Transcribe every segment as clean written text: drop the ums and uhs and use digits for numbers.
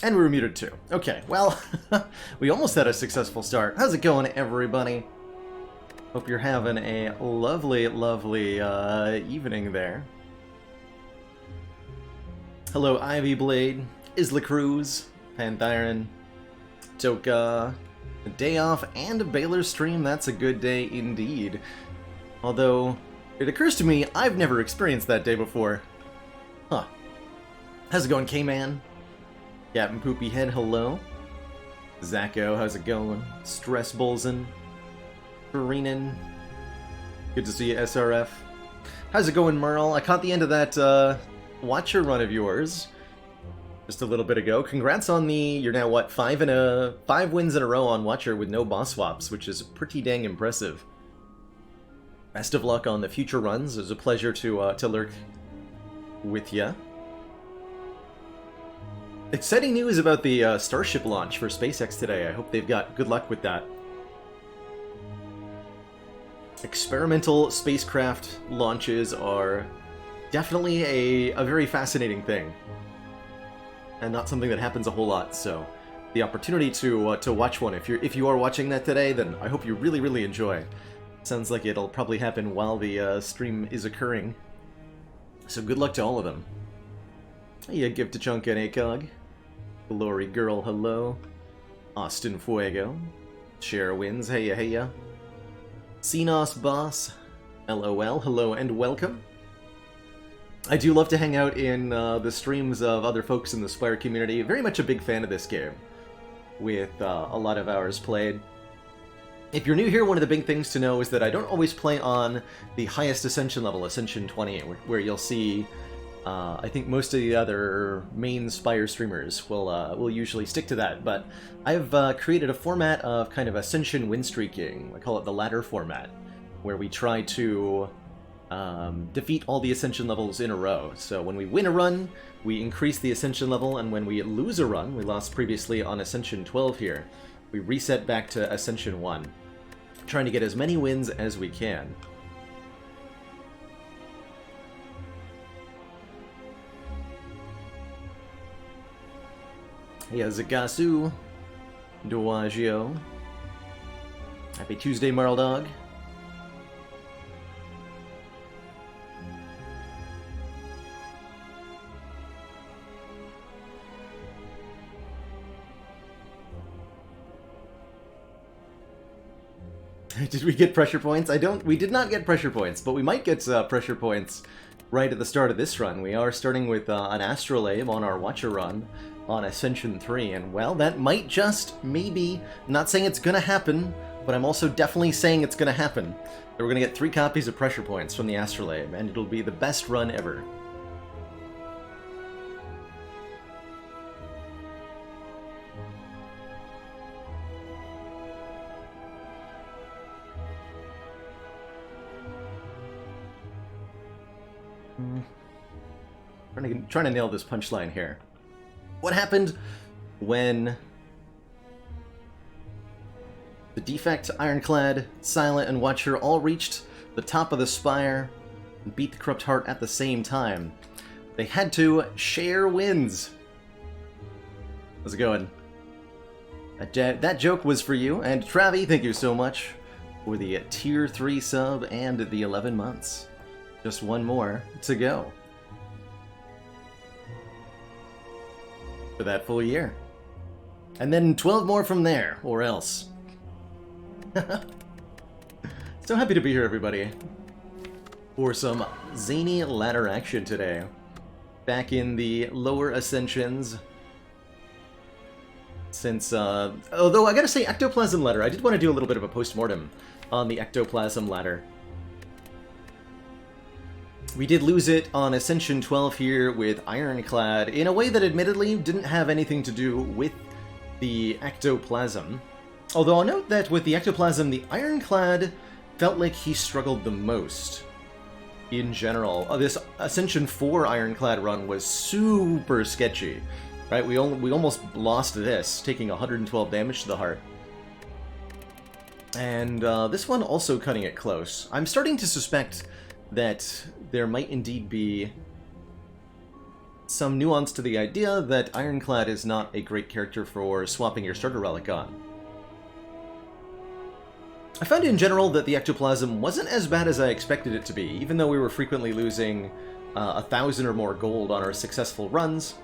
And we were muted too. Okay, well, we almost had a successful start. How's it going, everybody? Hope you're having a lovely, lovely evening there. Hello, Ivy Blade, Isla Cruz, Panthyron, Toka, a day off, and a Baylor stream. That's a good day indeed. Although, it occurs to me, I've never experienced that day before. Huh. How's it going, K-Man? Captain Poopy Head, hello. Zacho, how's it going? Stress Bolzen. Karinen. Good to see you, SRF. How's it going, Merle? I caught the end of that Watcher run of yours just a little bit ago. Congrats on you're now, what, 5 wins in a row on Watcher with no boss swaps, which is pretty dang impressive. Best of luck on the future runs. It was a pleasure to lurk with ya. Exciting news about the Starship launch for SpaceX today. I hope they've got good luck with that. Experimental spacecraft launches are definitely a very fascinating thing. And not something that happens a whole lot, so the opportunity to watch one, if you are watching that today, then I hope you really, really enjoy. Sounds like it'll probably happen while the stream is occurring. So good luck to all of them. Yeah, give to Chunk and ACOG. Glory Girl, hello. Austin Fuego. Cher wins, heya heya. Xenos Boss. LOL, hello and welcome. I do love to hang out in the streams of other folks in the Spire community. Very much a big fan of this game, with a lot of hours played. If you're new here, one of the big things to know is that I don't always play on the highest Ascension level, Ascension 20, where you'll see I think most of the other main Spire streamers will usually stick to that, but I've created a format of kind of Ascension win streaking. I call it the ladder format, where we try to defeat all the Ascension levels in a row. So when we win a run, we increase the Ascension level, and when we lose a run, we lost previously on Ascension 12 here, we reset back to Ascension 1, trying to get as many wins as we can. Yeah, Zagasu, Doagio. Happy Tuesday, Marl Dog. Did we get pressure points? We did not get pressure points, but we might get pressure points right at the start of this run. We are starting with an Astrolabe on our Watcher run on Ascension 3, and well, that might just, maybe, I'm not saying it's gonna happen, but I'm also definitely saying it's gonna happen. We're gonna get 3 copies of pressure points from the Astrolabe, and it'll be the best run ever. Trying to nail this punchline here. What happened when the Defect, Ironclad, Silent, and Watcher all reached the top of the Spire and beat the Corrupt Heart at the same time? They had to share wins. How's it going? That joke was for you, and Travi, thank you so much for the Tier 3 sub and the 11 months. Just one more to go for that full year. And then 12 more from there, or else. So happy to be here, everybody. for some zany ladder action today. Back in the lower ascensions. Since, although I gotta say, Ectoplasm ladder, I did want to do a little bit of a post-mortem on the Ectoplasm ladder. We did lose it on Ascension 12 here with Ironclad, in a way that admittedly didn't have anything to do with the Ectoplasm. Although I'll note that with the Ectoplasm, the Ironclad felt like he struggled the most in general. This Ascension 4 Ironclad run was super sketchy, right? We almost lost this, taking 112 damage to the heart. And this one also cutting it close. I'm starting to suspect that there might indeed be some nuance to the idea that Ironclad is not a great character for swapping your starter relic on. I found in general that the Ectoplasm wasn't as bad as I expected it to be, even though we were frequently losing 1,000 or more gold on our successful runs.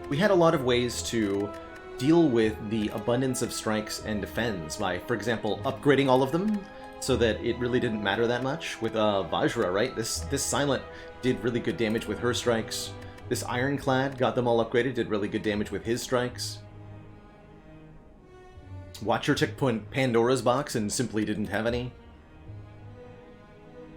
We had a lot of ways to deal with the abundance of strikes and defends by, for example, upgrading all of them so that it really didn't matter that much. With Vajra, right? This Silent did really good damage with her strikes. This Ironclad got them all upgraded, did really good damage with his strikes. Watcher took Pandora's box and simply didn't have any.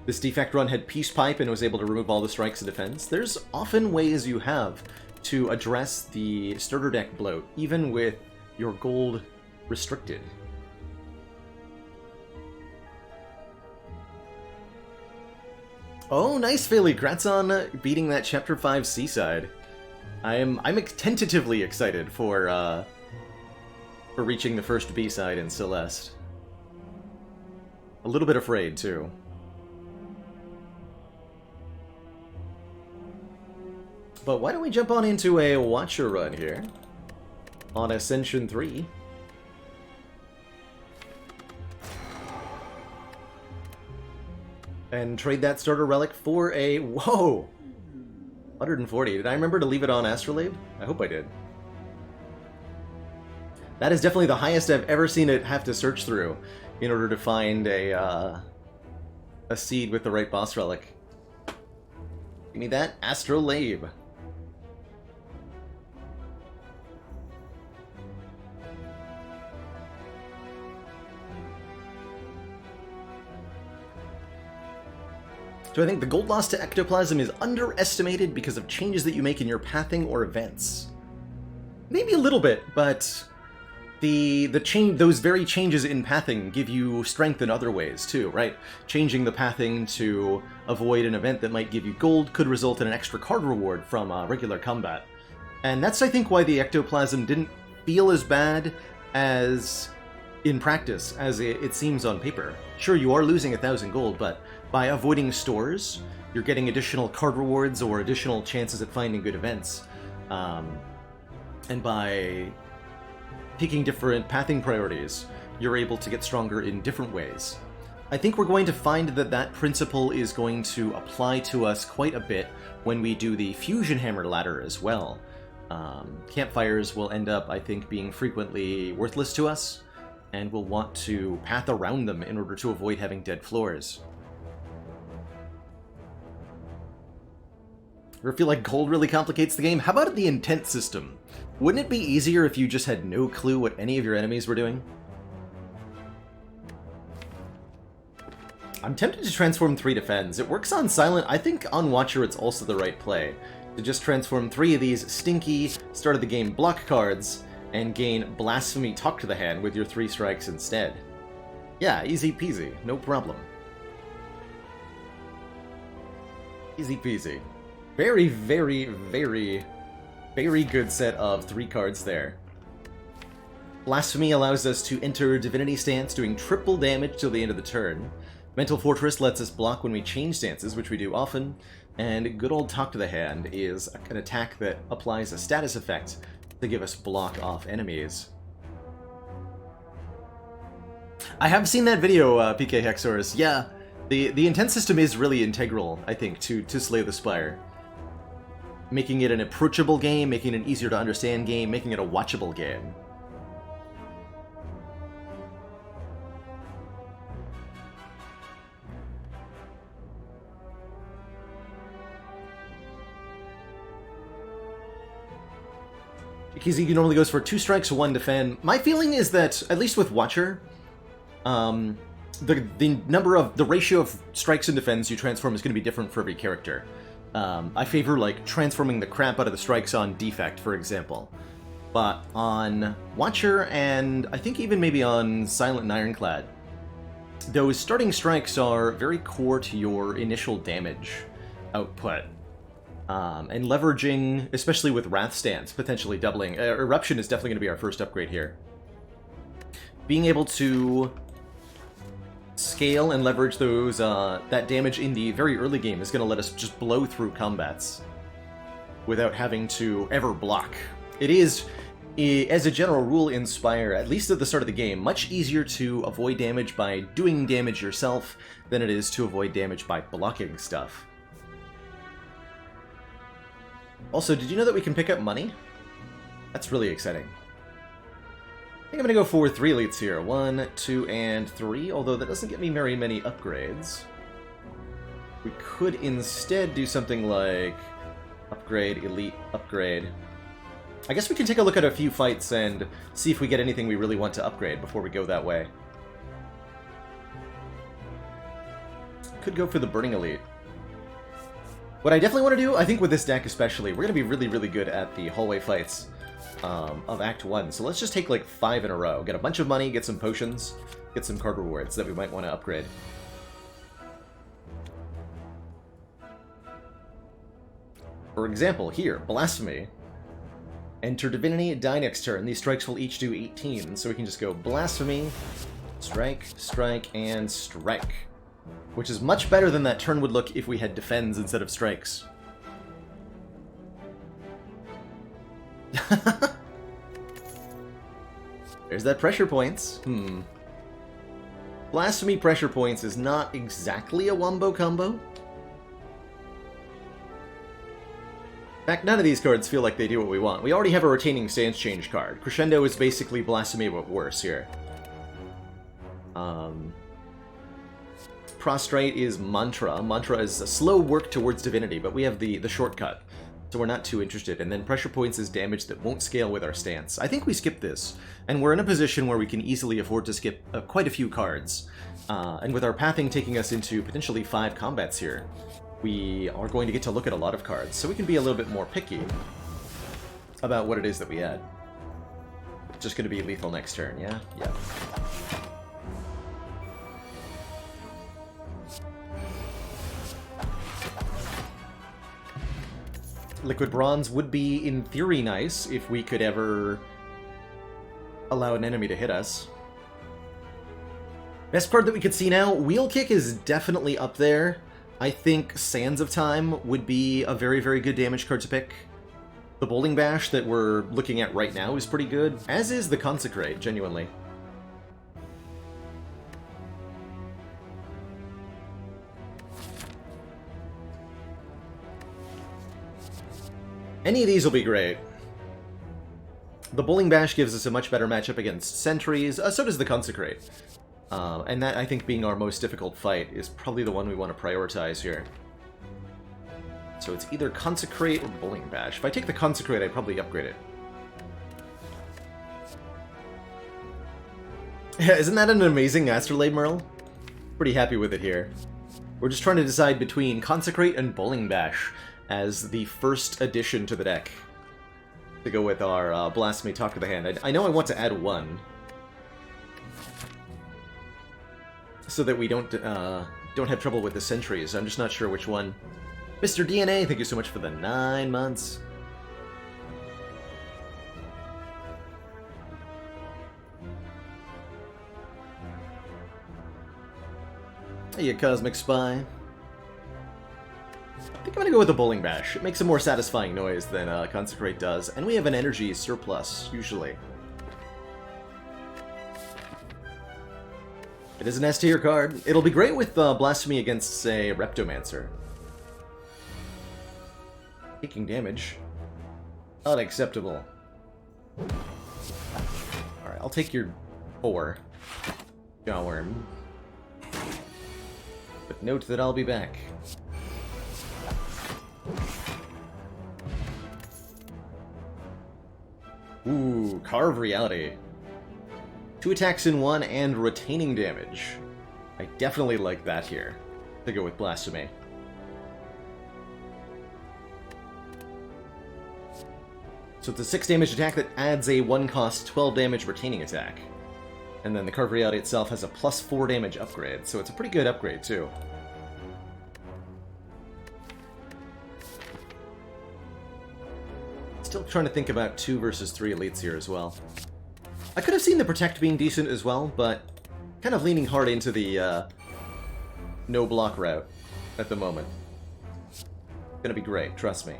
This defect run had Peace Pipe and was able to remove all the strikes and defense. There's often ways you have to address the starter deck bloat, even with your gold restricted. Oh, nice, Philly! Congrats on beating that Chapter 5 Seaside. I'm tentatively excited for reaching the first B-side in Celeste. A little bit afraid, too. But why don't we jump on into a Watcher run here on Ascension 3. And trade that starter relic for a... Whoa! 140. Did I remember to leave it on Astrolabe? I hope I did. That is definitely the highest I've ever seen it have to search through in order to find a seed with the right boss relic. Give me that Astrolabe. So I think the gold loss to Ectoplasm is underestimated because of changes that you make in your pathing or events. Maybe a little bit, but those very changes in pathing give you strength in other ways too, right? Changing the pathing to avoid an event that might give you gold could result in an extra card reward from regular combat. And that's, I think, why the Ectoplasm didn't feel as bad as in practice as it seems on paper. Sure, you are losing 1,000 gold, but by avoiding stores, you're getting additional card rewards or additional chances at finding good events. And by picking different pathing priorities, you're able to get stronger in different ways. I think we're going to find that that principle is going to apply to us quite a bit when we do the Fusion Hammer ladder as well. Campfires will end up, I think, being frequently worthless to us, and we'll want to path around them in order to avoid having dead floors. Or feel like gold really complicates the game? How about the intent system? Wouldn't it be easier if you just had no clue what any of your enemies were doing? I'm tempted to transform 3 defends. It works on Silent. I think on Watcher it's also the right play. To just transform 3 of these stinky, start of the game block cards, and gain Blasphemy Talk to the Hand with your 3 strikes instead. Yeah, easy peasy. No problem. Easy peasy. Very, very, very, very good set of 3 cards there. Blasphemy allows us to enter Divinity Stance, doing triple damage till the end of the turn. Mental Fortress lets us block when we change stances, which we do often. And good old Talk to the Hand is an attack that applies a status effect to give us block off enemies. I have seen that video, PK Hexorus. Yeah, the intent system is really integral, I think, to Slay the Spire. Making it an approachable game, making it an easier to understand game, making it a watchable game. because he normally goes for 2 strikes, 1 defend. My feeling is that, at least with Watcher, the ratio of strikes and defends you transform is going to be different for every character. I favor, like, transforming the crap out of the strikes on Defect, for example. But on Watcher, and I think even maybe on Silent and Ironclad, those starting strikes are very core to your initial damage output. And leveraging, especially with Wrath Stance, potentially doubling. Eruption is definitely going to be our first upgrade here. Being able to scale and leverage those that damage in the very early game is going to let us just blow through combats without having to ever block. It is, as a general rule in Spire, at least at the start of the game, much easier to avoid damage by doing damage yourself than it is to avoid damage by blocking stuff. Also, did you know that we can pick up money? That's really exciting. I think I'm going to go for 3 elites here. 1, 2, and 3, although that doesn't get me very many upgrades. We could instead do something like upgrade, elite, upgrade. I guess we can take a look at a few fights and see if we get anything we really want to upgrade before we go that way. Could go for the Burning Elite. What I definitely want to do, I think with this deck especially, we're going to be really, really good at the hallway fights of Act 1. So let's just take like 5 in a row. Get a bunch of money, get some potions, get some card rewards that we might want to upgrade. For example, here, Blasphemy. Enter Divinity, die next turn. These strikes will each do 18, so we can just go Blasphemy, Strike, Strike, and Strike. Which is much better than that turn would look if we had defends instead of strikes. There's that pressure points. Blasphemy pressure points is not exactly a wombo combo. In fact, none of these cards feel like they do what we want. We already have a retaining stance change card. Crescendo is basically Blasphemy but worse here. Prostrate is Mantra. Mantra is a slow work towards Divinity, but we have the shortcut, so we're not too interested. And then Pressure Points is damage that won't scale with our stance. I think we skip this, and we're in a position where we can easily afford to skip quite a few cards. And with our pathing taking us into potentially 5 combats here, we are going to get to look at a lot of cards, so we can be a little bit more picky about what it is that we add. Just going to be lethal next turn, yeah? Yeah. Liquid Bronze would be, in theory, nice if we could ever allow an enemy to hit us. Best card that we could see now, Wheel Kick is definitely up there. I think Sands of Time would be a very, very good damage card to pick. The Bowling Bash that we're looking at right now is pretty good, as is the Consecrate, genuinely. Any of these will be great. The Bowling Bash gives us a much better matchup against Sentries, so does the Consecrate. And that, I think, being our most difficult fight, is probably the one we want to prioritize here. So it's either Consecrate or Bowling Bash. If I take the Consecrate, I'd probably upgrade it. Yeah, isn't that an amazing Astrolabe, Merle? Pretty happy with it here. We're just trying to decide between Consecrate and Bowling Bash as the first addition to the deck to go with our Blasphemy Talk of the Hand. I know I want to add 1 so that we don't have trouble with the Sentries. I'm just not sure which one. Mr. DNA, thank you so much for the 9 months. Hey, Cosmic Spy. I think I'm gonna go with the Bowling Bash. It makes a more satisfying noise than Consecrate does, and we have an energy surplus, usually. It is an S tier card. It'll be great with Blasphemy against, say, Reptomancer. Taking damage. Unacceptable. Alright, I'll take your 4. Jawworm. But note that I'll be back. Ooh, Carve Reality. 2 attacks in 1 and retaining damage. I definitely like that here. To go with Blasphemy. So it's a 6 damage attack that adds a 1-cost 12 damage retaining attack. And then the Carve Reality itself has a plus 4 damage upgrade, so it's a pretty good upgrade too. Still trying to think about 2 versus 3 elites here as well. I could have seen the Protect being decent as well, but kind of leaning hard into the no block route at the moment. Gonna be great, trust me.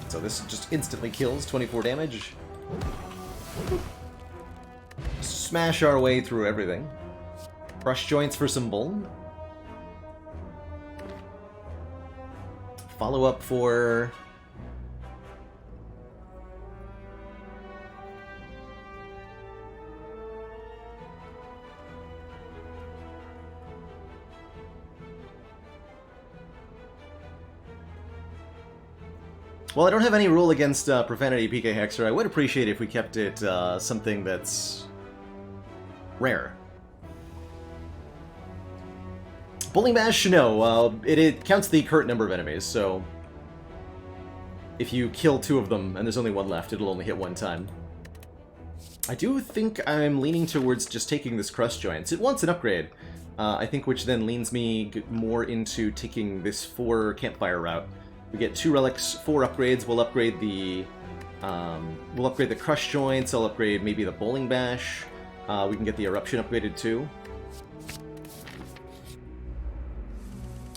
So this just instantly kills, 24 damage. Smash our way through everything. Crush joints for some bull. Follow up for... Well, I don't have any rule against Profanity PK Hexer. I would appreciate if we kept it something that's rare. Bowling Bash, no. It counts the current number of enemies, so if you kill 2 of them and there's only 1 left, it'll only hit 1 time. I do think I'm leaning towards just taking this Crush Joints. It wants an upgrade, I think, which then leans me more into taking this 4 campfire route. We get 2 relics, 4 upgrades. We'll upgrade the Crush Joints. I'll upgrade maybe the Bowling Bash. We can get the Eruption upgraded too.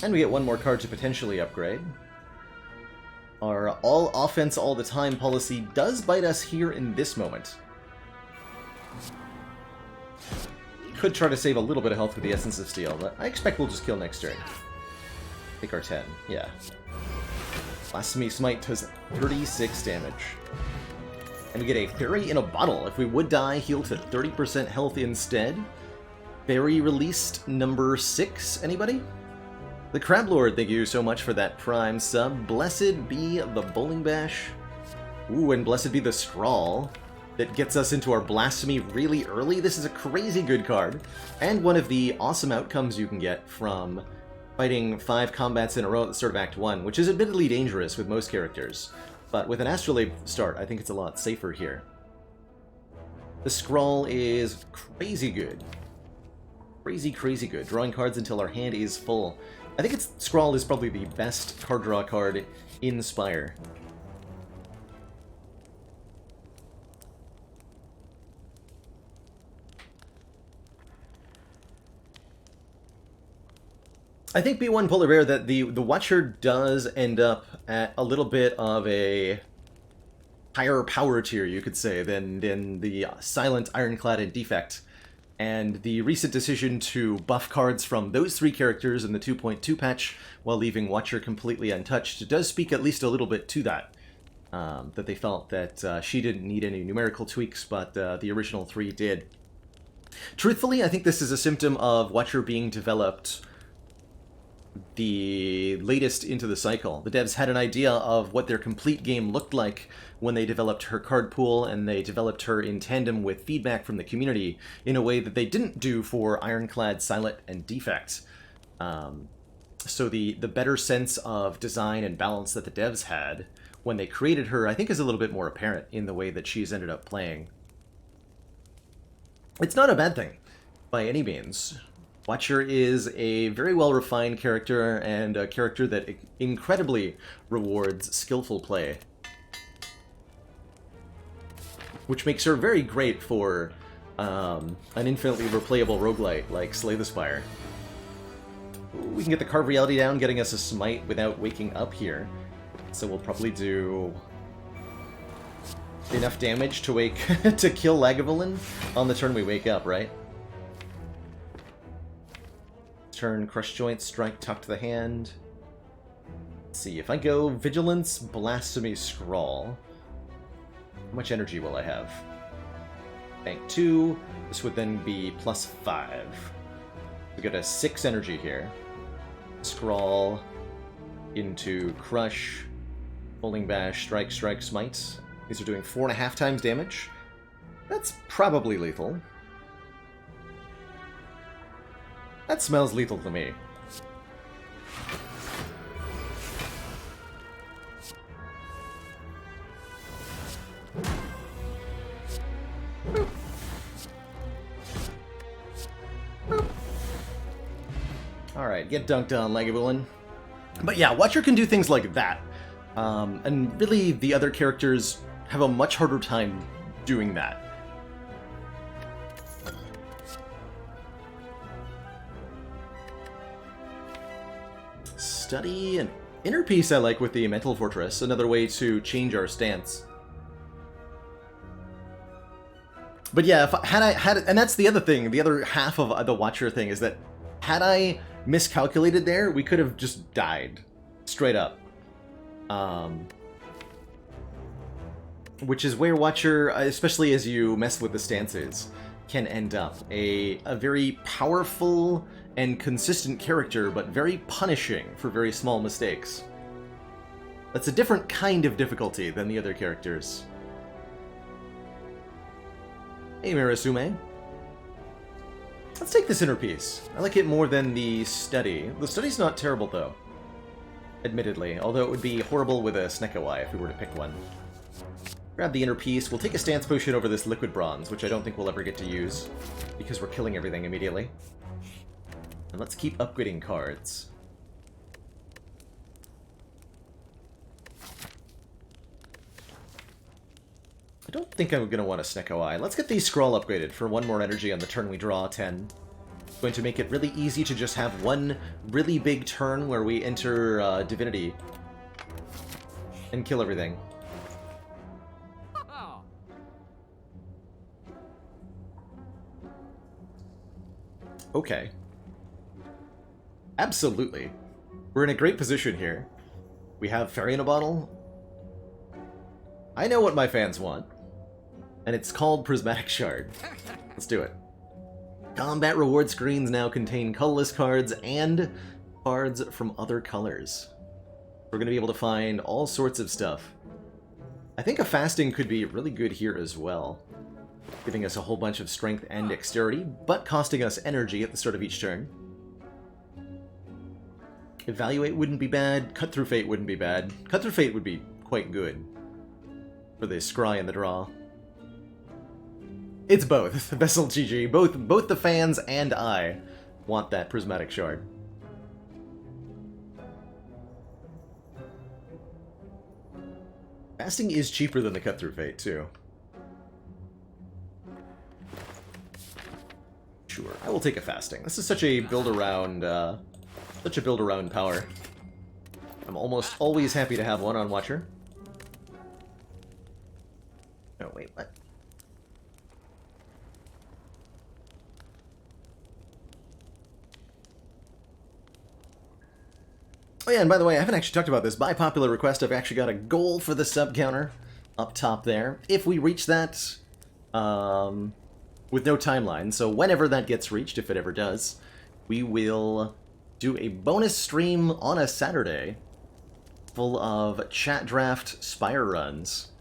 And we get 1 more card to potentially upgrade. Our all offense all the time policy does bite us here in this moment. Could try to save a little bit of health with the Essence of Steel, but I expect we'll just kill next turn. Take our 10, yeah. Blasphemy Smite does 36 damage. And we get a Fairy in a Bottle. If we would die, heal to 30% health instead. Fairy released number 6, anybody? The Crab Lord, thank you so much for that Prime sub. Blessed be the Bowling Bash. Ooh, and blessed be the Scrawl that gets us into our Blasphemy really early. This is a crazy good card, and one of the awesome outcomes you can get from fighting 5 combats in a row at the start of Act 1, which is admittedly dangerous with most characters. But with an Astrolabe start, I think it's a lot safer here. The Scrawl is crazy good. Crazy, crazy good. Drawing cards until our hand is full. I think Scrawl is probably the best card draw card in Spire. I think B1 Polar Bear that the Watcher does end up at a little bit of a higher power tier, you could say, than the Silent, Ironclad, and Defect. And the recent decision to buff cards from those 3 characters in the 2.2 patch while leaving Watcher completely untouched does speak at least a little bit to that. That they felt that she didn't need any numerical tweaks, but the original 3 did. Truthfully, I think this is a symptom of Watcher being developed the latest into the cycle. The devs had an idea of what their complete game looked like when they developed her card pool, and they developed her in tandem with feedback from the community in a way that they didn't do for Ironclad, Silent, and Defect. So the better sense of design and balance that the devs had when they created her, I think, is a little bit more apparent in the way that she's ended up playing. It's not a bad thing, by any means. Watcher is a very well-refined character, and a character that incredibly rewards skillful play. Which makes her very great for an infinitely replayable roguelite like Slay the Spire. We can get the Carve Reality down, getting us a Smite without waking up here. So we'll probably do enough damage to to kill Lagavulin on the turn we wake up, right? Turn Crush Joint, Strike, Tuck to the hand. Let's see, if I go Vigilance, Blasphemy, Scrawl, how much energy will I have? Bank 2, this would then be plus 5. We got a 6 energy here. Scrawl into Crush, Bowling Bash, Strike, Strike, Smite. These are doing 4.5 times damage. That's probably lethal. That smells lethal to me. Alright, get dunked on, Lagavulin. But yeah, Watcher can do things like that. And really, the other characters have a much harder time doing that. Study and Inner Peace I like with the Mental Fortress, another way to change our stance. But yeah, if and that's the other thing, the other half of the Watcher thing is that had I miscalculated there, we could have just died. Straight up. Which is where Watcher, especially as you mess with the stances, can end up. A very powerful and consistent character, but very punishing for very small mistakes. That's a different kind of difficulty than the other characters. Hey, Marisume. Let's take this Inner Peace. I like it more than the Study. The Study's not terrible, though. Admittedly, although it would be horrible with a Snekawai if we were to pick one. Grab the Inner Peace. We'll take a Stance Potion over this Liquid Bronze, which I don't think we'll ever get to use, because we're killing everything immediately. And let's keep upgrading cards. I don't think I'm going to want a Snekawai. Let's get these Scrawl upgraded for 1 more energy on the turn we draw 10. It's going to make it really easy to just have one really big turn where we enter Divinity and kill everything. Okay. Absolutely. We're in a great position here. We have Fairy in a Bottle. I know what my fans want. And it's called Prismatic Shard. Let's do it. Combat reward screens now contain colorless cards and cards from other colors. We're going to be able to find all sorts of stuff. I think a Fasting could be really good here as well. Giving us a whole bunch of strength and dexterity, but costing us energy at the start of each turn. Evaluate wouldn't be bad. Cut Through Fate wouldn't be bad. Cut Through Fate would be quite good for the scry and the draw. It's both. Vessel GG. Both the fans and I want that Prismatic Shard. Fasting is cheaper than the Cut Through Fate, too. Sure, I will take a Fasting. This is such a build-around, power. I'm almost always happy to have one on Watcher. Oh, wait, what? Oh yeah, and by the way, I haven't actually talked about this. By popular request, I've actually got a goal for the sub counter up top there. If we reach that, with no timeline, so whenever that gets reached, if it ever does, we will do a bonus stream on a Saturday full of chat draft Spire runs.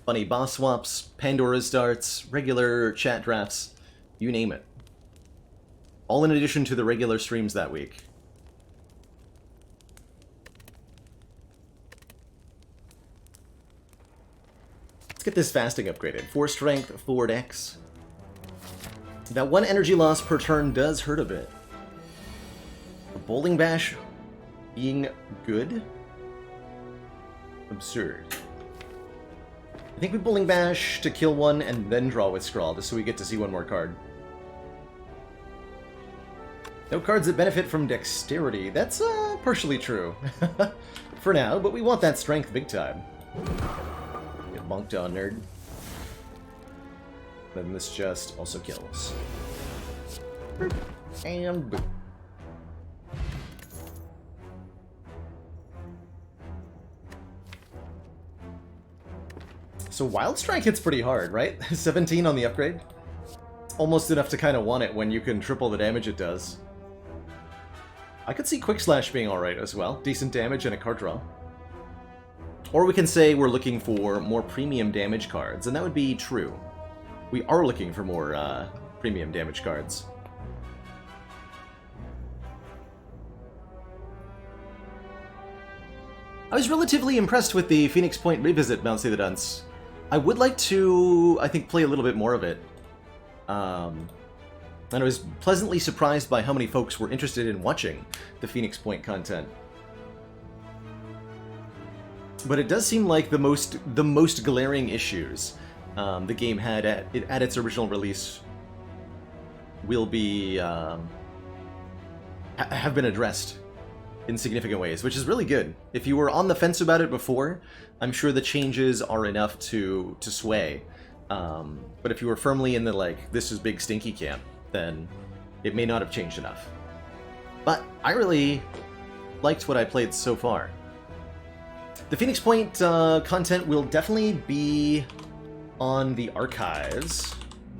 Funny boss swaps, Pandora's darts, regular chat drafts, you name it. All in addition to the regular streams that week. Let's get this Fasting upgraded. 4 strength, 4 dex. That 1 energy loss per turn does hurt a bit. A Bowling Bash being good? Absurd. I think we Bowling Bash to kill 1 and then draw with Scrawl, just so we get to see 1 more card. No cards that benefit from dexterity. That's partially true. For now, but we want that strength big time. Get bonked on, nerd. Then this just also kills. And boom. So Wild Strike hits pretty hard, right? 17 on the upgrade? It's almost enough to kind of want it when you can triple the damage it does. I could see Quick Slash being alright as well. Decent damage and a card draw. Or we can say we're looking for more premium damage cards, and that would be true. We are looking for more premium damage cards. I was relatively impressed with the Phoenix Point Revisit, Bouncy the Dunce. I would like to, I think, play a little bit more of it. And I was pleasantly surprised by how many folks were interested in watching the Phoenix Point content. But it does seem like the most glaring issues the game had at its original release will be have been addressed in significant ways, which is really good. If you were on the fence about it before, I'm sure the changes are enough to sway. But if you were firmly in the, like, this is big stinky camp, then it may not have changed enough. But I really liked what I played so far. The Phoenix Point content will definitely be on the archives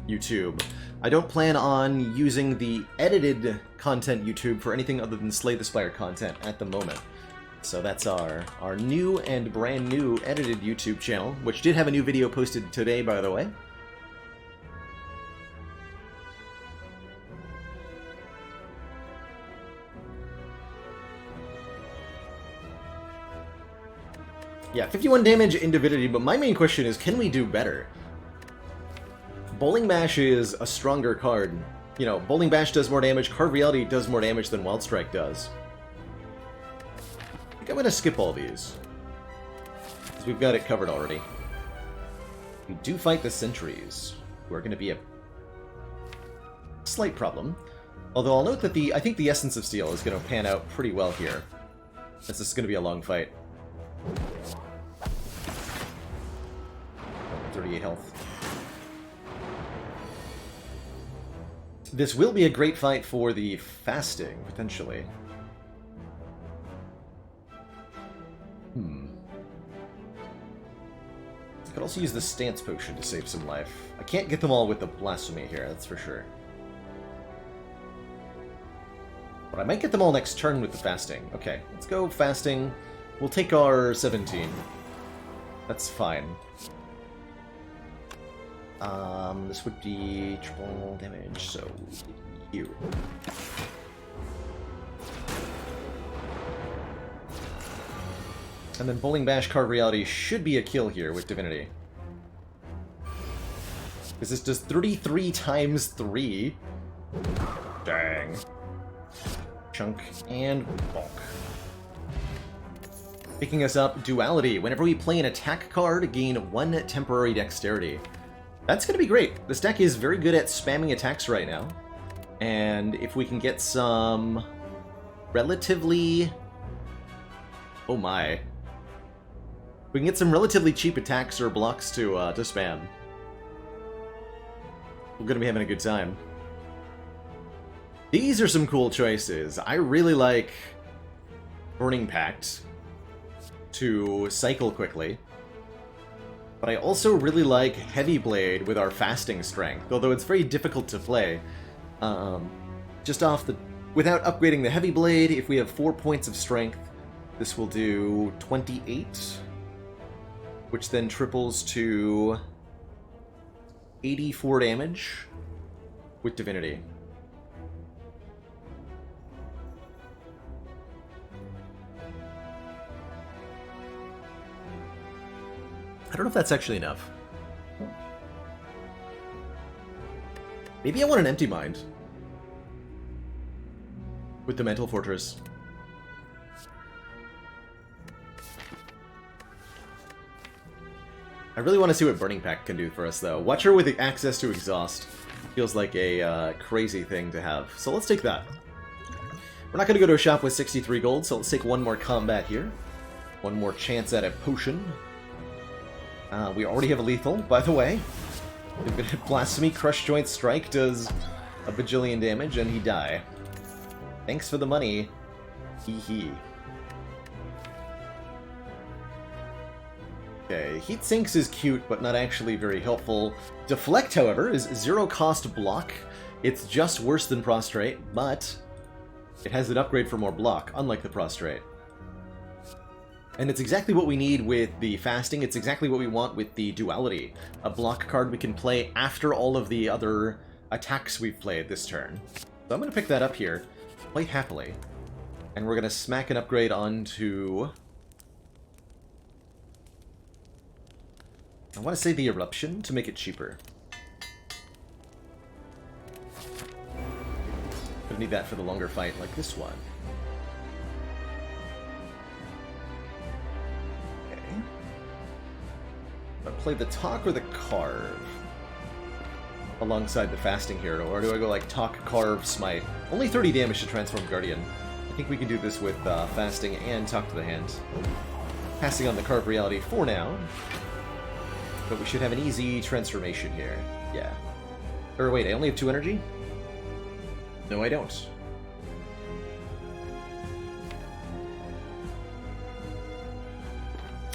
YouTube. I don't plan on using the edited content YouTube for anything other than Slay the Spire content at the moment. So that's our new and brand new edited YouTube channel, which did have a new video posted today, by the way. Yeah, 51 damage in Divinity, but my main question is, can we do better? Bowling Bash is a stronger card. You know, Bowling Bash does more damage, Card Reality does more damage than Wild Strike does. I think I'm going to skip all these, because we've got it covered already. We do fight the Sentries, who are going to be a slight problem. Although I'll note that I think the Essence of Steel is going to pan out pretty well here, as this is going to be a long fight. 38 health. This will be a great fight for the fasting, potentially. I could also use the Stance Potion to save some life. I can't get them all with the Blasphemy here, that's for sure. But I might get them all next turn with the fasting. Okay, let's go fasting. We'll take our 17. That's fine. This would be triple damage, so you. And then Bowling Bash Card Reality should be a kill here with Divinity. Because this does 33 times 3. Dang. Chunk and bonk. Picking us up, Duality. Whenever we play an attack card, gain 1 temporary dexterity. That's going to be great. This deck is very good at spamming attacks right now. And if we can get some relatively... Oh my. We can get some relatively cheap attacks or blocks to spam. We're going to be having a good time. These are some cool choices. I really like Burning Pact to cycle quickly. But I also really like Heavy Blade with our fasting strength, although it's very difficult to play. Just off the... Without upgrading the Heavy Blade, if we have 4 points of strength, this will do 28, which then triples to 84 damage with Divinity. I don't know if that's actually enough. Maybe I want an Empty Mind with the Mental Fortress. I really want to see what Burning Pact can do for us, though. Watcher with the access to Exhaust feels like a crazy thing to have. So let's take that. We're not going to go to a shop with 63 gold, so let's take one more combat here. One more chance at a potion. We already have a lethal, by the way. Blasphemy, Crush Joint Strike does a bajillion damage, and he die. Thanks for the money. Hee hee. Okay, Heat Sinks is cute, but not actually very helpful. Deflect, however, is 0 cost block. It's just worse than Prostrate, but It has an upgrade for more block, unlike the Prostrate. And it's exactly what we need with the Fasting. It's exactly what we want with the Duality. A block card we can play after all of the other attacks we've played this turn. So I'm going to pick that up here, quite happily. And we're going to smack an upgrade onto... I want to say the Eruption to make it cheaper. Gonna need that for the longer fight like this one. Okay. Do I play the Talk or the Carve? Alongside the Fasting here, or do I go like Talk, Carve, Smite? Only 30 damage to transform Guardian. I think we can do this with Fasting and Talk to the Hand. Passing on the Carve reality for now. But we should have an easy transformation here. Yeah. Or wait, I only have 2 energy? No, I don't.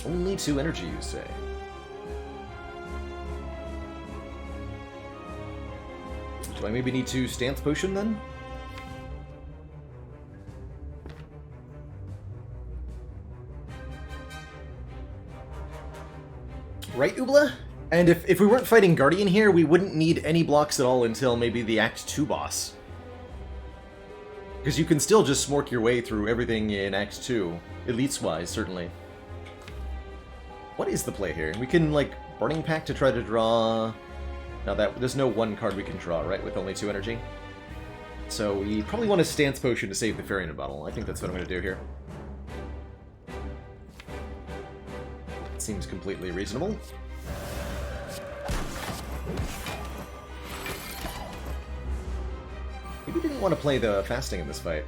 Only 2 energy, you say? Do I maybe need to Stance Potion, then? Right, Ubla? And if we weren't fighting Guardian here, we wouldn't need any blocks at all until maybe the Act 2 boss. Because you can still just smork your way through everything in Act 2, elites-wise, certainly. What is the play here? We can, like, Burning Pact to try to draw... Now, there's no one card we can draw, right, with only 2 energy? So we probably want a Stance Potion to save the Fairy Bottle. I think that's what I'm going to do here. Seems completely reasonable. Maybe didn't want to play the Fasting in this fight.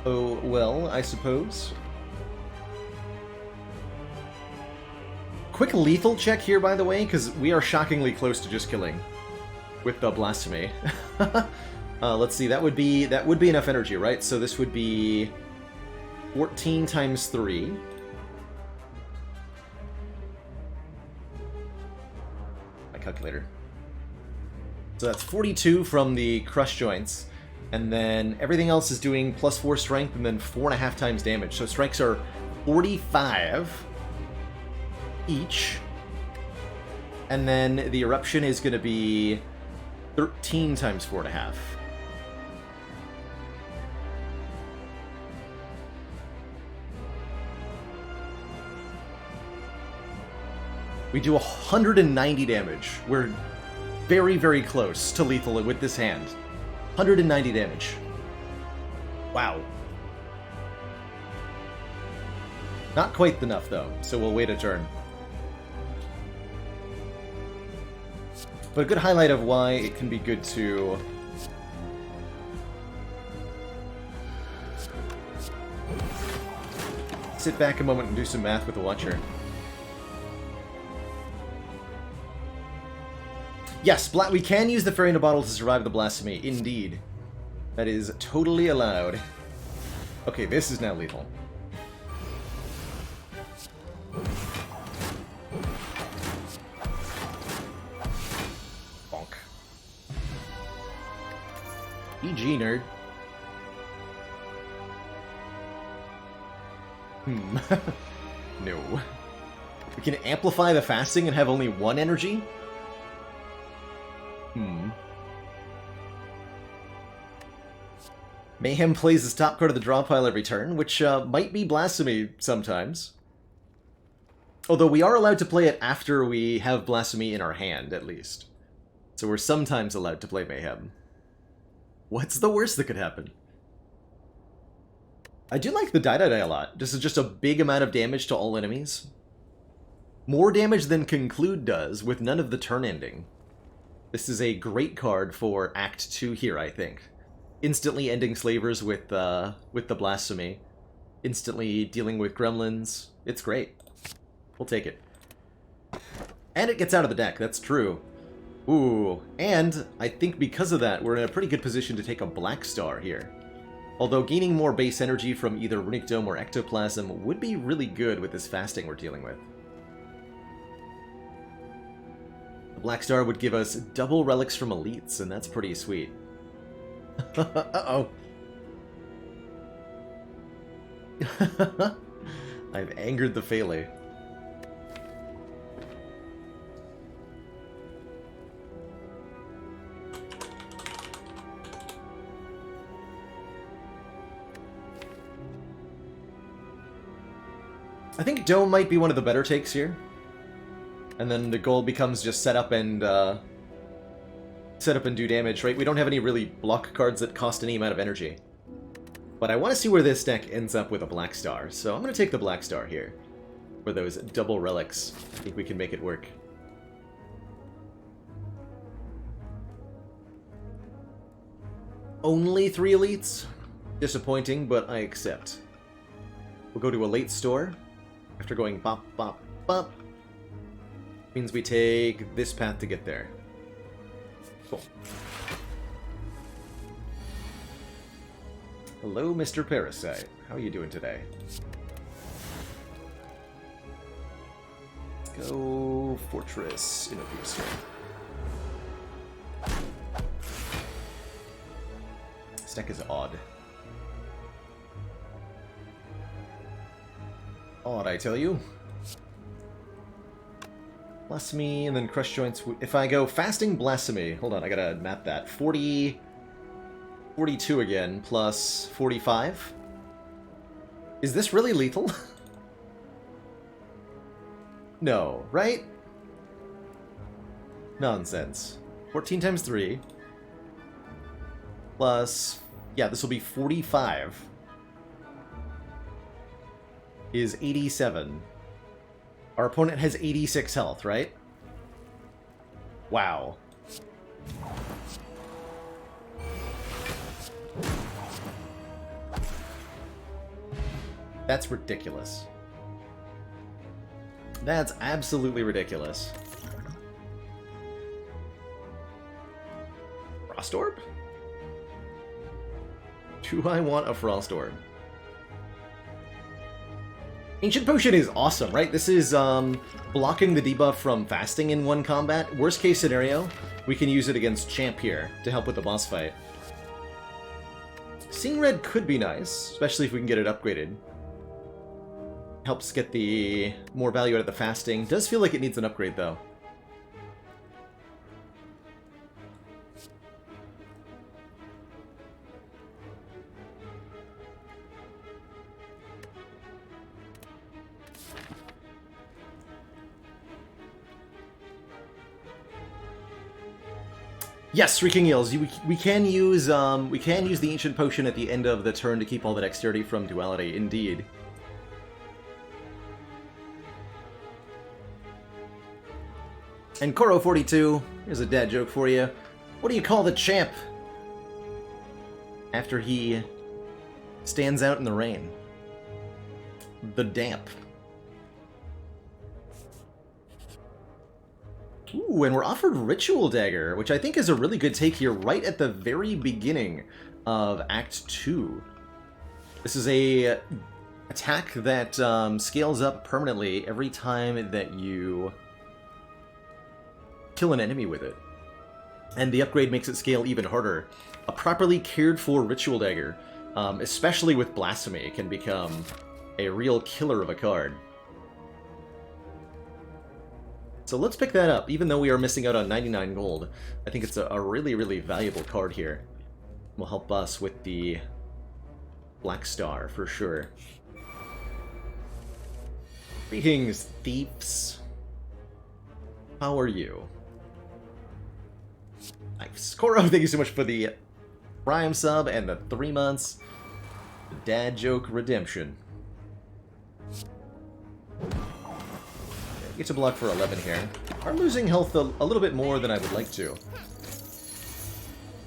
Oh, well, I suppose. Quick lethal check here, by the way, because we are shockingly close to just killing with the Blasphemy. Let's see, that would be enough energy, right? So this would be 14 times 3. My calculator. So that's 42 from the Crush Joints. And then everything else is doing +4 strength and then 4.5 times damage. So strikes are 45 each. And then the Eruption is going to be 13 times 4.5. We do 190 damage. We're very, very close to lethal with this hand. 190 damage. Wow. Not quite enough, though, so we'll wait a turn. But a good highlight of why it can be good to... sit back a moment and do some math with the Watcher. Yes, we can use the Fairy in a Bottle to survive the Blasphemy, indeed. That is totally allowed. Okay, this is now lethal. Bonk. GG, nerd. No. We can amplify the Fasting and have only 1 energy? Mayhem plays his top card of the draw pile every turn, which might be Blasphemy sometimes. Although we are allowed to play it after we have Blasphemy in our hand, at least. So we're sometimes allowed to play Mayhem. What's the worst that could happen? I do like the Die a lot. This is just a big amount of damage to all enemies. More damage than Conclude does, with none of the turn ending. This is a great card for Act 2 here, I think. Instantly ending Slavers with the Blasphemy. Instantly dealing with Gremlins. It's great. We'll take it. And it gets out of the deck, that's true. Ooh, and I think because of that, we're in a pretty good position to take a Black Star here. Although gaining more base energy from either Runic Dome or Ectoplasm would be really good with this Fasting we're dealing with. Black Star would give us double relics from elites, and that's pretty sweet. Uh-oh. I've angered the Phelee. I think Dome might be one of the better takes here. And then the goal becomes just set up and do damage, right? We don't have any really block cards that cost any amount of energy. But I want to see where this deck ends up with a Black Star, so I'm going to take the Black Star here. For those double relics. I think we can make it work. Only 3 elites? Disappointing, but I accept. We'll go to a late store. After going bop, bop, bop. Means we take this path to get there. Cool. Hello, Mr. Parasite. How are you doing today? Let's go Fortress Innovator. This deck is odd. Odd, I tell you. Blasphemy, and then Crush Joints. If I go Fasting Blasphemy, hold on, I gotta map that. 42 again, plus 45. Is this really lethal? No, right? Nonsense. 14 times 3. Plus, yeah, this will be 45. Is 87. Our opponent has 86 health, right? Wow. That's ridiculous. That's absolutely ridiculous. Frost Orb? Do I want a Frost Orb? Ancient Potion is awesome, right? This is blocking the debuff from fasting in one combat. Worst case scenario, we can use it against Champ here to help with the boss fight. Seeing Red could be nice, especially if we can get it upgraded. Helps get the more value out of the fasting. Does feel like it needs an upgrade, though. Yes, Shrieking Eels. We can use the Ancient Potion at the end of the turn to keep all the dexterity from duality. Indeed. And Koro42, here's a dad joke for you. What do you call the champ after he stands out in the rain? The damp. Ooh, and we're offered Ritual Dagger, which I think is a really good take here right at the very beginning of Act 2. This is a attack that scales up permanently every time that you kill an enemy with it. And the upgrade makes it scale even harder. A properly cared for Ritual Dagger, especially with Blasphemy, can become a real killer of a card. So let's pick that up, even though we are missing out on 99 gold. I think it's a really, really valuable card here. Will help us with the Black Star, for sure. Greetings, thieves. How are you? Nice. Koro, thank you so much for the Prime sub and the 3 months. The Dad Joke Redemption. Get to block for 11 here. Are losing health a little bit more than I would like to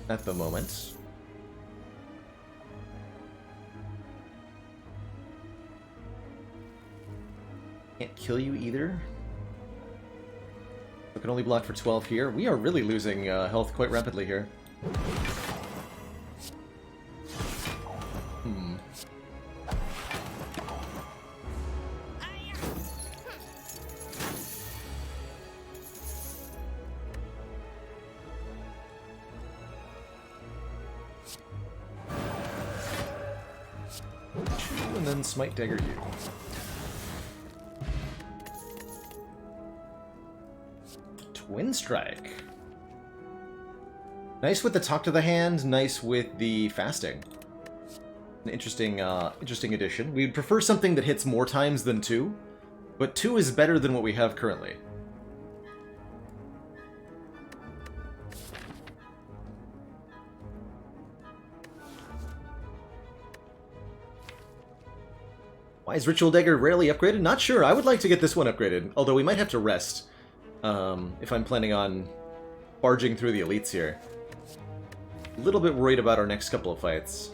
at the moment. Can't kill you either. We can only block for 12 here. We are really losing health quite rapidly here. and then Smite Dagger you. Twin Strike. Nice with the Talk to the Hand, nice with the Fasting. An interesting addition. We'd prefer something that hits more times than 2, but 2 is better than what we have currently. Why is Ritual Dagger rarely upgraded? Not sure. I would like to get this one upgraded, although we might have to rest if I'm planning on barging through the elites here. A little bit worried about our next couple of fights.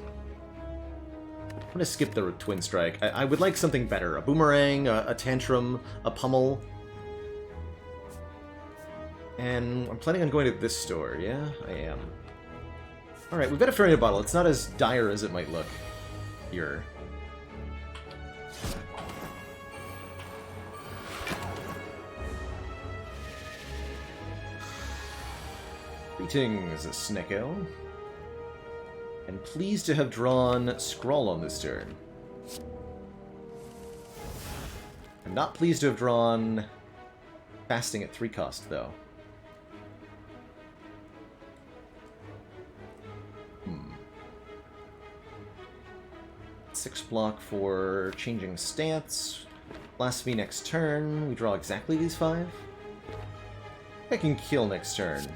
I'm going to skip the Twin Strike. I would like something better. A Boomerang, a Tantrum, a Pummel. And I'm planning on going to this store. Yeah, I am. Alright, we've got a Fairy Bottle. It's not as dire as it might look here. Greetings, Snecko. And pleased to have drawn Scrawl on this turn. I'm not pleased to have drawn Fasting at 3 cost, though. 6 block for changing stance. Blasphemy next turn. We draw exactly these 5. I can kill next turn.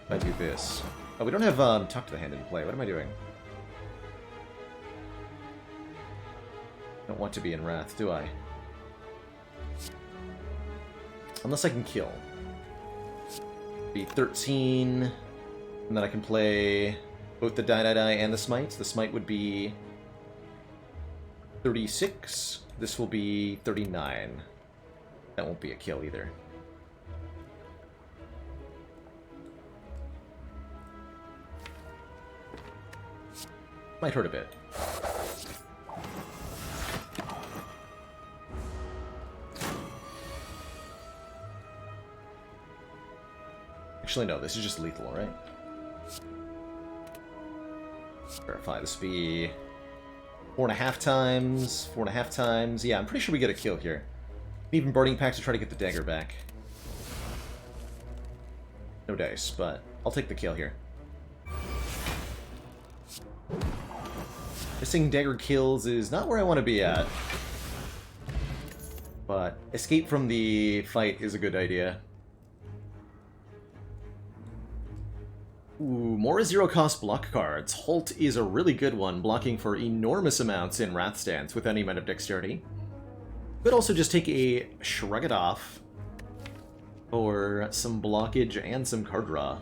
I do this. Oh, we don't have Talk to the Hand in play. What am I doing? Don't want to be in Wrath, do I? Unless I can kill. Be 13, and then I can play both the Die and the Smite. The Smite would be 36. This will be 39. That won't be a kill either. Might hurt a bit. Actually, no, this is just lethal, right? Verify this be 4.5 times, 4.5 times. Yeah, I'm pretty sure we get a kill here. Even Burning Pact to try to get the dagger back. No dice, but I'll take the kill here. Missing dagger kills is not where I want to be at. But escape from the fight is a good idea. Ooh, more 0-cost block cards. Halt is a really good one, blocking for enormous amounts in Wrath Stance with any amount of dexterity. Could also just take a Shrug It Off, or some blockage and some card draw.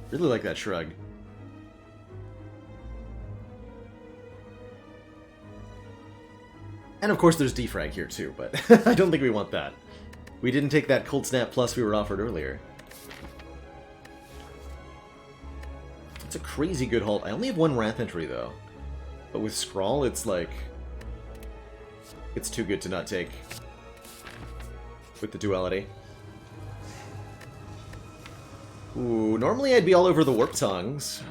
Really like that Shrug. And of course there's Defrag here too, but I don't think we want that. We didn't take that Cold Snap Plus we were offered earlier. It's a crazy good halt. I only have 1 Wrath entry though. But with Scrawl, it's like... it's too good to not take. With the duality. Ooh, normally I'd be all over the Warp Tongues.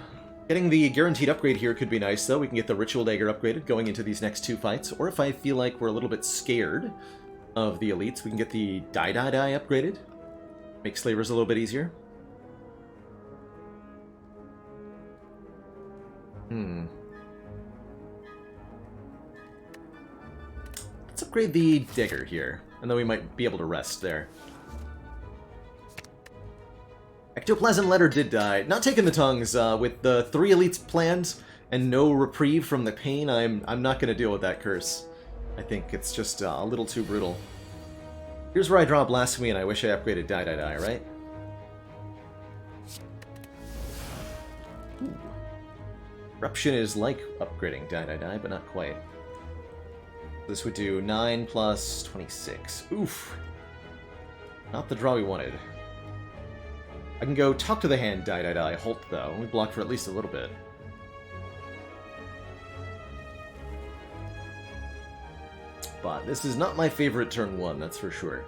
Getting the guaranteed upgrade here could be nice, though. We can get the Ritual Dagger upgraded going into these next 2 fights. Or if I feel like we're a little bit scared of the elites, we can get the Die upgraded. Make slavers a little bit easier. Let's upgrade the Dagger here, and then we might be able to rest there. Ectoplasm Letter did die. Not taking the tongues. With the 3 elites planned and no reprieve from the pain, I'm not going to deal with that curse. I think it's just a little too brutal. Here's where I draw Blasphemy, and I wish I upgraded Die, right? Ooh. Eruption is like upgrading Die, but not quite. This would do 9 plus 26. Oof. Not the draw we wanted. I can go Talk to the Hand, Die, Halt, though. We block for at least a little bit. But this is not my favorite turn 1, that's for sure.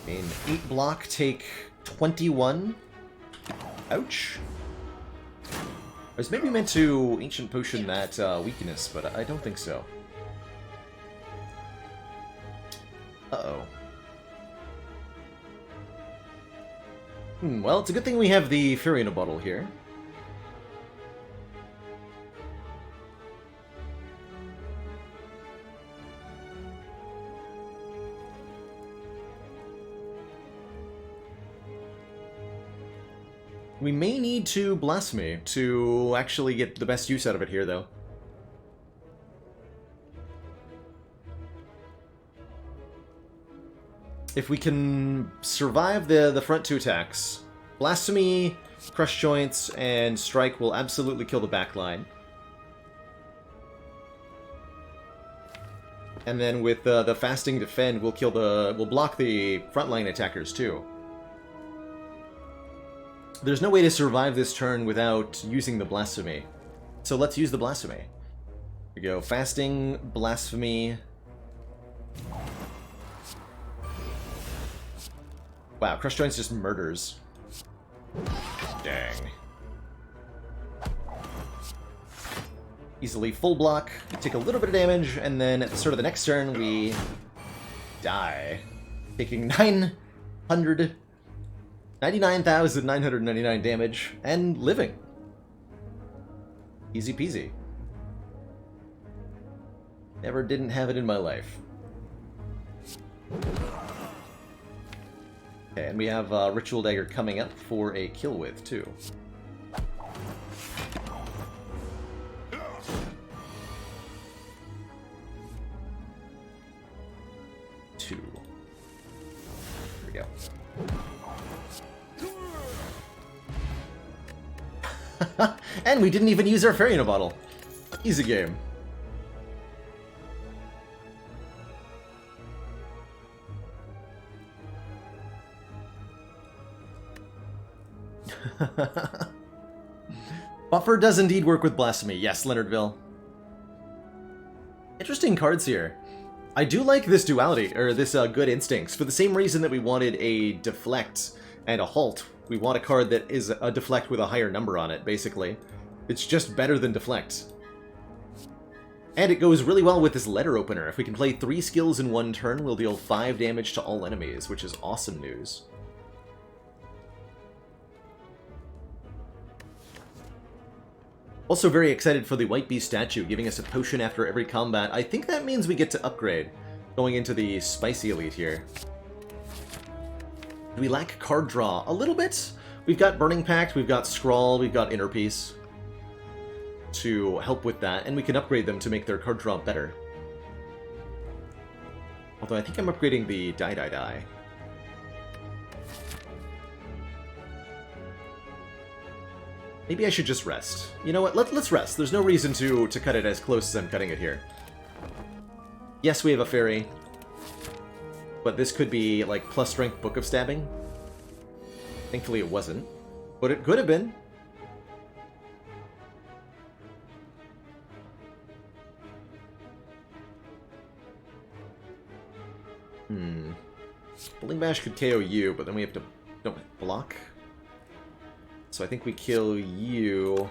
Gain 8 block, take 21. Ouch. I was maybe meant to Ancient Potion that weakness, but I don't think so. Uh-oh. Well, it's a good thing we have the Fury in a bottle here. We may need to Blasphemy to actually get the best use out of it here, though. If we can survive the front 2 attacks, Blasphemy, Crush Joints, and Strike will absolutely kill the back line. And then with the Fasting Defend, we'll block the frontline attackers too. There's no way to survive this turn without using the Blasphemy. So let's use the Blasphemy. Here we go. Fasting, Blasphemy. Wow, Crush Joints just murders. Dang. Easily full block, take a little bit of damage, and then at the start of the next turn, we die. Taking 99,999 damage, and living. Easy peasy. Never didn't have it in my life. Okay, and we have Ritual Dagger coming up for a kill with, too. Here we go. And we didn't even use our Fairy in a Bottle. Easy game. Buffer does indeed work with Blasphemy. Yes, Leonardville. Interesting cards here. I do like this duality, or this Good Instincts, for the same reason that we wanted a Deflect and a Halt. We want a card that is a Deflect with a higher number on it, basically. It's just better than Deflect. And it goes really well with this Letter Opener. If we can play 3 skills in one turn, we'll deal 5 damage to all enemies, which is awesome news. Also very excited for the White Beast statue, giving us a potion after every combat. I think that means we get to upgrade, going into the Spicy Elite here. Do we lack card draw? A little bit. We've got Burning Pact, we've got Scrawl, we've got Inner Peace to help with that, and we can upgrade them to make their card draw better. Although I think I'm upgrading the Die. Maybe I should just rest. You know what? Let's rest. There's no reason to cut it as close as I'm cutting it here. Yes, we have a Fairy. But this could be, like, plus strength Book of Stabbing. Thankfully it wasn't. But it could have been. Bulling Bash could KO you, but then we have to... No, block? So I think we kill you,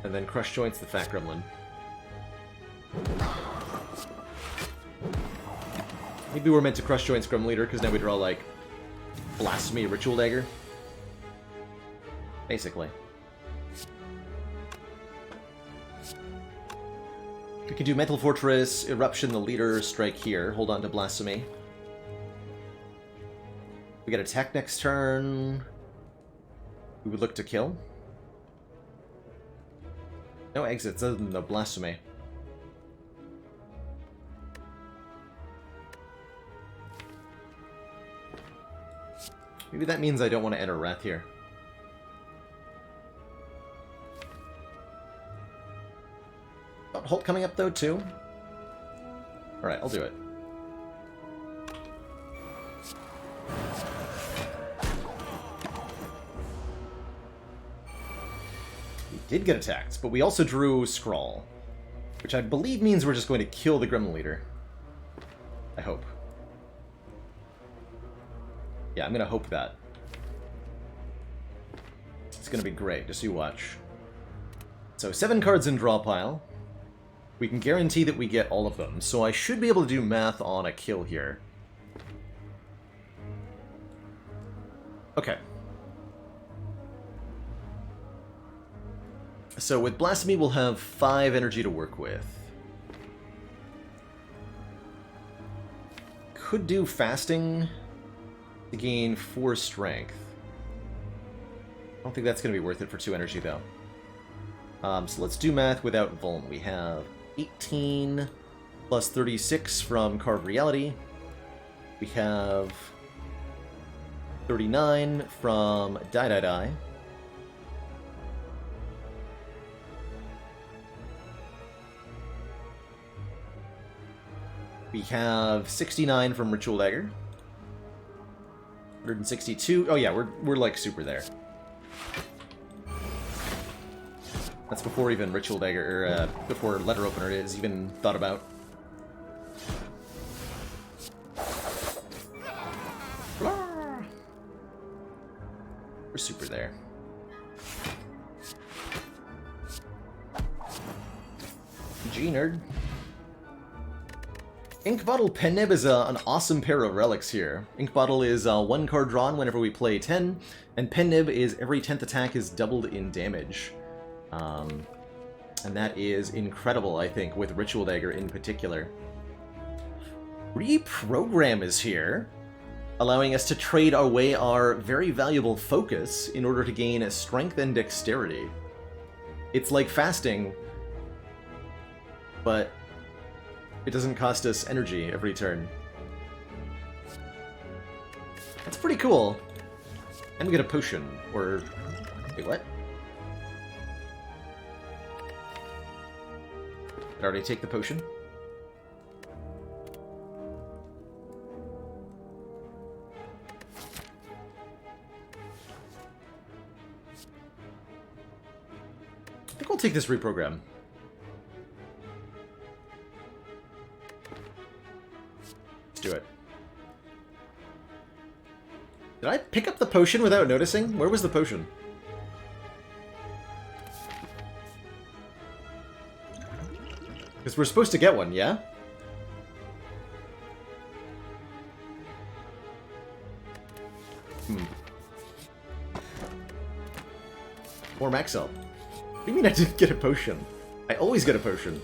and then Crush Joints the Fat Gremlin. Maybe we're meant to Crush Joints Gremlin Leader, because now we draw, like, Blasphemy Ritual Dagger. Basically. We can do Mental Fortress, Eruption the Leader, Strike here, hold on to Blasphemy. We get attack next turn. We would look to kill. No exits other than the Blasphemy. Maybe that means I don't want to enter Wrath here. Oh, Holt coming up though too? Alright, I'll do it. Did get attacked, but we also drew Scrawl, which I believe means we're just going to kill the Gremlin Leader. I hope. Yeah, I'm gonna hope that. It's gonna be great, just you watch. So 7 cards in draw pile. We can guarantee that we get all of them, so I should be able to do math on a kill here. Okay. So with Blasphemy, we'll have 5 energy to work with. Could do Fasting to gain 4 strength. I don't think that's going to be worth it for 2 energy, though. So let's do math without Vuln. We have 18 plus 36 from Carved Reality. We have 39 from Die Die Die. We have 69 from Ritual Dagger. 162. Oh yeah, we're like super there. That's before even Ritual Dagger, or before Letter Opener is even thought about. We're super there. G-Nerd. Ink Bottle Pen Nib is an awesome pair of relics here. Ink Bottle is 1 card drawn whenever we play 10, and Pen Nib is every 10th attack is doubled in damage. And that is incredible, I think, with Ritual Dagger in particular. Reprogram is here, allowing us to trade away our very valuable focus in order to gain strength and dexterity. It's like fasting, but it doesn't cost us energy every turn. That's pretty cool. And we get a potion, or... Wait, what? Did I already take the potion? I think I'll take this reprogram. Let's do it. Did I pick up the potion without noticing? Where was the potion? Because we're supposed to get one, yeah? More max up. What do you mean I didn't get a potion? I always get a potion.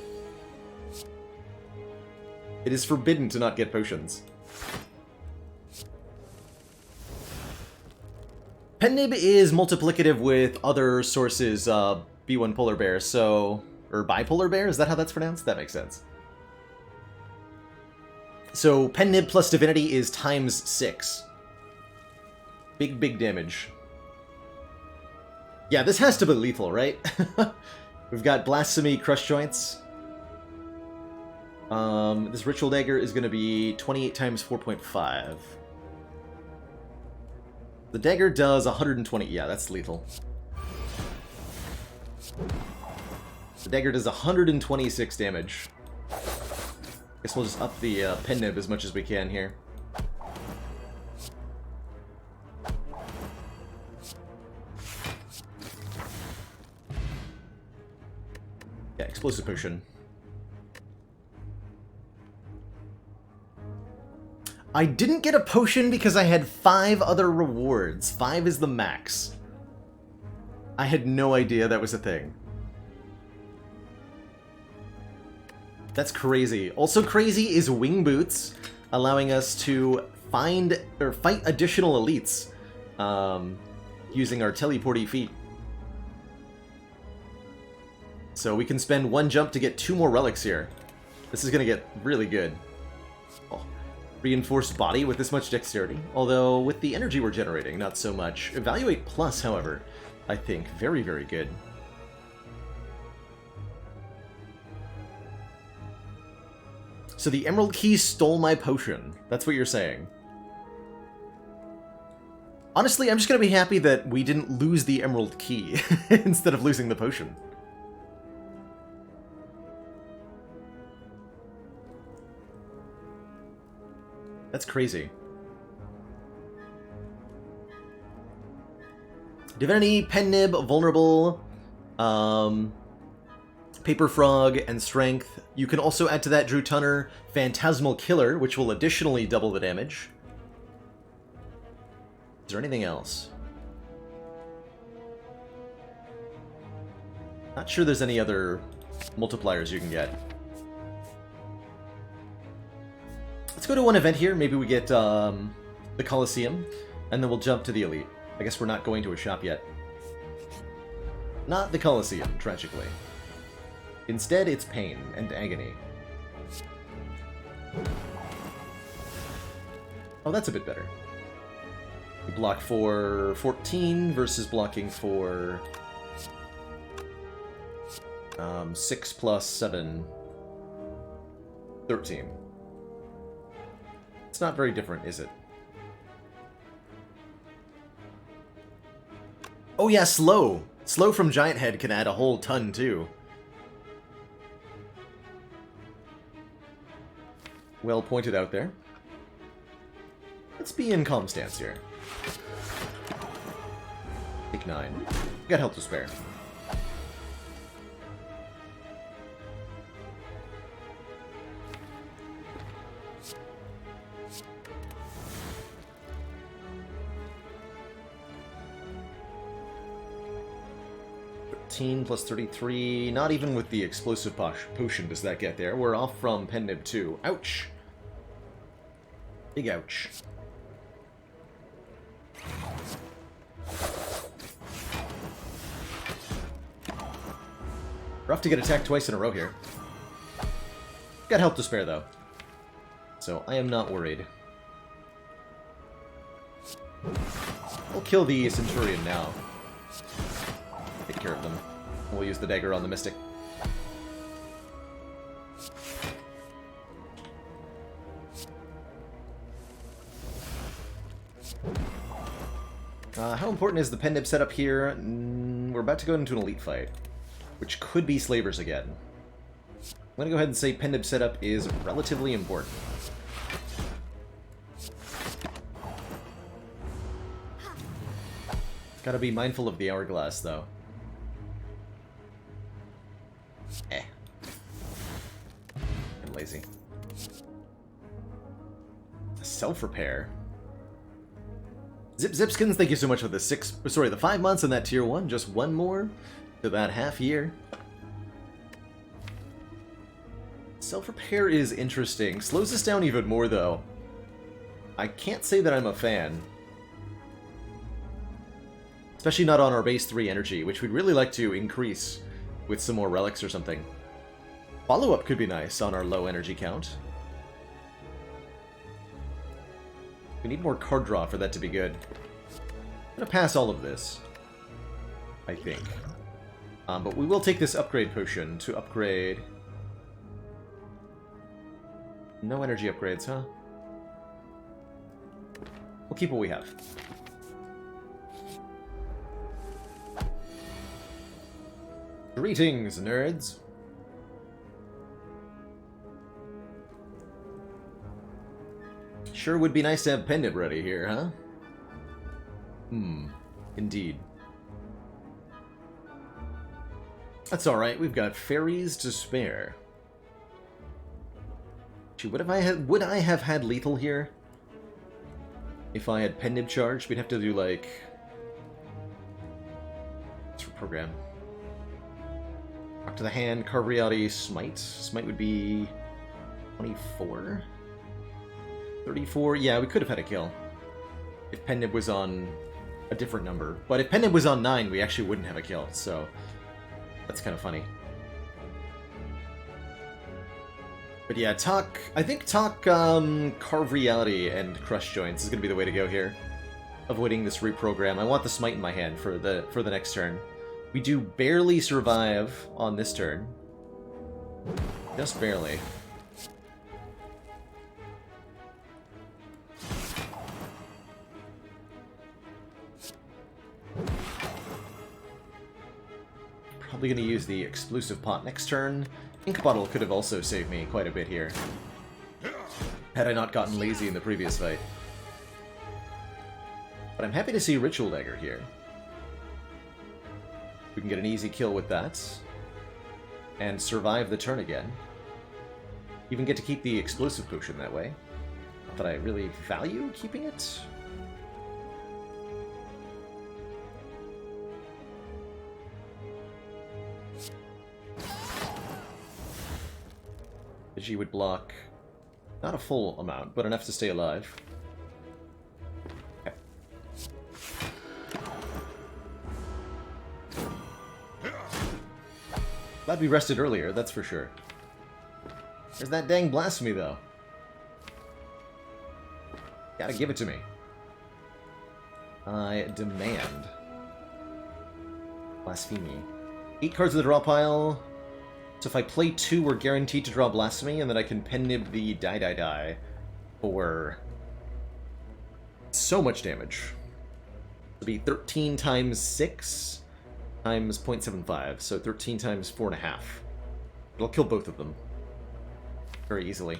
It is forbidden to not get potions. Pen Nib is multiplicative with other sources, B1 Polar Bear, so... Or Bipolar Bear? Is that how that's pronounced? That makes sense. So, Pen Nib plus Divinity is times 6. Big, big damage. Yeah, this has to be lethal, right? We've got Blasphemy, Crush Joints. This Ritual Dagger is going to be 28 times 4.5. The dagger does 120. Yeah, that's lethal. The dagger does 126 damage. Guess we'll just up the Pen Nib as much as we can here. Yeah, Explosive Potion. I didn't get a potion because I had 5 other rewards. 5 is the max. I had no idea that was a thing. That's crazy. Also crazy is Wing Boots, allowing us to find or fight additional elites using our teleporty feet. So we can spend 1 jump to get 2 more relics here. This is going to get really good. Oh. Reinforced body with this much dexterity, although with the energy we're generating, not so much. Evaluate Plus, however, I think very, very good. So the Emerald Key stole my potion. That's what you're saying. Honestly, I'm just going to be happy that we didn't lose the Emerald Key instead of losing the potion. That's crazy. Divinity, Pen Nib, Vulnerable, Paper Frog, and Strength. You can also add to that Drew Tunner, Phantasmal Killer, which will additionally double the damage. Is there anything else? Not sure there's any other multipliers you can get. Let's go to one event here. Maybe we get the Coliseum, and then we'll jump to the Elite. I guess we're not going to a shop yet. Not the Coliseum, tragically. Instead, it's Pain and Agony. Oh, that's a bit better. We block for 14 versus blocking for 6 plus 7, 13. It's not very different, is it? Oh yeah, Slow! Slow from Giant Head can add a whole ton, too. Well pointed out there. Let's be in calm stance here. Take 9. Got health to spare. Plus 33, not even with the explosive potion does that get there. We're off from Pen Nib 2. Ouch! Big ouch. We're off to get attacked twice in a row here. Got health to spare though, so I am not worried. We'll kill the Centurion now. Take care of them. We'll use the dagger on the Mystic. How important is the Pen Nib setup here? We're about to go into an Elite fight, which could be Slavers again. I'm going to go ahead and say Pen Nib setup is relatively important. Gotta be mindful of the hourglass, though. I'm lazy. Self-repair. Zip Zipskins, thank you so much for the 5 months in that tier 1. Just one more to that half year. Self-repair is interesting. Slows us down even more, though. I can't say that I'm a fan. Especially not on our base 3 energy, which we'd really like to increase with some more relics or something. Follow-up could be nice on our low energy count. We need more card draw for that to be good. I'm gonna pass all of this, I think. But we will take this upgrade potion to upgrade... No energy upgrades, huh? We'll keep what we have. Greetings, nerds! Sure would be nice to have Pen Nib ready here, huh? Indeed. That's alright, we've got fairies to spare. Gee, would I have had lethal here? If I had Pen Nib charged, we'd have to do like... Let's reprogram. Rock to the hand, carve reality, smite. Smite would be 24? 34? Yeah, we could have had a kill. If Pen Nib was on a different number. But if Pen Nib was on 9, we actually wouldn't have a kill, so... That's kind of funny. But yeah, I think Carve Reality and Crush Joints is going to be the way to go here. Avoiding this reprogram. I want the Smite in my hand for the next turn. We do barely survive on this turn. Just barely. Probably going to use the Explosive Pot next turn. Ink Bottle could have also saved me quite a bit here, had I not gotten lazy in the previous fight. But I'm happy to see Ritual Dagger here. We can get an easy kill with that. And survive the turn again. Even get to keep the explosive potion that way. Not that I really value keeping it. She would block not a full amount, but enough to stay alive. Okay. Glad we rested earlier, that's for sure. There's that dang blasphemy, though. Gotta give it to me. I demand. Blasphemy. 8 cards in the draw pile. So if I play 2, we're guaranteed to draw Blasphemy, and then I can pen nib the die for so much damage. It'll be 13 times 6 times 0.75, so 13 times 4.5. It'll kill both of them very easily.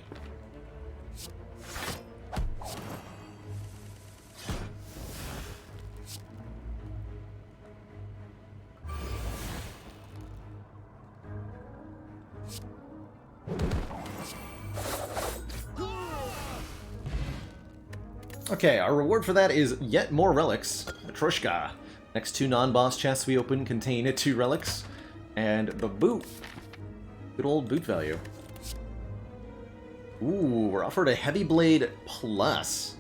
Okay, our reward for that is yet more relics. Matrushka. Next 2 non-boss chests we open contain 2 relics. And the boot. Good old boot value. Ooh, we're offered a Heavy Blade Plus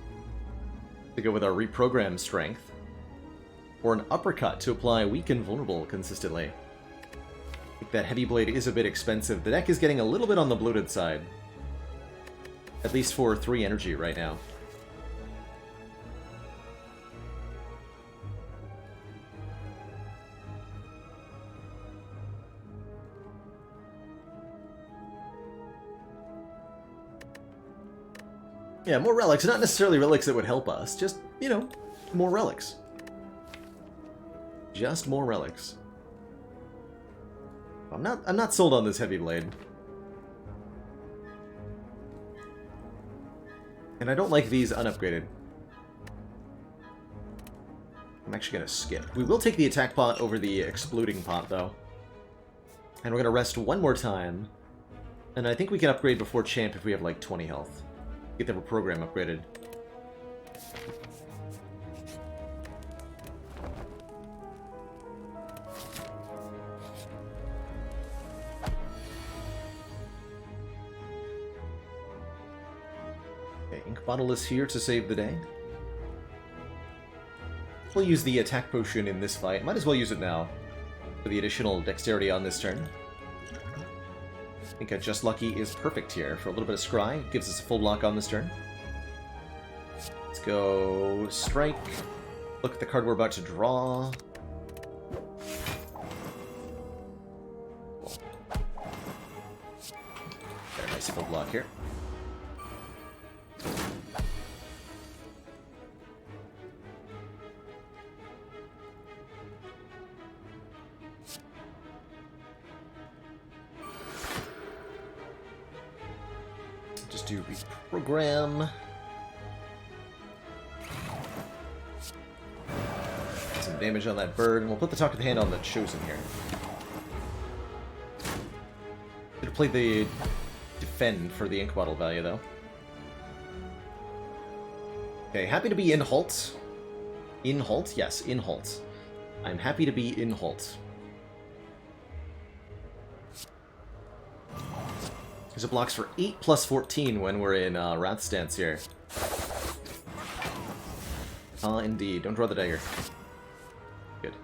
to go with our reprogrammed strength. Or an Uppercut to apply Weak and Vulnerable consistently. I think that Heavy Blade is a bit expensive. The deck is getting a little bit on the bloated side. At least for 3 energy right now. Yeah, more relics. Not necessarily relics that would help us. Just, you know, more relics. Just more relics. I'm not sold on this Heavy Blade. And I don't like these unupgraded. I'm actually going to skip. We will take the attack pot over the exploding pot, though. And we're going to rest one more time. And I think we can upgrade before champ if we have, like, 20 health. Get the program upgraded. Okay, Ink Bottle is here to save the day. We'll use the attack potion in this fight. Might as well use it now for the additional dexterity on this turn. I think a Just Lucky is perfect here for a little bit of scry. Gives us a full block on this turn. Let's go strike. Look at the card we're about to draw. Got a nice full block here. Do reprogram. Some damage on that bird, and we'll put the Talk of the Hand on the Chosen here. Should have played the Defend for the Ink Bottle value, though. Okay, happy to be in Halt. In Halt? Yes, in Halt. I'm happy to be in Halt. Because it blocks for 8 plus 14 when we're in Wrath stance here. Indeed. Don't draw the dagger. Good.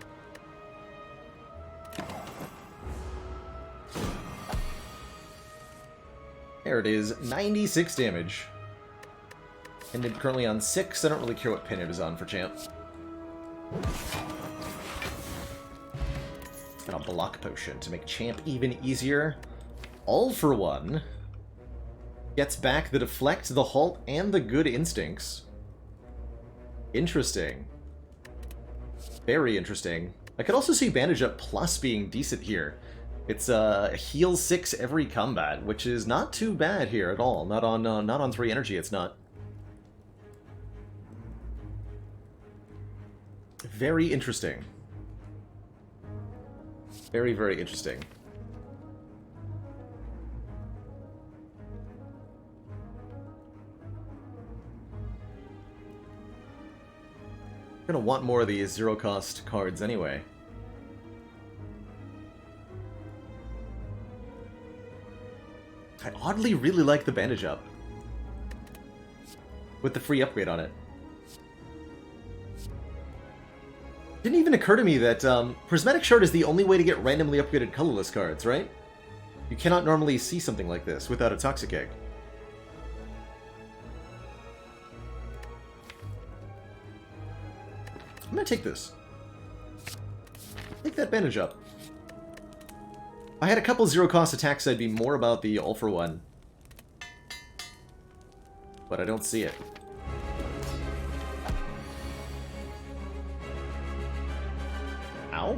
There it is. 96 damage. And it's currently on 6. I don't really care what pin it is on for champ. Got a block potion to make champ even easier. All for one. Gets back the Deflect, the Halt, and the Good Instincts. Interesting. Very interesting. I could also see Bandage Up Plus being decent here. It's heal 6 every combat, which is not too bad here at all. Not on 3 energy, it's not. Very interesting. Very, very interesting. I'm gonna want more of these zero-cost cards anyway. I oddly really like the bandage up. With the free upgrade on it. Didn't even occur to me that Prismatic Shard is the only way to get randomly upgraded colorless cards, right? You cannot normally see something like this without a Toxic Egg. I'm gonna take this. Take that bandage up. If I had a couple zero-cost attacks, I'd be more about the All for One. But I don't see it. Ow.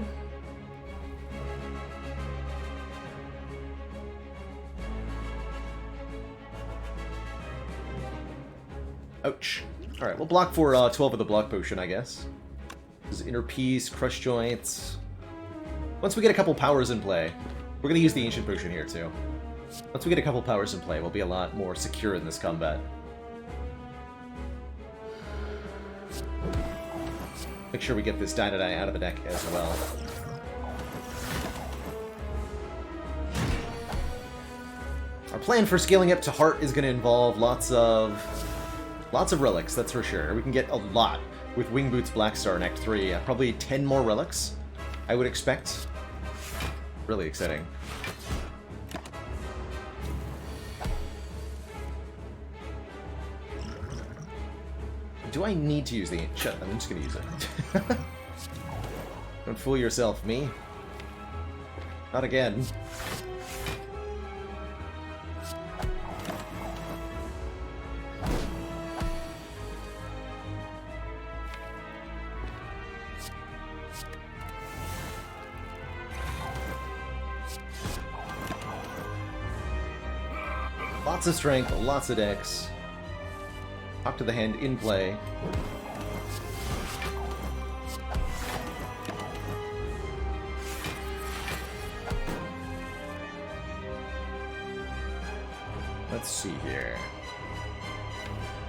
Ouch. Alright, we'll block for 12 of the block potion, I guess. This is Inner Peace, Crush Joints. Once we get a couple powers in play, we're going to use the Ancient Potion here, too. Once we get a couple powers in play, we'll be a lot more secure in this combat. Make sure we get this Die out of the deck as well. Our plan for scaling up to Heart is going to involve lots of relics, that's for sure. We can get a lot with Wing Boots Blackstar in Act 3. Probably 10 more relics, I would expect. Really exciting. Do I need to use the... Shut up, I'm just gonna use it. Don't fool yourself, me. Not again. Lots of strength, lots of dex. Talk to the hand in play. Let's see here.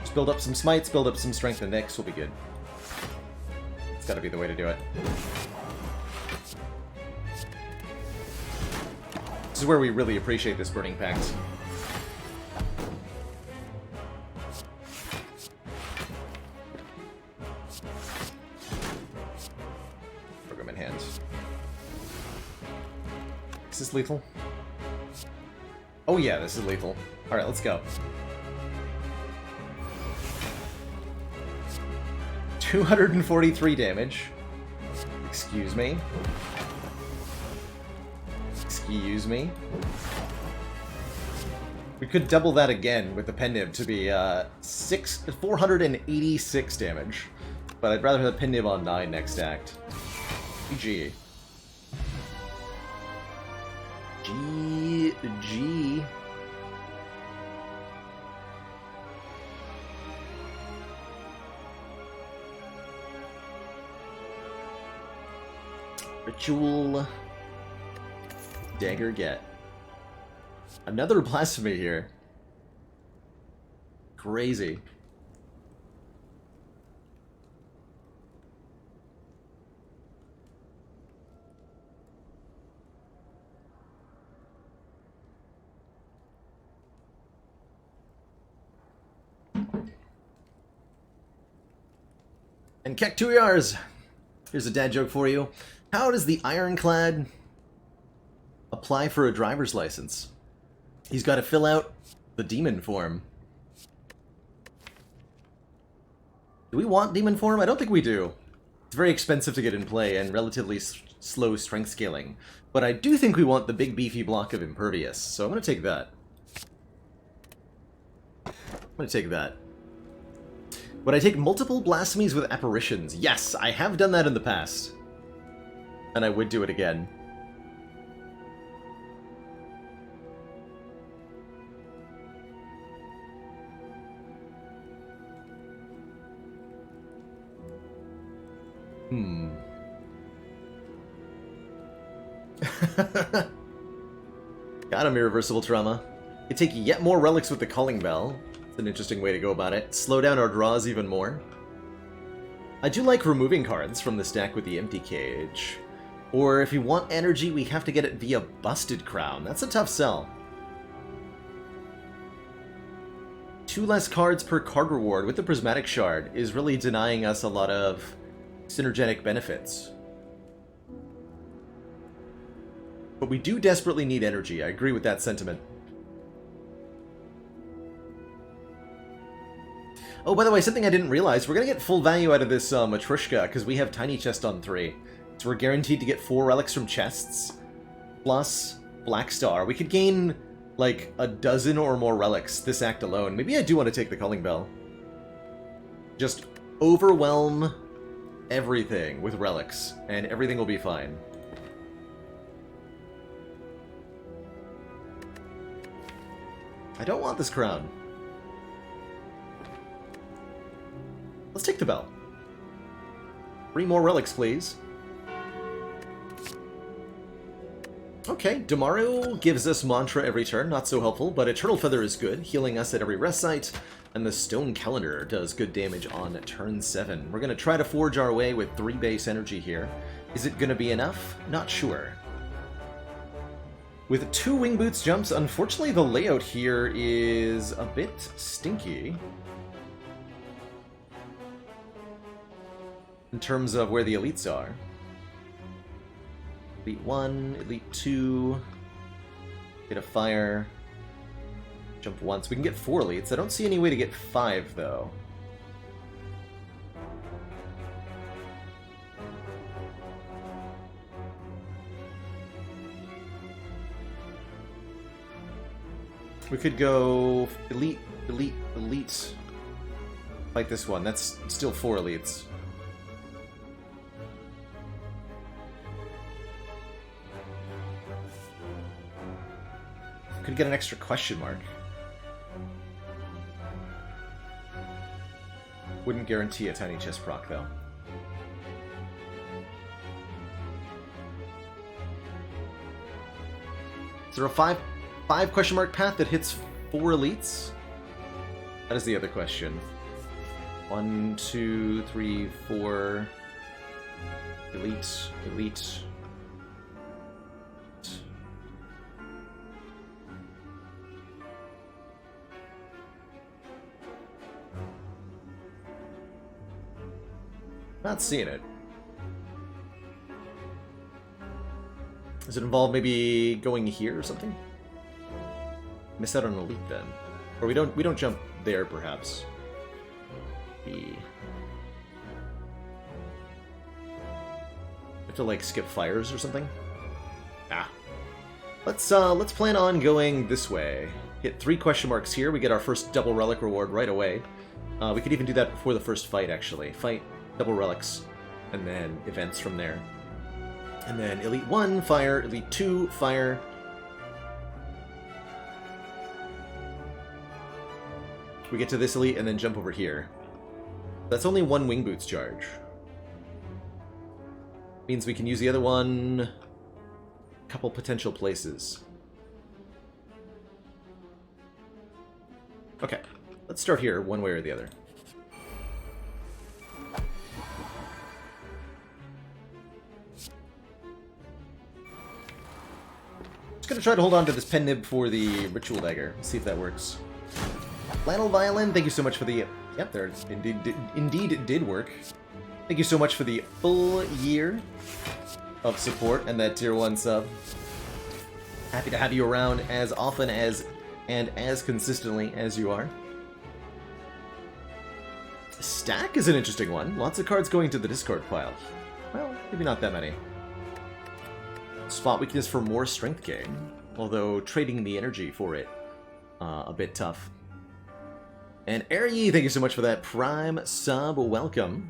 Just build up some smites, build up some strength and dex, will be good. It's gotta be the way to do it. This is where we really appreciate this Burning Pact. Is this lethal? Oh yeah, this is lethal. Alright, let's go. 243 damage. Excuse me. Excuse me. We could double that again with the Pendiv to be 486 damage. But I'd rather have Pendiv on 9 next act. GG. GG. Ritual Dagger Get. Another Blasphemy here. Crazy. And Kek2Yars! Here's a dad joke for you. How does the Ironclad apply for a driver's license? He's got to fill out the demon form. Do we want demon form? I don't think we do. It's very expensive to get in play and relatively slow strength scaling. But I do think we want the big beefy block of Impervious, so I'm going to take that. I'm going to take that. Would I take multiple blasphemies with apparitions? Yes, I have done that in the past. And I would do it again. Got him, Irreversible Trauma. You take yet more relics with the Calling Bell. It's an interesting way to go about it. Slow down our draws even more. I do like removing cards from the stack with the Empty Cage. Or if we want energy, we have to get it via Busted Crown. That's a tough sell. 2 less cards per card reward with the Prismatic Shard is really denying us a lot of synergetic benefits. But we do desperately need energy. I agree with that sentiment. Oh, by the way, something I didn't realize. We're going to get full value out of this Matryoshka because we have Tiny Chest on 3. So we're guaranteed to get 4 relics from chests, plus Black Star. We could gain, like, a dozen or more relics this act alone. Maybe I do want to take the Calling Bell. Just overwhelm everything with relics, and everything will be fine. I don't want this crown. Let's take the bell. 3 more relics, please. Okay, Damaru gives us Mantra every turn, not so helpful, but Eternal Feather is good, healing us at every rest site, and the Stone Calendar does good damage on turn 7. We're going to try to forge our way with 3 base energy here. Is it going to be enough? Not sure. With 2 Wing Boots jumps, unfortunately the layout here is a bit stinky. In terms of where the elites are. Elite 1, Elite 2, get a fire, jump once. We can get 4 elites. I don't see any way to get 5, though. We could go Elite, Elite, Elite, like this one. That's still 4 elites. Could get an extra question mark. Wouldn't guarantee a Tiny Chest proc, though. Is there a 5 question mark path that hits 4 elites? That is the other question. 1, 2, 3, 4. Elite, elite. Not seeing it. Does it involve maybe going here or something? Miss out on elite then, or we don't jump there perhaps. We have to like skip fires or something. Ah, let's plan on going this way. Hit 3 question marks here. We get our first double relic reward right away. We could even do that before the first fight. Actually, fight. Double relics, and then events from there. And then Elite 1, fire, Elite 2, fire. We get to this elite and then jump over here. That's only 1 Wing Boots charge. Means we can use the other one a couple potential places. Okay, let's start here one way or the other. Just gonna try to hold on to this pen nib for the Ritual Dagger. See if that works. Flannel Violin, thank you so much for the... Yep, there indeed it did work. Thank you so much for the full year of support and that tier 1 sub. Happy to have you around as often as and as consistently as you are. Stack is an interesting one. Lots of cards going to the discard pile. Well, maybe not that many. Spot weakness for more strength gain, although trading the energy for it, a bit tough. And Ari, thank you so much for that Prime sub. Welcome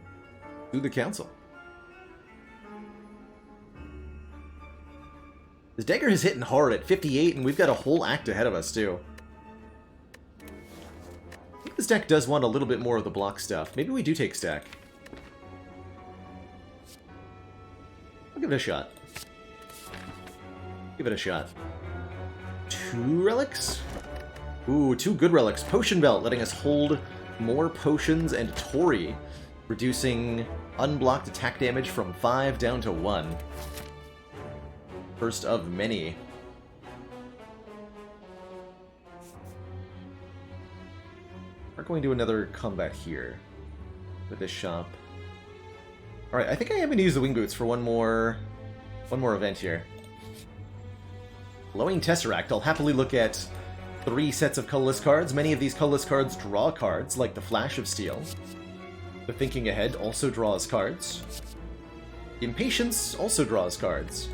to the council. This dagger is hitting hard at 58, and we've got a whole act ahead of us, too. I think this deck does want a little bit more of the block stuff. Maybe we do take stack. I'll give it a shot. Give it a shot. 2 relics? Ooh, 2 good relics. Potion Belt, letting us hold more potions, and Tori, reducing unblocked attack damage from 5 down to 1. First of many. We're going to do another combat here with this shop. Alright, I think I am going to use the Wing Boots for one more event here. Glowing Tesseract. I'll happily look at 3 sets of colorless cards. Many of these colorless cards draw cards, like the Flash of Steel. The Thinking Ahead also draws cards. Impatience also draws cards.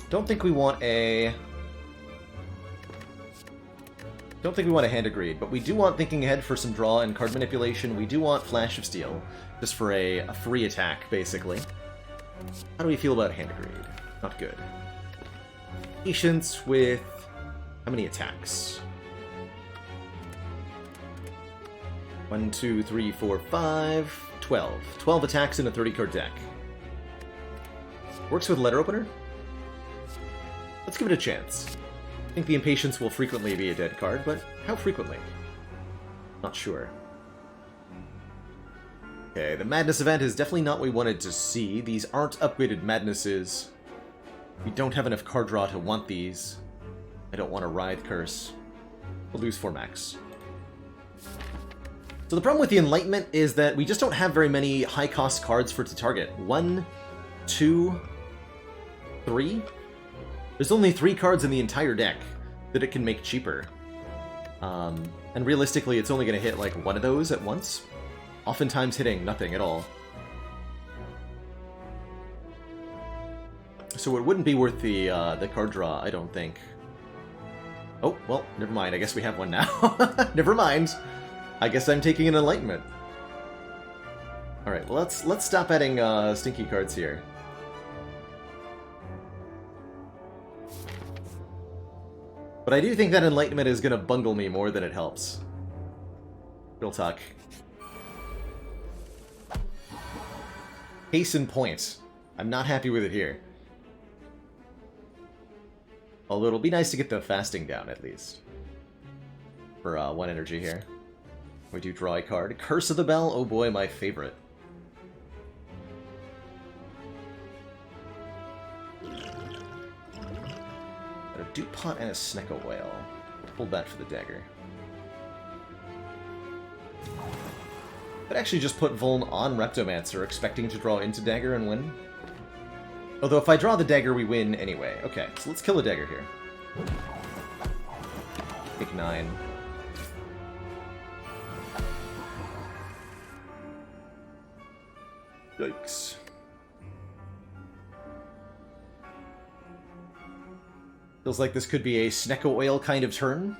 Don't think we want a Hand of Greed, but we do want Thinking Ahead for some draw and card manipulation. We do want Flash of Steel, just for a free attack, basically. How do we feel about Hand of Greed? Not good. Patience with... how many attacks? 1, 2, 3, 4, 5... 12. 12 attacks in a 30-card deck. Works with Letter Opener? Let's give it a chance. I think the Impatience will frequently be a dead card, but how frequently? Not sure. Okay, the Madness event is definitely not what we wanted to see. These aren't upgraded Madnesses. We don't have enough card draw to want these. I don't want a Writhe Curse. We'll lose 4 max. So the problem with the Enlightenment is that we just don't have very many high-cost cards for it to target. 1, 2, 3? There's only 3 cards in the entire deck that it can make cheaper. And realistically, it's only going to hit like one of those at once. Oftentimes hitting nothing at all. So it wouldn't be worth the card draw, I don't think. Oh, well, never mind. I guess we have one now. Never mind. I guess I'm taking an Enlightenment. Alright, well, let's stop adding stinky cards here. But I do think that Enlightenment is going to bungle me more than it helps. Real talk. Case in point. I'm not happy with it here. Although it'll be nice to get the fasting down, at least. For 1 energy here. We do draw a card. Curse of the Bell? Oh boy, my favorite. Got a Dupe Pot and a Snecko Whale. Hold that for the dagger. But actually just put Vuln on Reptomancer, expecting to draw into dagger and win. Although if I draw the dagger, we win anyway. Okay, so let's kill the dagger here. Take 9. Yikes. Feels like this could be a Snecko Oil kind of turn.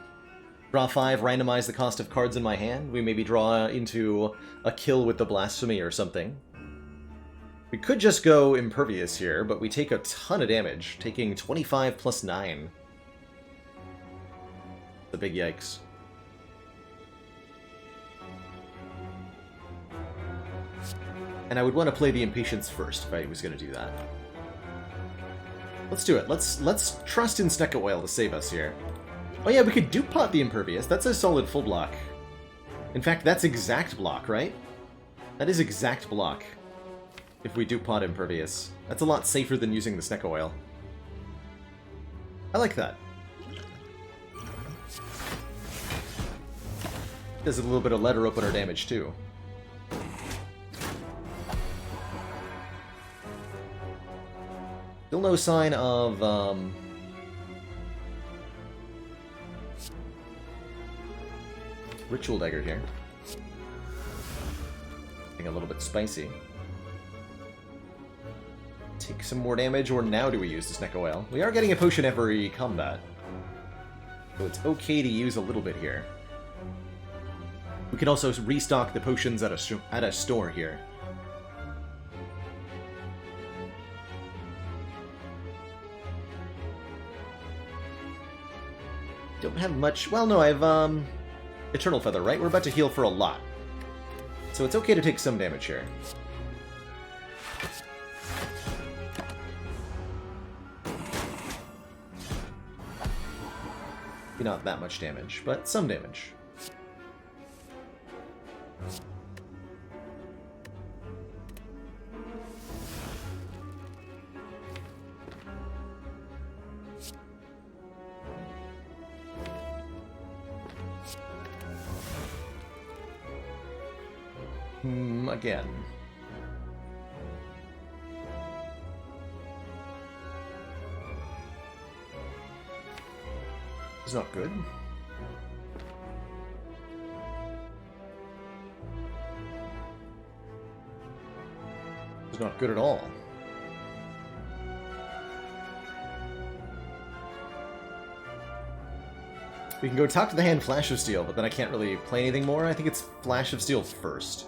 Draw 5, randomize the cost of cards in my hand. We maybe draw into a kill with the Blasphemy or something. We could just go Impervious here, but we take a ton of damage, taking 25 plus 9. The big yikes. And I would want to play the Impatience first if I was going to do that. Let's do it. Let's trust in Snecko Oil to save us here. Oh yeah, we could Dupe Pot the Impervious. That's a solid full block. In fact, that's exact block, right? That is exact block. If we Dupe Pot Impervious. That's a lot safer than using the Snecko Oil. I like that. Does a little bit of Letter Opener damage, too. Still no sign of, Ritual Dagger here. Getting a little bit spicy. Take some more damage, or now do we use the Snecko Oil? We are getting a potion every combat. So it's okay to use a little bit here. We can also restock the potions at a store here. Don't have much... Well, no, I have, Eternal Feather, right? We're about to heal for a lot. So it's okay to take some damage here. Maybe not that much damage, but some damage. Again. It's not good. It's not good at all. We can go talk to the hand Flash of Steel, but then I can't really play anything more. I think it's Flash of Steel first.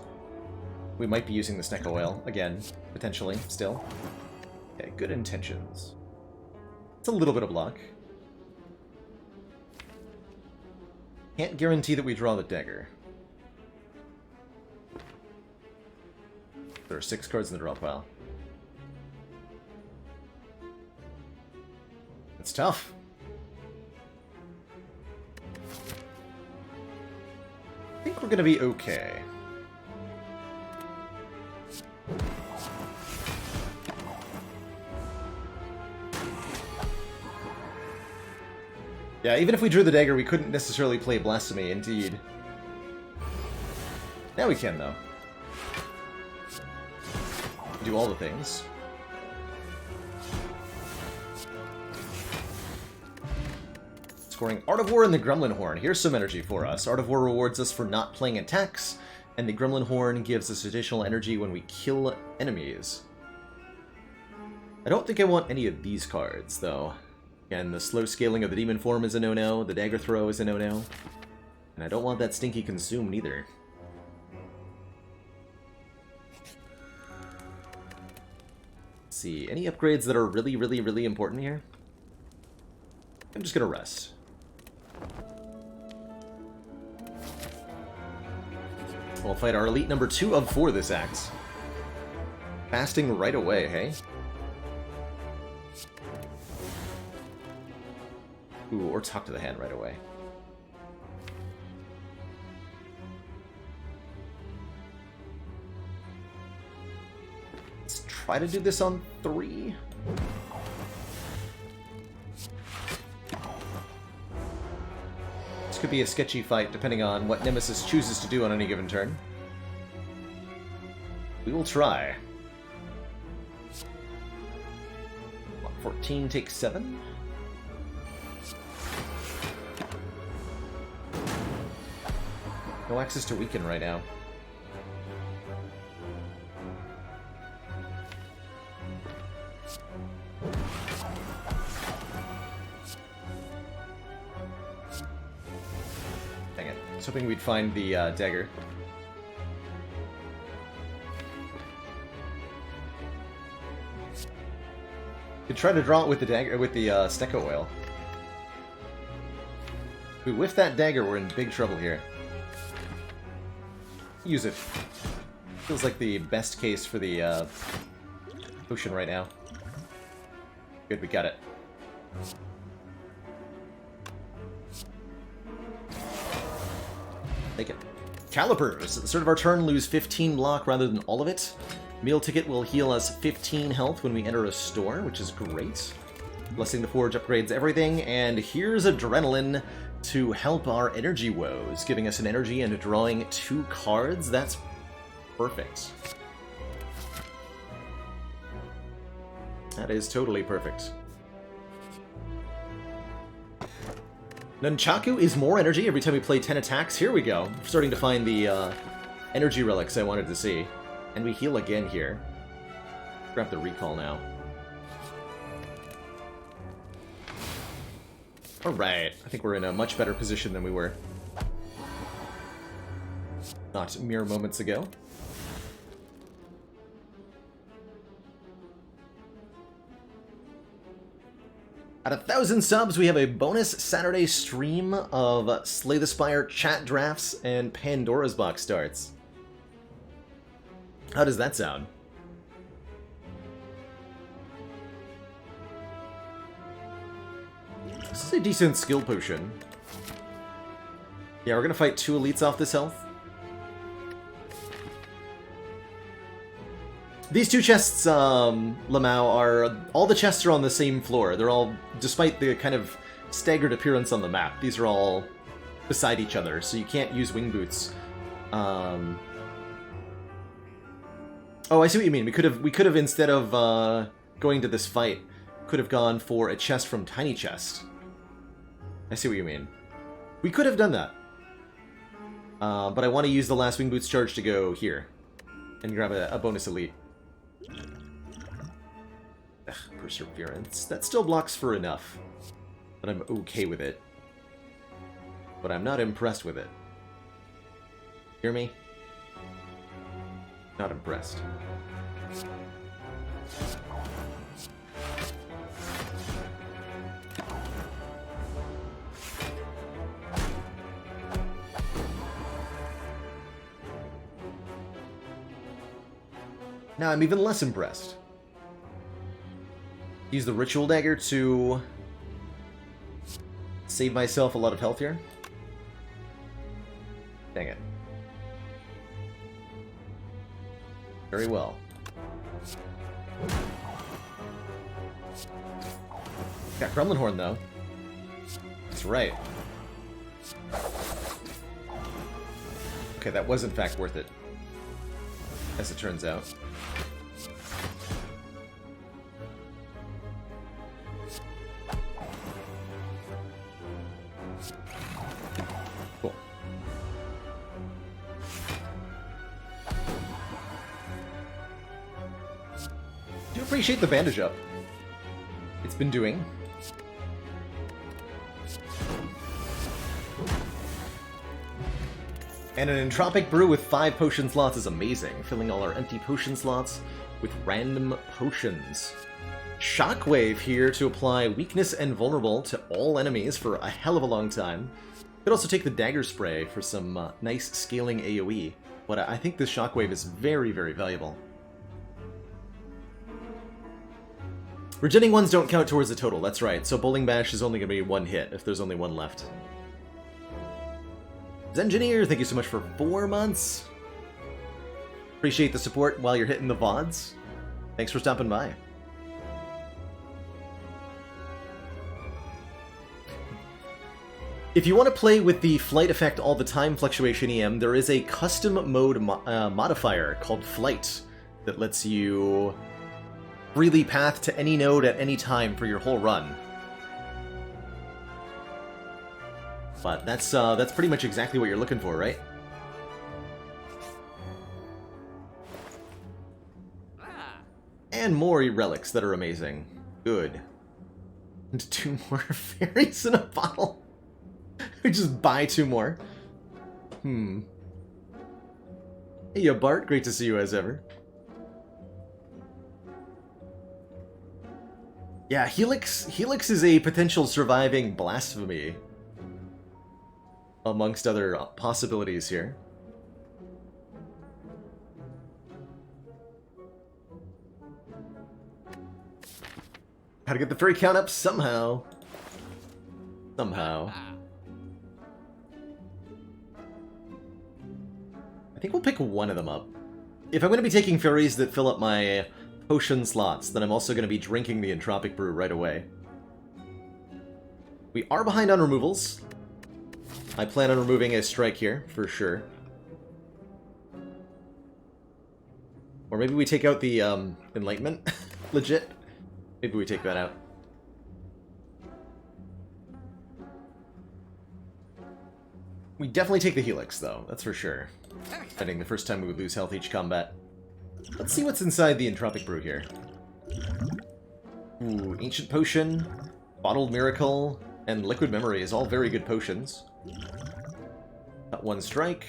We might be using the Snecko Oil again, potentially, still. Okay, good intentions. It's a little bit of luck. Can't guarantee that we draw the dagger. There are 6 cards in the draw pile. It's tough. I think we're gonna be okay. Yeah, even if we drew the dagger, we couldn't necessarily play Blasphemy, indeed. Now we can, though. Do all the things. Scoring Art of War and the Gremlin Horn. Here's some energy for us. Art of War rewards us for not playing attacks, and the Gremlin Horn gives us additional energy when we kill enemies. I don't think I want any of these cards, though. Again, the slow scaling of the demon form is a no-no, the dagger throw is a no-no, and I don't want that stinky consume either. Let's see, any upgrades that are really, really, really important here? I'm just gonna rest. We'll fight our elite number 2 of 4 this act. Fasting right away, hey? Ooh, or talk to the hand right away. Let's try to do this on 3. This could be a sketchy fight depending on what Nemesis chooses to do on any given turn. We will try. 14 takes 7. No access to weaken right now. Dang it. I was hoping we'd find the dagger. Could try to draw it with the dagger, with the Snecko Oil. If we whiff that dagger, we're in big trouble here. Use it. Feels like the best case for the potion right now. Good, we got it. Take it. Calipers! At the start of our turn, lose 15 block rather than all of it. Meal Ticket will heal us 15 health when we enter a store, which is great. Blessing the Forge upgrades everything, and here's Adrenaline to help our energy woes, giving us an energy and drawing 2 cards. That's perfect. That is totally perfect. Nunchaku is more energy every time we play 10 attacks. Here we go. We're starting to find the energy relics I wanted to see. And we heal again here. Grab the recall now. Alright, I think we're in a much better position than we were not mere moments ago. At 1,000 subs, we have a bonus Saturday stream of Slay the Spire chat drafts and Pandora's Box starts. How does that sound? This is a decent skill potion. Yeah, we're gonna fight 2 elites off this health. These 2 chests, Lamau, are... All the chests are on the same floor. They're all, despite the kind of staggered appearance on the map, these are all beside each other, so you can't use wing boots. Oh, I see what you mean. We could have instead of going to this fight, could have gone for a chest from Tiny Chest. I see what you mean. We could have done that. But I want to use the last wing boots charge to go here and grab a bonus elite. Ugh, perseverance. That still blocks for enough. But I'm okay with it. But I'm not impressed with it. Hear me? Not impressed. Now I'm even less impressed. Use the ritual dagger to save myself a lot of health here. Dang it. Very well. Got Gremlin Horn though. That's right. Okay, that was in fact worth it. As it turns out. Cool. Do appreciate the bandage up. It's been doing. And an entropic brew with 5 potion slots is amazing, filling all our empty potion slots with random potions. Shockwave here to apply weakness and vulnerable to all enemies for a hell of a long time. Could also take the dagger spray for some nice scaling AoE, but I think this shockwave is very, very valuable. Regenning ones don't count towards the total, that's right, so Bowling Bash is only going to be 1 hit if there's only 1 left. Zengineer, thank you so much for 4 months. Appreciate the support while you're hitting the VODs. Thanks for stopping by. If you want to play with the flight effect all the time fluctuation EM, there is a custom mode modifier called Flight that lets you freely path to any node at any time for your whole run. But that's pretty much exactly what you're looking for, right? And more relics that are amazing. Good. And 2 more fairies in a bottle. We just buy 2 more. Hey, Bart. Great to see you as ever. Yeah, Helix is a potential surviving blasphemy. Amongst other possibilities here. Gotta get the furry count up somehow. Somehow. I think we'll pick 1 of them up. If I'm going to be taking fairies that fill up my potion slots, then I'm also going to be drinking the Entropic Brew right away. We are behind on removals. I plan on removing a strike here, for sure. Or maybe we take out the Enlightenment. Legit. Maybe we take that out. We definitely take the Helix, though. That's for sure. I think the first time we would lose health each combat. Let's see what's inside the Entropic Brew here. Ooh, Ancient Potion, Bottled Miracle, and Liquid Memory is all very good potions. Got 1 strike.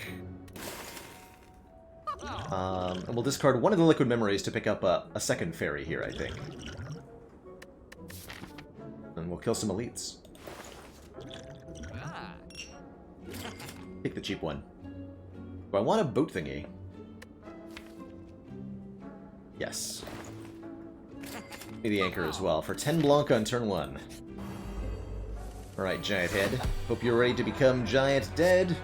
And we'll discard 1 of the Liquid Memories to pick up a second fairy here, I think. And we'll kill some elites. Take the cheap one. Do I want a boat thingy? Yes. Need the anchor as well, for 10 Blanc on turn 1. Alright, Giant Head. Hope you're ready to become Giant Dead.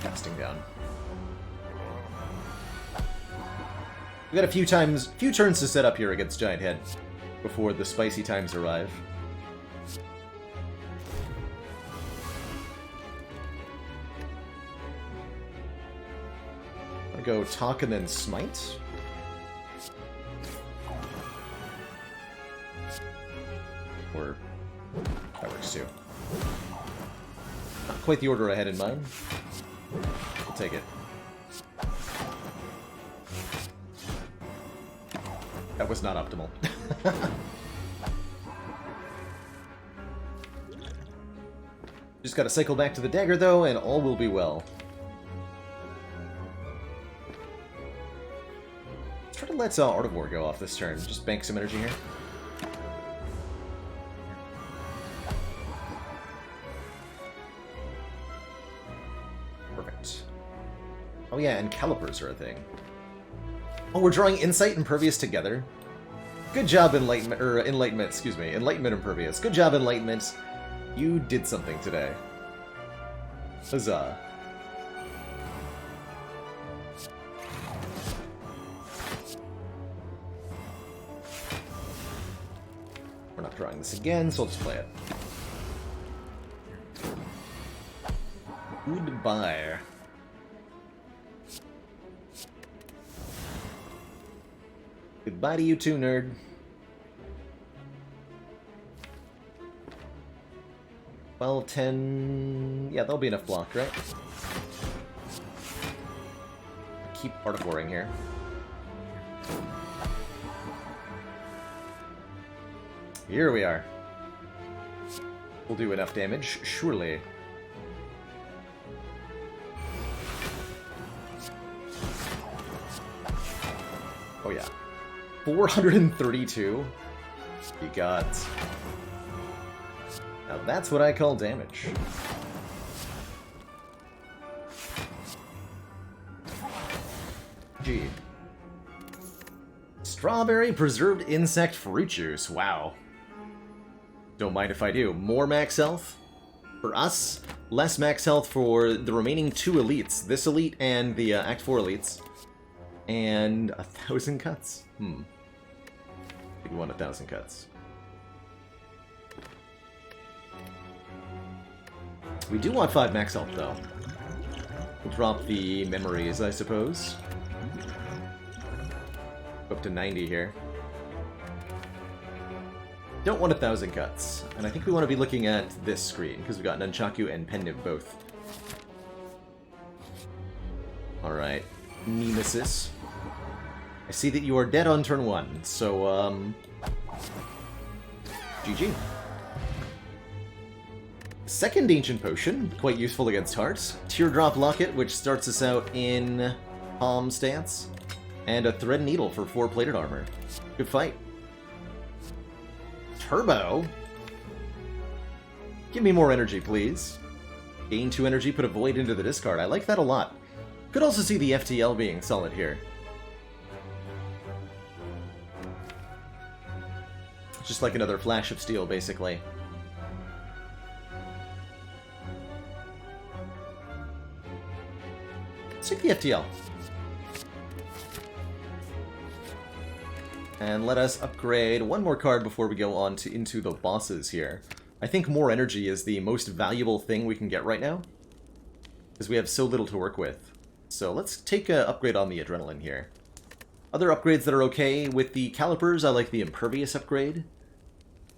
Casting down. We got a few turns to set up here against Giant Head before the spicy times arrive. I go talk and then smite. Or that works too. Not quite the order I had in mind. We'll take it. That was not optimal. Just gotta cycle back to the dagger, though, and all will be well. Let's try to let Art of War go off this turn. Just bank some energy here. Perfect. Oh yeah, and calipers are a thing. Oh, we're drawing Insight and Impervious together. Good job, Enlightenment, excuse me. Enlightenment Impervious. Good job, Enlightenment. You did something today. Huzzah. We're not drawing this again, so I'll just play it. Goodbye. Goodbye to you too, nerd. Well, 10... Yeah, that'll be enough block, right? Keep Art of Warring here. Here we are. We'll do enough damage, surely. Oh yeah. 432? You got... Now that's what I call damage. Gee. Strawberry preserved insect fruit juice. Wow. Don't mind if I do. More max health for us. Less max health for the remaining two elites. This elite and the Act 4 elites. And 1,000 cuts. I think we want 1,000 cuts. We do want 5 max health, though. We'll drop the memories, I suppose. Up to 90 here. Don't want 1,000 cuts. And I think we want to be looking at this screen, because we've got Nunchaku and Pendiv both. Alright. Nemesis. I see that you are dead on turn 1, so, GG. Second Ancient Potion, quite useful against Hearts. Teardrop Locket, which starts us out in Palm stance. And a Thread Needle for 4 plated armor. Good fight. Turbo? Give me more energy, please. Gain 2 energy, put a Void into the discard. I like that a lot. Could also see the FTL being solid here. Just like another Flash of Steel, basically. Let's take the FTL. And let us upgrade one more card before we go on into the bosses here. I think more energy is the most valuable thing we can get right now, because we have so little to work with. So let's take an upgrade on the Adrenaline here. Other upgrades that are okay with the Calipers, I like the Impervious upgrade.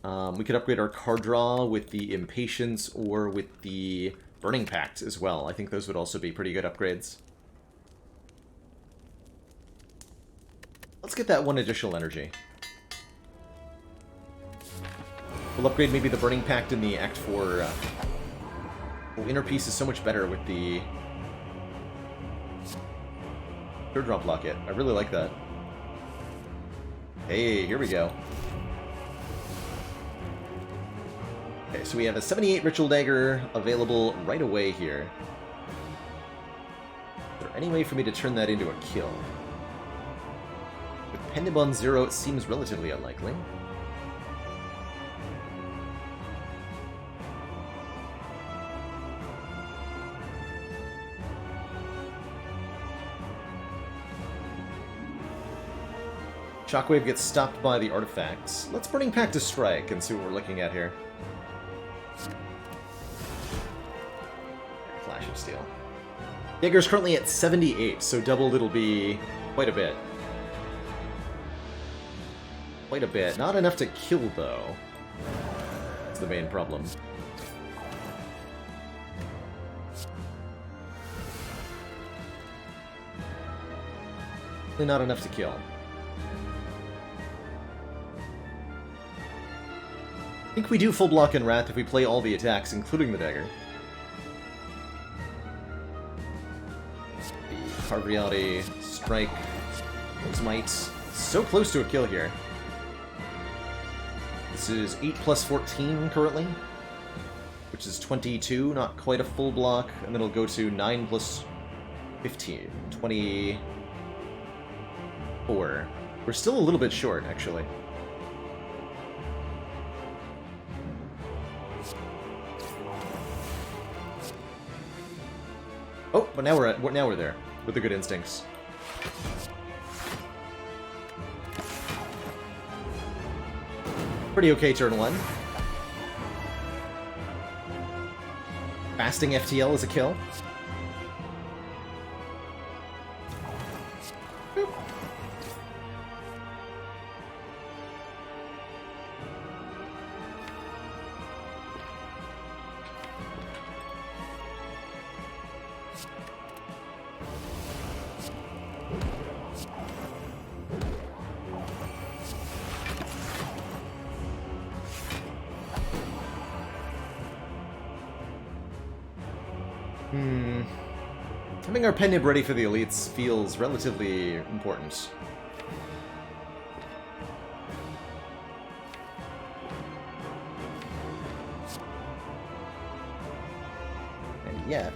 We could upgrade our card draw with the Impatience or with the Burning Pact as well. I think those would also be pretty good upgrades. Let's get that 1 additional energy. We'll upgrade maybe the Burning Pact in the Act 4. Well, Inner Peace is so much better with the Third drop locket. I really like that. Hey, here we go. Okay, so we have a 78 Ritual Dagger available right away here. Is there any way for me to turn that into a kill? With Pendib on 0, it seems relatively unlikely. Shockwave gets stopped by the artifacts. Let's Burning Pact to strike and see what we're looking at here. Flash of Steel. Dagger's currently at 78, so doubled it'll be quite a bit. Quite a bit. Not enough to kill, though. That's the main problem. Not enough to kill. I think we do full block in Wrath if we play all the attacks, including the dagger. The Carved Reality, Strike, Smite. So close to a kill here. This is 8 plus 14 currently, which is 22, not quite a full block, and then it'll go to 9 plus 15, 24. We're still a little bit short, actually. Oh, but now we're there with the good instincts. Pretty okay turn 1. Fasting FTL is a kill. Boop. Having our Pendib ready for the elites feels relatively important. And yet...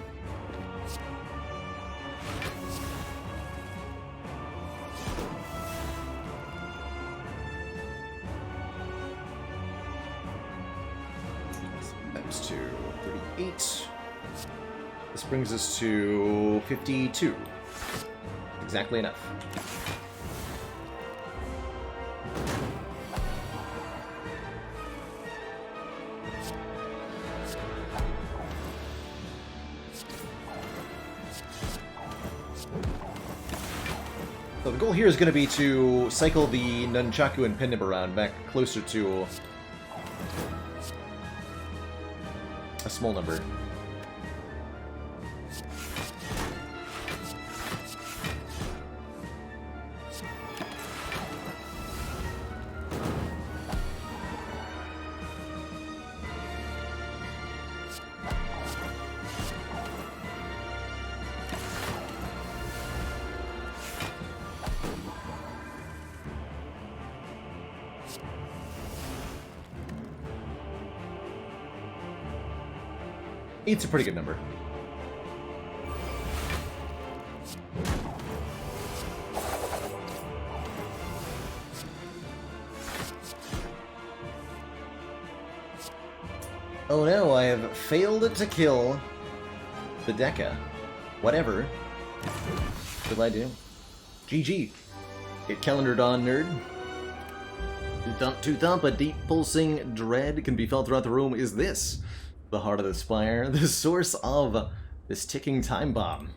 times 2, 38... This brings us to 52. Exactly enough. So the goal here is going to be to cycle the Nunchaku and Pendib around back closer to a small number. It's a pretty good number. Oh no, I have failed to kill the Deca. Whatever. What will I do? GG. Get calendared on, nerd. To thump, a deep pulsing dread can be felt throughout the room. Is this the heart of the Spire? The source of this ticking time bomb.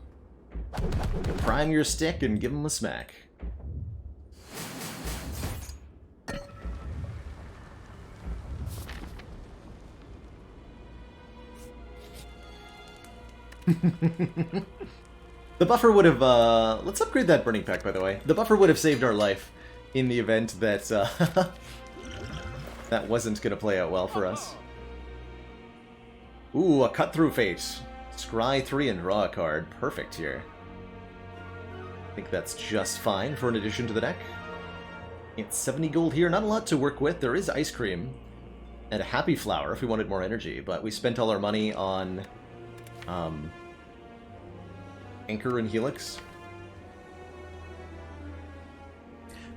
Prime your stick and give him a smack. The buffer would have, let's upgrade that Burning Pact, by the way. The buffer would have saved our life in the event that, that wasn't going to play out well for us. Ooh, a Cut Through Fate. Scry 3 and draw a card. Perfect here. I think that's just fine for an addition to the deck. It's 70 gold here, not a lot to work with. There is Ice Cream and a Happy Flower if we wanted more energy, but we spent all our money on Anchor and Helix.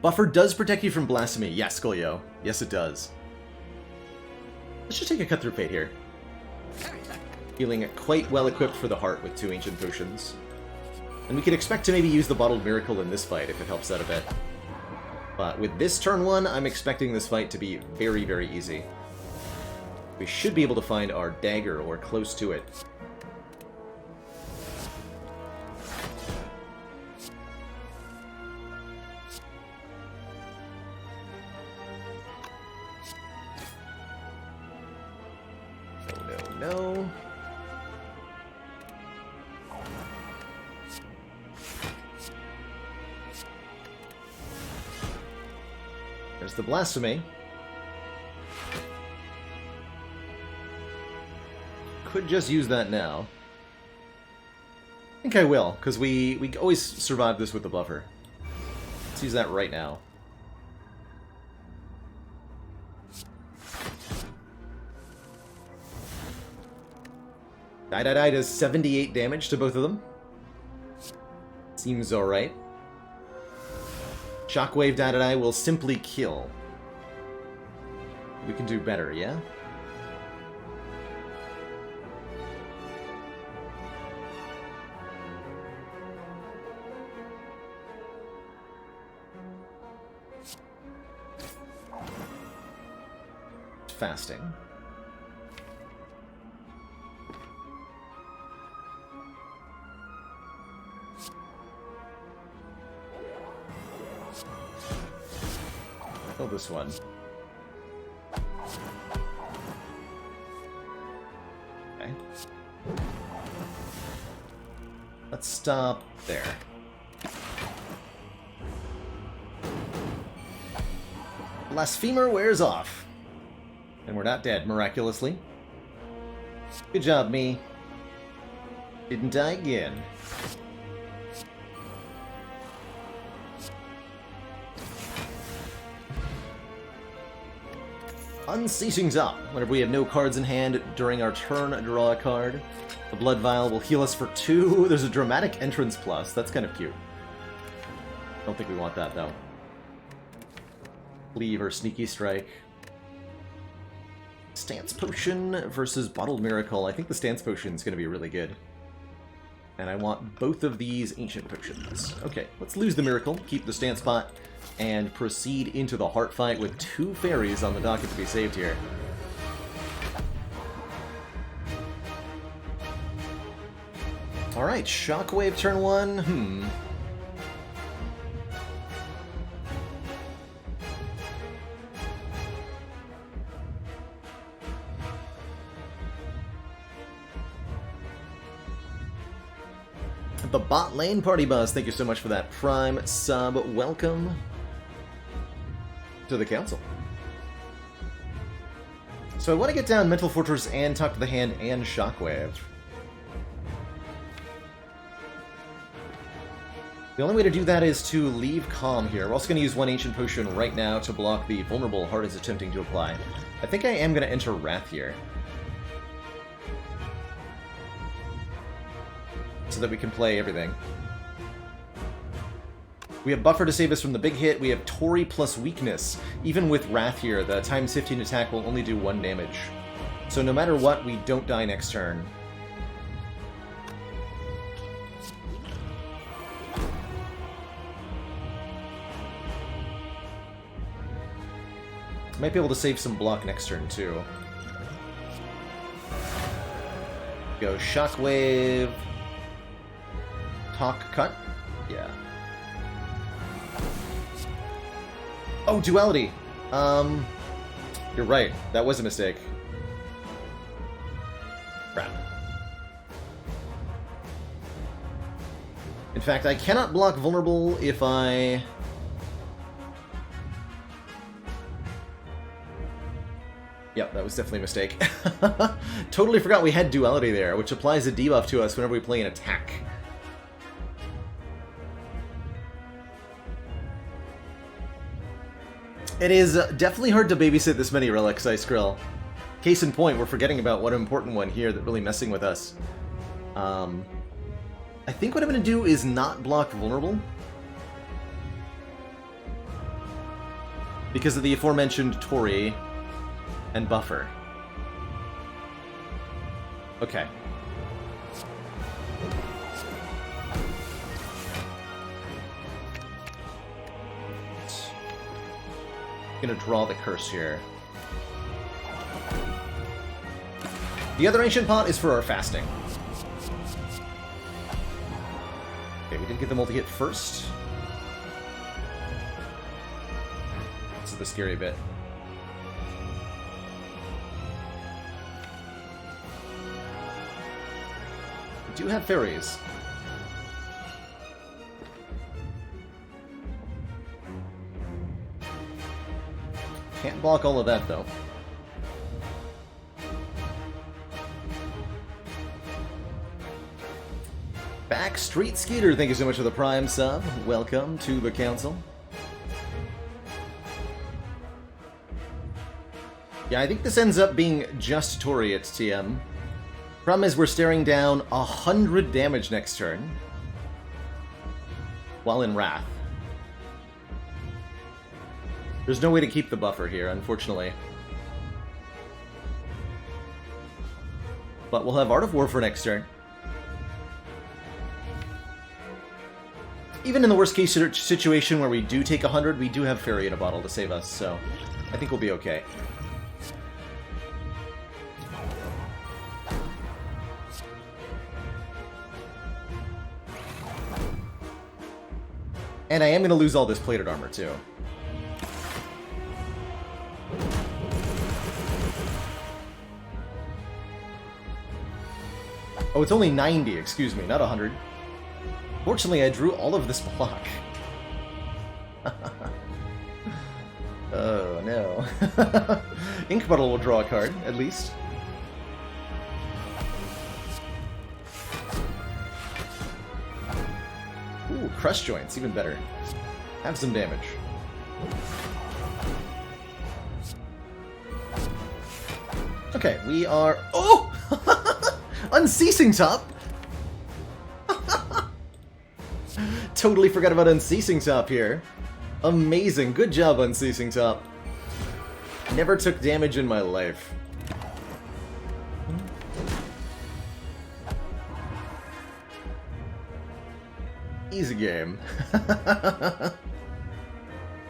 Buffer does protect you from Blasphemy. Yes, Skolio. Yes, it does. Let's just take a Cut Through Fate here. Feeling quite well equipped for the heart with 2 Ancient Potions. And we can expect to maybe use the Bottled Miracle in this fight if it helps out a bit. But with this turn 1, I'm expecting this fight to be very, very easy. We should be able to find our dagger or close to it. No. There's the Blasphemy. Could just use that now. I think I will, because we always survive this with the buffer. Let's use that right now. Die does 78 damage to both of them. Seems alright. Shockwave Die will simply kill. We can do better, yeah? Fasting. Kill this one. Okay. Let's stop there. Blasphemer wears off. And we're not dead, miraculously. Good job, me. Didn't die again. Unceasing's up. Whenever we have no cards in hand during our turn, draw a card. The Blood Vial will heal us for 2. There's a Dramatic Entrance plus. That's kind of cute. Don't think we want that, though. Leave or Sneaky Strike. Stance Potion versus Bottled Miracle. I think the Stance Potion is going to be really good. And I want both of these Ancient Potions. Okay, let's lose the Miracle, keep the Stance Pot, and proceed into the Heart Fight with 2 fairies on the docket to be saved here. Alright, Shockwave turn 1. The Bot Lane Party Buzz, thank you so much for that Prime sub. Welcome to the Council. So I want to get down Mental Fortress and Talk to the Hand and Shockwave. The only way to do that is to leave Calm here. We're also going to use 1 Ancient Potion right now to block the Vulnerable Heart is attempting to apply. I think I am going to enter Wrath here. So that we can play everything. We have Buffer to save us from the big hit. We have Tori plus Weakness. Even with Wrath here, the times 15 attack will only do 1 damage. So no matter what, we don't die next turn. Might be able to save some block next turn, too. Go Shockwave... Talk cut? Yeah. Oh, Duality! You're right. That was a mistake. Crap. In fact, I cannot block Vulnerable if I... Yep, that was definitely a mistake. Totally forgot we had Duality there, which applies a debuff to us whenever we play an attack. It is definitely hard to babysit this many relics, Ice Grill. Case in point, we're forgetting about one important one here that's really messing with us. I think what I'm going to do is not block vulnerable. Because of the aforementioned Tori and buffer. Okay. Gonna draw the curse here. The other ancient pot is for our fasting. Okay, we did get the multi-hit first. This is the scary bit. We do have fairies. Can't block all of that, though. Backstreet Skeeter, thank you so much for the Prime sub. Welcome to the council. Yeah, I think this ends up being just Tori at TM. Problem is we're staring down 100 damage next turn. While in Wrath. There's no way to keep the buffer here, unfortunately. But we'll have Art of War for next turn. Even in the worst case situation where we do take 100, we do have Fairy in a bottle to save us, so I think we'll be okay. And I am going to lose all this plated armor, too. Oh, it's only 90, excuse me, not 100. Fortunately, I drew all of this block. Oh, no. Ink Bottle will draw a card, at least. Ooh, Crush Joints, even better. Have some damage. Okay, we are... Oh! Unceasing Top! Totally forgot about Unceasing Top here. Amazing. Good job, Unceasing Top. Never took damage in my life. Easy game.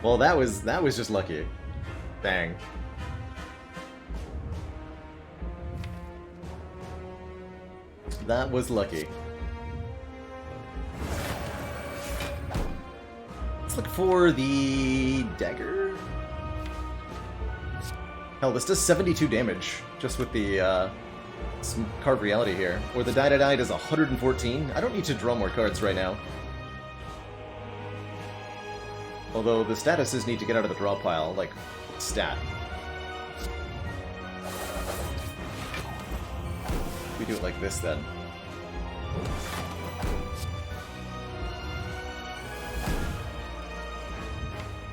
Well, that was just lucky. Dang. That was lucky. Let's look for the dagger. Hell, this does 72 damage just with the some Carved Reality here. Or the die does 114. I don't need to draw more cards right now. Although the statuses need to get out of the draw pile, like stat. We do it like this then.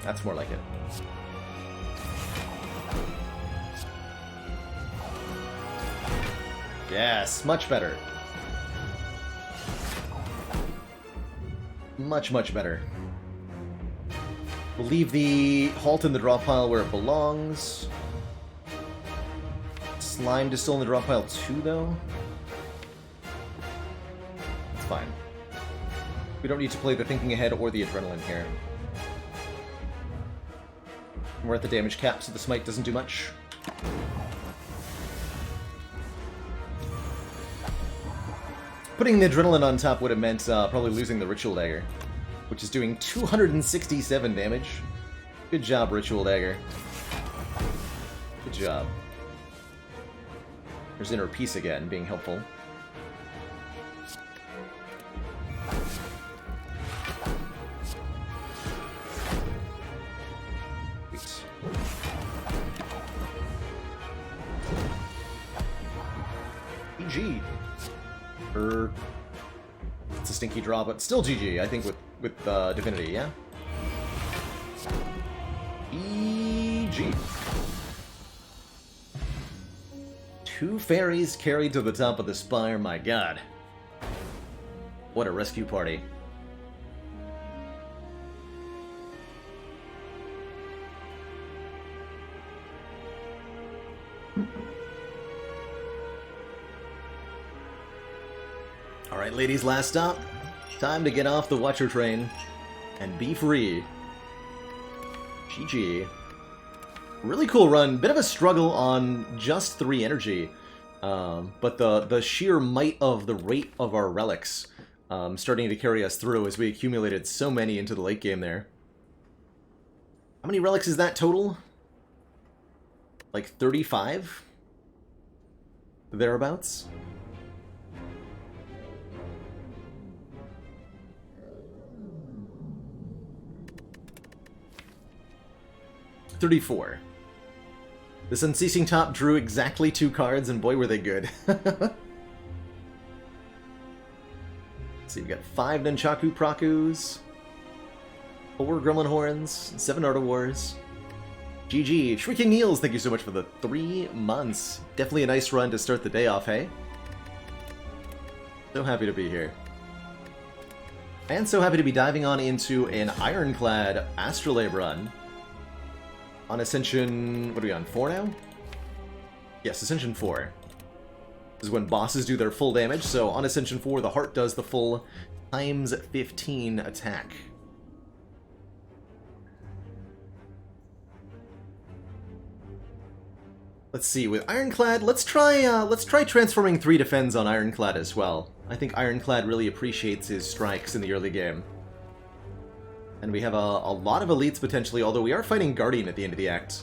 That's more like it. Yes, much better. Much, much better. We'll leave the Halt in the draw pile where it belongs. Slimed is still in the draw pile too, though. It's fine. We don't need to play the Thinking Ahead or the Adrenaline here. We're at the damage cap, so the Smite doesn't do much. Putting the Adrenaline on top would have meant probably losing the Ritual Dagger, which is doing 267 damage. Good job, Ritual Dagger. Good job. There's Inner Peace again, being helpful. GG. It's a stinky draw, but still GG, I think, with Divinity, yeah? GG. 2 fairies carried to the top of the Spire, my god. What a rescue party. Alright, ladies, last stop. Time to get off the Watcher train and be free. GG. Really cool run. Bit of a struggle on just 3 energy. But the sheer might of the rate of our relics starting to carry us through as we accumulated so many into the late game there. How many relics is that total? Like 35? Thereabouts? $34. This Unceasing Top drew exactly 2 cards, and boy were they good. So you've got 5 Nunchaku Prakus, 4 Gremlin Horns, 7 Artawars. GG. Shrieking Eels, thank you so much for the 3 months. Definitely a nice run to start the day off, hey? So happy to be here. And so happy to be diving on into an Ironclad Astrolabe run. On Ascension, what are we on, 4 now? Yes, Ascension 4. This is when bosses do their full damage, so on Ascension 4, the heart does the full times 15 attack. Let's see, with Ironclad, let's try transforming 3 defends on Ironclad as well. I think Ironclad really appreciates his strikes in the early game. And we have a lot of elites potentially, although we are fighting Guardian at the end of the act.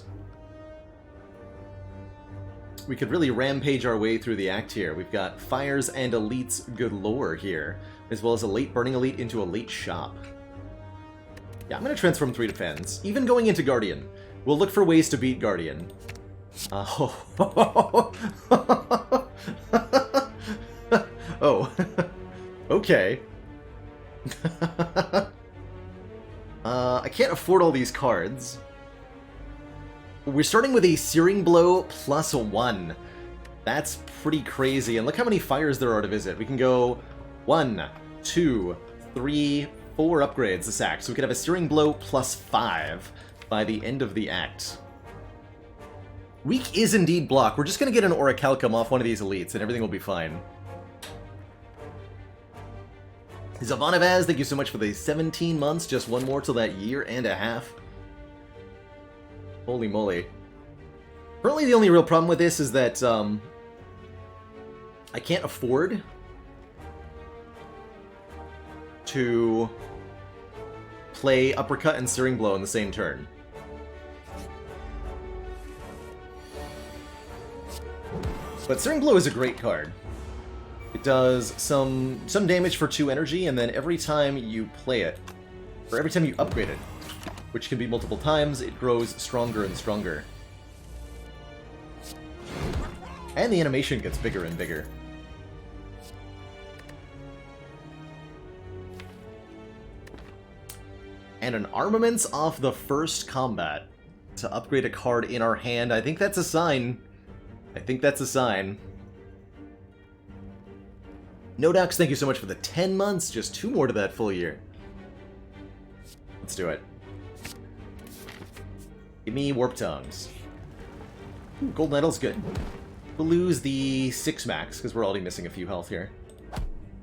We could really rampage our way through the act here. We've got fires and elites galore here, as well as a late burning elite into a late shop. Yeah, I'm going to transform 3 defends. Even going into Guardian, we'll look for ways to beat Guardian. Oh. Oh. Okay. I can't afford all these cards. We're starting with a Searing Blow plus 1. That's pretty crazy. And look how many fires there are to visit. We can go 1, 2, 3, 4 upgrades this act. So we could have a Searing Blow plus 5 by the end of the act. Weak is indeed block. We're just going to get an Orichalcum off one of these elites and everything will be fine. Zavanavaz, thank you so much for the 17 months. Just 1 more till that 1.5 years. Holy moly. Currently the only real problem with this is that I can't afford to play Uppercut and Searing Blow in the same turn. But Searing Blow is a great card. It does some damage for 2 energy, and then every time you play it, or every time you upgrade it, which can be multiple times, it grows stronger and stronger. And the animation gets bigger and bigger. And an Armaments off the first combat to upgrade a card in our hand. I think that's a sign. I think that's a sign. Nodox, thank you so much for the 10 months. Just 2 more to that full year. Let's do it. Give me Warp Tongues. Ooh, Gold Medal's good. We'll lose the 6 max, because we're already missing a few health here.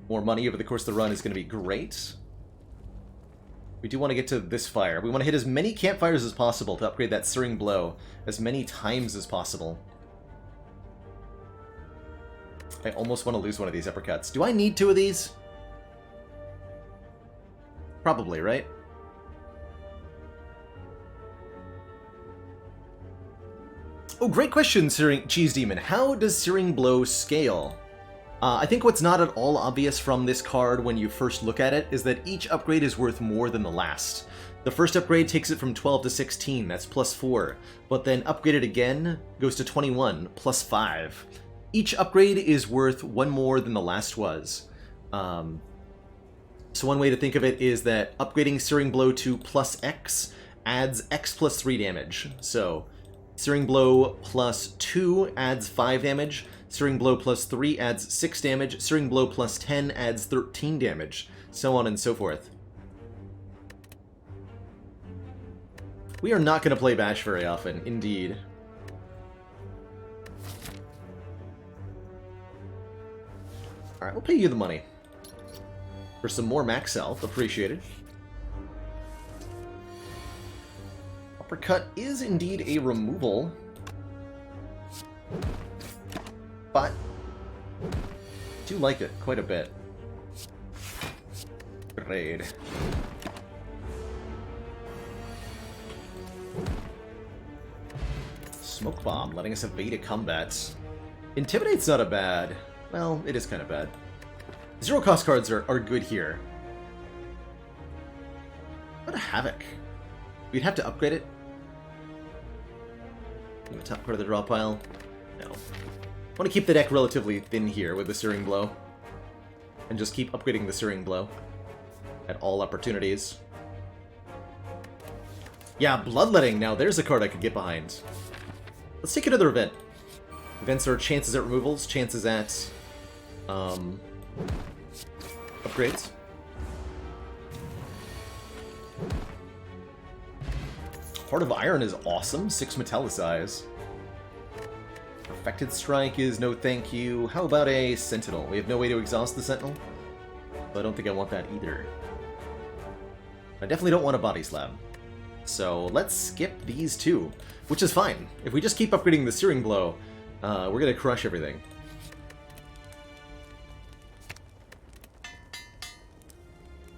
More money over the course of the run is going to be great. We do want to get to this fire. We want to hit as many campfires as possible to upgrade that Searing Blow as many times as possible. I almost want to lose one of these uppercuts. Do I need 2 of these? Probably, right? Oh, great question, Cheese Demon. How does Searing Blow scale? I think what's not at all obvious from this card when you first look at it is that each upgrade is worth more than the last. The first upgrade takes it from 12 to 16, that's plus 4. But then upgraded again goes to 21, plus 5. Each upgrade is worth 1 more than the last was. So one way to think of it is that upgrading Searing Blow to plus X adds X plus 3 damage. So Searing Blow plus 2 adds 5 damage. Searing Blow plus 3 adds 6 damage. Searing Blow plus 10 adds 13 damage. So on and so forth. We are not going to play Bash very often, indeed. Alright, we'll pay you the money. For some more max health, appreciated. Uppercut is indeed a removal. But I do like it quite a bit. Raid. Smoke Bomb, letting us evade combat. Intimidate's not a bad. Well, it is kind of bad. Zero cost cards are good here. What a Havoc. We'd have to upgrade it. In the top part of the draw pile. No. I want to keep the deck relatively thin here with the Searing Blow. And just keep upgrading the Searing Blow. At all opportunities. Yeah, Bloodletting. Now there's a card I could get behind. Let's take another event. Events are chances at removals, chances at upgrades. Heart of Iron is awesome. 6 Metallicize. Perfected Strike is no thank you. How about a Sentinel? We have no way to exhaust the Sentinel. But I don't think I want that either. I definitely don't want a Body Slab. So let's skip these two, which is fine. If we just keep upgrading the Searing Blow, we're going to crush everything.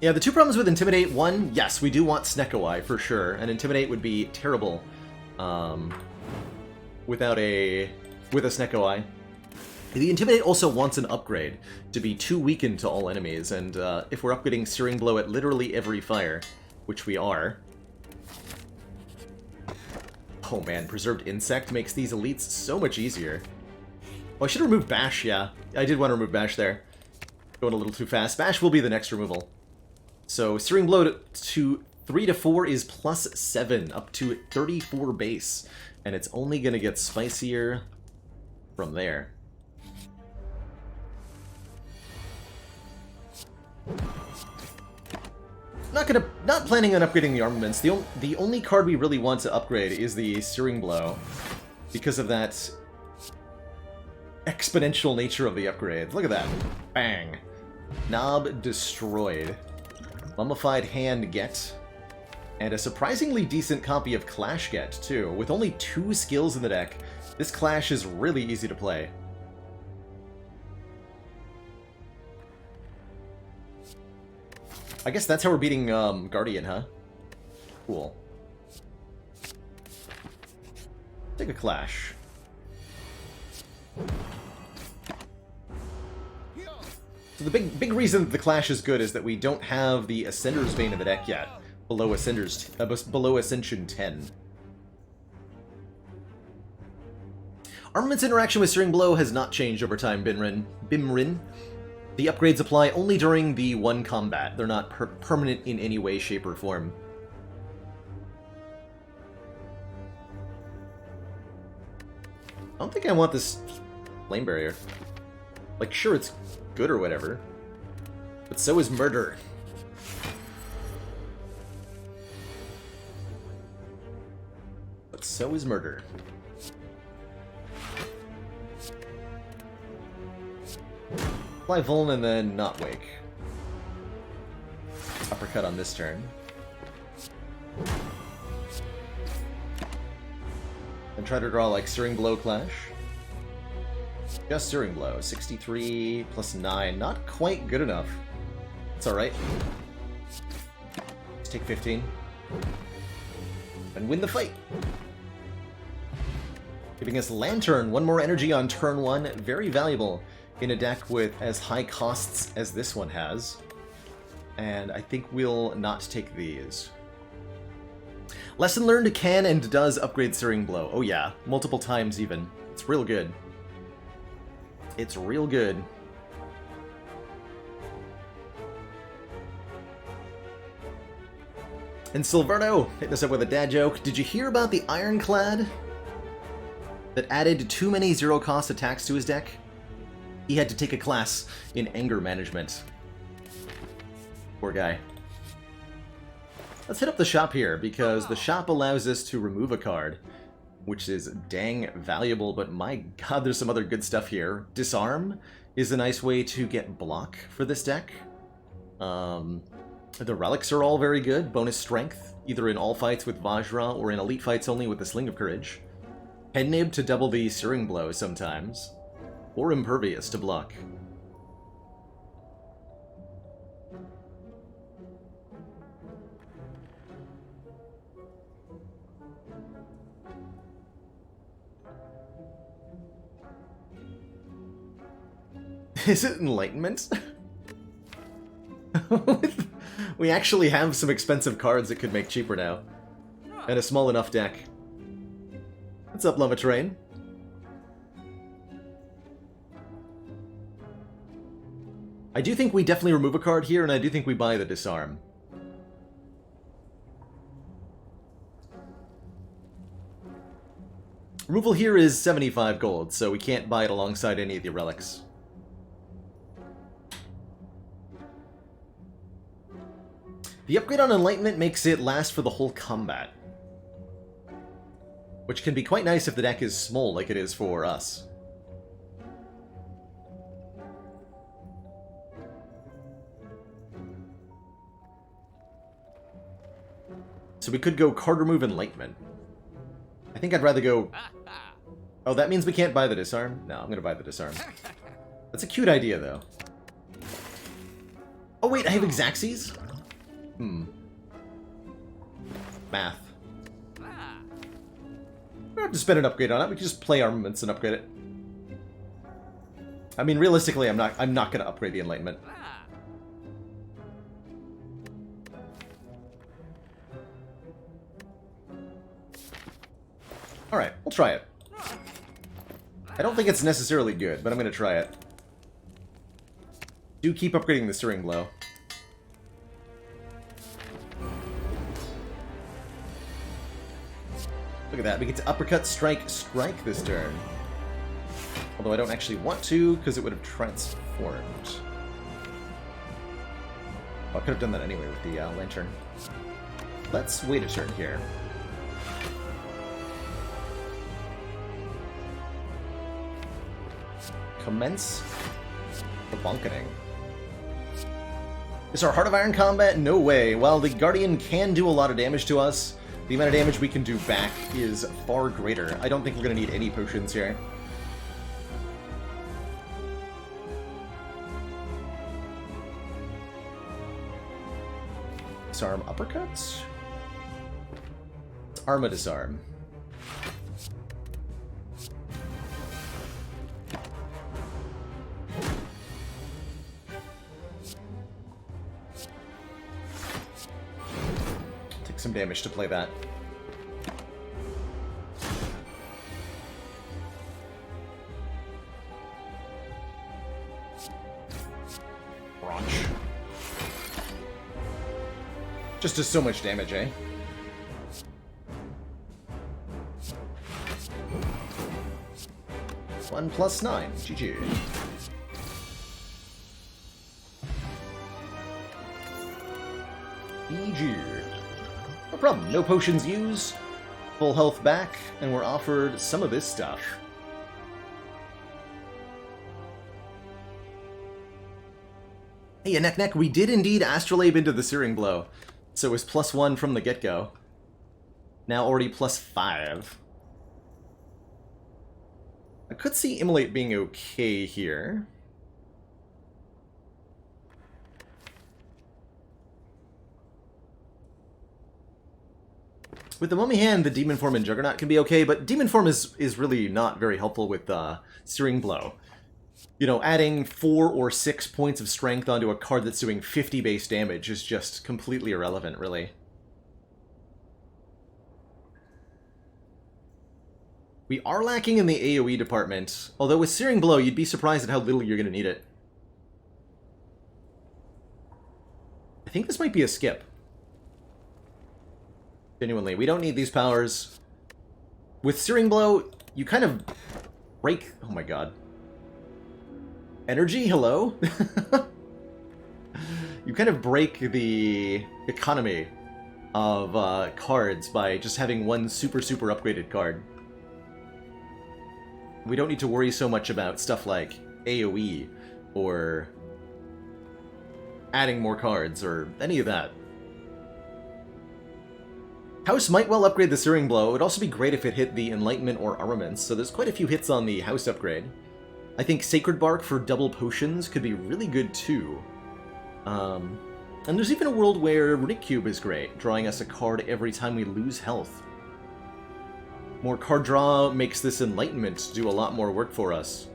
Yeah, the two problems with Intimidate. One, yes, we do want Snecko-Eye for sure, and Intimidate would be terrible with a Snecko-Eye. The Intimidate also wants an upgrade to be too weakened to all enemies, and if we're upgrading Searing Blow at literally every fire, which we are... Oh man, Preserved Insect makes these elites so much easier. Oh, I should remove Bash, yeah. I did want to remove Bash there. Going a little too fast. Bash will be the next removal. So, Searing Blow to 3 to 4 is plus 7, up to 34 base. And it's only going to get spicier from there. Not planning on upgrading the armaments. The only card we really want to upgrade is the Searing Blow, because of that exponential nature of the upgrades. Look at that. Bang. Knob destroyed. Mummified Hand get. And a surprisingly decent copy of Clash get, too. With only 2 skills in the deck, this Clash is really easy to play. I guess that's how we're beating Guardian, huh? Cool. Take a Clash. So the big reason that the Clash is good is that we don't have the Ascender's Bane in the deck yet, below Ascension 10. Armament's interaction with Searing Blow has not changed over time, Bimrin. The upgrades apply only during the one combat. They're not permanent in any way, shape, or form. I don't think I want this Flame Barrier. Like, sure, it's good or whatever, but so is Murder. But so is Murder. Apply Vuln and then not Wake. Uppercut on this turn. And try to draw like Searing Blow Clash. Just Searing Blow. 63 plus 9. Not quite good enough. It's alright. Let's take 15. And win the fight. Giving us Lantern. 1 more energy on turn 1. Very valuable in a deck with as high costs as this one has. And I think we'll not take these. Lesson learned can and does upgrade Searing Blow. Oh yeah, multiple times even. It's real good. It's real good. And Silverno hitting us up with a dad joke. Did you hear about the Ironclad? that added too many zero-cost attacks to his deck. He had to take a class in anger management. Poor guy. Let's hit up the shop here, because the shop allows us to remove a card, which is dang valuable, but my god, there's some other good stuff here. Disarm is a nice way to get block for this deck. The relics are all very good. Bonus strength, either in all fights with Vajra or in elite fights only with the Sling of Courage. Head Nib to double the Searing Blow sometimes. Or Impervious to block. Is it Enlightenment? We actually have some expensive cards that could make cheaper now. And a small enough deck. What's up, Lava Train? I do think we definitely remove a card here, and I do think we buy the Disarm. Removal here is 75 gold, so we can't buy it alongside any of the relics. The upgrade on Enlightenment makes it last for the whole combat, which can be quite nice if the deck is small like it is for us. So we could go card remove Enlightenment. I think I'd rather go... Oh, that means we can't buy the Disarm? No, I'm gonna buy the Disarm. That's a cute idea, though. Oh wait, I have Xaxes? Math. We don't have to spend an upgrade on it. We can just play armaments and upgrade it. I mean, realistically, I'm not going to upgrade the Enlightenment. All right, we'll try it. I don't think it's necessarily good, but I'm going to try it. Do keep upgrading the Searing Blow. Look at that, we get to uppercut, strike, strike this turn. Although I don't actually want to, because it would have transformed. Oh, I could have done that anyway with the Lantern. Let's wait a turn here. Commence the bonketing. Is our Heart of Iron combat? No way. While the Guardian can do a lot of damage to us, the amount of damage we can do back is far greater. I don't think we're going to need any potions here. Disarm uppercuts? It's Arma Disarm. Some damage to play that. Brunch. Just does so much damage, eh? One plus 9. GG. GG. No problem, no potions used, full health back, and we're offered some of this stuff. Hey, Neck, we did indeed Astrolabe into the Searing Blow, so it was +1 from the get-go. Now already +5. I could see Immolate being okay here. With the Mummy Hand, the Demon Form and Juggernaut can be okay, but Demon Form is really not very helpful with Searing Blow. You know, adding 4 or 6 points of strength onto a card that's doing 50 base damage is just completely irrelevant, really. We are lacking in the AoE department, although with Searing Blow, you'd be surprised at how little you're going to need it. I think this might be a skip. Genuinely, we don't need these powers. With Searing Blow, you kind of break... Oh my god. Energy? Hello? You kind of break the economy of cards by just having one super upgraded card. We don't need to worry so much about stuff like AoE or adding more cards or any of that. House might well upgrade the Searing Blow. It would also be great if it hit the Enlightenment or Armaments, so there's quite a few hits on the House upgrade. I think Sacred Bark for double potions could be really good too. And there's even a world where Runic Cube is great, drawing us a card every time we lose health. More card draw makes this Enlightenment do a lot more work for us.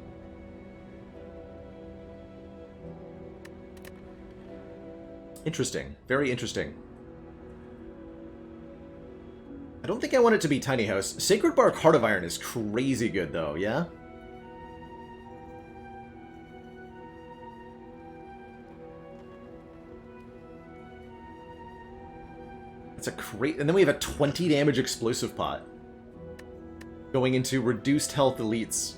Interesting. Very interesting. I don't think I want it to be Tiny House. Sacred Bark Heart of Iron is crazy good, though, yeah? That's a great... And then we have a 20 damage explosive pot. Going into reduced health elites.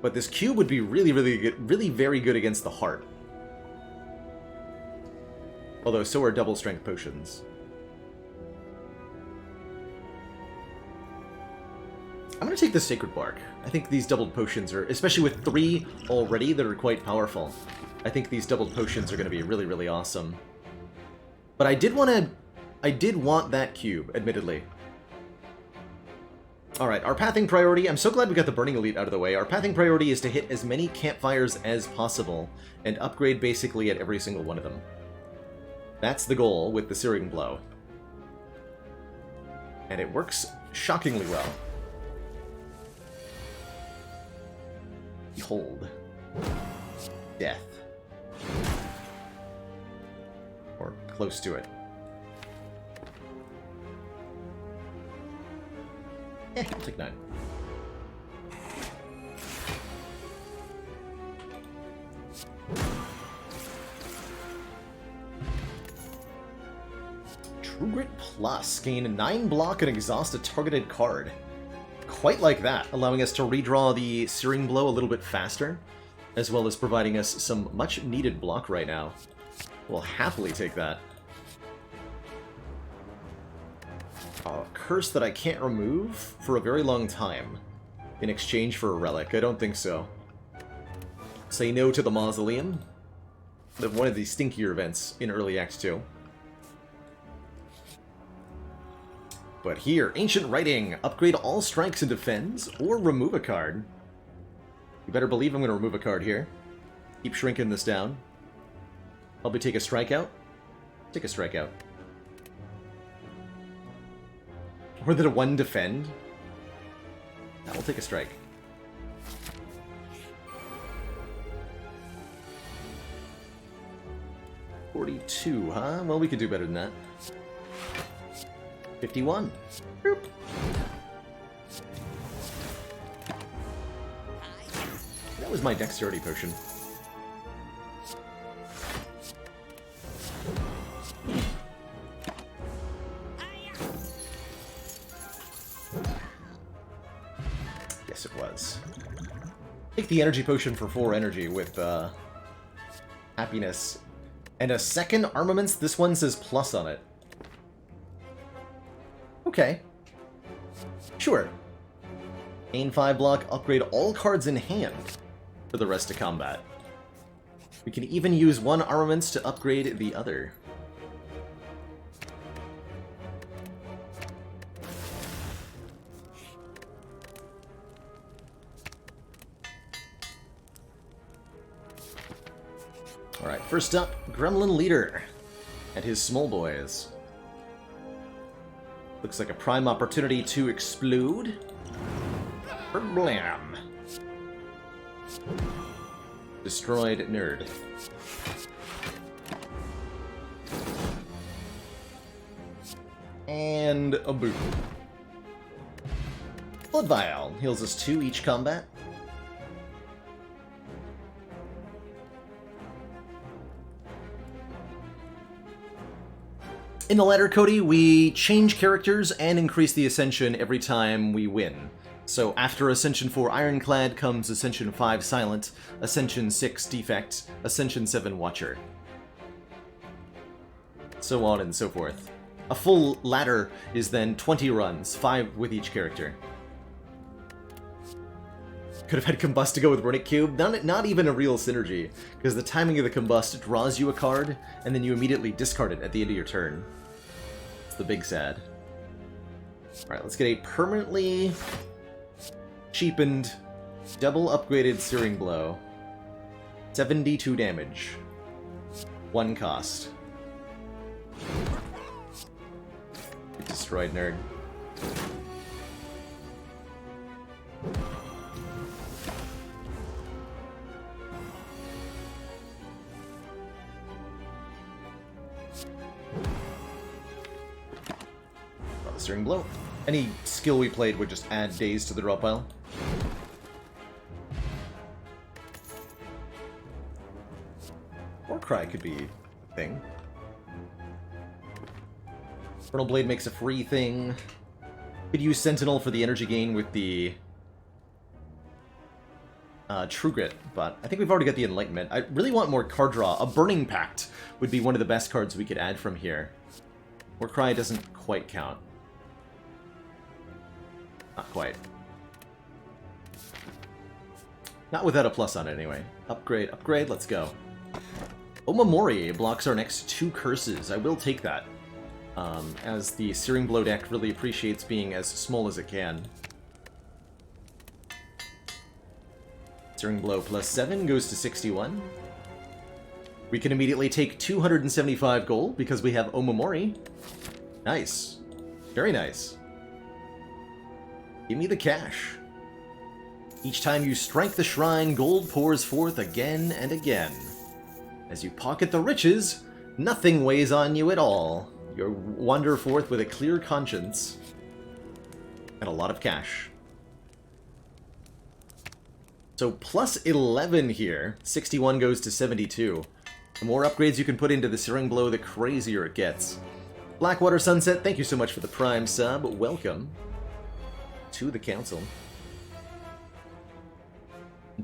But this cube would be really good, really very good against the heart. Although so are double strength potions. I'm going to take the Sacred Bark. I think these doubled potions are, especially with 3 already that are quite powerful, I think these doubled potions are going to be really awesome. But I did want that cube, admittedly. Alright, our pathing priority, I'm so glad we got the Burning Elite out of the way. Our pathing priority is to hit as many campfires as possible and upgrade basically at every single one of them. That's the goal with the Searing Blow. And it works shockingly well. Behold. Death. Or close to it. I'll take 9. True Grit Plus. Gain 9 block and exhaust a targeted card. Quite like that, allowing us to redraw the Searing Blow a little bit faster, as well as providing us some much needed block right now. We'll happily take that. A curse that I can't remove for a very long time in exchange for a relic. I don't think so. Say no to the Mausoleum. One of the stinkier events in early Act 2. But here, Ancient Writing. Upgrade all strikes and defends, or remove a card. You better believe I'm going to remove a card here. Keep shrinking this down. Probably take a strikeout. Take a strikeout. Or that a 1 defend. That will take a strike. $42, huh? Well, we could do better than that. 51. Boop. That was my dexterity potion. Yes, it was. Take the energy potion for 4 energy with happiness. And a second armaments. This one says plus on it. Okay. Sure. Gain 5 block, upgrade all cards in hand for the rest of combat. We can even use one armaments to upgrade the other. Alright, first up, Gremlin Leader and his small boys. Looks like a prime opportunity to explode. Blam! Destroyed nerd. And a boom. Blood Vial heals us 2 each combat. In the ladder, Cody, we change characters and increase the Ascension every time we win. So after Ascension 4 Ironclad comes Ascension 5 Silent, Ascension 6 Defect, Ascension 7 Watcher. So on and so forth. A full ladder is then 20 runs, 5 with each character. Could have had Combust to go with Runic Cube. Not even a real synergy, because the timing of the Combust draws you a card, and then you immediately discard it at the end of your turn. It's the big sad. Alright, let's get a permanently cheapened, double upgraded Searing Blow. 72 damage. 1 cost. Get destroyed, nerd. Searing Blow. Any skill we played would just add days to the draw pile. Warcry could be a thing. Infernal Blade makes a free thing. Could use Sentinel for the energy gain with the True Grit, but I think we've already got the Enlightenment. I really want more card draw. A Burning Pact would be one of the best cards we could add from here. Warcry doesn't quite count. Not quite. Not without a plus on it, anyway. Upgrade, upgrade, let's go. Omamori blocks our next 2 curses. I will take that. As the Searing Blow deck really appreciates being as small as it can. Searing Blow plus 7 goes to 61. We can immediately take 275 gold because we have Omamori. Nice. Very nice. Give me the cash. Each time you strike the shrine, gold pours forth again and again. As you pocket the riches, nothing weighs on you at all. You wander forth with a clear conscience and a lot of cash. So plus 11 here. 61 goes to 72. The more upgrades you can put into the Searing Blow, the crazier it gets. Blackwater Sunset, thank you so much for the Prime sub. Welcome to the council.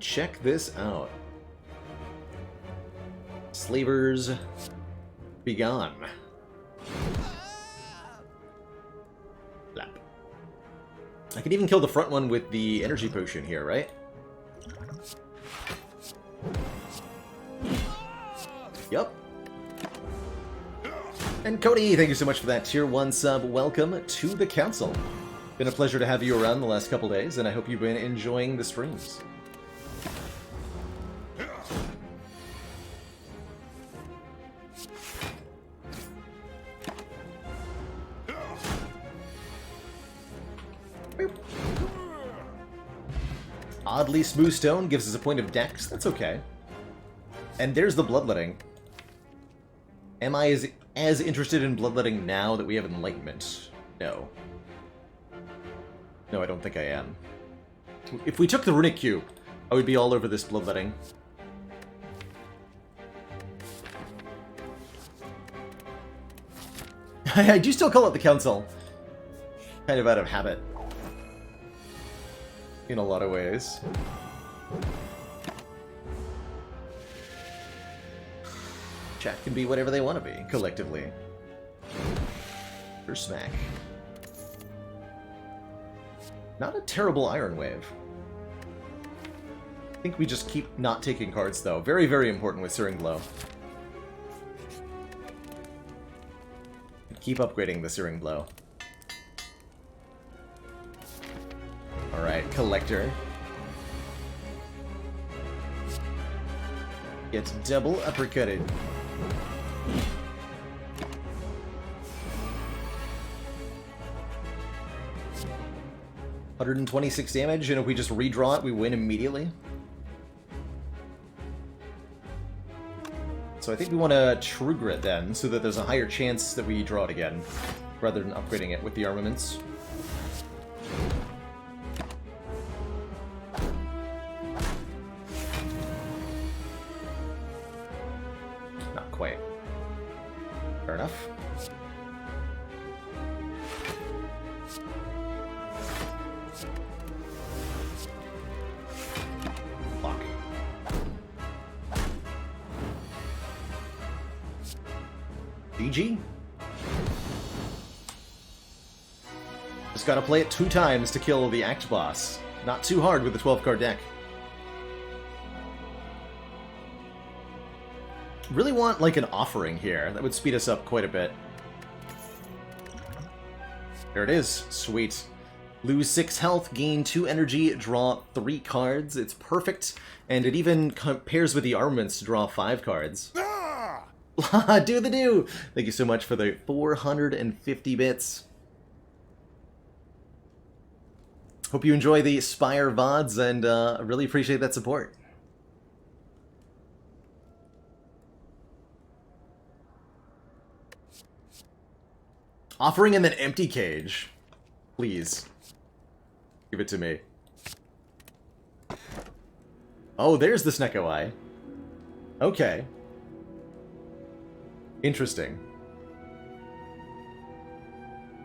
Check this out. Slavers, be gone. Flap. I can even kill the front one with the energy potion here, right? Yup. And Cody, thank you so much for that tier 1 sub. Welcome to the council. Been a pleasure to have you around the last couple days, and I hope you've been enjoying the streams. Oddly smooth stone gives us a point of dex. That's okay. And there's the bloodletting. Am I as interested in bloodletting now that we have enlightenment? No. No, I don't think I am. If we took the Runic Cube, I would be all over this bloodletting. I do still call it the council. Kind of out of habit. In a lot of ways. Chat can be whatever they want to be, collectively. Or smack. Not a terrible Iron Wave. I think we just keep not taking cards, though. Very, very important with Searing Blow. Keep upgrading the Searing Blow. Alright, Collector. Gets double uppercutted. $126 damage, and if we just redraw it, we win immediately. So I think we want to True Grit then, so that there's a higher chance that we draw it again, rather than upgrading it with the armaments. Not quite. Fair enough. GG. Just gotta play it 2 times to kill the Act Boss. Not too hard with the 12-card deck. Really want, like, an offering here. That would speed us up quite a bit. There it is. Sweet. Lose 6 health, gain 2 energy, draw 3 cards. It's perfect, and it even pairs with the armaments to draw 5 cards. Do the do! Thank you so much for the 450 bits. Hope you enjoy the Spire VODs, and I really appreciate that support. Offering and then empty cage. Please. Give it to me. Oh, there's the Snecko Eye. Okay. Interesting.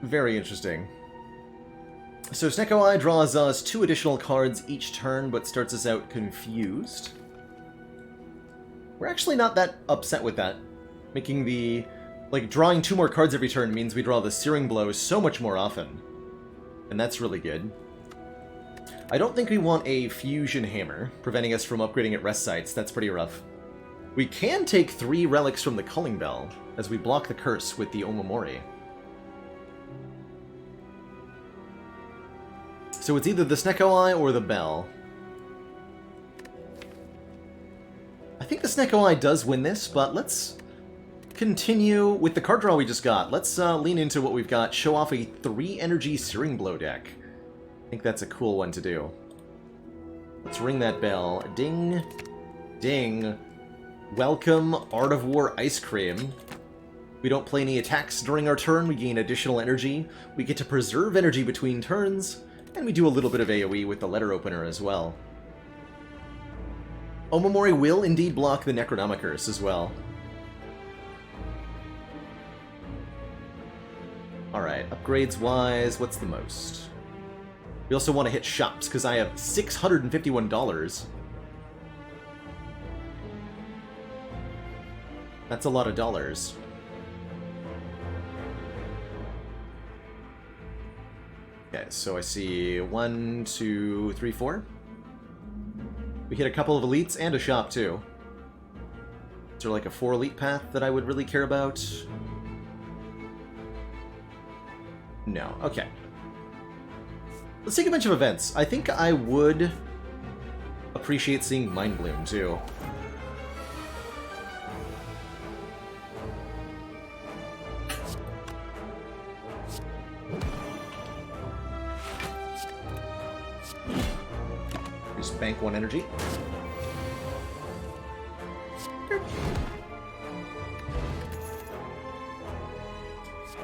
Very interesting. So Snecko Eye draws us 2 additional cards each turn, but starts us out confused. We're actually not that upset with that. Making the... like, drawing 2 more cards every turn means we draw the Searing Blow so much more often. And that's really good. I don't think we want a Fusion Hammer, preventing us from upgrading at rest sites. That's pretty rough. We can take 3 relics from the Culling Bell, as we block the curse with the Omamori. So it's either the Snecko Eye or the Bell. I think the Snecko Eye does win this, but let's continue with the card draw we just got. Let's lean into what we've got. Show off a 3-energy Searing Blow deck. I think that's a cool one to do. Let's ring that bell. Ding. Ding. Welcome, Art of War Ice Cream. We don't play any attacks during our turn. We gain additional energy. We get to preserve energy between turns. And we do a little bit of AoE with the letter opener as well. Omamori will indeed block the Necronomicurse as well. Alright, upgrades-wise, what's the most? We also want to hit shops, because I have $651. That's a lot of dollars. Okay, so I see 1, 2, 3, 4. We hit a couple of elites and a shop, too. Is there like a 4 elite path that I would really care about? No. Okay. Let's take a bunch of events. I think I would appreciate seeing Mind Bloom, too. Just bank 1 energy.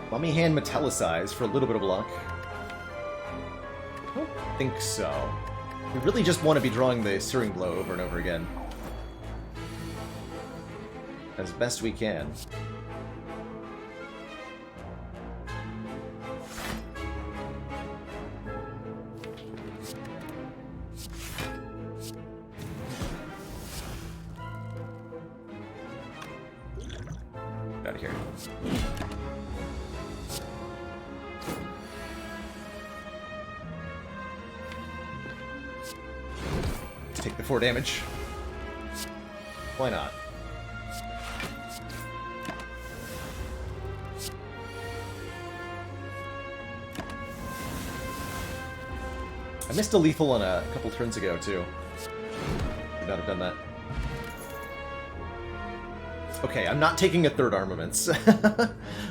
Mummy Hand Metallicize for a little bit of luck. I don't think so. We really just want to be drawing the Searing Blow over and over again. As best we can. Out of here. Take the 4 damage. Why not? I missed a lethal on a couple turns ago, too. Should not have done that. Okay, I'm not taking a 3rd Armaments.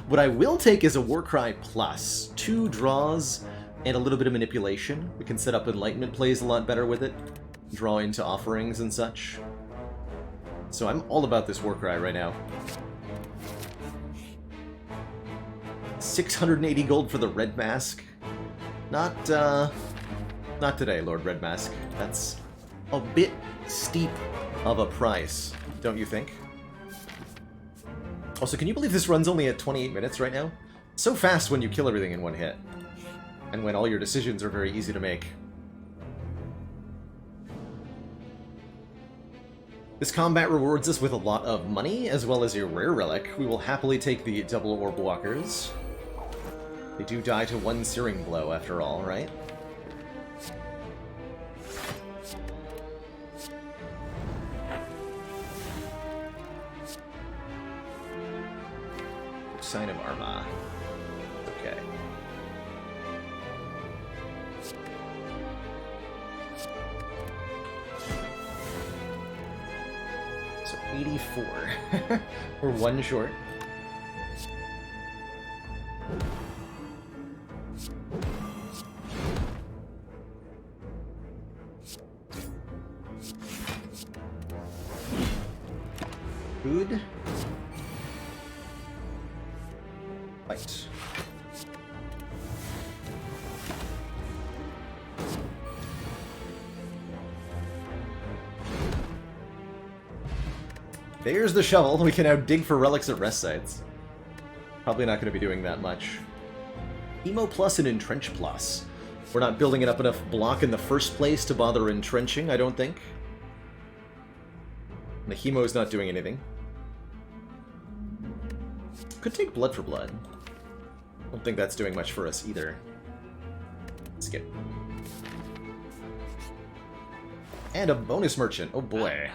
What I will take is a Warcry Plus. 2 draws and a little bit of manipulation. We can set up Enlightenment plays a lot better with it. Draw into offerings and such. So I'm all about this Warcry right now. 680 gold for the Red Mask. Not today, Lord Red Mask. That's a bit steep of a price, don't you think? Also, can you believe this run's only at 28 minutes right now? So fast when you kill everything in 1 hit. And when all your decisions are very easy to make. This combat rewards us with a lot of money, as well as a rare relic. We will happily take the double orb walkers. They do die to one searing blow, after all, right? Sign of Arma. Okay. So 84. We're one short. Food. Right. There's the shovel. We can now dig for relics at rest sites. Probably not going to be doing that much. Emo plus and Entrench plus. We're not building it up enough block in the first place to bother entrenching, I don't think. The Hemo's not doing anything. Could take blood for blood. Don't think that's doing much for us either. Skip. And a bonus merchant. Oh boy.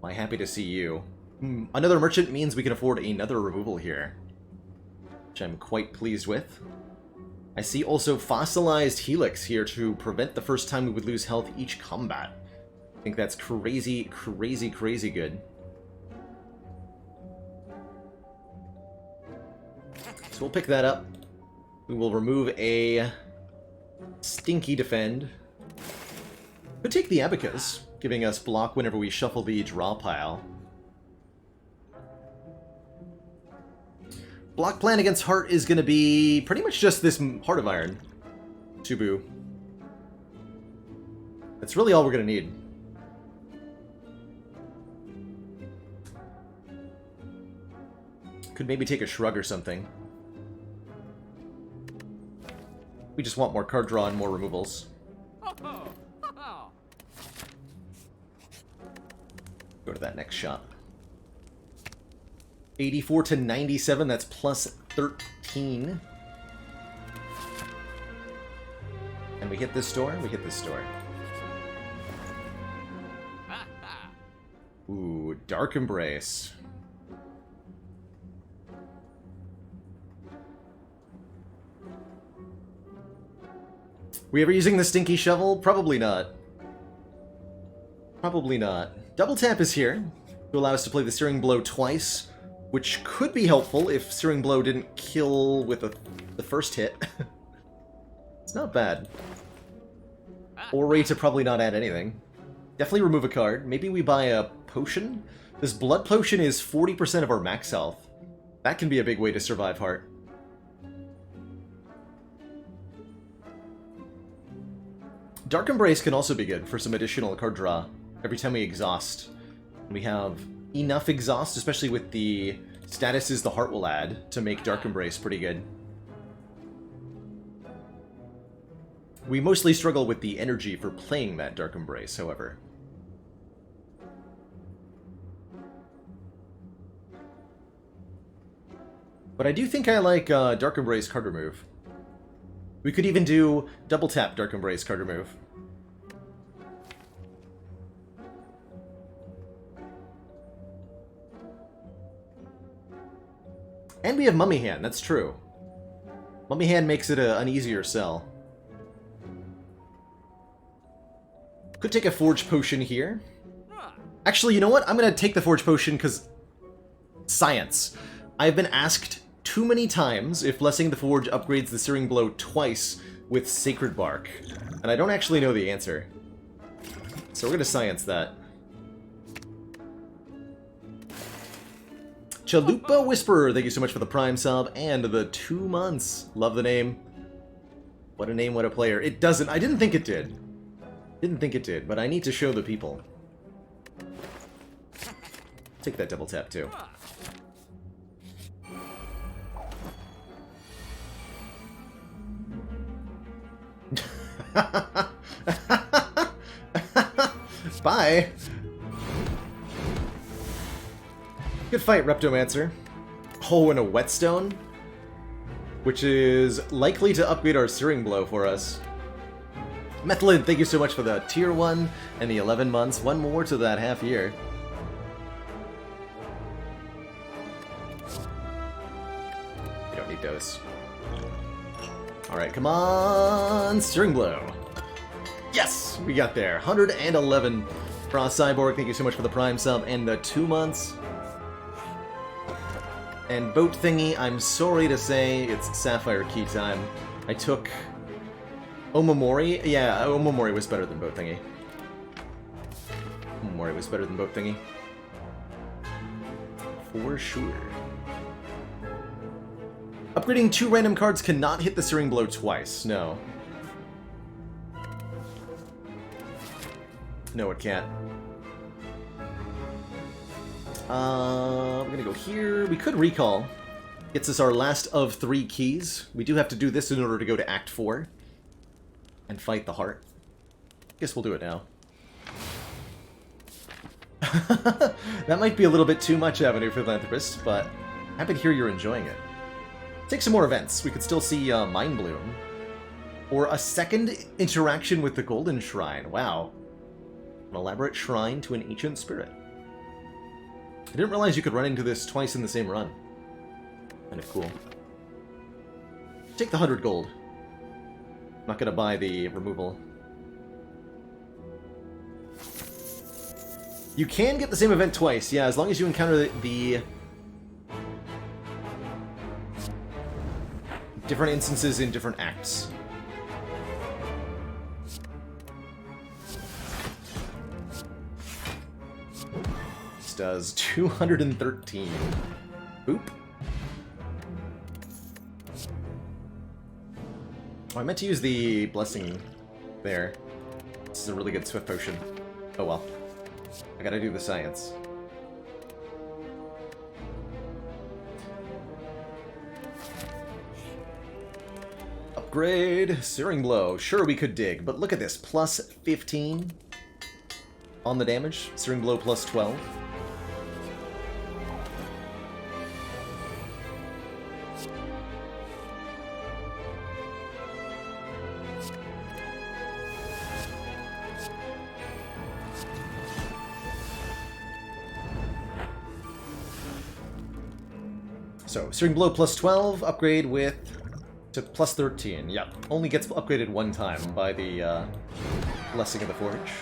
Am I happy to see you. Another merchant means we can afford another removal here, which I'm quite pleased with. I see also fossilized helix here to prevent the first time we would lose health each combat. I think that's crazy, crazy, crazy good. So we'll pick that up. We will remove a stinky defend. Could take the Abacus, giving us block whenever we shuffle the draw pile. Block plan against Heart is going to be pretty much just this Heart of Iron. Tubu. That's really all we're going to need. Could maybe take a Shrug or something. We just want more card draw and more removals. Go to that next shop. 84 to 97, that's plus 13. And we hit this door, we hit this door. Ooh, Dark Embrace. We ever using the Stinky Shovel? Probably not. Probably not. Double tap is here to allow us to play the Searing Blow twice, which could be helpful if Searing Blow didn't kill with the first hit. It's not bad. Or rate to probably not add anything. Definitely remove a card. Maybe we buy a potion? This blood potion is 40% of our max health. That can be a big way to survive Heart. Dark Embrace can also be good for some additional card draw every time we exhaust. We have enough exhaust, especially with the statuses the Heart will add, to make Dark Embrace pretty good. We mostly struggle with the energy for playing that Dark Embrace, however. But I do think I like Dark Embrace card remove. We could even do double tap Dark Embrace card remove. And we have Mummy Hand, that's true. Mummy Hand makes it an easier sell. Could take a Forge Potion here. Actually, you know what? I'm going to take the Forge Potion because... science. I've been asked too many times if Blessing the Forge upgrades the Searing Blow twice with Sacred Bark. And I don't actually know the answer. So we're going to science that. Chalupa Whisperer, thank you so much for the Prime sub and the 2 months. Love the name. What a name, what a player. It doesn't... I didn't think it did. Didn't think it did, but I need to show the people. Take that double tap, too. Bye! Good fight, Reptomancer. Oh, and a Whetstone, which is likely to upgrade our Searing Blow for us. Methlin, thank you so much for the tier 1 and the 11 months. One more to that half year. We don't need those. Alright, come on! Searing Blow. Yes! We got there. 111. Frost Cyborg, thank you so much for the Prime sub and the 2 months. And Boat Thingy, I'm sorry to say, it's Sapphire Key time. I took Omamori. Yeah, Omamori was better than Boat Thingy. Omamori was better than Boat Thingy. For sure. Upgrading 2 random cards cannot hit the Searing Blow twice. No. No, it can't. We're gonna go here. We could recall. Gets us our last of 3 keys. We do have to do this in order to go to Act 4. And fight the heart. Guess we'll do it now. That might be a little bit too much, Avenue Philanthropist, but happy to hear you're enjoying it. Take some more events. We could still see Mind Bloom. Or a second interaction with the Golden Shrine. Wow. An elaborate shrine to an ancient spirit. I didn't realize you could run into this twice in the same run. Kind of cool. Take the 100 gold. Not gonna buy the removal. You can get the same event twice, yeah, as long as you encounter the different instances in different acts. This does 213. Boop. Oh, I meant to use the blessing there. This is a really good Swift Potion. Oh well. I gotta do the science. Upgrade. Searing Blow. Sure, we could dig, but look at this. Plus 15 on the damage. Searing Blow plus 12. So, Searing Blow plus 12, upgrade with to plus 13. Yep, only gets upgraded one time by the Blessing of the Forge.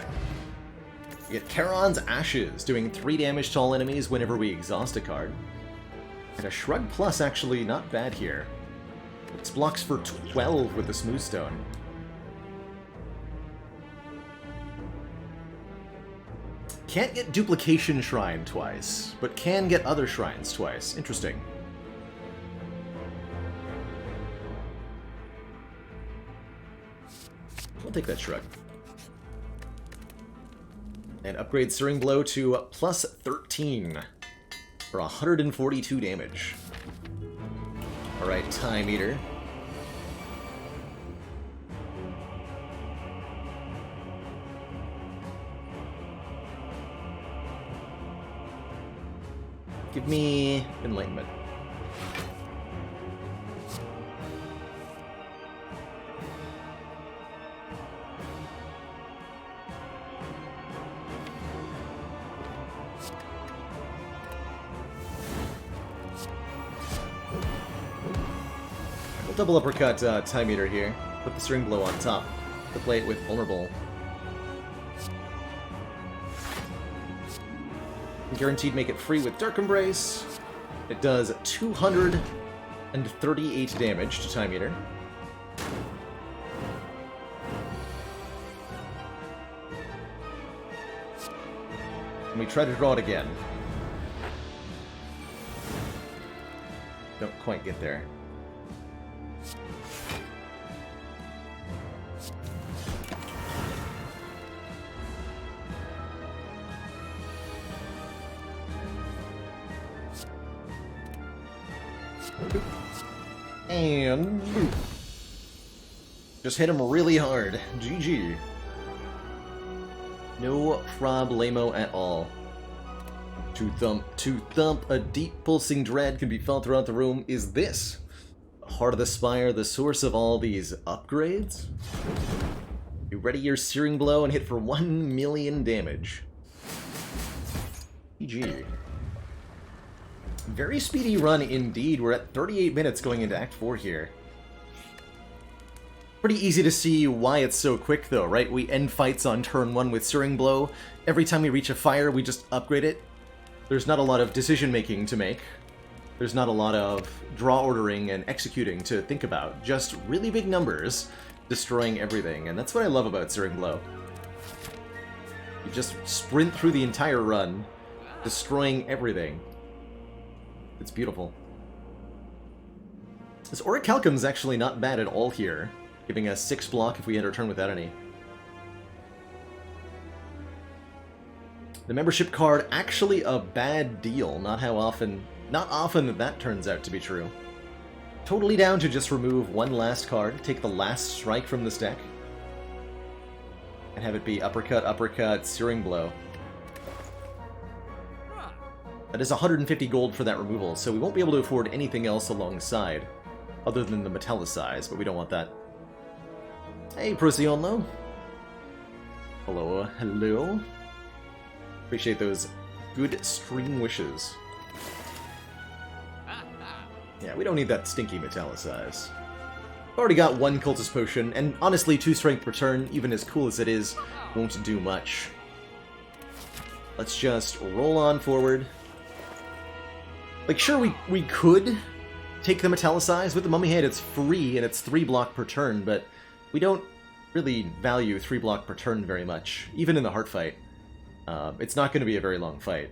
We get Charon's Ashes, doing 3 damage to all enemies whenever we exhaust a card. And a Shrug Plus actually not bad here. It's blocks for 12 with the Smooth Stone. Can't get Duplication Shrine twice, but can get other shrines twice. Interesting. We'll take that Shrug. And upgrade Searing Blow to plus 13 for 142 damage. Alright, Time Eater. Give me Enlightenment. We'll double uppercut Time Eater here. Put the Searing Blow on top to play it with Vulnerable. Guaranteed make it free with Dark Embrace. It does 238 damage to Time Eater. And we try to draw it again. Don't quite get there. And boop. Just hit him really hard. GG. No problemo at all. To thump, a deep pulsing dread can be felt throughout the room. Is this the heart of the Spire, the source of all these upgrades? You ready your Searing Blow and hit for 1 million damage. GG. Very speedy run indeed. We're at 38 minutes going into Act 4 here. Pretty easy to see why it's so quick though, right? We end fights on turn 1 with Searing Blow. Every time we reach a fire, we just upgrade it. There's not a lot of decision making to make. There's not a lot of draw ordering and executing to think about. Just really big numbers destroying everything, and that's what I love about Searing Blow. You just sprint through the entire run, destroying everything. It's beautiful. This Orichalcum's actually not bad at all here, giving us 6 block if we end our turn without any. The membership card, actually a bad deal. Not often that turns out to be true. Totally down to just remove one last card, take the last strike from this deck, and have it be uppercut, uppercut, Searing Blow. That is 150 gold for that removal, so we won't be able to afford anything else alongside, other than the Metallicize, but we don't want that. Hey, Procyon. Hello, hello. Appreciate those good stream wishes. Yeah, we don't need that stinky Metallicize. Already got 1 Cultist Potion, and honestly, 2 Strength per turn, even as cool as it is, won't do much. Let's just roll on forward. Like, sure, we could take the Metallicize. With the Mummy Head, it's free, and it's 3 block per turn, but we don't really value 3 block per turn very much, even in the Heart fight. It's not going to be a very long fight.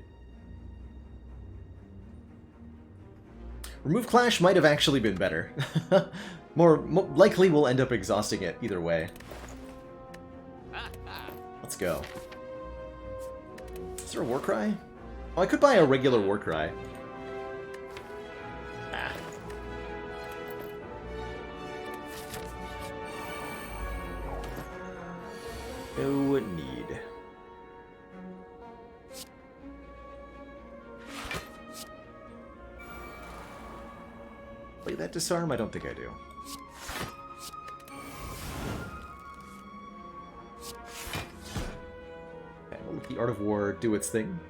Remove Clash might have actually been better. more likely we'll end up exhausting it either way. Let's go. Is there a Warcry? Oh, I could buy a regular Warcry. Ah. No need. Play that Disarm? I don't think I do. Okay, we'll let the Art of War do its thing.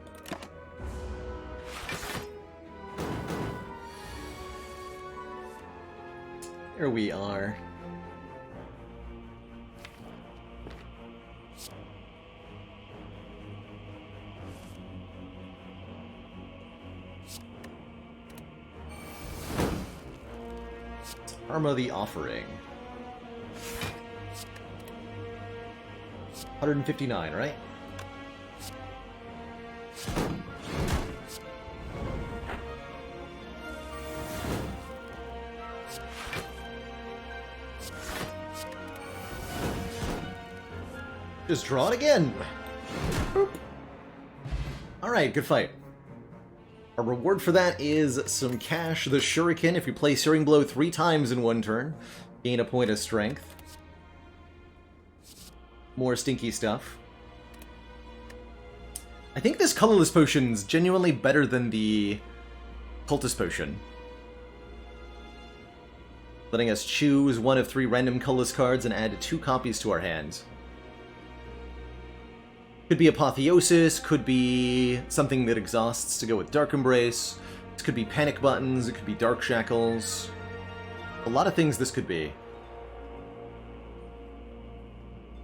There we are. Arma the Offering. 159, right? Just draw it again. Boop. Alright, good fight. Our reward for that is some cash, the Shuriken. If you play Searing Blow 3 times in 1 turn, gain a point of strength. More stinky stuff. I think this Colorless Potion's genuinely better than the Cultist Potion. Letting us choose 1 of 3 random colorless cards and add 2 copies to our hand. Could be Apotheosis, could be something that exhausts to go with Dark Embrace, this could be Panic Buttons, it could be Dark Shackles. A lot of things this could be.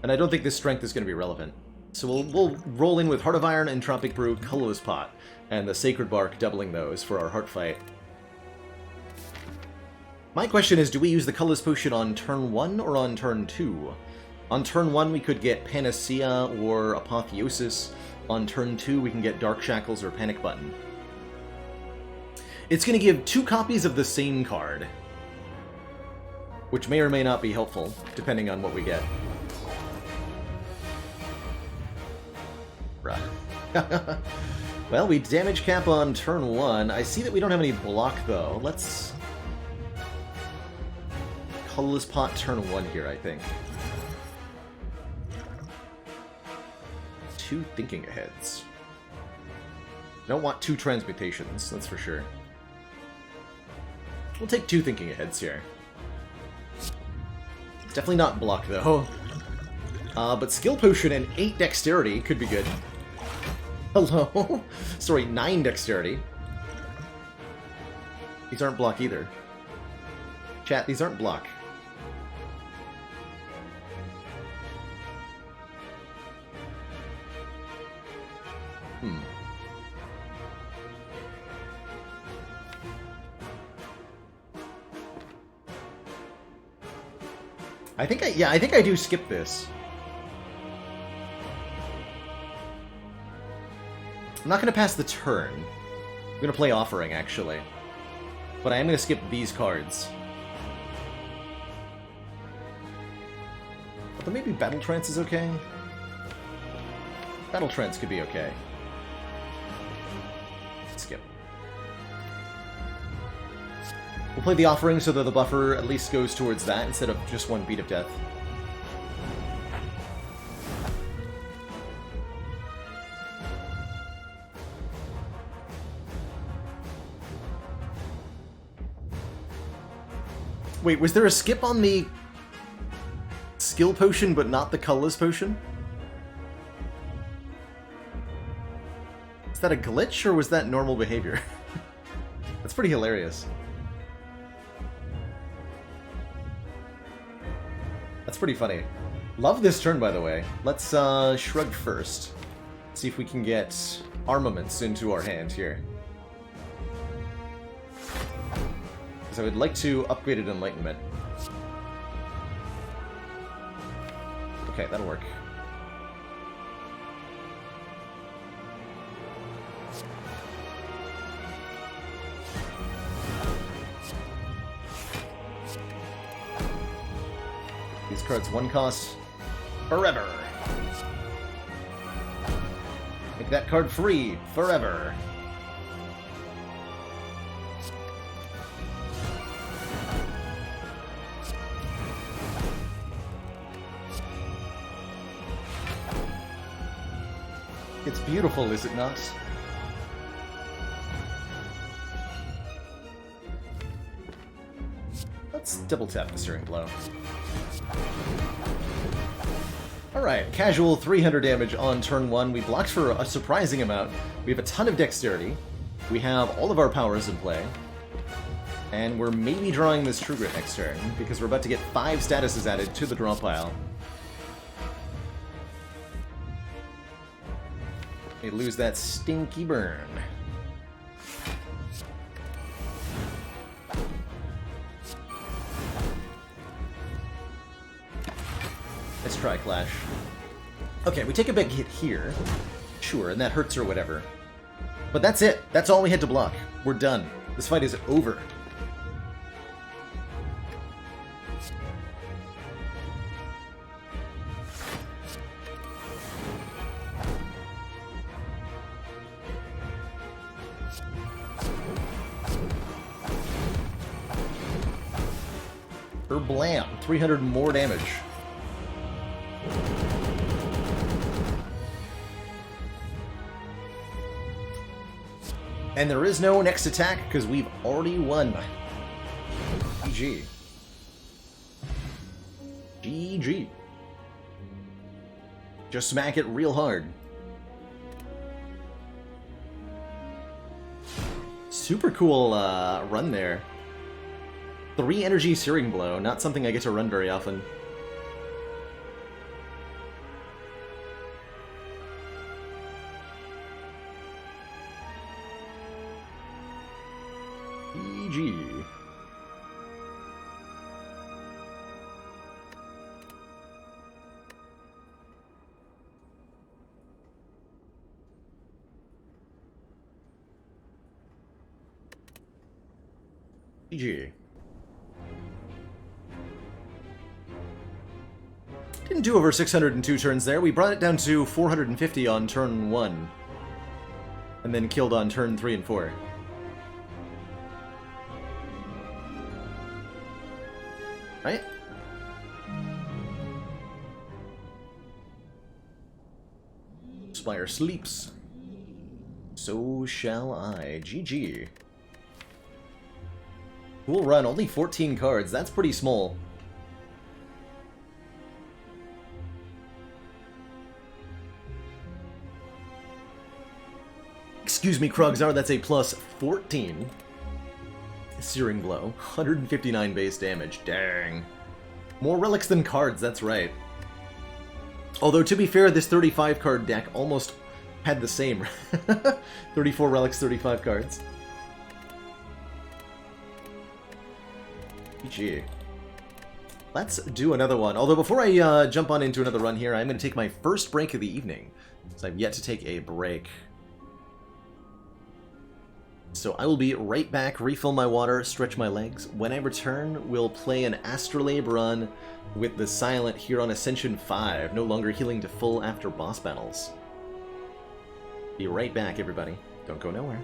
And I don't think this strength is going to be relevant. So we'll roll in with Heart of Iron, Entropic Brew, Colorless Pot, and the Sacred Bark, doubling those for our Heart fight. My question is, do we use the Colorless Potion on turn 1 or on turn 2? On turn 1, we could get Panacea or Apotheosis. On turn 2, we can get Dark Shackles or Panic Button. It's going to give 2 copies of the same card, which may or may not be helpful, depending on what we get. Bruh. Well, we damage cap on turn 1. I see that we don't have any block, though. Let's... Colorless Pot turn 1 here, I think. 2 Thinking Aheads. Don't want 2 transmutations, that's for sure. We'll take 2 thinking aheads here. It's definitely not block, though. But skill potion and 8 dexterity could be good. Hello? Sorry, 9 dexterity. These aren't block either. Chat, these aren't block. I think I do skip this. I'm not going to pass the turn. I'm going to play Offering, actually. But I am going to skip these cards. But maybe Battle Trance is okay? Battle Trance could be okay. Skip. We'll play the Offering so that the buffer at least goes towards that instead of just 1 Beat of Death. Wait, was there a skip on the skill potion but not the colorless potion? Is that a glitch or was that normal behavior? That's pretty hilarious. That's pretty funny. Love this turn, by the way. Let's shrug first. See if we can get armaments into our hand here. Because I would like to upgrade it Enlightenment. Okay, that'll work. These cards 1 cost forever. Make that card free forever. It's beautiful, is it not? Let's double tap the Searing Blow. Alright, casual 300 damage on turn 1. We blocked for a surprising amount. We have a ton of dexterity. We have all of our powers in play. And we're maybe drawing this True Grit next turn, because we're about to get 5 statuses added to the draw pile. We lose that stinky burn. Let's try Clash. Okay, we take a big hit here. Sure, and that hurts or whatever. But that's it. That's all we had to block. We're done. This fight is over. Blam! 300 more damage. And there is no next attack because we've already won. GG. GG. Just smack it real hard. Super cool run there. 3 energy Searing Blow, not something I get to run very often. GG. GG. Didn't do over 602 turns there. We brought it down to 450 on turn 1. And then killed on turn 3 and 4. Right? Spire sleeps. So shall I. GG. Cool run, only 14 cards. That's pretty small. Excuse me, Krogzar, that's a plus 14. Searing Blow. 159 base damage. Dang. More relics than cards, that's right. Although, to be fair, this 35-card deck almost had the same. 34 relics, 35 cards. GG. Let's do another one. Although, before I jump on into another run here, I'm going to take my first break of the evening. So I've yet to take a break. So I will be right back, refill my water, stretch my legs. When I return, we'll play an Astrolabe run with the Silent here on Ascension 5, no longer healing to full after boss battles. Be right back, everybody. Don't go nowhere.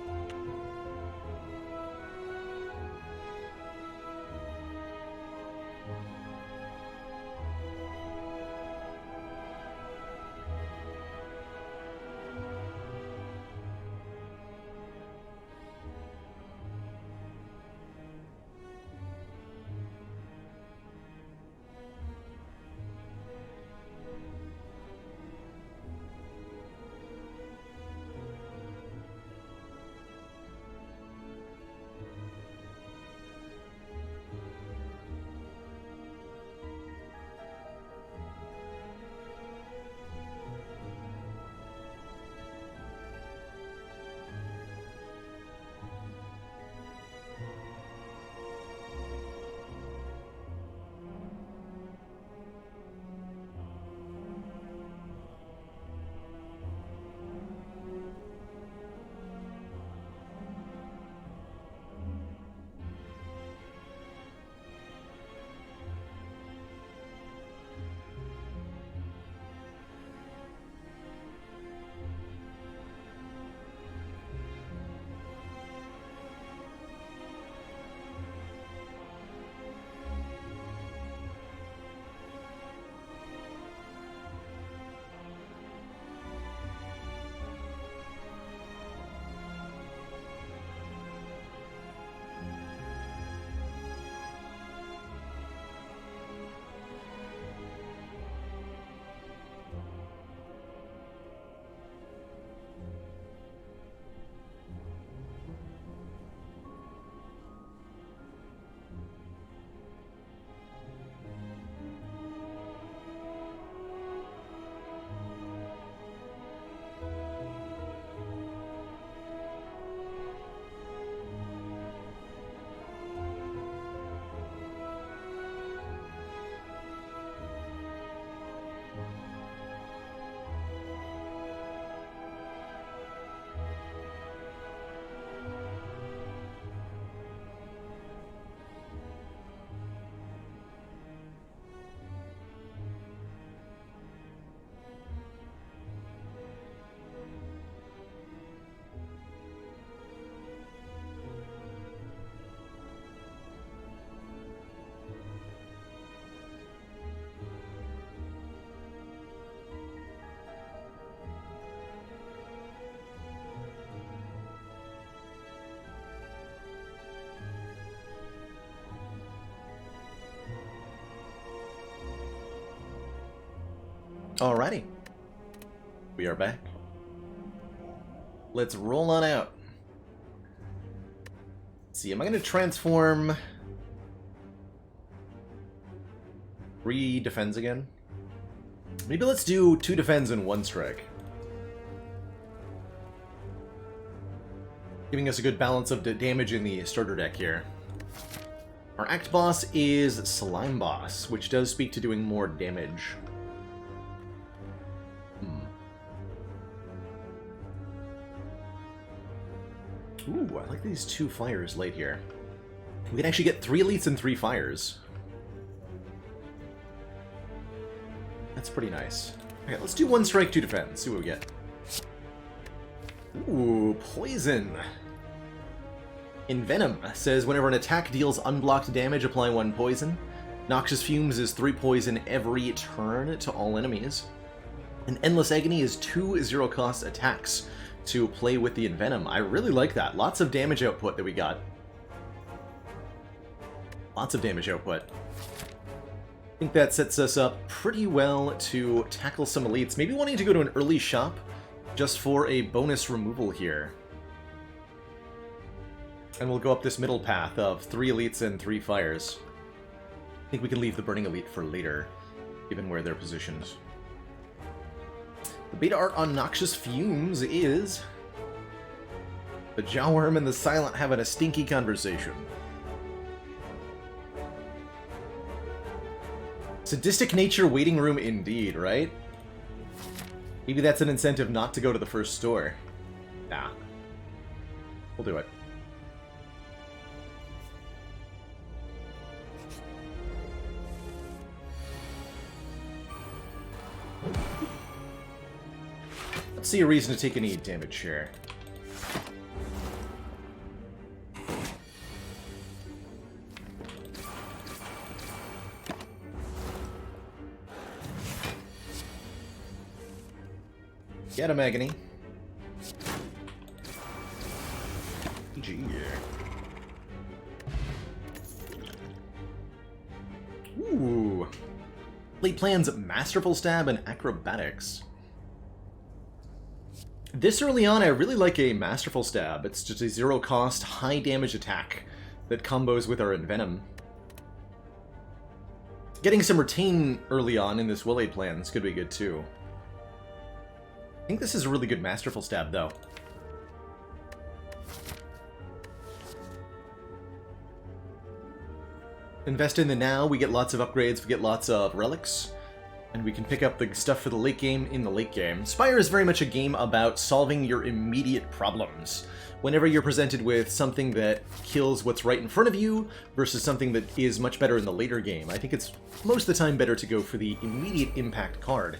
Alrighty. We are back. Let's roll on out. Let's see, am I going to transform 3 defends again? Maybe let's do 2 defends and 1 strike. Giving us a good balance of the damage in the starter deck here. Our Act Boss is Slime Boss, which does speak to doing more damage. Ooh, I like these 2 fires late here. We can actually get 3 elites and 3 fires. That's pretty nice. Okay, let's do 1 strike, 2 defend. See what we get. Ooh, poison. Envenom says whenever an attack deals unblocked damage, apply 1 poison. Noxious Fumes is 3 poison every turn to all enemies. And Endless Agony is 2 zero-cost attacks. to play with the Envenom. I really like that. Lots of damage output that we got. Lots of damage output. I think that sets us up pretty well to tackle some elites. Maybe wanting to go to an early shop just for a bonus removal here. And we'll go up this middle path of 3 elites and 3 fires. I think we can leave the Burning Elite for later, given where they're positioned. The beta art on Noxious Fumes is... the Jawworm and the Silent having a stinky conversation. Sadistic nature waiting room indeed, right? Maybe that's an incentive not to go to the first store. Nah. We'll do it. Let's see a reason to take any damage here. Get him, Agony. GG. Ooh. Plate plans Masterful Stab and Acrobatics. This early on, I really like a Masterful Stab. It's just a zero-cost, high-damage attack that combos with our Envenom. Getting some Retain early on in this Will-Aid plans could be good, too. I think this is a really good Masterful Stab, though. Invest in the now, we get lots of upgrades, we get lots of relics, and we can pick up the stuff for the late game in the late game. Spire is very much a game about solving your immediate problems. Whenever you're presented with something that kills what's right in front of you versus something that is much better in the later game, I think it's most of the time better to go for the immediate impact card.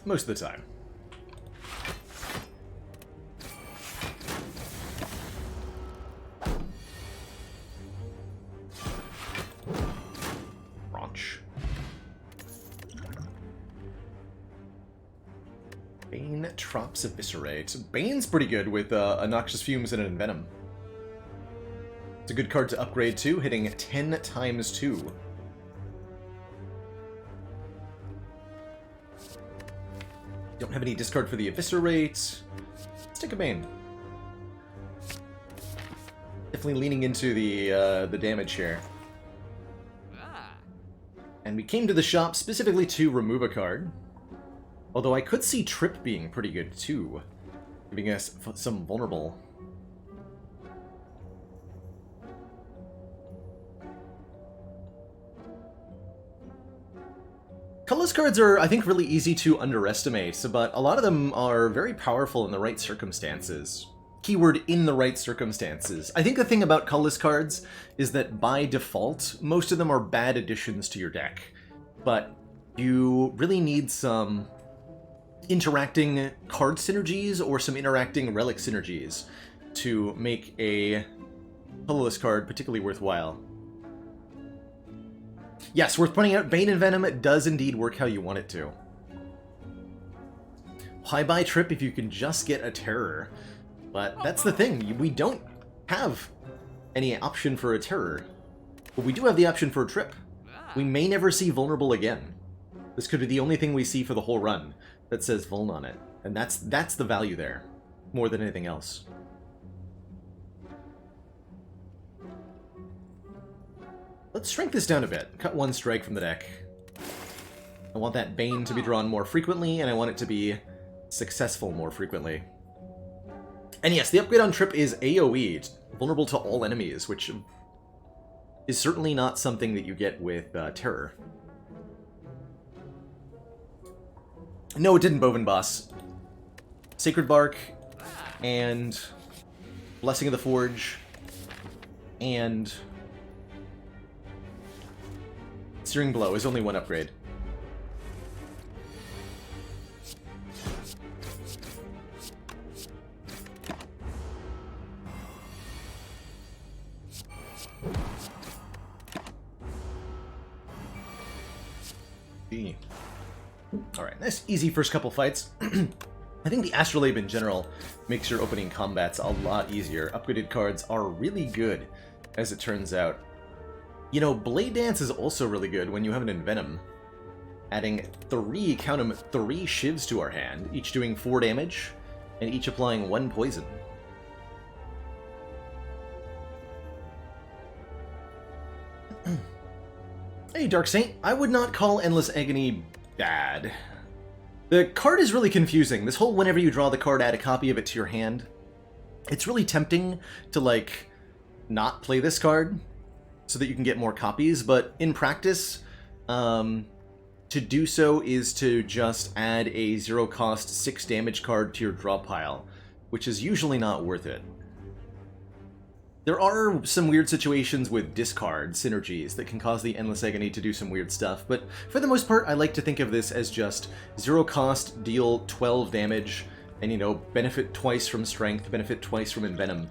Most of the time. Raunch. Bane Trops Eviscerate. Bane's pretty good with Noxious Fumes and an Envenom. It's a good card to upgrade to, hitting 10 times 2. Don't have any discard for the Eviscerate. Let's take a Bane. Definitely leaning into the damage here. And we came to the shop specifically to remove a card. Although I could see Trip being pretty good too, giving us some vulnerable. Colorless cards are, I think, really easy to underestimate, but a lot of them are very powerful in the right circumstances. Keyword, in the right circumstances. I think the thing about colorless cards is that by default, most of them are bad additions to your deck. But you really need some interacting card synergies or some interacting relic synergies to make a colorless card particularly worthwhile. Yes, worth pointing out, Bane and Venom does indeed work how you want it to. Why buy Trip if you can just get a Terror? But that's the thing, we don't have any option for a Terror. But we do have the option for a Trip. We may never see Vulnerable again. This could be the only thing we see for the whole run that says Vuln on it. And that's the value there, more than anything else. Let's shrink this down a bit. Cut one strike from the deck. I want that Bane to be drawn more frequently, and I want it to be successful more frequently. And yes, the upgrade on Trip is AoE, vulnerable to all enemies, which is certainly not something that you get with Terror. No, it didn't, Boven Boss. Sacred Bark, and Blessing of the Forge, and Searing Blow is only one upgrade. Alright, nice easy first couple fights. I think the Astrolabe in general makes your opening combats a lot easier. Upgraded cards are really good, as it turns out. You know, Blade Dance is also really good when you have an Envenom. Adding 3, count 'em, 3 shivs to our hand, each doing 4 damage, and each applying 1 poison. Hey, Dark Saint, I would not call Endless Agony bad. The card is really confusing. This whole whenever you draw the card, add a copy of it to your hand. It's really tempting to, like, not play this card so that you can get more copies, but in practice, to do so is to just add a 0-cost 6 damage card to your draw pile, which is usually not worth it. There are some weird situations with discard synergies that can cause the Endless Agony to do some weird stuff, but for the most part, I like to think of this as just 0 cost, deal 12 damage, and, you know, benefit twice from Strength, benefit twice from Envenom.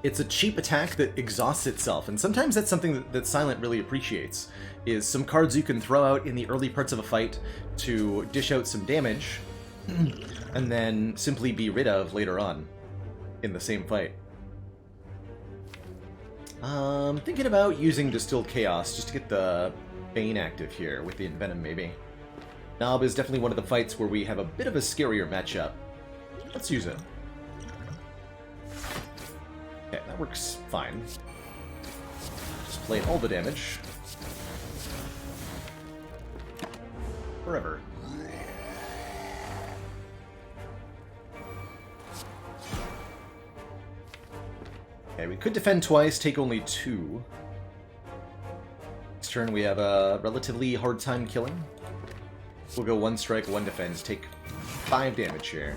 It's a cheap attack that exhausts itself, and sometimes that's something that Silent really appreciates, is some cards you can throw out in the early parts of a fight to dish out some damage, and then simply be rid of later on in the same fight. Thinking about using Distilled Chaos just to get the Bane active here with the Envenom, maybe. Nob is definitely one of the fights where we have a bit of a scarier matchup. Let's use it. Okay, that works fine. Just play all the damage. Forever. Okay, we could defend twice, take only 2. Next turn we have a relatively hard time killing. We'll go 1 strike, 1 defense, take 5 damage here.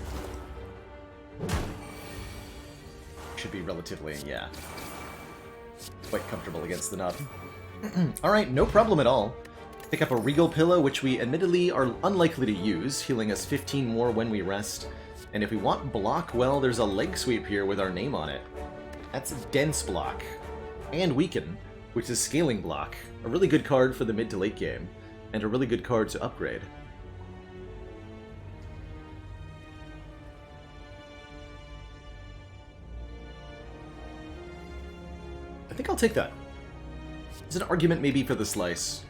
Should be relatively, yeah, quite comfortable against the Nub. Alright, no problem at all. Pick up a Regal Pillow, which we admittedly are unlikely to use, healing us 15 more when we rest. And if we want block, well, there's a Leg Sweep here with our name on it. That's Dense Block. And Weaken, which is Scaling Block. A really good card for the mid to late game, and a really good card to upgrade. I think I'll take that. There's an argument maybe for the Slice,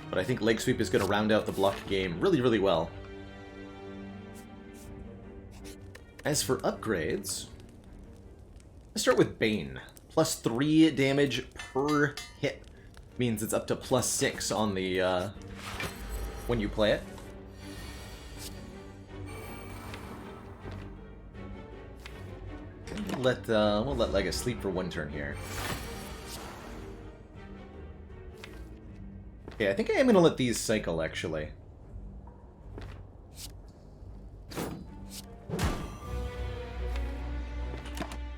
but I think Leg Sweep is going to round out the block game really, really well. As for upgrades, let's start with Bane. Plus 3 damage per hit. Means it's up to plus 6 on the, when you play it. We'll let Lega sleep for 1 turn here. Okay, I think I am going to let these cycle, actually.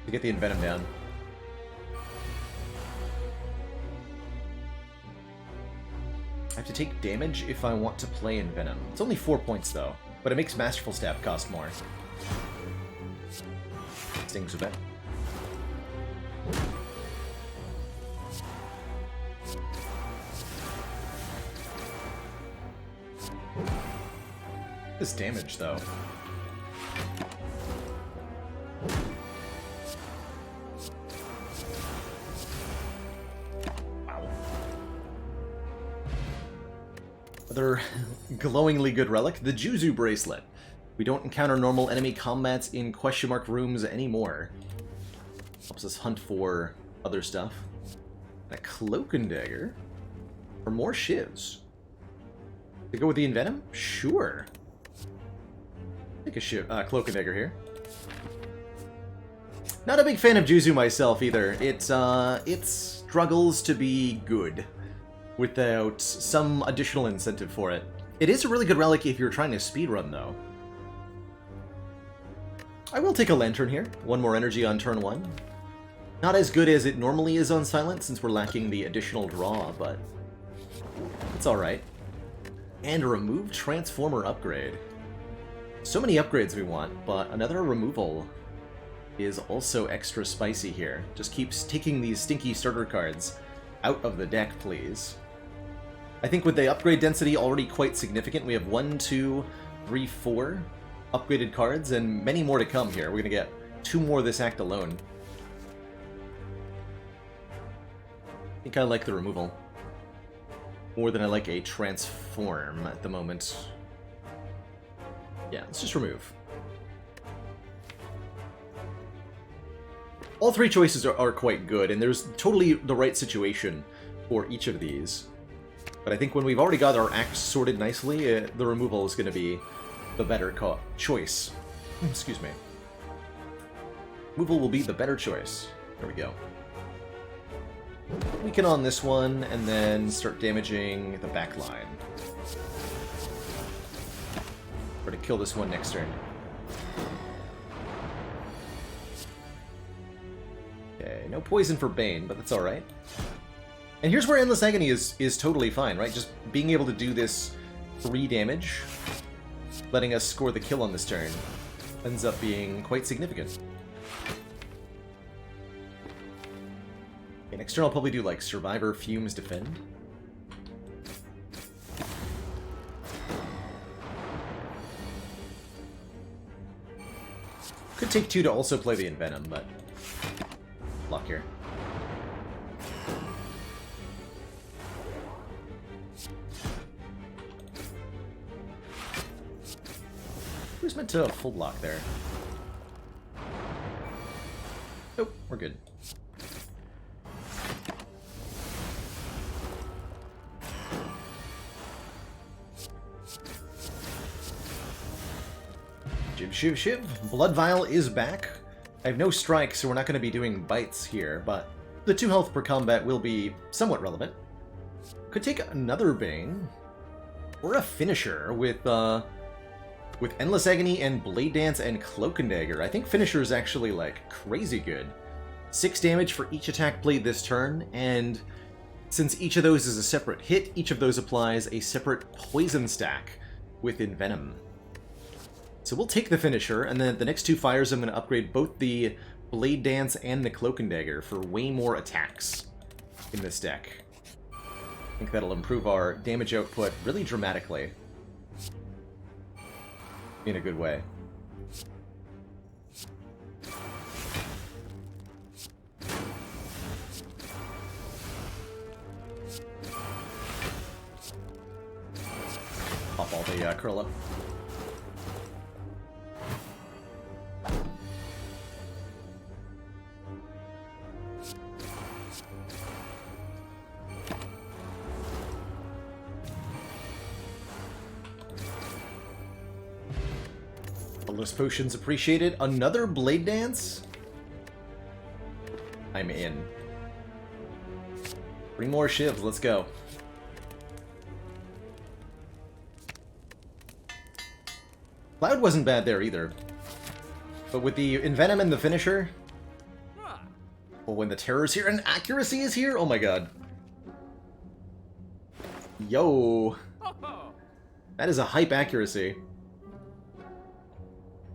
To get the Envenom down. I have to take damage if I want to play Envenom. It's only 4 points, though, but it makes Masterful Staff cost more. Stings a bit. This damage, though. Wow. Another glowingly good relic, the Juzu Bracelet. We don't encounter normal enemy combats in question mark rooms anymore. Helps us hunt for other stuff. And a Cloak and Dagger for more shivs. To go with the Envenom? Sure. Take a Cloak and Dagger here. Not a big fan of Juzu myself either. It struggles to be good without some additional incentive for it. It is a really good relic if you're trying to speedrun, though. I will take a Lantern here. 1 more energy on turn 1. Not as good as it normally is on Silent, since we're lacking the additional draw, but it's alright. And a Remove Transformer upgrade. So many upgrades we want, but another removal is also extra spicy here. Just keeps taking these stinky starter cards out of the deck, please. I think with the upgrade density already quite significant, we have 1, 2, 3, 4. upgraded cards, and many more to come here. We're going to get 2 more this act alone. I think I like the removal more than I like a transform at the moment. Yeah, let's just remove. All 3 choices are quite good, and there's totally the right situation for each of these. But I think when we've already got our acts sorted nicely, the removal is going to be the better choice. Excuse me. Removal will be the better choice. There we go. Weaken on this one, and then start damaging the back line. Or to kill this one next turn. Okay, no poison for Bane, but that's alright. And here's where Endless Agony is totally fine, right? Just being able to do this 3 damage, letting us score the kill on this turn, ends up being quite significant. Okay, next turn I'll probably do like Survivor, Fumes, Defend. Could take 2 to also play the Envenom, but luck here. Who's meant to full block there? Nope, we're good. Shiv Shiv. Blood Vial is back. I have no strike, so we're not going to be doing bites here, but the 2 health per combat will be somewhat relevant. Could take another Bane, or a finisher with Endless Agony and Blade Dance and Cloak and Dagger. I think finisher is actually like crazy good. 6 damage for each attack played this turn, and since each of those is a separate hit, each of those applies a separate poison stack with Envenom. So we'll take the finisher, and then the next 2 fires I'm going to upgrade both the Blade Dance and the Cloak and Dagger for way more attacks in this deck. I think that'll improve our damage output really dramatically. In a good way. Pop all the curl up. Those potions appreciated. Another Blade Dance? I'm in. 3 more shivs, let's go. Cloud wasn't bad there either. But with the Envenom and the finisher... Well, when the Terror's here and Accuracy is here? Oh my god. Yo. That is a hype accuracy.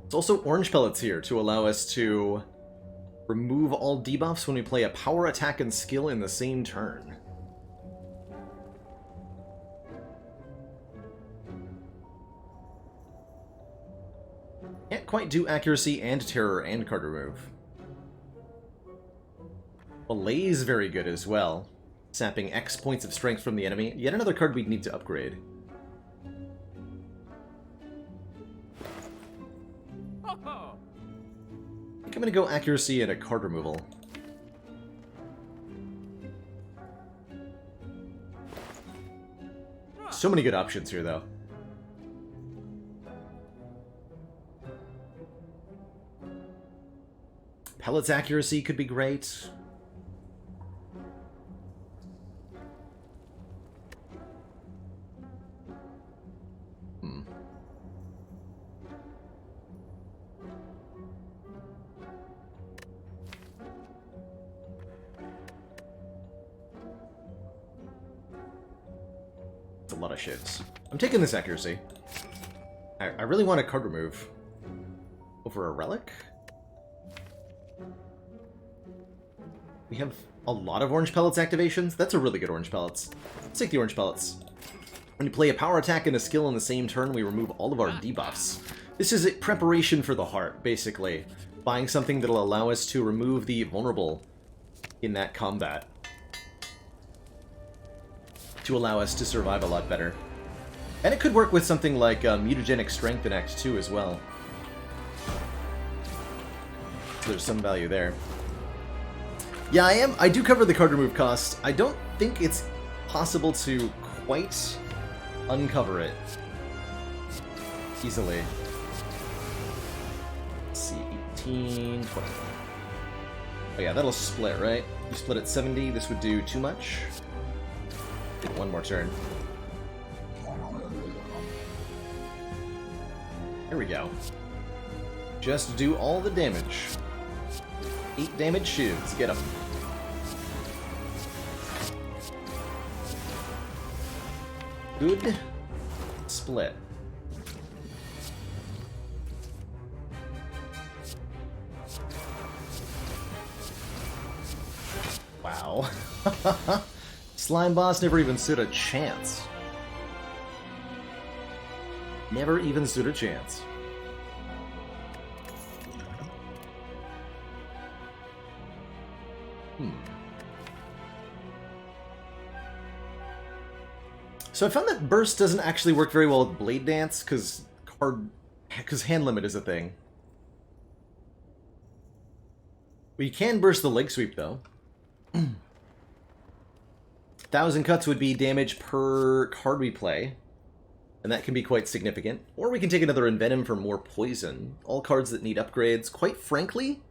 There's also Orange Pellets here to allow us to remove all debuffs when we play a power attack and skill in the same turn. Can't quite do accuracy and terror and card remove. Belay is very good as well, sapping X points of strength from the enemy. Yet another card we'd need to upgrade. I think I'm going to go accuracy and a card removal. So many good options here, though. Pellets accuracy could be great. A lot of shits. I'm taking this accuracy. I really want a card remove over a relic. We have a lot of Orange Pellets activations. That's a really good Orange Pellets. Let's take the Orange Pellets. When you play a power attack and a skill in the same turn, we remove all of our debuffs This is a preparation for the heart, basically. Buying something that'll allow us to remove the vulnerable in that combat. To allow us to survive a lot better. And it could work with something like mutagenic strength in Act 2 as well. So there's some value there. Yeah, I do cover the card remove cost. I don't think it's possible to quite uncover it easily. Let's see, 18, 20. Oh yeah, that'll split, right? You split at 70, this would do too much. Get one more turn. There we go. Just do all the damage. 8 damage shields, get them. Good split. Wow. Slime boss never even stood a chance. Never even stood a chance. So I found that burst doesn't actually work very well with blade dance because hand limit is a thing. We can burst the leg sweep though. 1,000 cuts would be damage per card we play, and that can be quite significant. Or we can take another Envenom for more poison. All cards that need upgrades. Quite frankly,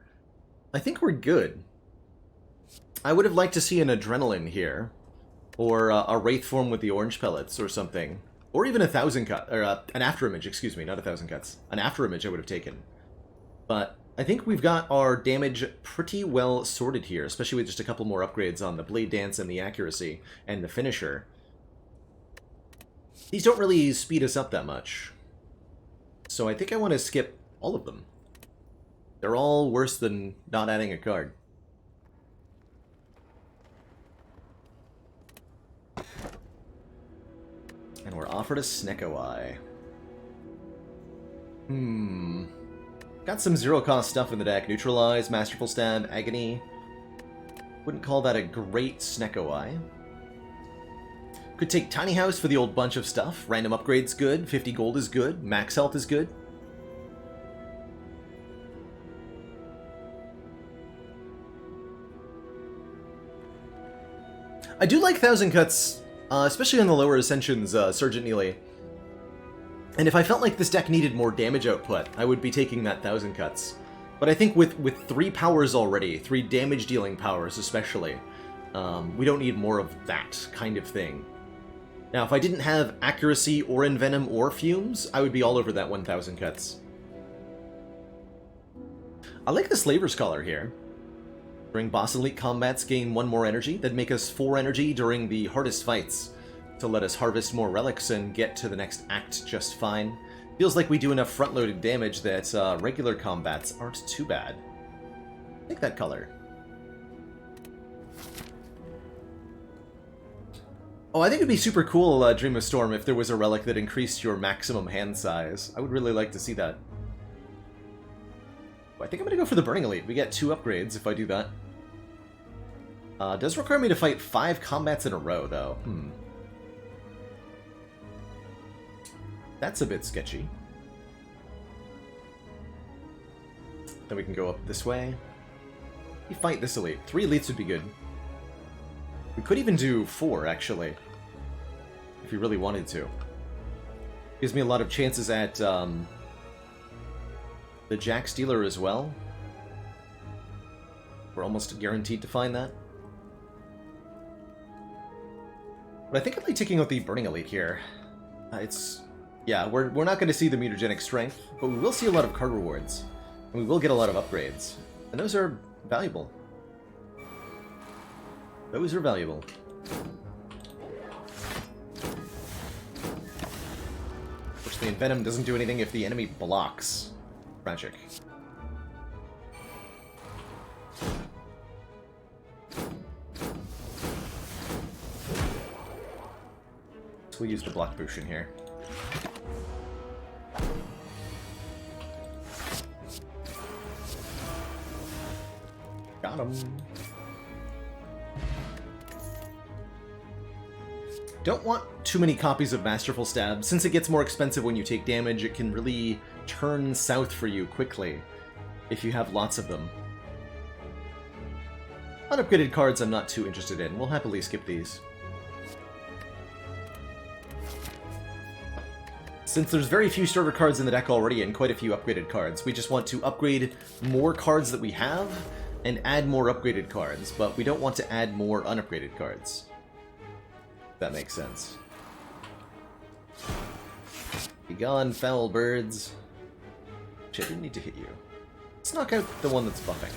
I think we're good. I would have liked to see an Adrenaline here, or a Wraith form with the orange pellets or something. Or even 1,000 cut, or an Afterimage, excuse me, not 1,000 cuts. An Afterimage I would have taken. But I think we've got our damage pretty well sorted here, especially with just a couple more upgrades on the Blade Dance and the Accuracy and the Finisher. These don't really speed us up that much. So I think I want to skip all of them. They're all worse than not adding a card. And we're offered a Snecko Eye. Got some zero-cost stuff in the deck. Neutralize, Masterful Stab, Agony. Wouldn't call that a great Snecko Eye. Could take Tiny House for the old bunch of stuff. Random upgrade's good. 50 gold is good. Max health is good. I do like 1,000 cuts, especially on the lower Ascensions, Sergeant Neely. And if I felt like this deck needed more damage output, I would be taking that 1,000 cuts. But I think with 3 powers already, 3 damage-dealing powers especially, we don't need more of that kind of thing. Now, if I didn't have Accuracy or Envenom or Fumes, I would be all over that 1,000 cuts. I like the Slaver's Collar here. During boss elite combats, gain 1 more energy. That'd make us 4 energy during the hardest fights, to let us harvest more relics and get to the next act just fine. Feels like we do enough front-loaded damage that regular combats aren't too bad. Take that color. Oh, I think it'd be super cool, Dream of Storm, if there was a relic that increased your maximum hand size. I would really like to see that. I think I'm gonna go for the Burning Elite. We get 2 upgrades if I do that. Does require me to fight 5 combats in a row, though. That's a bit sketchy. Then we can go up this way. We fight this elite. 3 elites would be good. We could even do 4, actually. If we really wanted to. Gives me a lot of chances at the Jack Stealer as well. We're almost guaranteed to find that. But I think I'd like taking out the Burning Elite here. Yeah, we're not going to see the mutagenic strength, but we will see a lot of card rewards. And we will get a lot of upgrades. And those are valuable. Those are valuable. Fortunately, Envenom doesn't do anything if the enemy blocks. Tragic. So we'll use the block potion here. Got him. Don't want too many copies of Masterful Stab. Since it gets more expensive when you take damage, it can really turn south for you quickly if you have lots of them. Unupgraded cards I'm not too interested in. We'll happily skip these. Since there's very few starter cards in the deck already and quite a few upgraded cards, we just want to upgrade more cards that we have and add more upgraded cards, but we don't want to add more unupgraded cards. If that makes sense. Be gone, foul birds. Which I didn't need to hit you. Let's knock out the one that's buffing.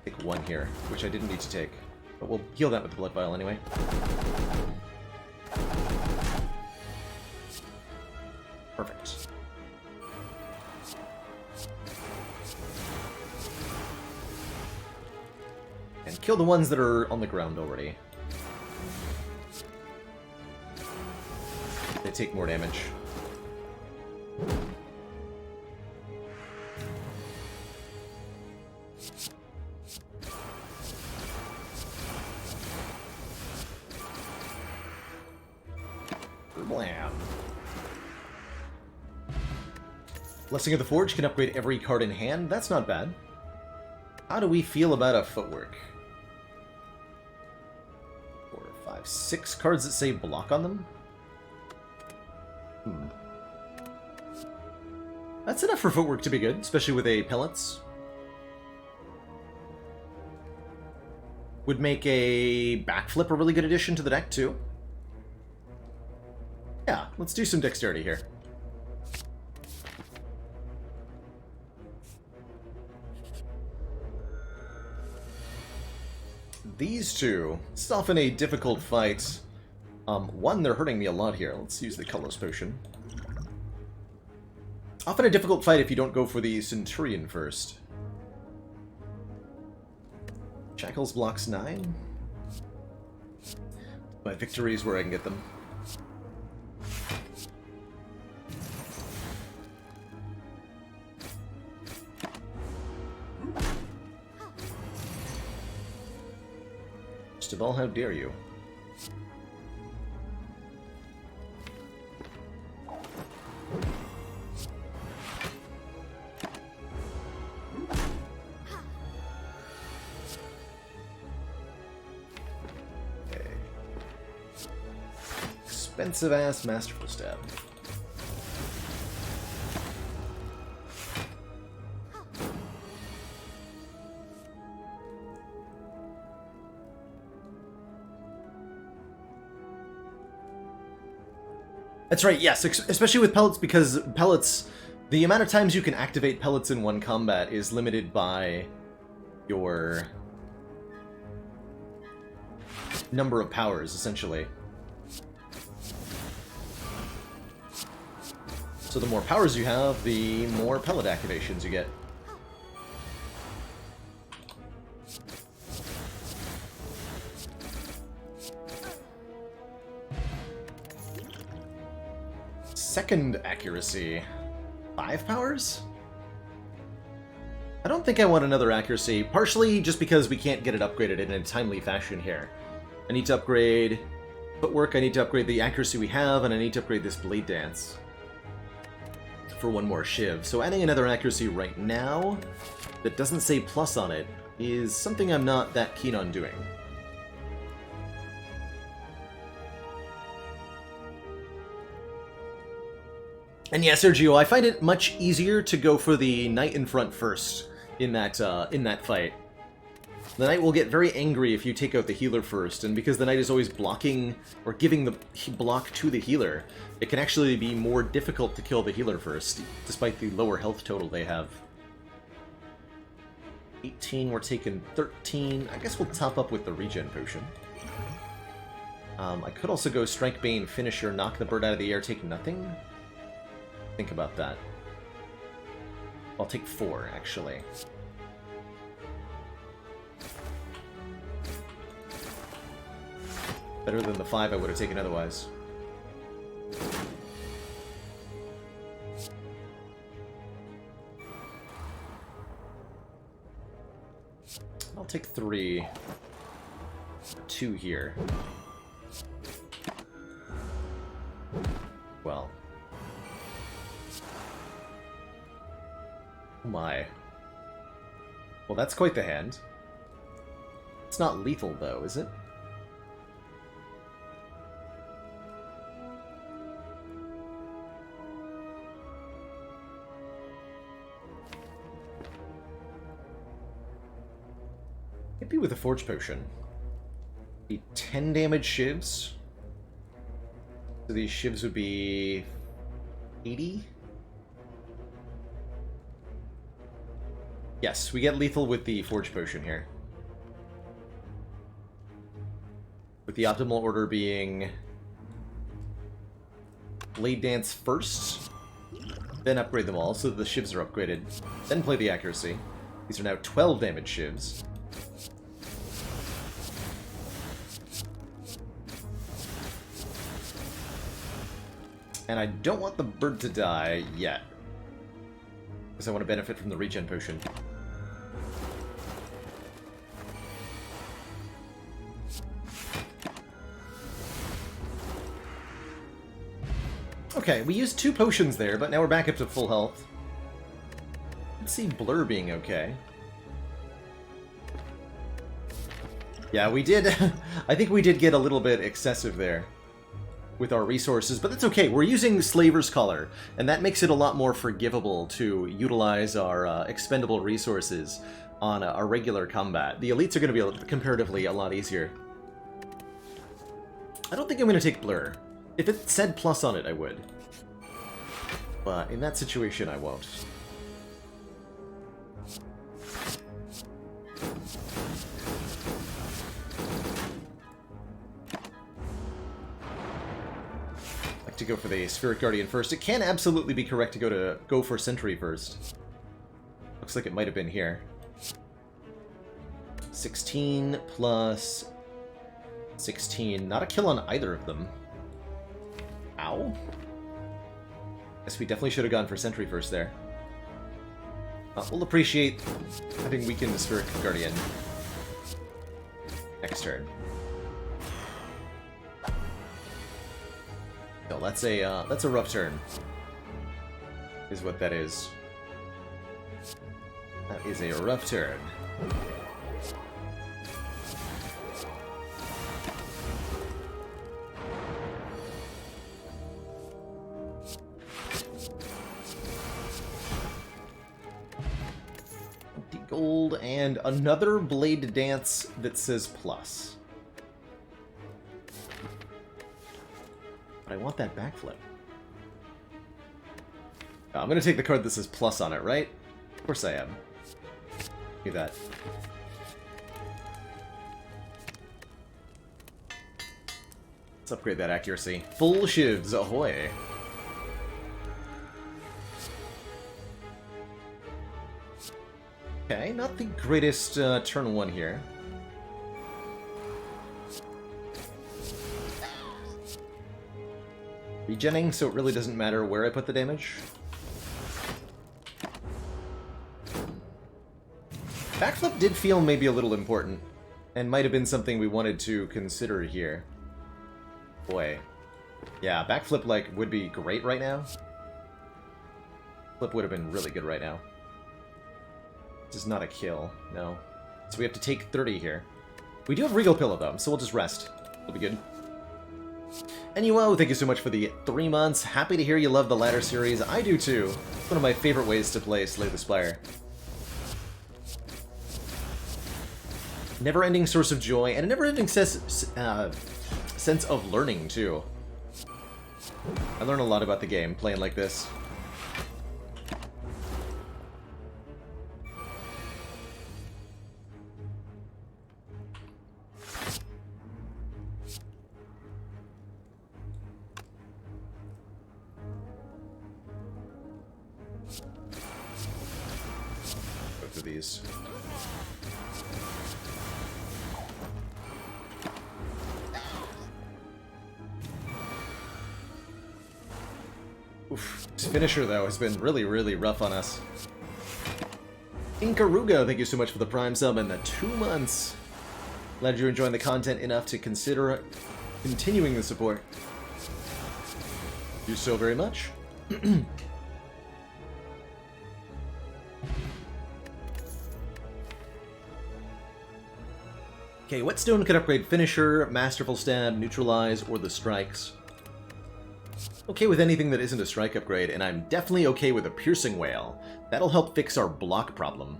Take one here, which I didn't need to take. But we'll heal that with the Blood Vial anyway. Perfect. And kill the ones that are on the ground already. They take more damage. Blam. Blessing of the Forge can upgrade every card in hand. That's not bad. How do we feel about a footwork? 4, 5, 6 cards that say block on them? That's enough for footwork to be good, especially with a pellets. Would make a backflip a really good addition to the deck, too. Yeah, let's do some dexterity here. These two, it's often a difficult fight. One, they're hurting me a lot here. Let's use the Colorless Potion. Often a difficult fight if you don't go for the Centurion first. Shackles blocks 9. My victory is where I can get them. First of all, how dare you? Expensive-ass Masterful Stab. That's right, yes, especially with pellets, because pellets, the amount of times you can activate pellets in one combat is limited by your number of powers, essentially. So the more powers you have, the more pellet activations you get. Second accuracy. 5 powers? I don't think I want another accuracy, partially just because we can't get it upgraded in a timely fashion here. I need to upgrade footwork, I need to upgrade the accuracy we have, and I need to upgrade this Blade Dance for one more Shiv. So adding another accuracy right now that doesn't say plus on it is something I'm not that keen on doing. And yeah, Sergio, I find it much easier to go for the Knight in front first in that fight. The Knight will get very angry if you take out the healer first, and because the Knight is always blocking or giving the block to the healer, it can actually be more difficult to kill the healer first, despite the lower health total they have. 18, we're taking 13. I guess we'll top up with the regen potion. I could also go Strike Bane, Finisher, knock the bird out of the air, take nothing. Think about that. I'll take 4, actually. Better than the 5 I would have taken otherwise. I'll take 3. 2 here. Well. Oh my. Well, that's quite the hand. It's not lethal, though, is it? Maybe with a Forge Potion. Be 10 damage shivs. So these shivs would be 80? Yes, we get lethal with the Forge Potion here. With the optimal order being Blade Dance first, then upgrade them all so that the shivs are upgraded, then play the accuracy. These are now 12 damage shivs. And I don't want the bird to die yet, because I want to benefit from the regen potion. Okay, we used 2 potions there, but now we're back up to full health. Let's see Blur being okay. Yeah, we did. I think we did get a little bit excessive there with our resources, but that's okay. We're using Slaver's Collar, and that makes it a lot more forgivable to utilize our expendable resources on our regular combat. The elites are going to be comparatively a lot easier. I don't think I'm going to take Blur. If it said plus on it, I would. But in that situation, I won't. To go for the Spirit Guardian first. It can absolutely be correct to go for Sentry first. Looks like it might have been here. 16 plus 16. Not a kill on either of them. Ow. Guess we definitely should have gone for Sentry first there. We'll appreciate having weakened the Spirit Guardian next turn. No, that's a rough turn, is what that is. That is a rough turn. The gold and another Blade Dance that says plus. But I want that backflip. Oh, I'm going to take the card that says plus on it, right? Of course I am. Do that. Let's upgrade that accuracy. Full shivs, ahoy! Okay, not the greatest turn 1 here. Regenning, so it really doesn't matter where I put the damage. Backflip did feel maybe a little important, and might have been something we wanted to consider here. Boy. Yeah, backflip, like, would be great right now. Flip would have been really good right now. This is not a kill, no. So we have to take 30 here. We do have Regal Pillow, though, so we'll just rest. It'll be good. And thank you so much for the 3 months. Happy to hear you love the ladder series. I do too. It's one of my favorite ways to play Slay the Spire. Never-ending source of joy, and a never-ending sense of learning, too. I learn a lot about the game playing like this. These. Oof. This finisher, though, has been really, really rough on us. Inkaruga, thank you so much for the Prime sub and the 2 months. Glad you're enjoying the content enough to consider continuing the support. Thank you so very much. Okay, Whetstone could upgrade Finisher, Masterful Stab, Neutralize, or the Strikes. Okay with anything that isn't a strike upgrade, and I'm definitely okay with a Piercing Wail. That'll help fix our block problem.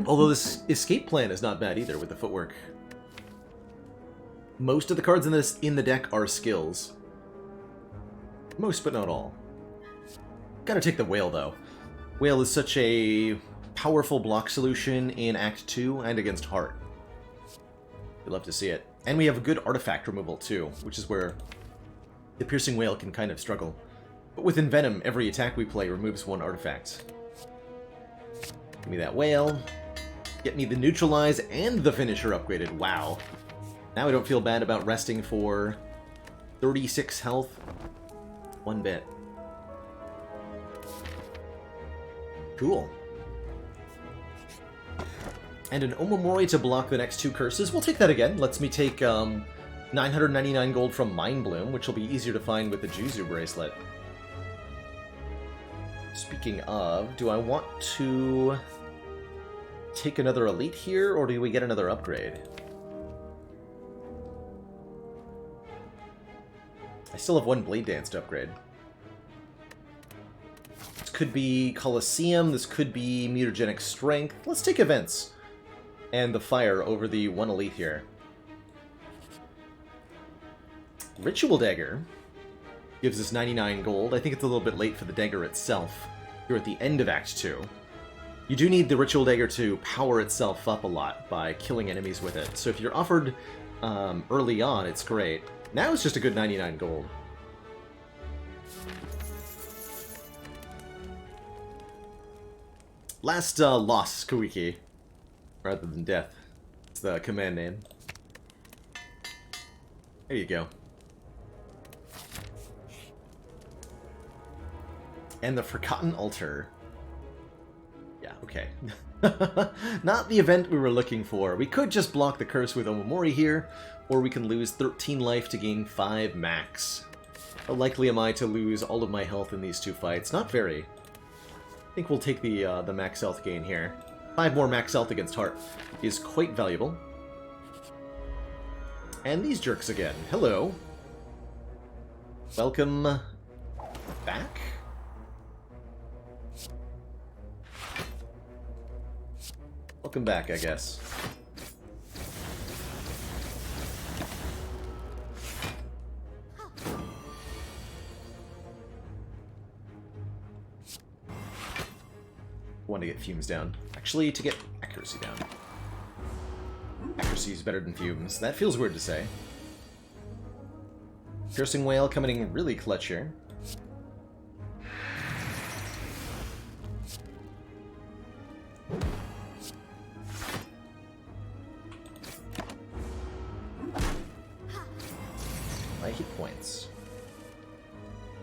Although this escape plan is not bad either with the footwork. Most of the cards in the deck are skills. Most, but not all. Gotta take the Whale, though. Whale is such a powerful block solution in Act 2 and against Heart. You'd love to see it. And we have good artifact removal, too, which is where the Piercing Wail can kind of struggle. But with Envenom, every attack we play removes 1 artifact. Give me that Whale. Get me the Neutralize and the Finisher upgraded. Wow. Now I don't feel bad about resting for 36 health. 1 bit. Cool. And an Omamori to block the next 2 curses. We'll take that again. Lets me take 999 gold from Mind Bloom, which will be easier to find with the Juzu bracelet. Speaking of, do I want to take another Elite here, or do we get another upgrade? I still have 1 Blade Dance to upgrade. This could be Colosseum, this could be Mutagenic Strength. Let's take Events and the Fire over the 1 Elite here. Ritual Dagger gives us 99 gold. I think it's a little bit late for the dagger itself. You're at the end of Act 2. You do need the Ritual Dagger to power itself up a lot by killing enemies with it. So if you're offered early on, it's great. Now it's just a good 99 gold. Last Loss Kuiki, rather than Death. It's the command name. There you go. And the Forgotten Altar. Yeah, okay. Not the event we were looking for. We could just block the curse with Omamori here, or we can lose 13 life to gain 5 max. How likely am I to lose all of my health in these 2 fights? Not very. I think we'll take the max health gain here. 5 more max health against Heart is quite valuable. And these jerks again. Hello. Welcome back? Welcome back, I guess. Want to get fumes down. Actually, to get accuracy down. Accuracy is better than fumes. That feels weird to say. Piercing Wail coming in really clutch here. My hit points.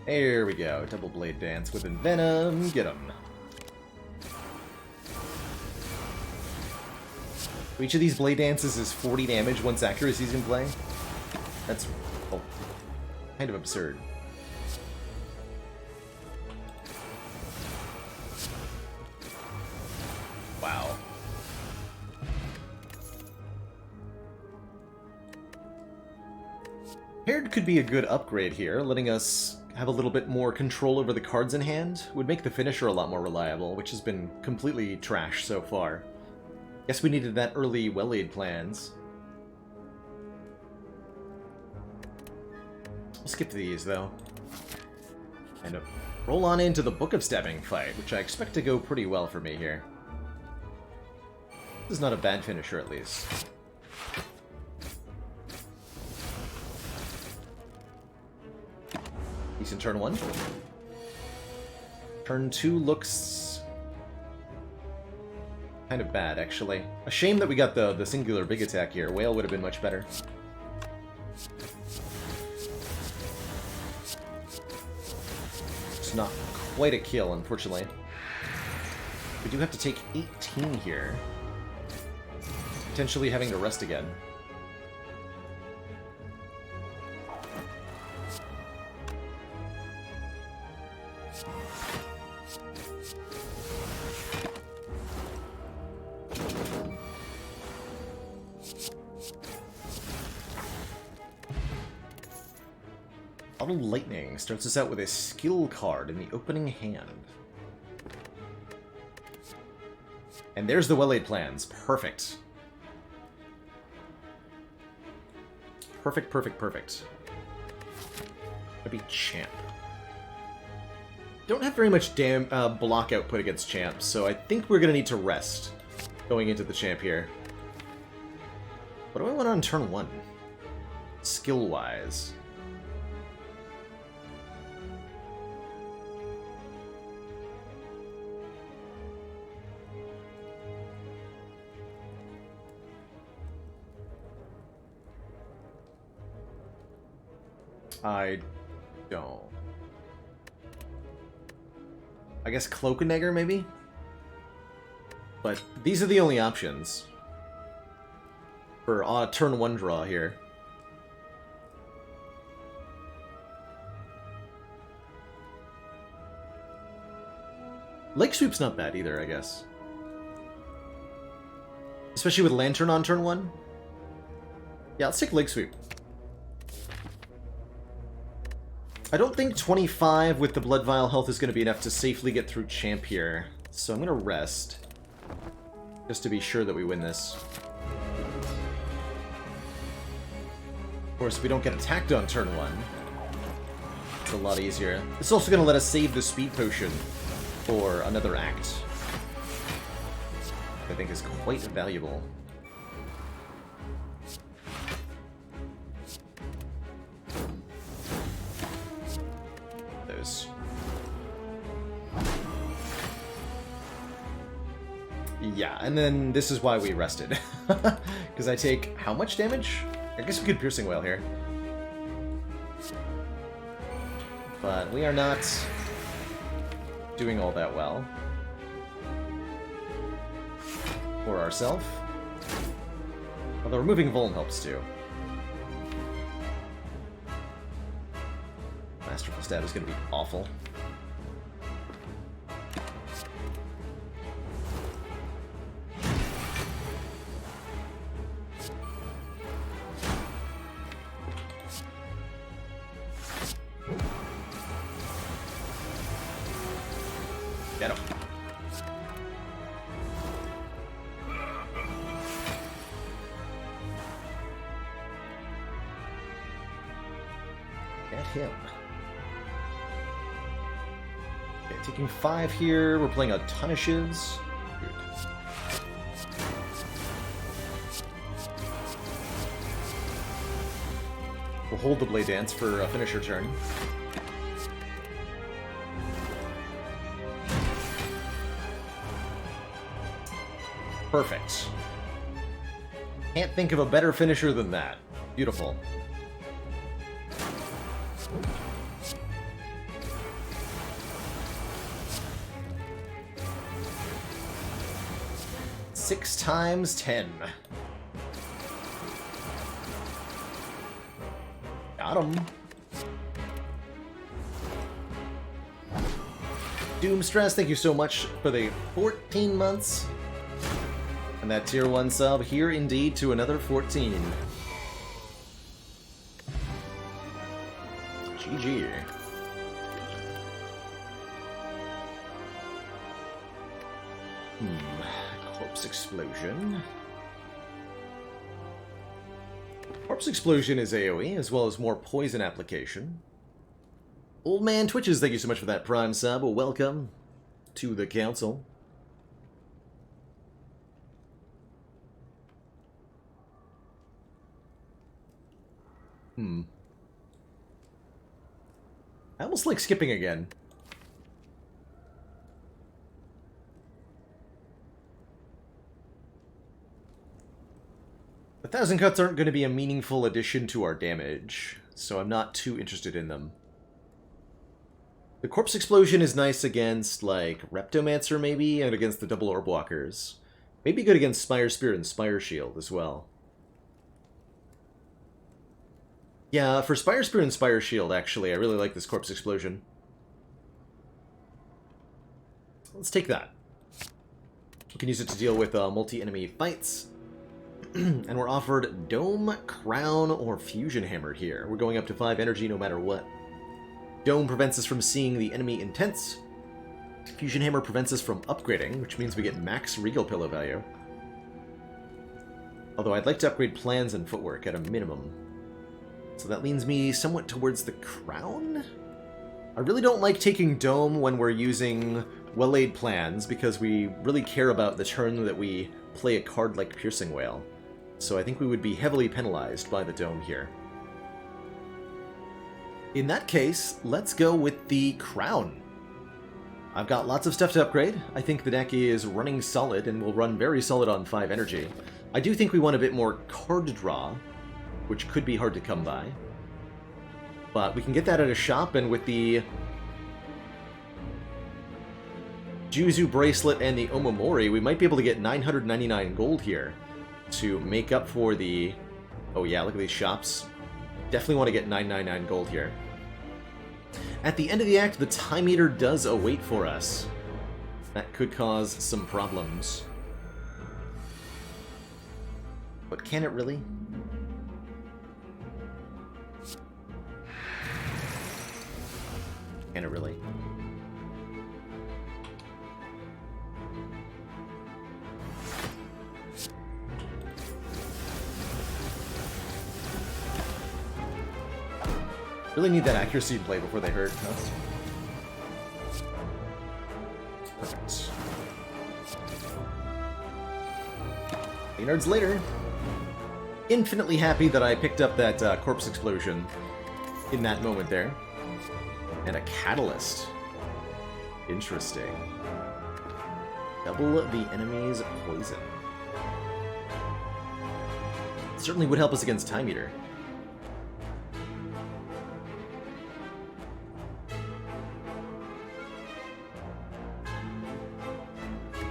There we go. Double Blade Dance with Envenom. Get him. Each of these Blade Dances is 40 damage once accuracy's in play. That's kind of absurd. Wow. Paired could be a good upgrade here, letting us have a little bit more control over the cards in hand. Would make the finisher a lot more reliable, which has been completely trash so far. Guess we needed that early well-laid plans. We'll skip these, though. And roll on into the Book of Stabbing fight, which I expect to go pretty well for me here. This is not a bad finisher, at least. Decent turn 1. Turn 2 looks kind of bad, actually. A shame that we got the singular big attack here. Whale would have been much better. It's not quite a kill, unfortunately. We do have to take 18 here. Potentially having to rest again. Auto Lightning starts us out with a skill card in the opening hand. And there's the well-laid plans. Perfect. Perfect, perfect, perfect. That'd be Champ. Don't have very much block output against Champ, so I think we're going to need to rest going into the Champ here. What do I want on turn 1? Skill-wise. I don't. I guess Cloak and Dagger, maybe? But these are the only options for turn 1 draw here. Leg Sweep's not bad either, I guess. Especially with Lantern on turn 1. Yeah, let's take Leg Sweep. I don't think 25 with the Blood Vial health is going to be enough to safely get through Champ here. So I'm going to rest. Just to be sure that we win this. Of course, we don't get attacked on turn 1. It's a lot easier. It's also going to let us save the Speed Potion for another act. I think is quite valuable. Yeah, and then this is why we rested. Because I take how much damage? I guess we could Piercing Wail here. But we are not doing all that well. For ourselves. Although removing Vuln helps too. Masterful Stab is going to be awful. Get him. Get him. Okay, taking 5 here. We're playing a ton of shivs. Good. We'll hold the Blade Dance for a finisher turn. Perfect. Can't think of a better finisher than that. Beautiful. Six times 10. Got him. Doom Stress, thank you so much for the 14 months. And that tier 1 sub here indeed to another 14. GG. Corpse Explosion. Corpse Explosion is AoE, as well as more poison application. Old Man Twitches, thank you so much for that Prime sub. Welcome to the Council. I almost like skipping again. 1,000 cuts aren't going to be a meaningful addition to our damage, so I'm not too interested in them. The Corpse Explosion is nice against, like, Reptomancer, maybe, and against the double Orb Walkers. Maybe good against Spire Spirit and Spire Shield as well. Yeah, for Spire Spirit and Spire Shield, actually, I really like this Corpse Explosion. Let's take that. We can use it to deal with multi-enemy fights. And we're offered Dome, Crown, or Fusion Hammer here. We're going up to 5 energy no matter what. Dome prevents us from seeing the enemy intense. Fusion Hammer prevents us from upgrading, which means we get max Regal Pillow value. Although I'd like to upgrade plans and footwork at a minimum. So that leans me somewhat towards the Crown? I really don't like taking Dome when we're using well-laid plans, because we really care about the turn that we play a card like Piercing Wail. So I think we would be heavily penalized by the Dome here. In that case, let's go with the Crown. I've got lots of stuff to upgrade. I think the deck is running solid and will run very solid on 5 energy. I do think we want a bit more card draw, which could be hard to come by. But we can get that at a shop, and with the Juzu Bracelet and the Omamori, we might be able to get 999 gold here to make up for the... Oh yeah, look at these shops. Definitely want to get 999 gold here. At the end of the act, the Time Eater does await for us. That could cause some problems. But can it really? Can it really? Really need that accuracy in play before they hurt. Perfect. 8 nerds later. Infinitely happy that I picked up that Corpse Explosion in that moment there. And a Catalyst. Interesting. Double the enemy's poison. Certainly would help us against Time Eater.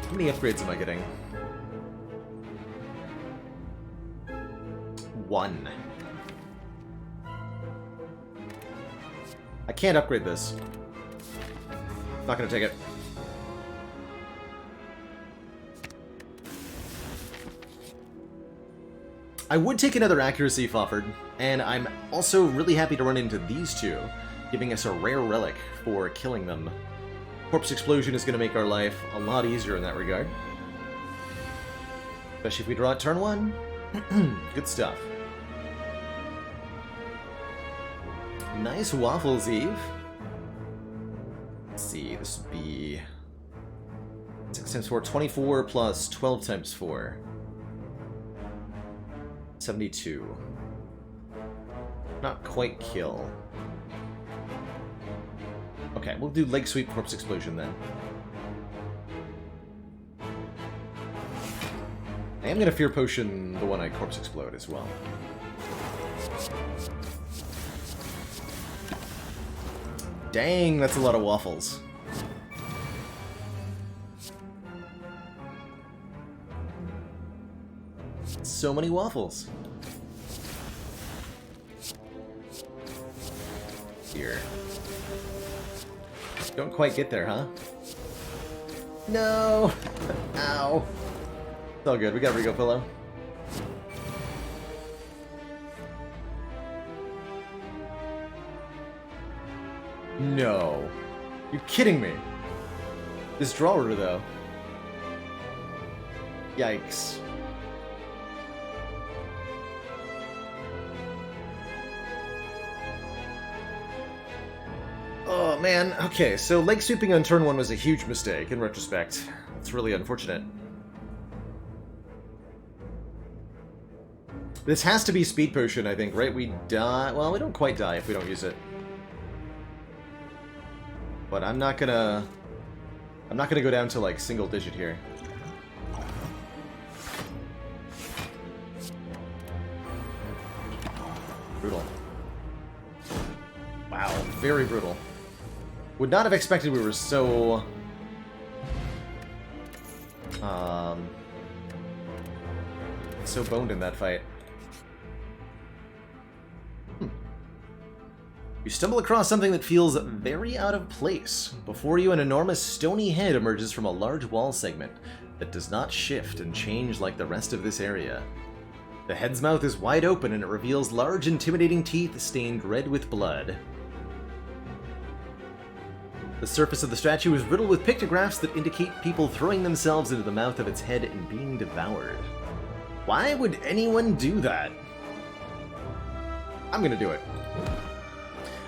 How many upgrades am I getting? 1. I can't upgrade this. Not gonna take it. I would take another accuracy if offered, and I'm also really happy to run into these two, giving us a rare relic for killing them. Corpse Explosion is going to make our life a lot easier in that regard. Especially if we draw it turn 1. Good stuff. Nice Waffles Eve. Let's see, this would be 6 times 4, 24 plus 12 times 4. 72. Not quite kill. Okay, we'll do Leg Sweep Corpse Explosion then. I am gonna Fear Potion the one-eyed Corpse Explode as well. Dang, that's a lot of waffles. So many waffles. Here. Don't quite get there, huh? No! Ow. It's all good, we got Regal Pillow. No. You're kidding me. This draw order, though. Yikes. Oh, man. Okay, so leg sweeping on turn 1 was a huge mistake, in retrospect. It's really unfortunate. This has to be Speed Potion, I think, right? We die... Well, we don't quite die if we don't use it. But I'm not gonna go down to, like, single digit here. Brutal. Wow, very brutal. Would not have expected we were so... so boned in that fight. You stumble across something that feels very out of place. Before you, an enormous stony head emerges from a large wall segment that does not shift and change like the rest of this area. The head's mouth is wide open and it reveals large, intimidating teeth stained red with blood. The surface of the statue is riddled with pictographs that indicate people throwing themselves into the mouth of its head and being devoured. Why would anyone do that? I'm gonna do it.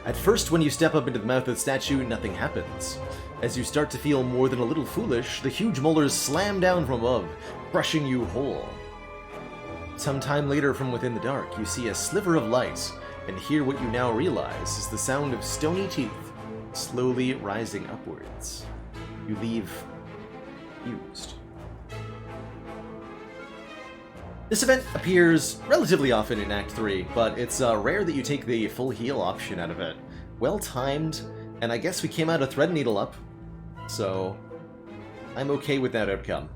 At first, when you step up into the mouth of the statue, nothing happens. As you start to feel more than a little foolish, the huge molars slam down from above, crushing you whole. Sometime later, from within the dark, you see a sliver of light, and hear what you now realize is the sound of stony teeth slowly rising upwards. You leave confused. This event appears relatively often in Act 3, but it's rare that you take the full heal option out of it. Well timed, and I guess we came out a thread needle up, so I'm okay with that outcome.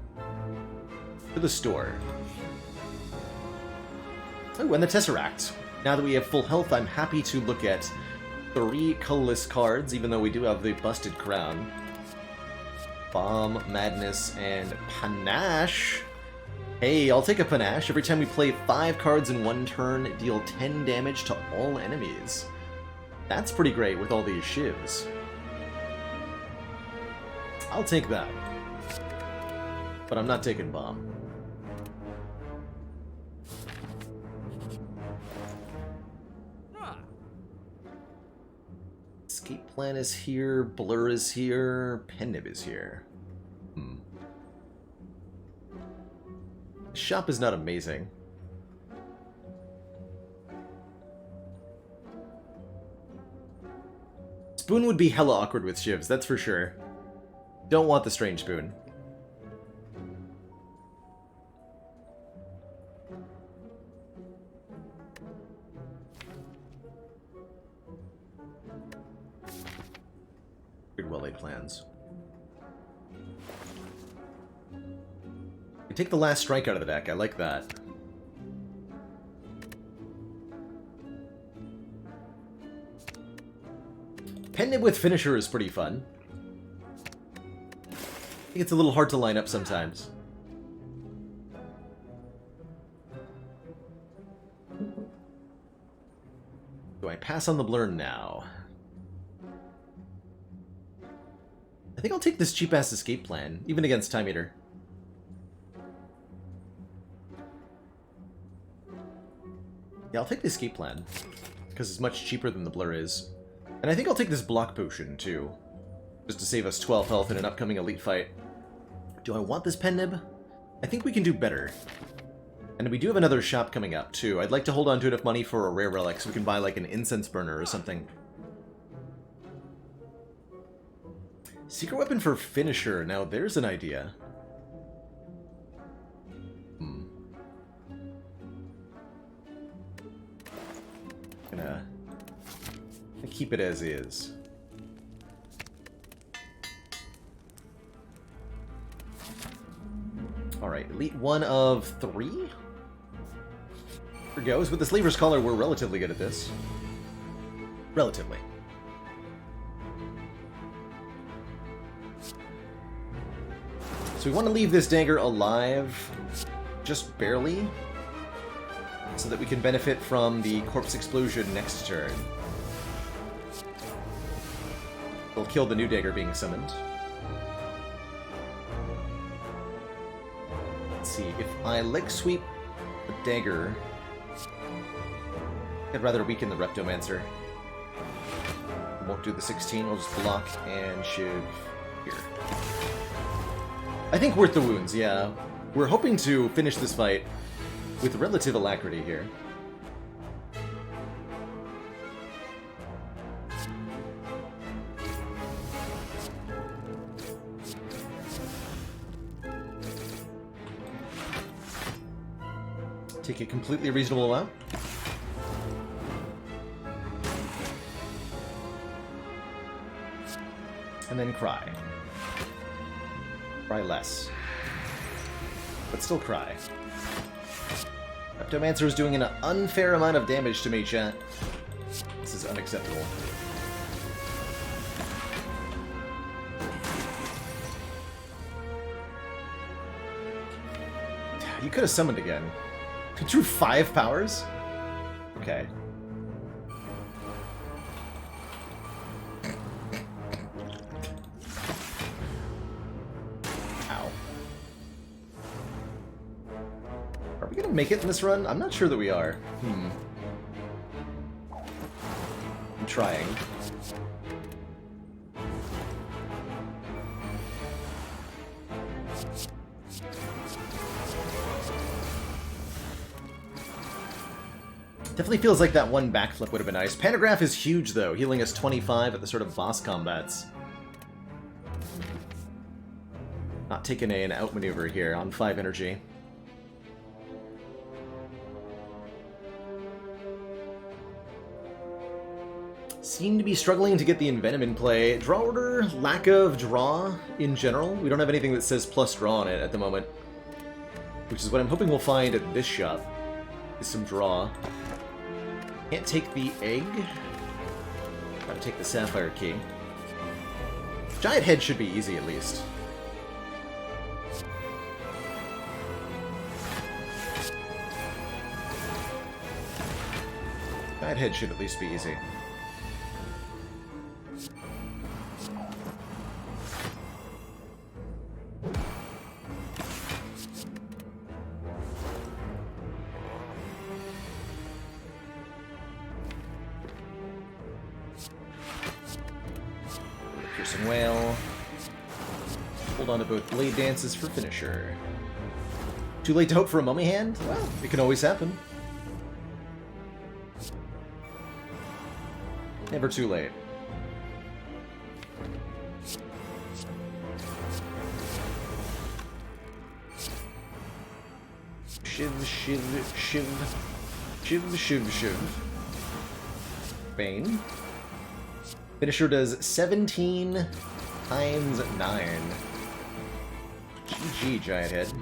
To the store. Oh, and the Tesseract. Now that we have full health, I'm happy to look at 3 colorless cards, even though we do have the Busted Crown. Bomb, Madness, and Panache. Hey, I'll take a Panache. Every time we play 5 cards in one turn, deal 10 damage to all enemies. That's pretty great with all these shivs. I'll take that. But I'm not taking Bomb. Escape Plan is here, Blur is here, Pennib is here. The shop is not amazing. Spoon would be hella awkward with shivs, that's for sure. Don't want the strange spoon. Good well-laid plans. You take the last strike out of the deck, I like that. Pennib with Finisher is pretty fun. I think it's a little hard to line up sometimes. Do I pass on the Blur now? I think I'll take this cheap-ass Escape Plan, even against Time Eater. Yeah, I'll take the Escape Plan, because it's much cheaper than the Blur is. And I think I'll take this Block Potion, too, just to save us 12 health in an upcoming Elite fight. Do I want this Pennib? I think we can do better. And we do have another shop coming up, too. I'd like to hold on to enough money for a rare relic so we can buy, like, an Incense Burner or something. Secret Weapon for Finisher. Now, there's an idea. Gonna keep it as is. Alright, Elite 1 of 3? Here goes. With the Slaver's Collar, we're relatively good at this. Relatively. So we want to leave this dagger alive, just barely, so that we can benefit from the Corpse Explosion next turn. It'll kill the new dagger being summoned. Let's see, if I leg sweep the dagger, I'd rather weaken the Reptomancer. Won't do the 16, we'll just block and shiv here. I think worth the wounds, yeah. We're hoping to finish this fight with relative alacrity here. Take a completely reasonable amount. And then cry. Cry less. But still cry. Reptomancer is doing an unfair amount of damage to me, chat. This is unacceptable. You could have summoned again. You drew 5 powers? Okay. Ow. Are we gonna make it in this run? I'm not sure that we are. I'm trying. Definitely feels like that one backflip would have been nice. Pantograph is huge, though, healing us 25 at the sort of boss combats. Not taking an outmaneuver here on 5 energy. Seem to be struggling to get the Envenom in play. Draw order, lack of draw in general. We don't have anything that says plus draw on it at the moment. Which is what I'm hoping we'll find at this shop. Is some draw. Can't take the egg. Gotta take the sapphire key. Giant head should be easy at least. Giant head should at least be easy. Piercing Whale. Hold on to both Blade Dances for finisher. Too late to hope for a Mummy Hand? Well, it can always happen. Never too late. Shiv, shiv, shiv. Shiv, shiv, shiv. Bane. Finisher does 17 times 9. GG, Giant Head.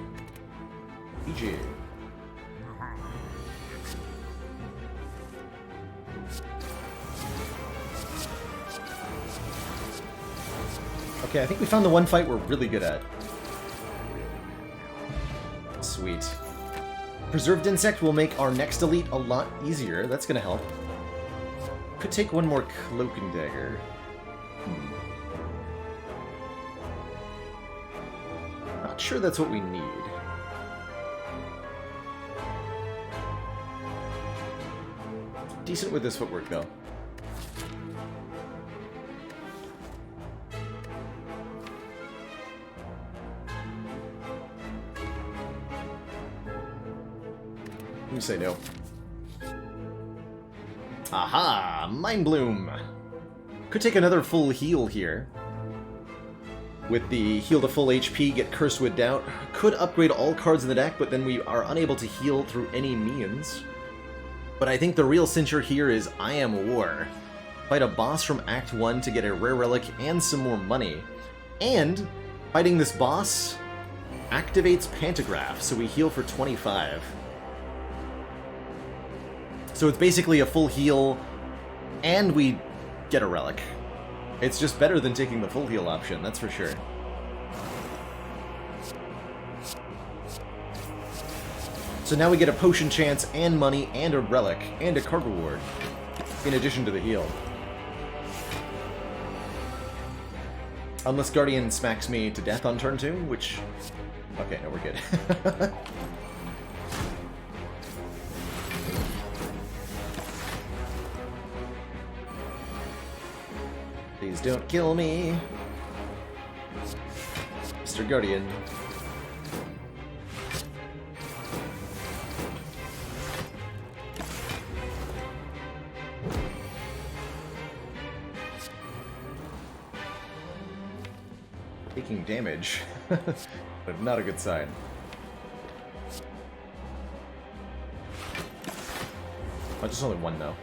GG. Okay, I think we found the one fight we're really good at. Sweet. Preserved Insect will make our next elite a lot easier. That's gonna help. Could take one more Cloak and Dagger. Not sure that's what we need. Decent with this footwork, though. You say no. Aha! Mind Bloom! Could take another full heal here. With the heal to full HP, get Cursed with Doubt. Could upgrade all cards in the deck, but then we are unable to heal through any means. But I think the real cincher here is I Am War. Fight a boss from Act 1 to get a rare relic and some more money. And fighting this boss activates Pantograph, so we heal for 25. So it's basically a full heal, and we get a relic. It's just better than taking the full heal option, that's for sure. So now we get a potion chance, and money, and a relic, and a card reward, in addition to the heal. Unless Guardian smacks me to death on turn 2, which... Okay, no, we're good. Please don't kill me, Mr. Guardian. Taking damage, but not a good sign. Oh, just only one though.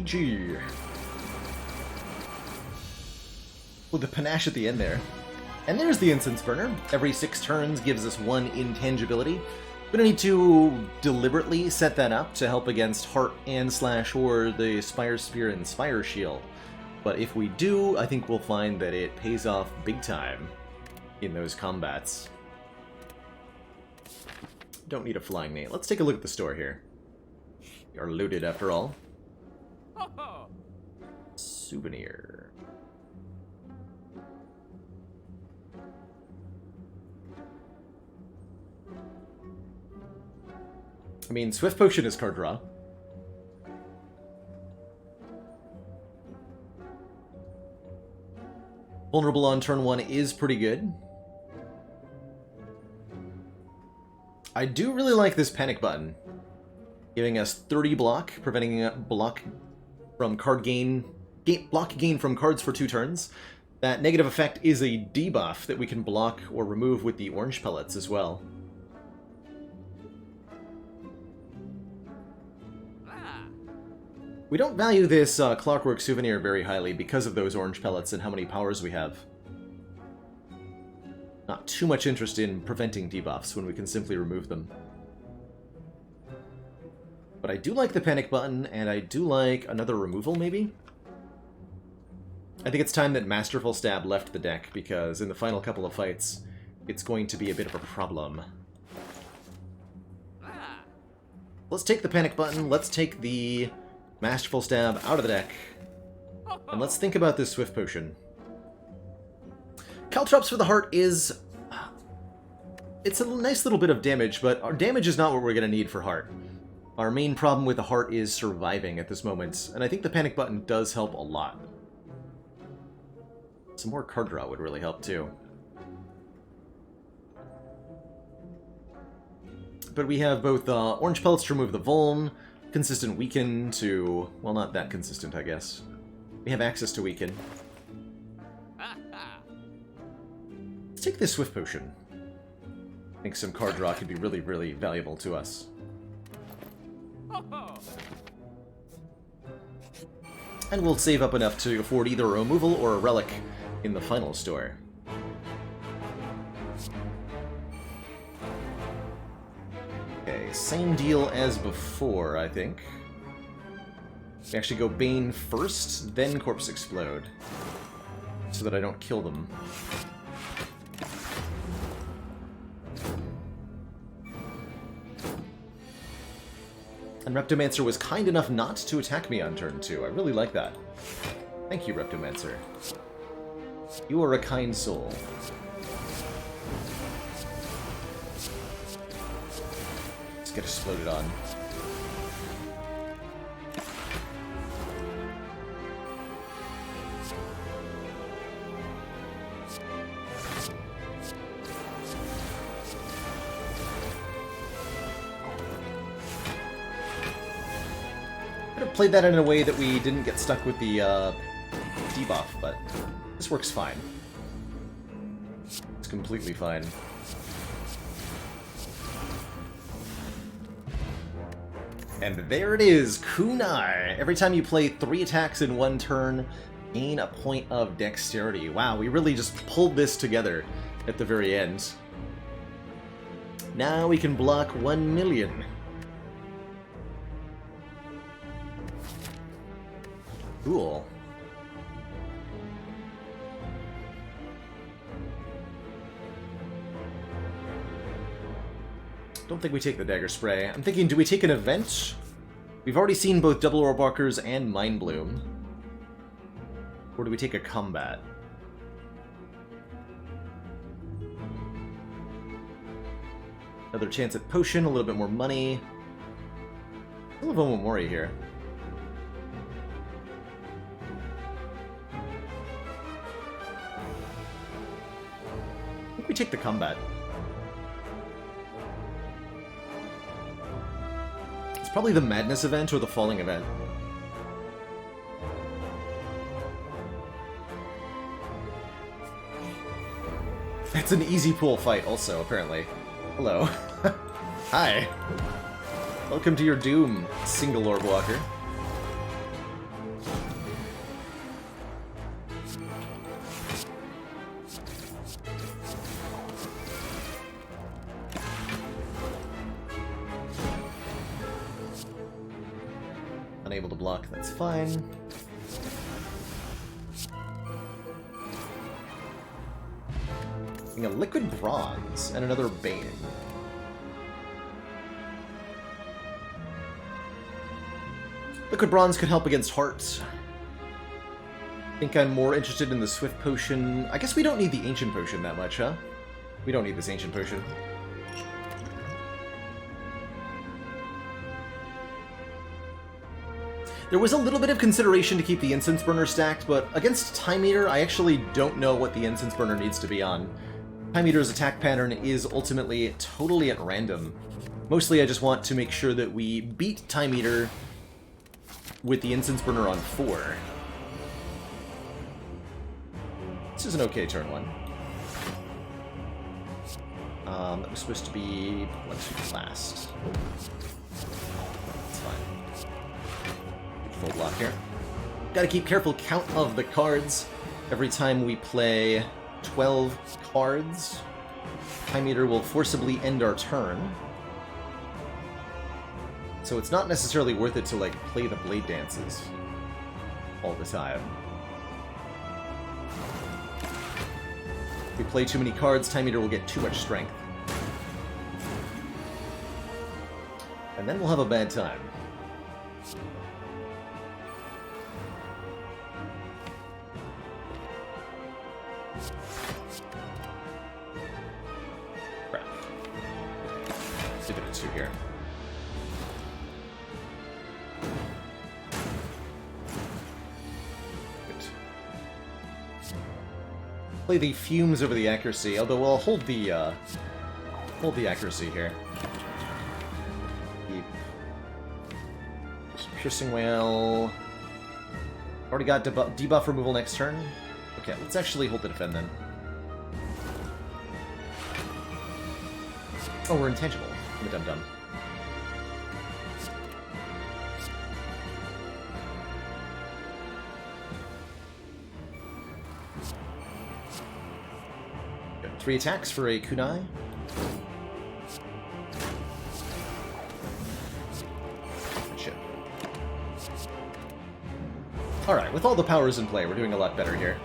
GG. With the panache at the end there. And there's the Incense Burner. Every 6 turns gives us 1 intangibility. We're gonna need to deliberately set that up to help against Heart and Slash or the Spire Spear and Spire Shield. But if we do, I think we'll find that it pays off big time in those combats. Don't need a Flying Mate. Let's take a look at the store here. We are looted after all. Souvenir. I mean, Swift Potion is card draw. Vulnerable on turn 1 is pretty good. I do really like this panic button, giving us 30 block, preventing block from card block gain from cards for 2 turns. That negative effect is a debuff that we can block or remove with the orange pellets as well. We don't value this Clockwork Souvenir very highly because of those orange pellets and how many powers we have. Not too much interest in preventing debuffs when we can simply remove them. But I do like the panic button, and I do like another removal, maybe? I think it's time that Masterful Stab left the deck, because in the final couple of fights, it's going to be a bit of a problem. Let's take the panic button, let's take the Masterful Stab out of the deck, and let's think about this Swift Potion. Caltrops for the Heart is... it's a nice little bit of damage, but our damage is not what we're going to need for Heart. Our main problem with the Heart is surviving at this moment, and I think the panic button does help a lot. Some more card draw would really help too. But we have both orange pellets to remove the Vuln, consistent Weaken to... well, not that consistent, I guess. We have access to Weaken. Let's take this Swift Potion. I think some card draw could be really, really valuable to us. And we'll save up enough to afford either a removal or a relic in the final store. Okay, same deal as before, I think. We actually go Bane first, then Corpse Explode, so that I don't kill them. And Reptomancer was kind enough not to attack me on turn 2. I really like that. Thank you, Reptomancer. You are a kind soul. Let's get exploded on. Could have played that in a way that we didn't get stuck with the debuff, but this works fine. It's completely fine. And there it is, Kunai! Every time you play 3 attacks in 1 turn, gain a point of dexterity. Wow, we really just pulled this together at the very end. Now we can block 1 million. Cool. Don't think we take the Dagger Spray. I'm thinking, do we take an event? We've already seen both Double Orbwalkers and Mind Bloom. Or do we take a combat? Another chance at Potion, a little bit more money. A little bit more Mori here. I think we take the combat. It's probably the Madness event or the Falling event. It's an easy pool fight also, apparently. Hello. Hi. Welcome to your doom, single Orbwalker. Unable to block, that's fine. A liquid bronze and another Bane. Liquid bronze could help against heart. I think I'm more interested in the Swift Potion. I guess we don't need the Ancient Potion that much, huh? We don't need this Ancient Potion. There was a little bit of consideration to keep the Incense Burner stacked, but against Time Eater, I actually don't know what the Incense Burner needs to be on. Time Eater's attack pattern is ultimately totally at random. Mostly I just want to make sure that we beat Time Eater with the Incense Burner on 4. This is an okay turn 1. That was supposed to be last. That's fine. Full block here. Gotta keep careful count of the cards. Every time we play 12 cards, Time Eater will forcibly end our turn. So it's not necessarily worth it to, like, play the Blade Dances all the time. If we play too many cards, Time Eater will get too much strength. And then we'll have a bad time. Crap. Let's give it a 2 here. Play the fumes over the accuracy, although I'll hold the accuracy here. Keep Piercing Whale. Already got debuff removal next turn. Okay, let's actually hold the defend then. Oh, we're intangible. I'm a dum-dum. Got 3 attacks for a kunai. Shit. Alright, with all the powers in play, we're doing a lot better here.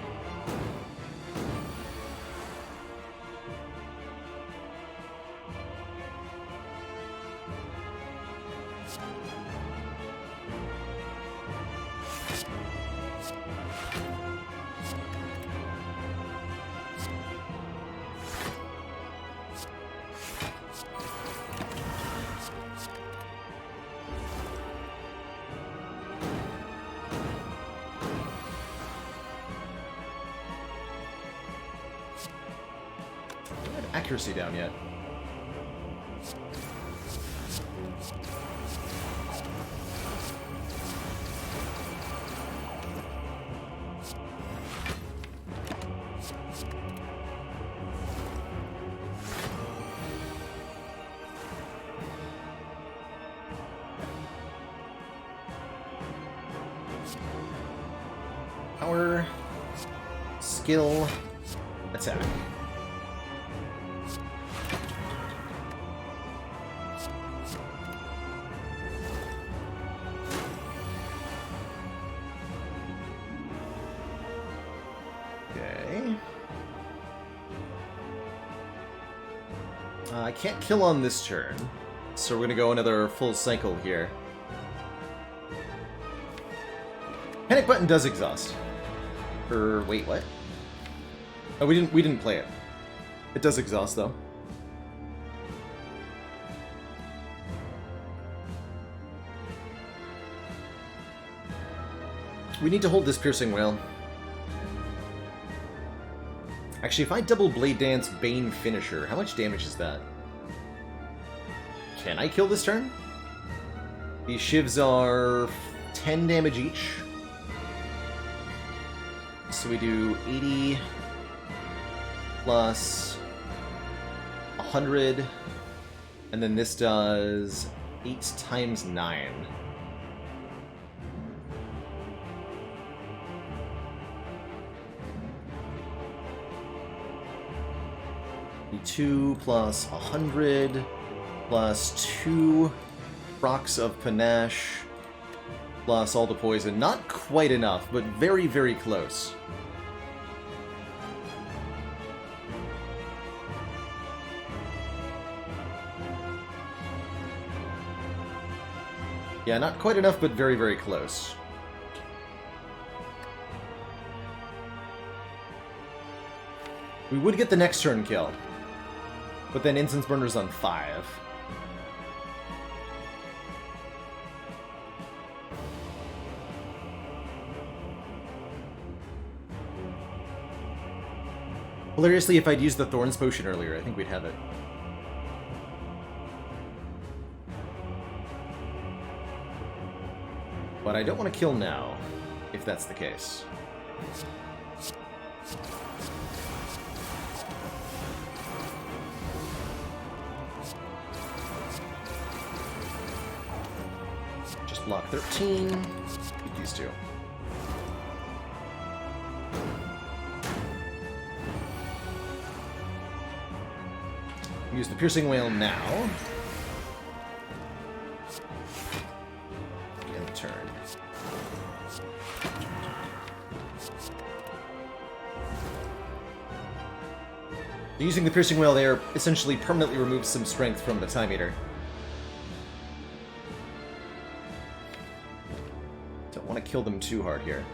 Accuracy down yet. Power, skill, attack. I can't kill on this turn, so we're gonna go another full cycle here. Panic Button does exhaust. Or wait, what? Oh, we didn't play it. It does exhaust though. We need to hold this Piercing Whale. Actually, if I double Blade Dance Bane Finisher, how much damage is that? Can I kill this turn? These shivs are 10 damage each. So we do 80 plus 100, and then this does 8 times 9. Two plus 100 plus 2 rocks of panache plus all the poison. Not quite enough, but very, very close. Yeah, not quite enough, but very, very close. We would get the next turn kill, but then Incense Burner's on 5. Hilariously, if I'd used the Thorns Potion earlier, I think we'd have it. But I don't want to kill now, if that's the case. Just block 13. Beat these two. Use the Piercing Wail now. End turn. Using the Piercing Wail there essentially permanently removes some strength from the Time Eater. Don't want to kill them too hard here.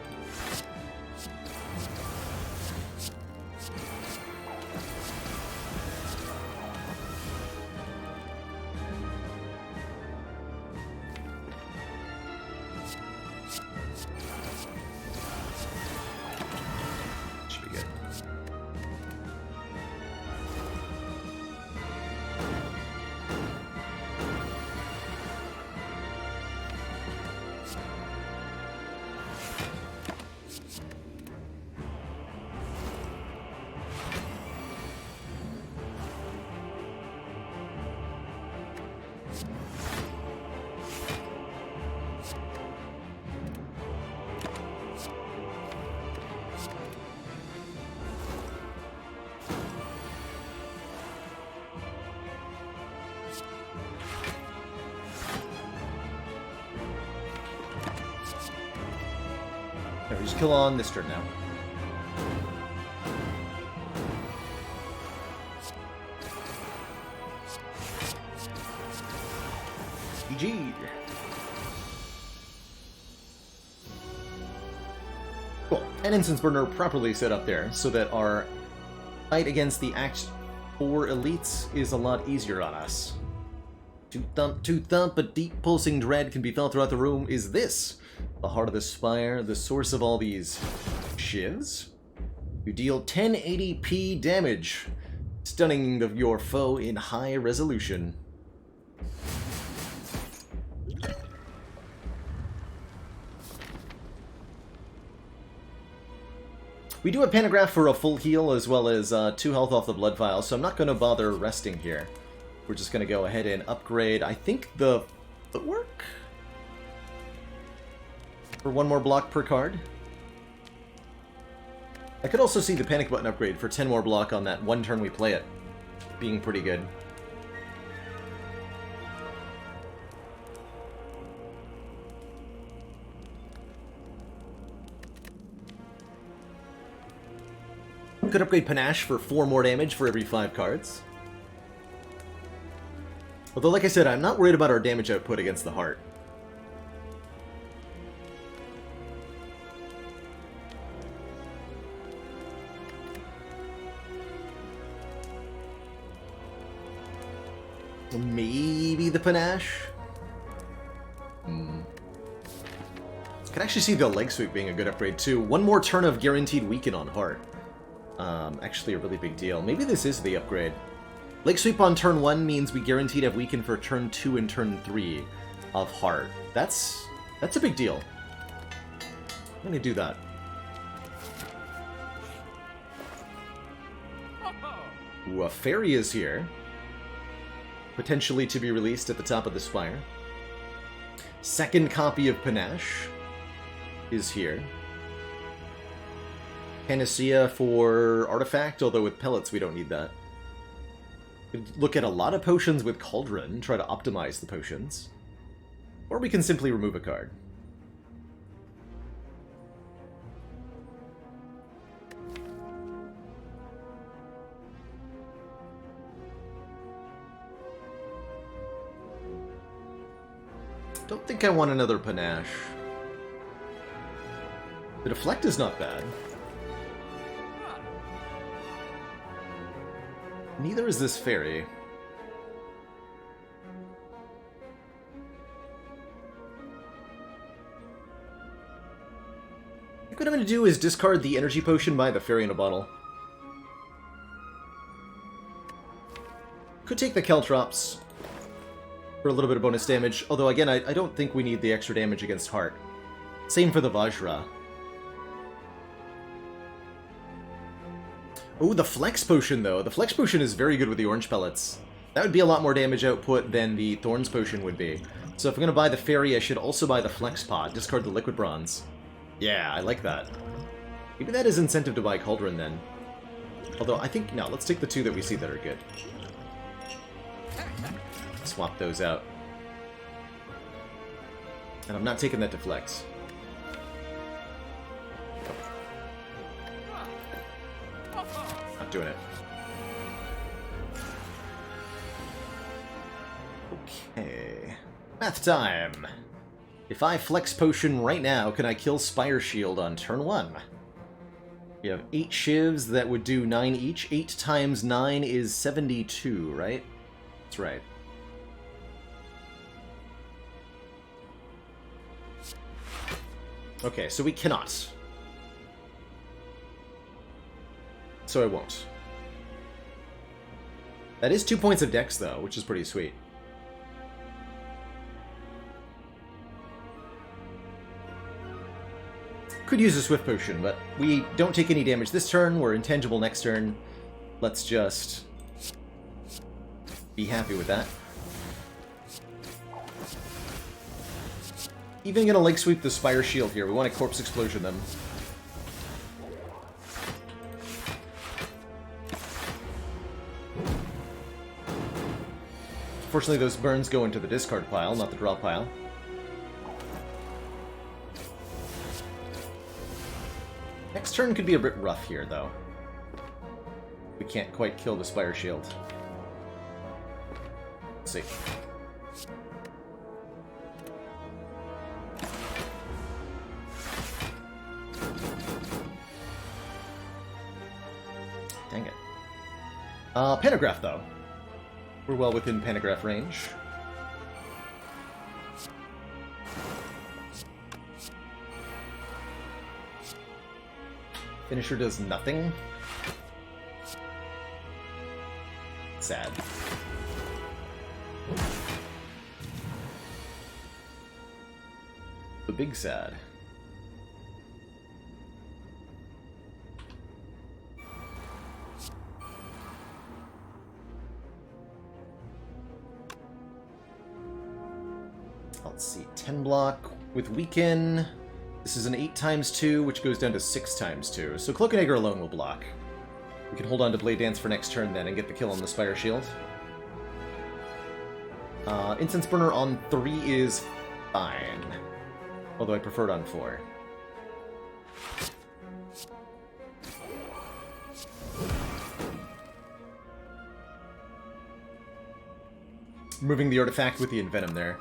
There, we just kill on this turn now. GG. Cool. An Incense Burner properly set up there so that our fight against the Act 4 elites is a lot easier on us. To thump, a deep pulsing dread can be felt throughout the room. Is this the heart of the Spire, the source of all these shivs? You deal 1080p damage, stunning your foe in high resolution. We do have Pantograph for a full heal as well as 2 health off the blood vial, so I'm not going to bother resting here. We're just going to go ahead and upgrade, I think, the footwork? For 1 more block per card. I could also see the panic button upgrade for 10 more block on that one turn we play it being pretty good. Could upgrade Panache for 4 more damage for every 5 cards. Although, like I said, I'm not worried about our damage output against the heart. Maybe the Panache? Could actually see the Leg Sweep being a good upgrade too. 1 more turn of guaranteed weaken on heart. Actually a really big deal. Maybe this is the upgrade. Leg Sweep on turn 1 means we guaranteed have weaken for turn 2 and turn 3 of heart. That's a big deal. I'm gonna do that. Ooh, a fairy is here. Potentially to be released at the top of the Spire. Second copy of Panache is here. Panacea for Artifact, although with pellets we don't need that. Could look at a lot of potions with Cauldron, try to optimize the potions. Or we can simply remove a card. Don't think I want another panache. The deflect is not bad. Neither is this fairy. I think what I'm going to do is discard the energy potion by the fairy in a bottle. Could take the Caltrops for a little bit of bonus damage, although again, I don't think we need the extra damage against Heart. Same for the Vajra. Oh, the Flex Potion, though. The Flex Potion is very good with the orange pellets. That would be a lot more damage output than the Thorns Potion would be. So if I'm going to buy the Fairy, I should also buy the Flex Pot. Discard the Liquid Bronze. Yeah, I like that. Maybe that is incentive to buy Cauldron, then. Although, I think... No, let's take the two that we see that are good. Swap those out. And I'm not taking that to Flex. Not doing it. Okay. Math time! If I Flex Potion right now, can I kill Spire Shield on turn 1? We have 8 shivs that would do 9 each. 8 times 9 is 72, right? That's right. Okay, so we cannot. So I won't. That is 2 points of dex, though, which is pretty sweet. Could use a Swift Potion, but we don't take any damage this turn. We're intangible next turn. Let's just be happy with that. Even gonna Leg Sweep the Spire Shield here. We want to Corpse Explosion them. Fortunately, those burns go into the discard pile, not the draw pile. Next turn could be a bit rough here, though. We can't quite kill the Spire Shield. Let's see. Dang it. Pantograph, though. We're well within Pantograph range. Finisher does nothing. Sad. The big sad. Let's see, 10 block with Weaken. This is an 8 times 2, which goes down to 6 times 2. So Cloak and Dagger alone will block. We can hold on to Blade Dance for next turn then and get the kill on the Spire Shield. Incense Burner on 3 is fine. Although I prefer it on 4. Moving the artifact with the Envenom there.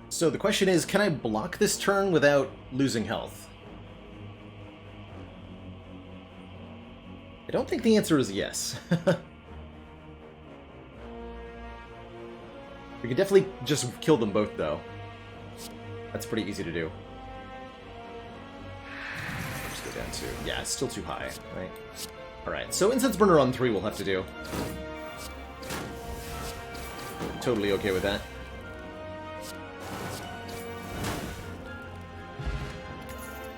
So the question is, can I block this turn without losing health? I don't think the answer is yes. We can definitely just kill them both, though. That's pretty easy to do. Just go down to... Yeah, it's still too high, right? Alright, so Incense Burner on 3 we'll have to do. Totally okay with that.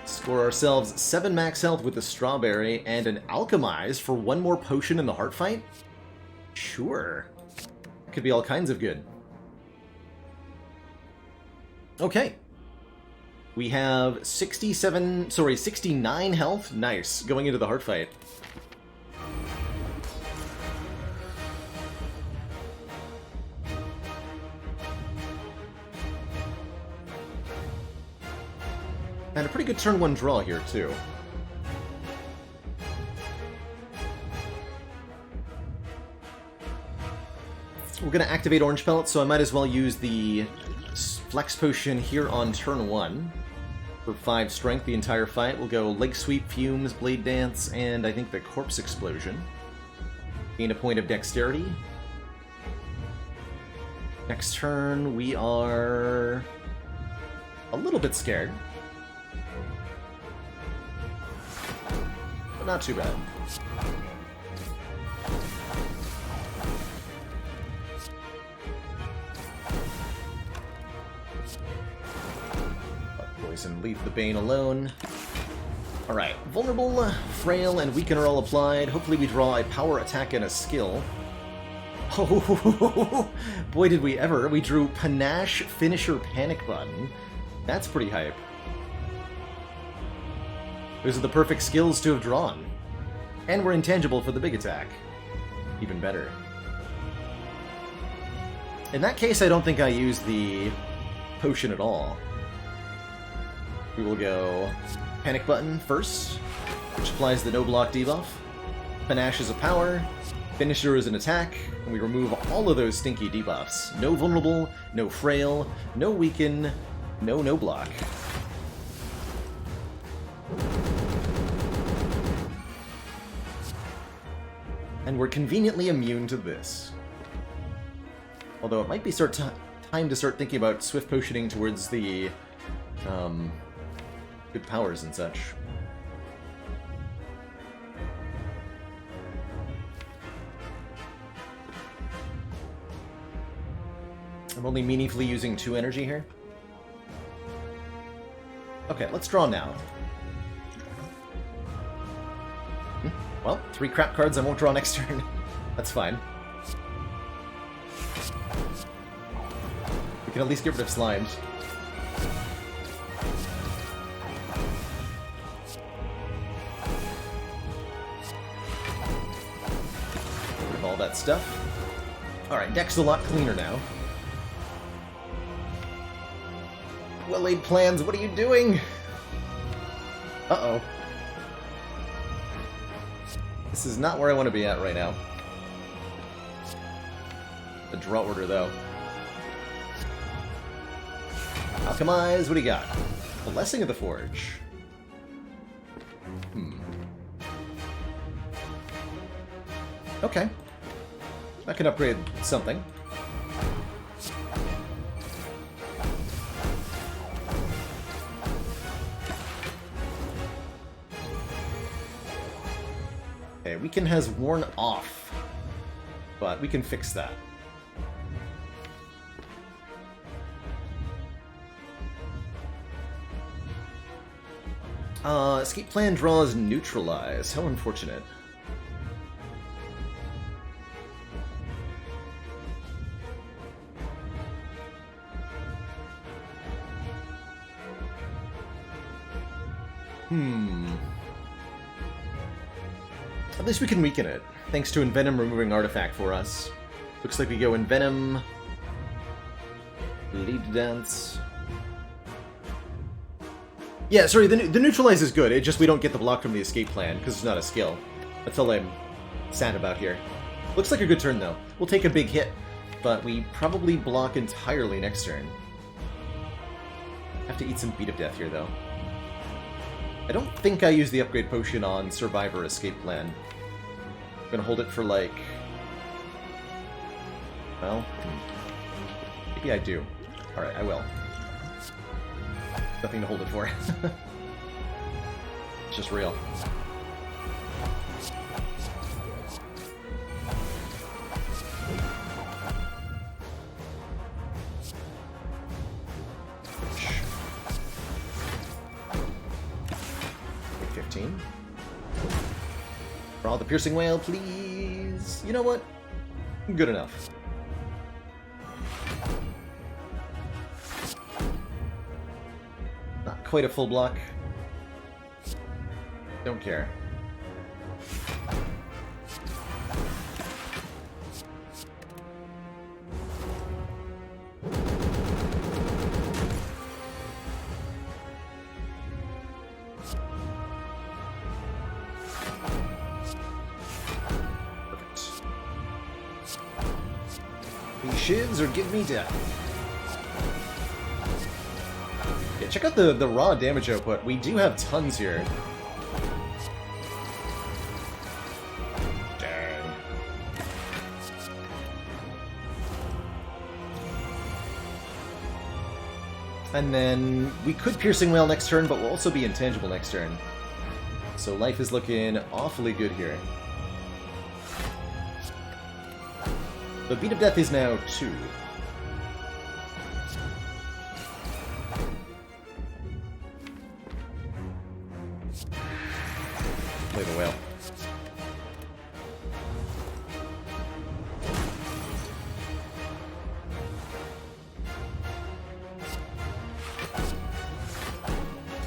Score ourselves 7 max health with the Strawberry and an Alchemize for 1 more potion in the Heart Fight? Sure. Could be all kinds of good. Okay. We have 69 health. Nice. Going into the Heart Fight. And a pretty good turn 1 draw here, too. We're going to activate Orange Pellet, so I might as well use the Flex Potion here on turn 1. For 5 strength the entire fight. We'll go Leg Sweep, Fumes, Blade Dance, and I think the Corpse Explosion. Gain a point of Dexterity. Next turn, we are a little bit scared. But not too bad. And leave the Bane alone. Alright, Vulnerable, Frail, and Weaken are all applied. Hopefully we draw a power attack and a skill. Oh, boy did we ever. We drew Panache, Finisher, Panic Button. That's pretty hype. Those are the perfect skills to have drawn. And we're intangible for the big attack. Even better. In that case, I don't think I use the potion at all. We will go Panic Button first, which applies the no block debuff. Panache is a power, Finisher is an attack, and we remove all of those stinky debuffs. No Vulnerable, no Frail, no Weaken, no block. And we're conveniently immune to this. Although it might be time to start thinking about Swift Potioning towards the good powers and such. I'm only meaningfully using 2 energy here. Okay, let's draw now. Well, 3 crap cards I won't draw next turn. That's fine. We can at least get rid of slimes. All that stuff. Alright, deck's a lot cleaner now. Well-laid plans, what are you doing? Uh-oh. This is not where I want to be at right now. The draw order, though. Alchemize, what do you got? Blessing of the Forge. Okay. I can upgrade something. Okay, Weaken has worn off, but we can fix that. Escape plan draws neutralize. How unfortunate. At least we can weaken it, thanks to Envenom removing artifact for us. Looks like we go Envenom, Lead Dance. Yeah, sorry, the neutralize is good, it just we don't get the block from the escape plan, because it's not a skill. That's all I'm sad about here. Looks like a good turn, though. We'll take a big hit, but we probably block entirely next turn. Have to eat some Beat of Death here, though. I don't think I use the upgrade potion on Survivor Escape Plan. I'm gonna hold it for, like... Well... Maybe I do. Alright, I will. Nothing to hold it for. It's just real. Draw the Piercing Wail, please! You know what? Good enough. Not quite a full block. Don't care. These shivs or give me death. Yeah, check out the raw damage output. We do have tons here. Dang. And then we could Piercing Wail next turn, but we'll also be intangible next turn. So life is looking awfully good here. The Beat of Death is now 2. Play the whale.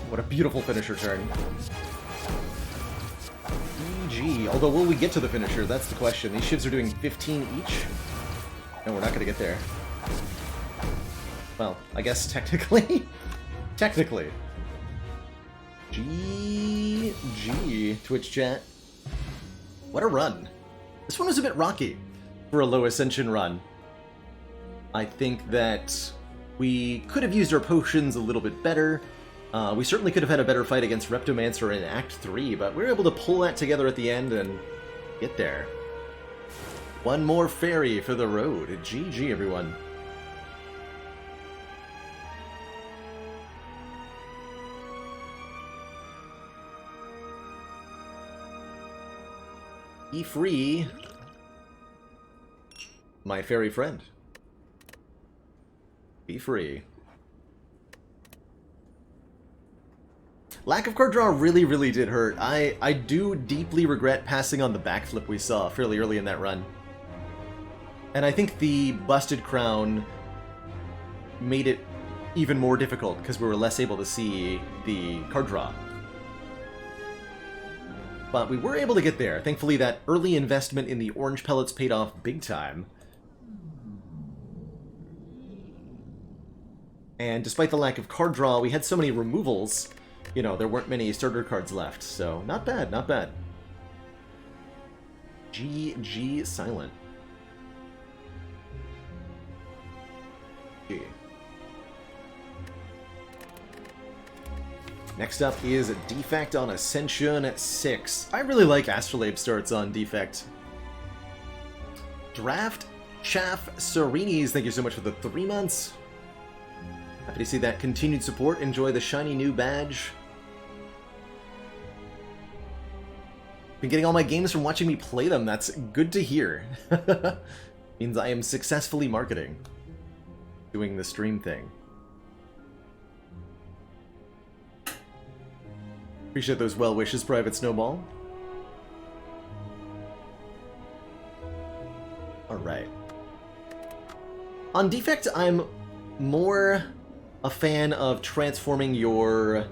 What a beautiful finisher turn. GG. Although, will we get to the finisher? That's the question. These shivs are doing 15 each. And we're not going to get there. Well, I guess technically. Technically. GG, Twitch chat. What a run. This one was a bit rocky for a low ascension run. I think that we could have used our potions a little bit better. We certainly could have had a better fight against Reptomancer in Act 3, but we were able to pull that together at the end and get there. One more fairy for the road. GG, everyone. Be free, my fairy friend. Be free. Lack of card draw really did hurt. I do deeply regret passing on the backflip we saw fairly early in that run. And I think the Busted Crown made it even more difficult because we were less able to see the card draw. But we were able to get there. Thankfully, that early investment in the orange pellets paid off big time. And despite the lack of card draw, we had so many removals, you know, there weren't many starter cards left. So, not bad, not bad. GG Silent. G. Next up is Defect on Ascension 6. I really like Astrolabe starts on Defect. Draft Chaff Serenes, thank you so much for the 3 months. Happy to see that continued support. Enjoy the shiny new badge. Been getting all my games from watching me play them. That's good to hear. Means I am successfully marketing. Doing the stream thing. Appreciate those well wishes, Private Snowball. Alright. On Defect, I'm more a fan of transforming your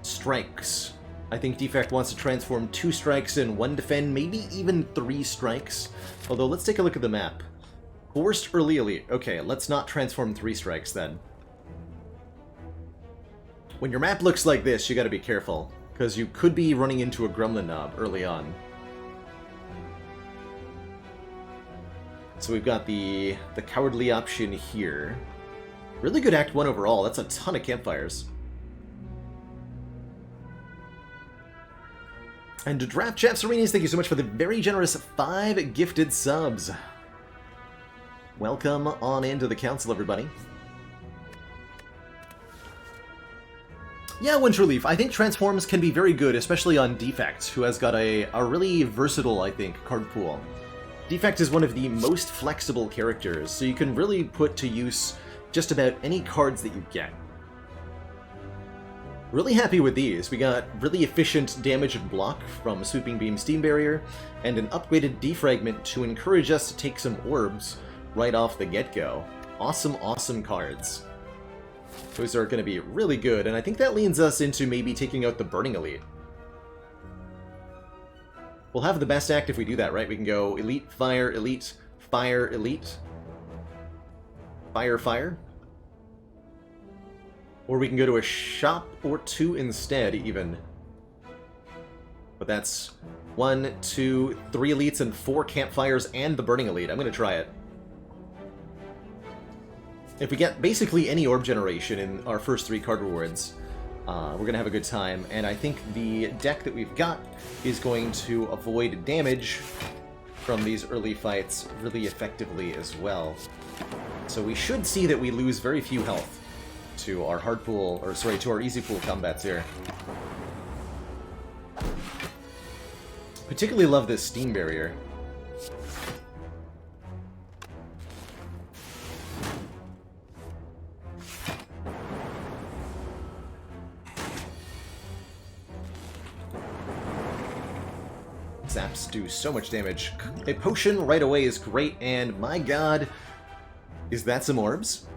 strikes. I think Defect wants to transform 2 strikes and 1 defend, maybe even 3 strikes. Although, let's take a look at the map. Forced Early Elite. Okay, let's not transform 3 strikes then. When your map looks like this, you gotta be careful, because you could be running into a Gremlin Knob early on. So we've got the cowardly option here. Really good Act 1 overall. That's a ton of campfires. And to Draft Chat Serenes, thank you so much for the very generous 5 gifted subs. Welcome on into the council, everybody. Yeah, Winter Leaf, I think Transforms can be very good, especially on Defect, who has got a really versatile, I think, card pool. Defect is one of the most flexible characters, so you can really put to use just about any cards that you get. Really happy with these. We got really efficient damage and block from Sweeping Beam Steam Barrier, and an upgraded defragment to encourage us to take some orbs right off the get-go. Awesome, awesome cards. Those are going to be really good, and I think that leans us into maybe taking out the Burning Elite. We'll have the best act if we do that, right? We can go Elite, Fire, Elite, Fire, Elite. Fire, Fire. Or we can go to a shop or 2 instead, even. But that's 1, 2, 3 elites and 4 campfires and the Burning Elite. I'm going to try it. If we get basically any orb generation in our first 3 card rewards, we're going to have a good time. And I think the deck that we've got is going to avoid damage from these early fights really effectively as well. So we should see that we lose very few health to our hard pool, or sorry, to our easy pool combats here. Particularly love this steam barrier. Zaps do so much damage. A potion right away is great, and my god, is that some orbs?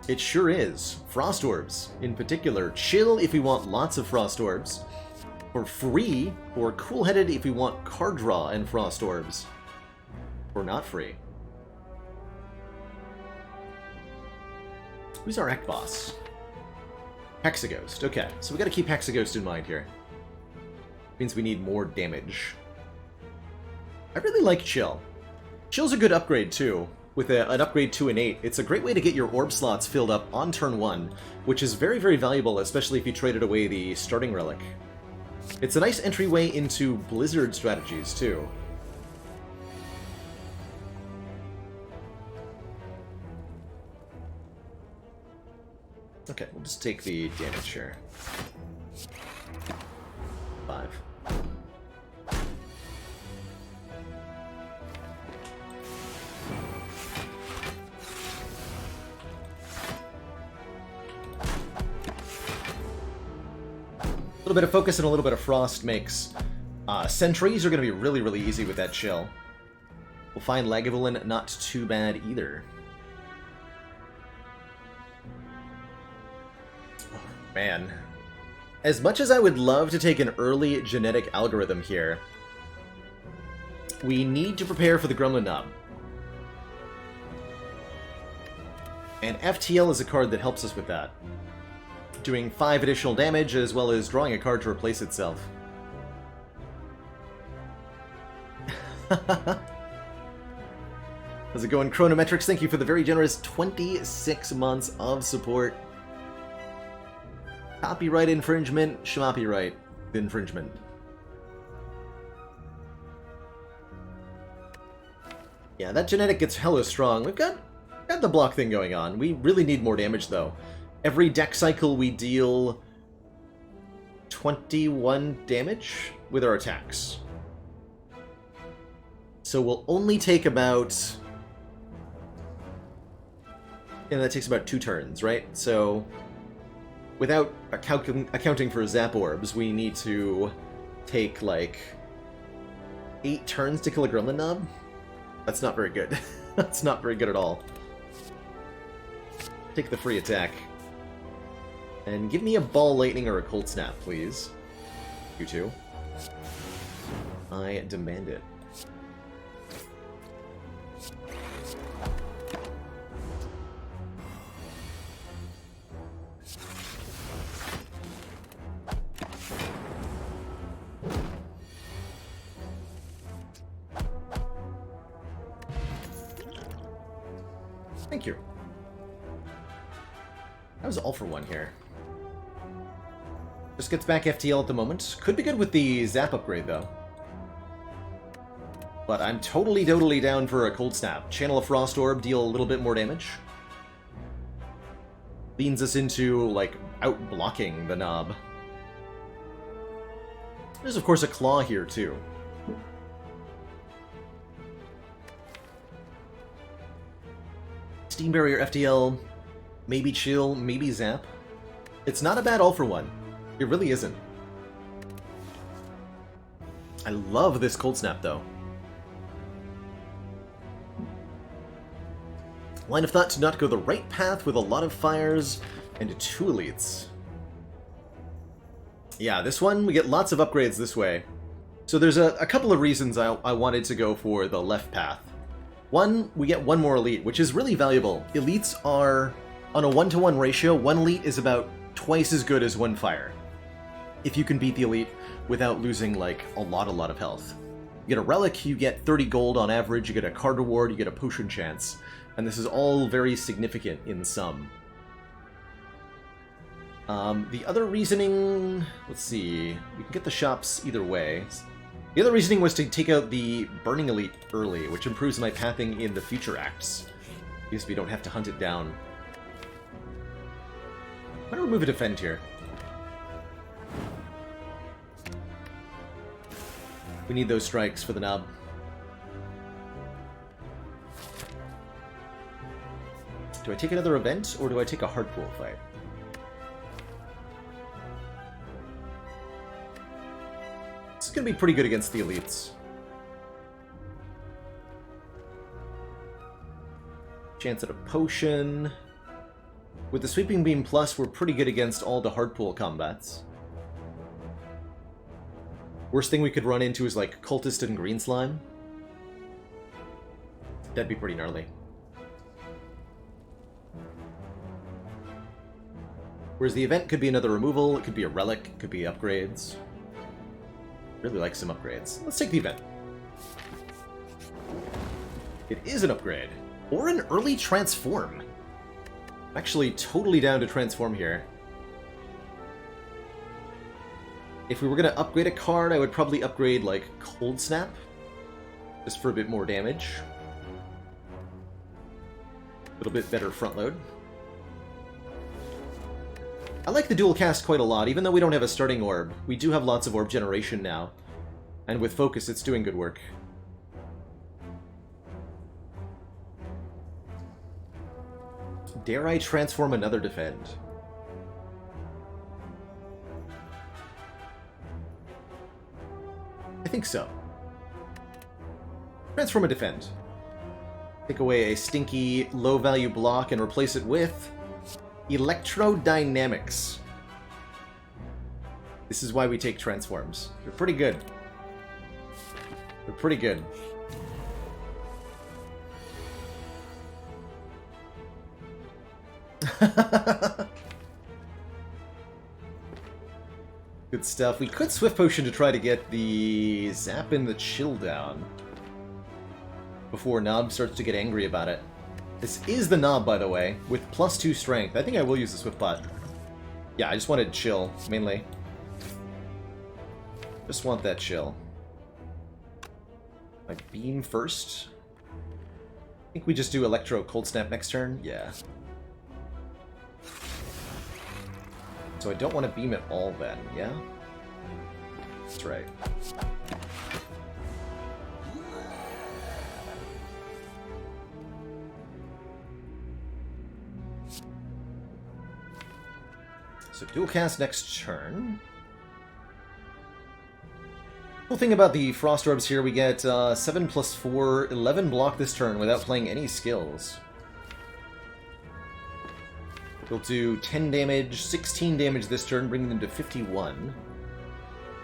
It sure is. Frost orbs, in particular. Chill if we want lots of frost orbs. Or free, or cool-headed if we want card draw and frost orbs. Or not free. Who's our Ek boss? Hexaghost. Okay, so we gotta keep Hexaghost in mind here. Means we need more damage. I really like Chill. Chill's a good upgrade, too. With an upgrade to an 8, it's a great way to get your orb slots filled up on turn 1, which is very, very valuable, especially if you traded away the starting relic. It's a nice entryway into Blizzard strategies, too. Okay, we'll just take the damage here. 5. A little bit of focus and a little bit of frost makes sentries are going to be really, really easy with that chill. We'll find Lagavulin not too bad either. Oh, man. As much as I would love to take an early genetic algorithm here, we need to prepare for the Gremlin Knob. And FTL is a card that helps us with that. Doing 5 additional damage, as well as drawing a card to replace itself. How's it going, Chronometrics? Thank you for the very generous 26 months of support. Copyright infringement, schmoppyright infringement. Yeah, that genetic gets hella strong. We've got the block thing going on. We really need more damage, though. Every deck cycle we deal 21 damage with our attacks. So we'll only take about... and that takes about 2 turns, right? So without accounting for Zap Orbs, we need to take, like, 8 turns to kill a Gremlin Knob? That's not very good. That's not very good at all. Take the free attack. And give me a Ball Lightning or a Cold Snap, please. You two. I demand it. Thank you. That was all for one here. Just gets back FTL at the moment. Could be good with the Zap upgrade, though. But I'm totally down for a Cold Snap. Channel a Frost Orb, deal a little bit more damage. Leans us into, like, out-blocking the Knob. There's, of course, a Claw here, too. Steam Barrier, FTL, maybe Chill, maybe Zap. It's not a bad all-for-one. It really isn't. I love this Cold Snap, though. Line of thought to not go the right path with a lot of fires and 2 elites. Yeah, this one, we get lots of upgrades this way. So there's a couple of reasons I wanted to go for the left path. One, we get 1 more elite, which is really valuable. Elites are, on a 1-to-1 ratio, 1 elite is about twice as good as 1 fire. If you can beat the elite without losing, like, a lot of health. You get a relic, you get 30 gold on average, you get a card reward, you get a potion chance. And this is all very significant in sum. The other reasoning... Let's see. We can get the shops either way. The other reasoning was to take out the Burning Elite early, which improves my pathing in the future acts. Because we don't have to hunt it down. I'm going to remove a defend here. We need those strikes for the knob. Do I take another event, or do I take a hard pool fight? This is going to be pretty good against the elites. Chance at a potion. With the Sweeping Beam Plus, we're pretty good against all the hard pool combats. Worst thing we could run into is, like, Cultist and Green Slime. That'd be pretty gnarly. Whereas the event could be another removal, it could be a relic, it could be upgrades. Really like some upgrades. Let's take the event. It is an upgrade. Or an early transform. I'm actually totally down to transform here. If we were going to upgrade a card, I would probably upgrade, like, Cold Snap. Just for a bit more damage. A little bit better front load. I like the dual cast quite a lot, even though we don't have a starting orb. We do have lots of orb generation now. And with focus, it's doing good work. Dare I transform another defend? I think so. Transform a defend. Take away a stinky, low-value block and replace it with Electrodynamics. This is why we take transforms. They're pretty good. They're pretty good. Good stuff. We could Swift Potion to try to get the Zap and the Chill down before Knob starts to get angry about it. This is the Knob, by the way, with +2 strength. I think I will use the Swift Pot. Yeah, I just wanted Chill, mainly. Just want that Chill. My Beam first. I think we just do Electro Cold Snap next turn. Yeah. So I don't want to beam at all then, yeah? That's right. So dual cast next turn. Cool thing about the Frost Orbs here, we get 7 + 4, 11 block this turn without playing any skills. We'll do 10 damage, 16 damage this turn, bringing them to 51.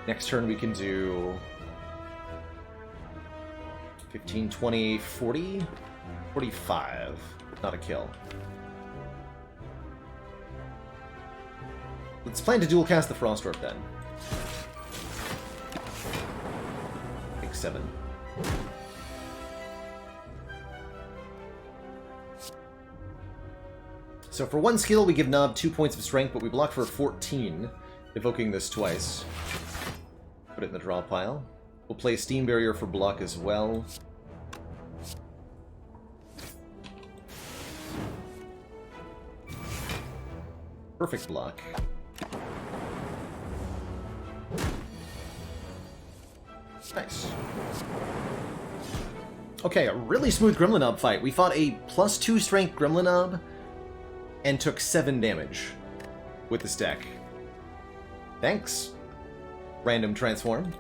Next turn we can do 15, 20, 40, 45. Not a kill. Let's plan to dual cast the Frost Orb then. Take 7. So for one skill, we give Knob 2 points of strength, but we block for 14, evoking this twice. Put it in the draw pile. We'll play Steam Barrier for block as well. Perfect block. Nice. Okay, a really smooth Gremlinob fight. We fought a +2 strength Gremlinob and took 7 damage with this deck. Thanks. Random transform.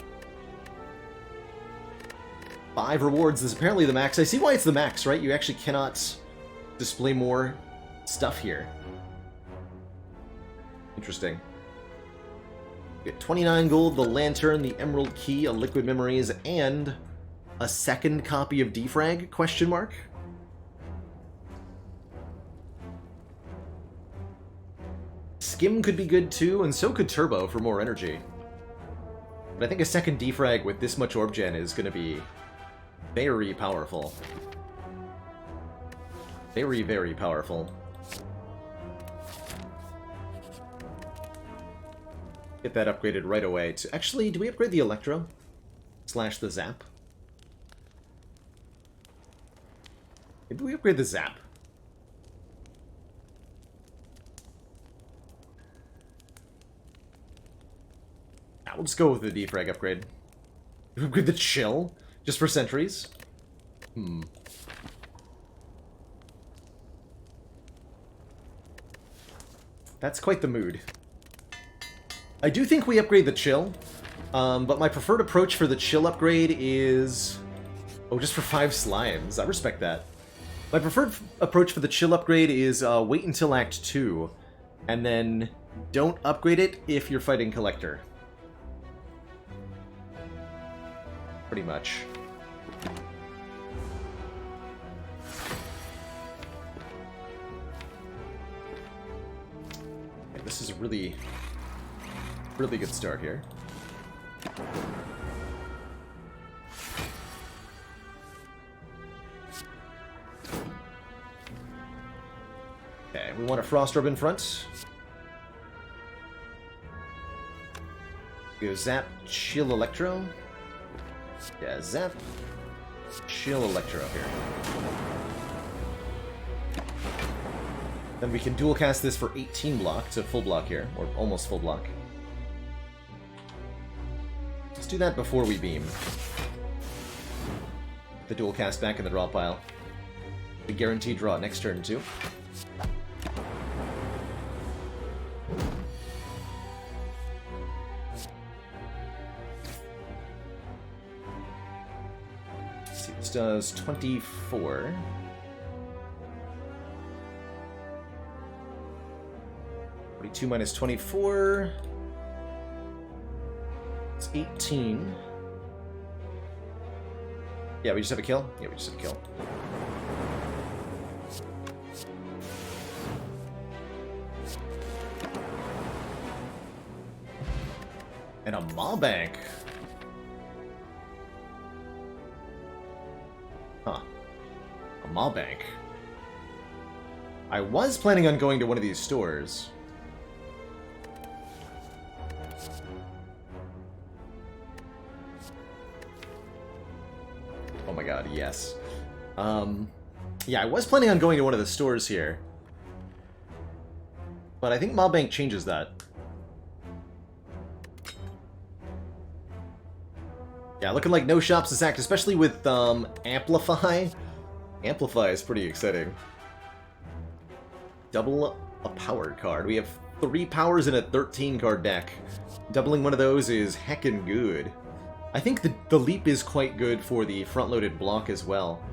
5 rewards is apparently the max. I see why it's the max, right? You actually cannot display more stuff here. Interesting. We get 29 gold, the Lantern, the Emerald Key, a Liquid Memories, and a second copy of Defrag, question mark? Skim could be good too, and so could Turbo for more energy. But I think a second defrag with this much orb gen is going to be very powerful. Very, very powerful. Get that upgraded right away. Actually, do we upgrade the Electro? Slash the Zap? Maybe we upgrade the Zap. Nah, we'll just go with the defrag upgrade. We upgrade the Chill? Just for sentries? That's quite the mood. I do think we upgrade the Chill, but my preferred approach for the Chill upgrade is... Oh, just for 5 slimes. I respect that. My preferred approach for the Chill upgrade is wait until Act 2, and then don't upgrade it if you're fighting Collector. Pretty much. Okay, this is a really good start here. Okay, we want a Frost Orb in front. Go Zap, Chill Electro. Yeah, Zap, Chill Electro here. Then we can dual cast this for 18 block to full block here, or almost full block. Let's do that before we beam. Put the dual cast back in the draw pile. The guaranteed draw next turn too. Let's see, this does 24. Two minus 24. It's 18. Yeah, we just have a kill? Yeah, we just have a kill. And a Maw-Bank. Huh. A Maw-Bank. I was planning on going to one of these stores. Oh my god, yes. Yeah, I was planning on going to one of the stores here. But I think Maw-Bank changes that. Yeah, looking like no shops is act, especially with Amplify. Amplify is pretty exciting. Double a power card. We have 3 powers in a 13 card deck. Doubling one of those is heckin' good. I think the leap is quite good for the front-loaded block as well.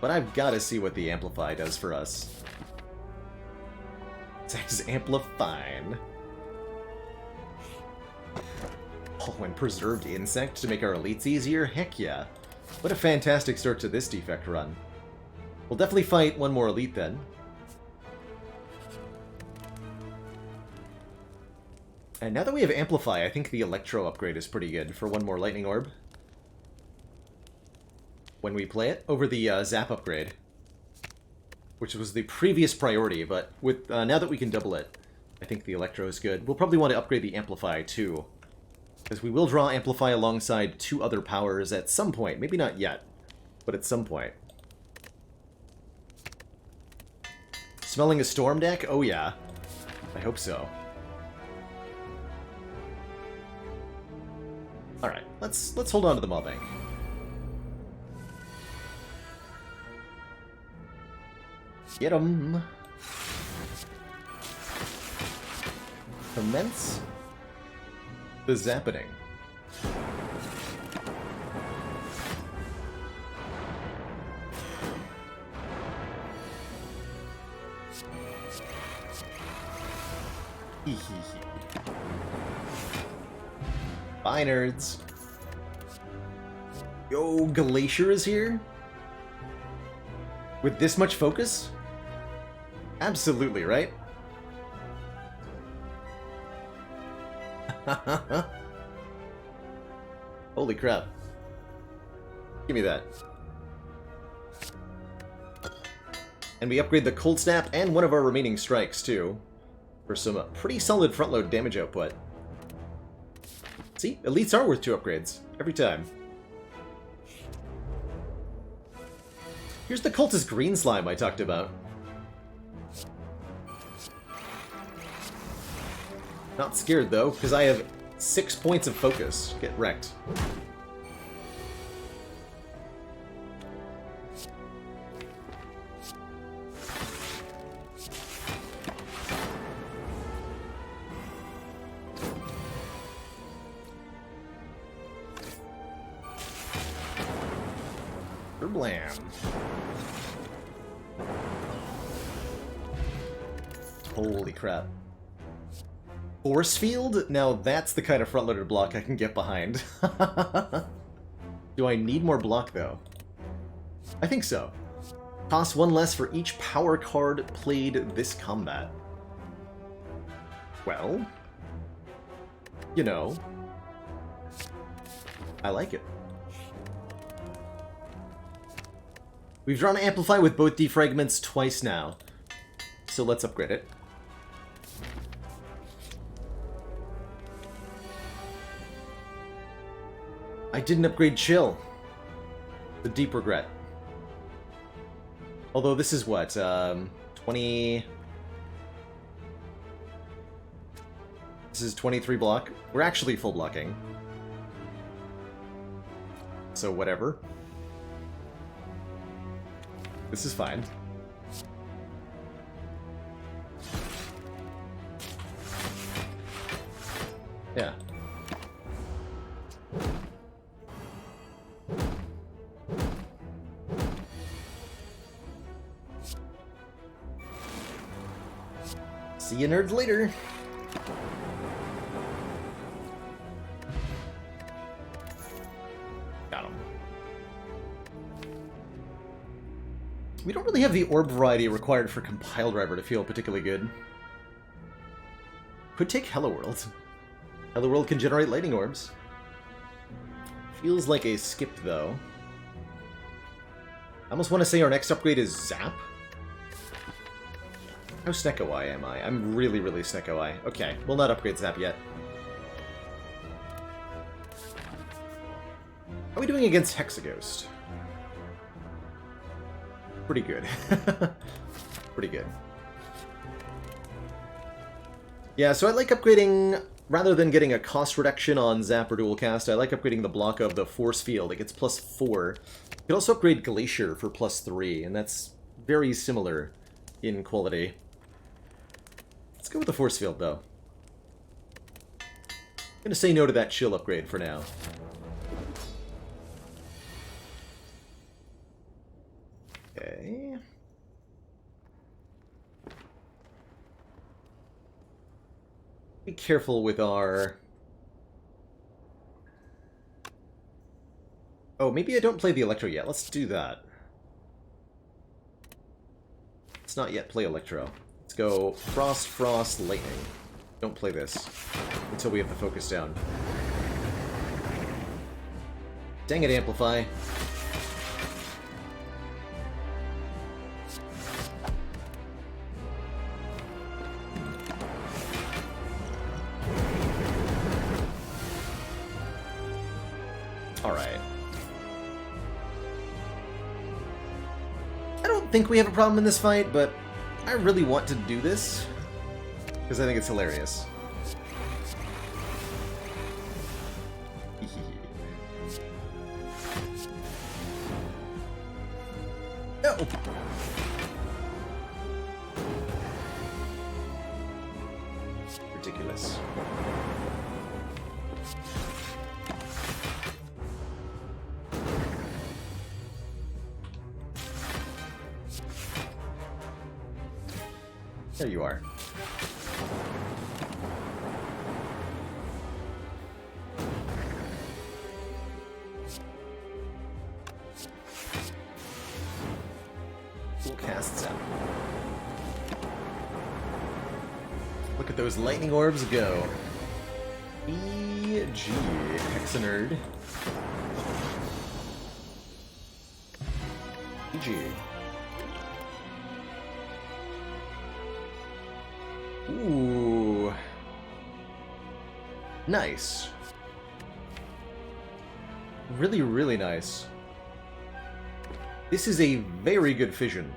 But I've got to see what the Amplify does for us. Zach's Amplifying. Oh, and Preserved Insect to make our elites easier? Heck yeah. What a fantastic start to this defect run. We'll definitely fight one more elite then. And now that we have Amplify, I think the Electro upgrade is pretty good for one more Lightning Orb. When we play it, over the Zap upgrade. Which was the previous priority, but with now that we can double it, I think the Electro is good. We'll probably want to upgrade the Amplify too. Because we will draw Amplify alongside 2 other powers at some point. Maybe not yet, but at some point. Smelling a Storm deck? Oh yeah. I hope so. Alright, let's hold on to the Maw-Bank. Get 'em! Commence the Zappening. Bye, nerds. Yo, Glacier is here? With this much focus? Absolutely, right? Holy crap. Give me that. And we upgrade the Cold Snap and one of our remaining strikes, too, for some pretty solid front-load damage output. See? Elites are worth 2 upgrades. Every time. Here's the Cultist Green Slime I talked about. Not scared, though, because I have 6 points of focus. Get wrecked. Blam. Holy crap. Force Field? Now that's the kind of front-loaded block I can get behind. Do I need more block, though? I think so. Costs 1 less for each power card played this combat. Well, you know, I like it. We've drawn Amplify with both defragments twice now, so let's upgrade it. I didn't upgrade Chill. The deep regret. Although this is what, 20... This is 23 block. We're actually full blocking. So whatever. This is fine. Yeah. See you nerds later. Got him. We don't really have the orb variety required for Compile Driver to feel particularly good. Could take Hello World. Hello World can generate lightning orbs. Feels like a skip, though. I almost want to say our next upgrade is Zap. How Snecko-eye am I? I'm really, really Snecko-eye. Okay, we'll not upgrade Zap yet. How are we doing against Hexaghost? Pretty good. Pretty good. Yeah, so I like upgrading, rather than getting a cost reduction on Zap or Dual Cast, I like upgrading the block of the Force Field. It gets +4. You can also upgrade Glacier for +3, and that's very similar in quality. Let's go with the Force Field, though. I'm going to say no to that Chill upgrade for now. Okay. Be careful with our... Oh, maybe I don't play the Electro yet. Let's do that. Let's not yet play Electro. Let's go Frost, Frost, Lightning. Don't play this until we have the focus down. Dang it, Amplify. Alright. I don't think we have a problem in this fight, but I really want to do this because I think it's hilarious. No! Ridiculous. There you are. Cool casts out. Look at those lightning orbs go. GG, Hexanerd. GG. Ooh. Nice. Really, really nice. This is a very good fission.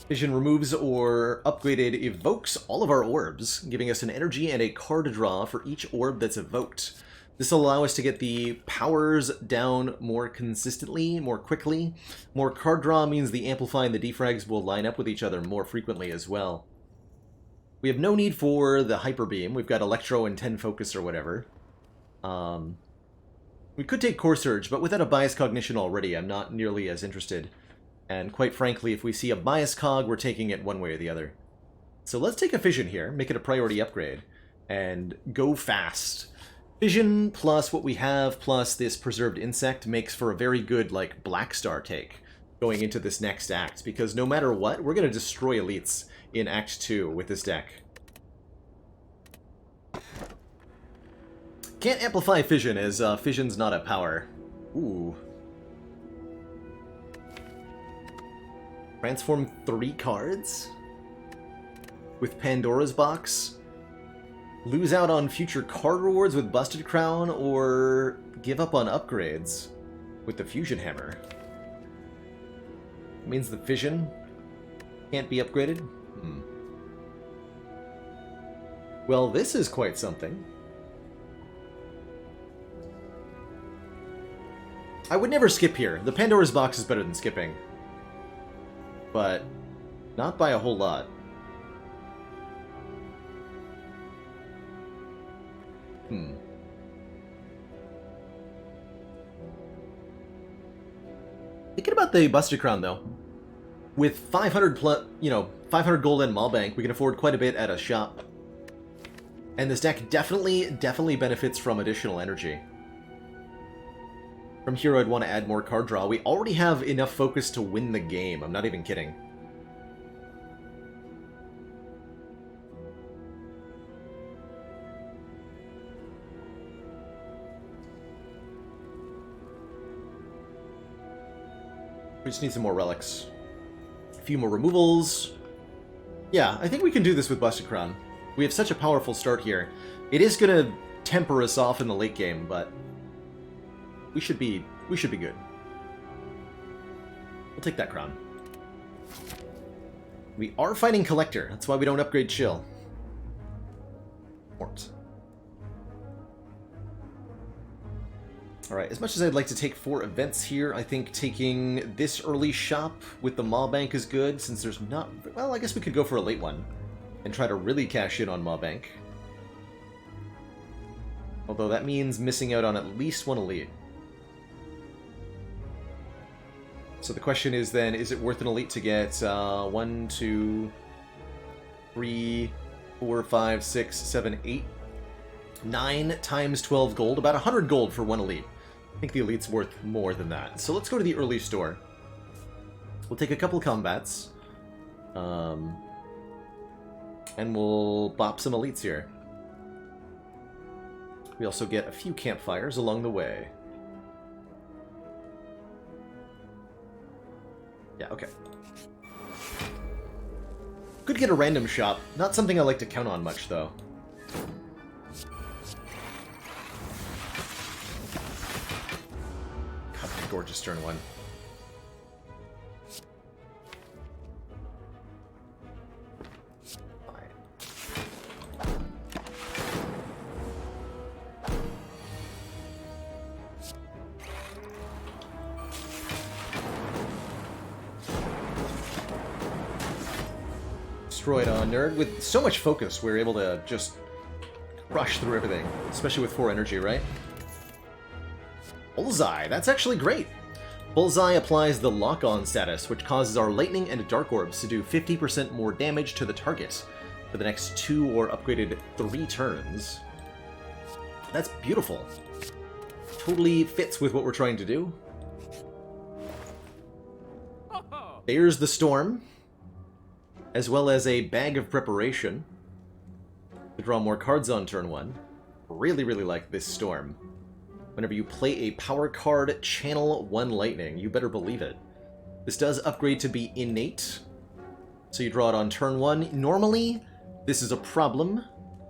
Fission removes or upgraded evokes all of our orbs, giving us an energy and a card draw for each orb that's evoked. This will allow us to get the powers down more consistently, more quickly. More card draw means the Amplify and the defrags will line up with each other more frequently as well. We have no need for the Hyper Beam. We've got Electro and 10 Focus or whatever. We could take Core Surge, but without a Bias Cognition already, I'm not nearly as interested. And quite frankly, if we see a Bias Cog, we're taking it one way or the other. So let's take a Fission here, make it a priority upgrade, and go fast. Fission plus what we have plus this Preserved Insect makes for a very good, like, Black Star take going into this next act, because no matter what, we're going to destroy elites in Act 2 with this deck. Can't amplify Fission, as Fission's not a power. Ooh. Transform 3 cards? With Pandora's Box? Lose out on future card rewards with Busted Crown, or give up on upgrades with the Fusion Hammer? It means the Fission can't be upgraded? Well, this is quite something. I would never skip here. The Pandora's Box is better than skipping. But not by a whole lot. Thinking about the Busted Crown, though. With 500 plus, 500 gold and Maulbank, we can afford quite a bit at a shop. And this deck definitely benefits from additional energy. From here, I'd want to add more card draw. We already have enough focus to win the game. I'm not even kidding. We just need some more relics. A few more removals. Yeah, I think we can do this with Busted Crown. We have such a powerful start here. It is going to temper us off in the late game, but we should be good. We'll take that crown. We are fighting Collector. That's why we don't upgrade Chill. Mort. Alright, as much as I'd like to take 4 events here, I think taking this early shop with the Maulbank is good, since there's not... Well, I guess we could go for a late one and try to really cash in on Maulbank. Although that means missing out on at least one elite. So the question is then, is it worth an elite to get 1, 2, 3, 4, 5, 6, 7, 8, 9 times 12 gold? About 100 gold for one elite. I think the elite's worth more than that. So let's go to the early store. We'll take a couple combats. And we'll bop some elites here. We also get a few campfires along the way. Yeah, okay. Could get a random shop. Not something I like to count on much, though. God, gorgeous turn 1. Destroyed on Nerd. With so much focus, we're able to just rush through everything, especially with 4 energy, right? Bullseye, that's actually great. Bullseye applies the lock-on status, which causes our Lightning and Dark Orbs to do 50% more damage to the target for the next 2 or upgraded 3 turns. That's beautiful. Totally fits with what we're trying to do. There's the Storm, as well as a Bag of Preparation to draw more cards on turn 1. Really, really like this storm. Whenever you play a power card, channel 1 lightning. You better believe it. This does upgrade to be innate, so you draw it on turn 1. Normally, this is a problem,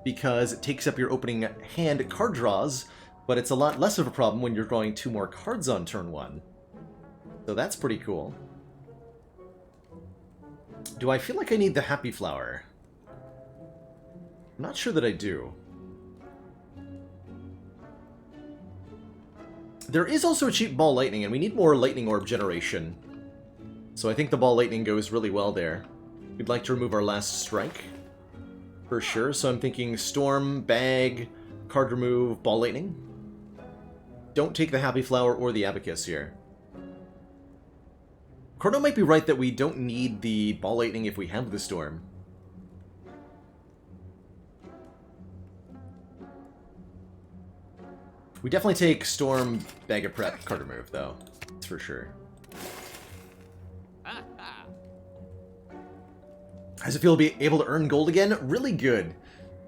because it takes up your opening hand card draws, but it's a lot less of a problem when you're drawing 2 more cards on turn 1. So that's pretty cool. Do I feel like I need the Happy Flower? I'm not sure that I do. There is also a cheap Ball Lightning, and we need more Lightning Orb generation. So I think the Ball Lightning goes really well there. We'd like to remove our last strike, for sure. So I'm thinking Storm, Bag, card remove, Ball Lightning. Don't take the Happy Flower or the Abacus here. Chrono might be right that we don't need the Ball Lightning if we have the Storm. We definitely take Storm, Bag of Prep, card remove, though. That's for sure. How's it feel to be able to earn gold again? Really good.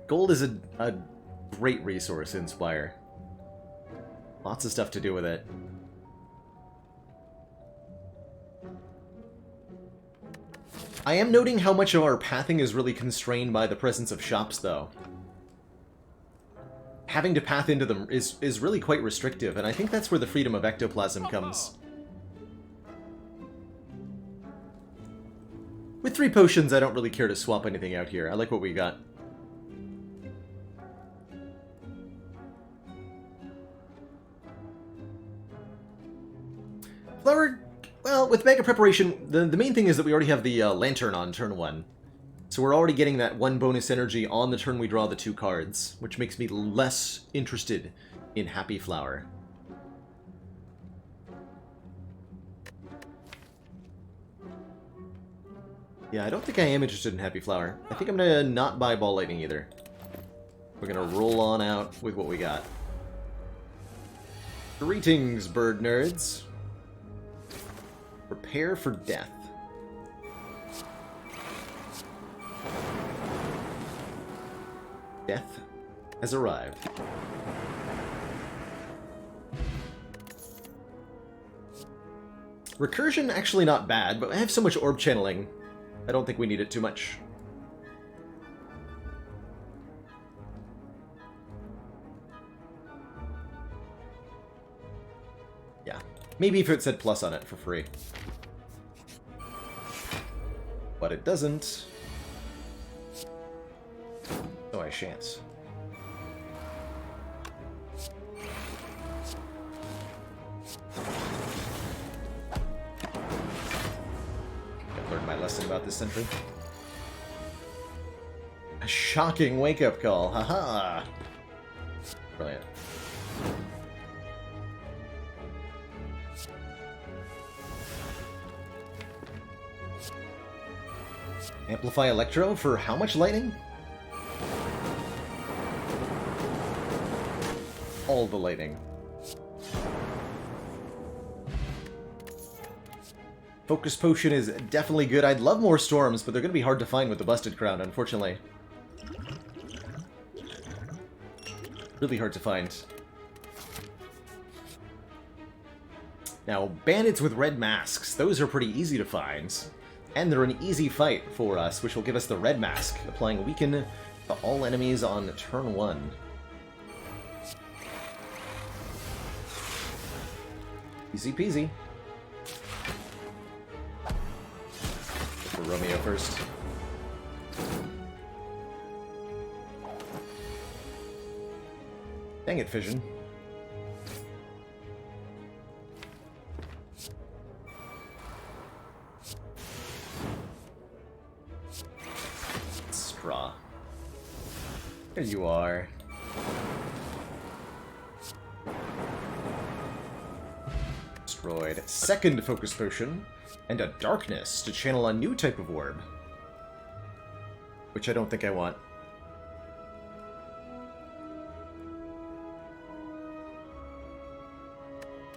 Gold is a great resource in Spire. Lots of stuff to do with it. I am noting how much of our pathing is really constrained by the presence of shops, though. Having to path into them is really quite restrictive, and I think that's where the freedom of ectoplasm comes. With 3 potions, I don't really care to swap anything out here. I like what we got. Flower, well, with Mega Preparation, the main thing is that we already have the Lantern on turn 1. So we're already getting that 1 bonus energy on the turn we draw the 2 cards, which makes me less interested in Happy Flower. Yeah, I don't think I am interested in Happy Flower. I think I'm gonna not buy Ball Lightning either. We're gonna roll on out with what we got. Greetings, bird nerds. Prepare for death. Death has arrived. Recursion, actually not bad, but I have so much orb channeling, I don't think we need it too much. Yeah, maybe if it said plus on it for free. But it doesn't. So I shan't. I've learned my lesson about this sentry. A shocking wake-up call, haha! Brilliant. Amplify Electro for how much lightning? All the lightning. Focus Potion is definitely good. I'd love more storms, but they're going to be hard to find with the Busted Crown, unfortunately. Really hard to find. Now, bandits with red masks. Those are pretty easy to find. And they're an easy fight for us, which will give us the red mask, applying Weaken to all enemies on turn 1. Easy peasy. For Romeo first. Dang it, Fission. Straw. There you are. Destroyed. Second Focus Potion, and a Darkness to channel a new type of orb. Which I don't think I want.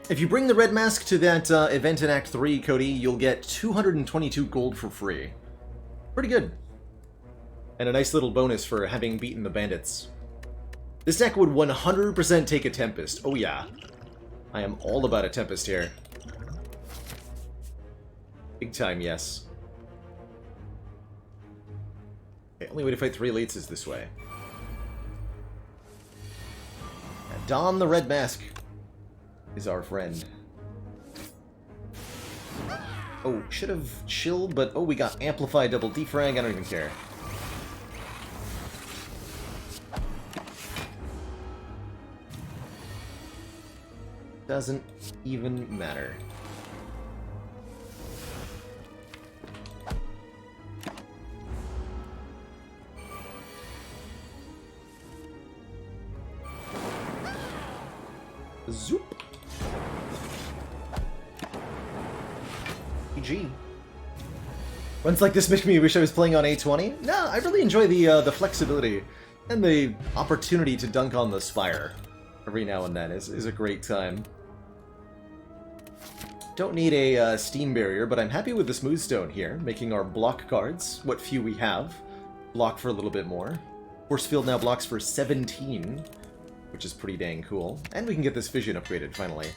If you bring the red mask to that event in Act 3, Cody, you'll get 222 gold for free. Pretty good. And a nice little bonus for having beaten the bandits. This deck would 100% take a Tempest. Oh yeah. I am all about a Tempest here. Big time, yes. Okay, only way to fight 3 elites is this way. And Don the Red Mask is our friend. Oh, should have chilled, but oh, we got Amplify double defrag, I don't even care. Doesn't even matter. Zoop. GG. Runs like this make me wish I was playing on A20. No, I really enjoy the flexibility and the opportunity to dunk on the Spire every now and then is a great time. Don't need a steam barrier, but I'm happy with the smooth stone here, making our block cards, what few we have, block for a little bit more. Force field now blocks for 17, which is pretty dang cool. And we can get this vision upgraded, finally.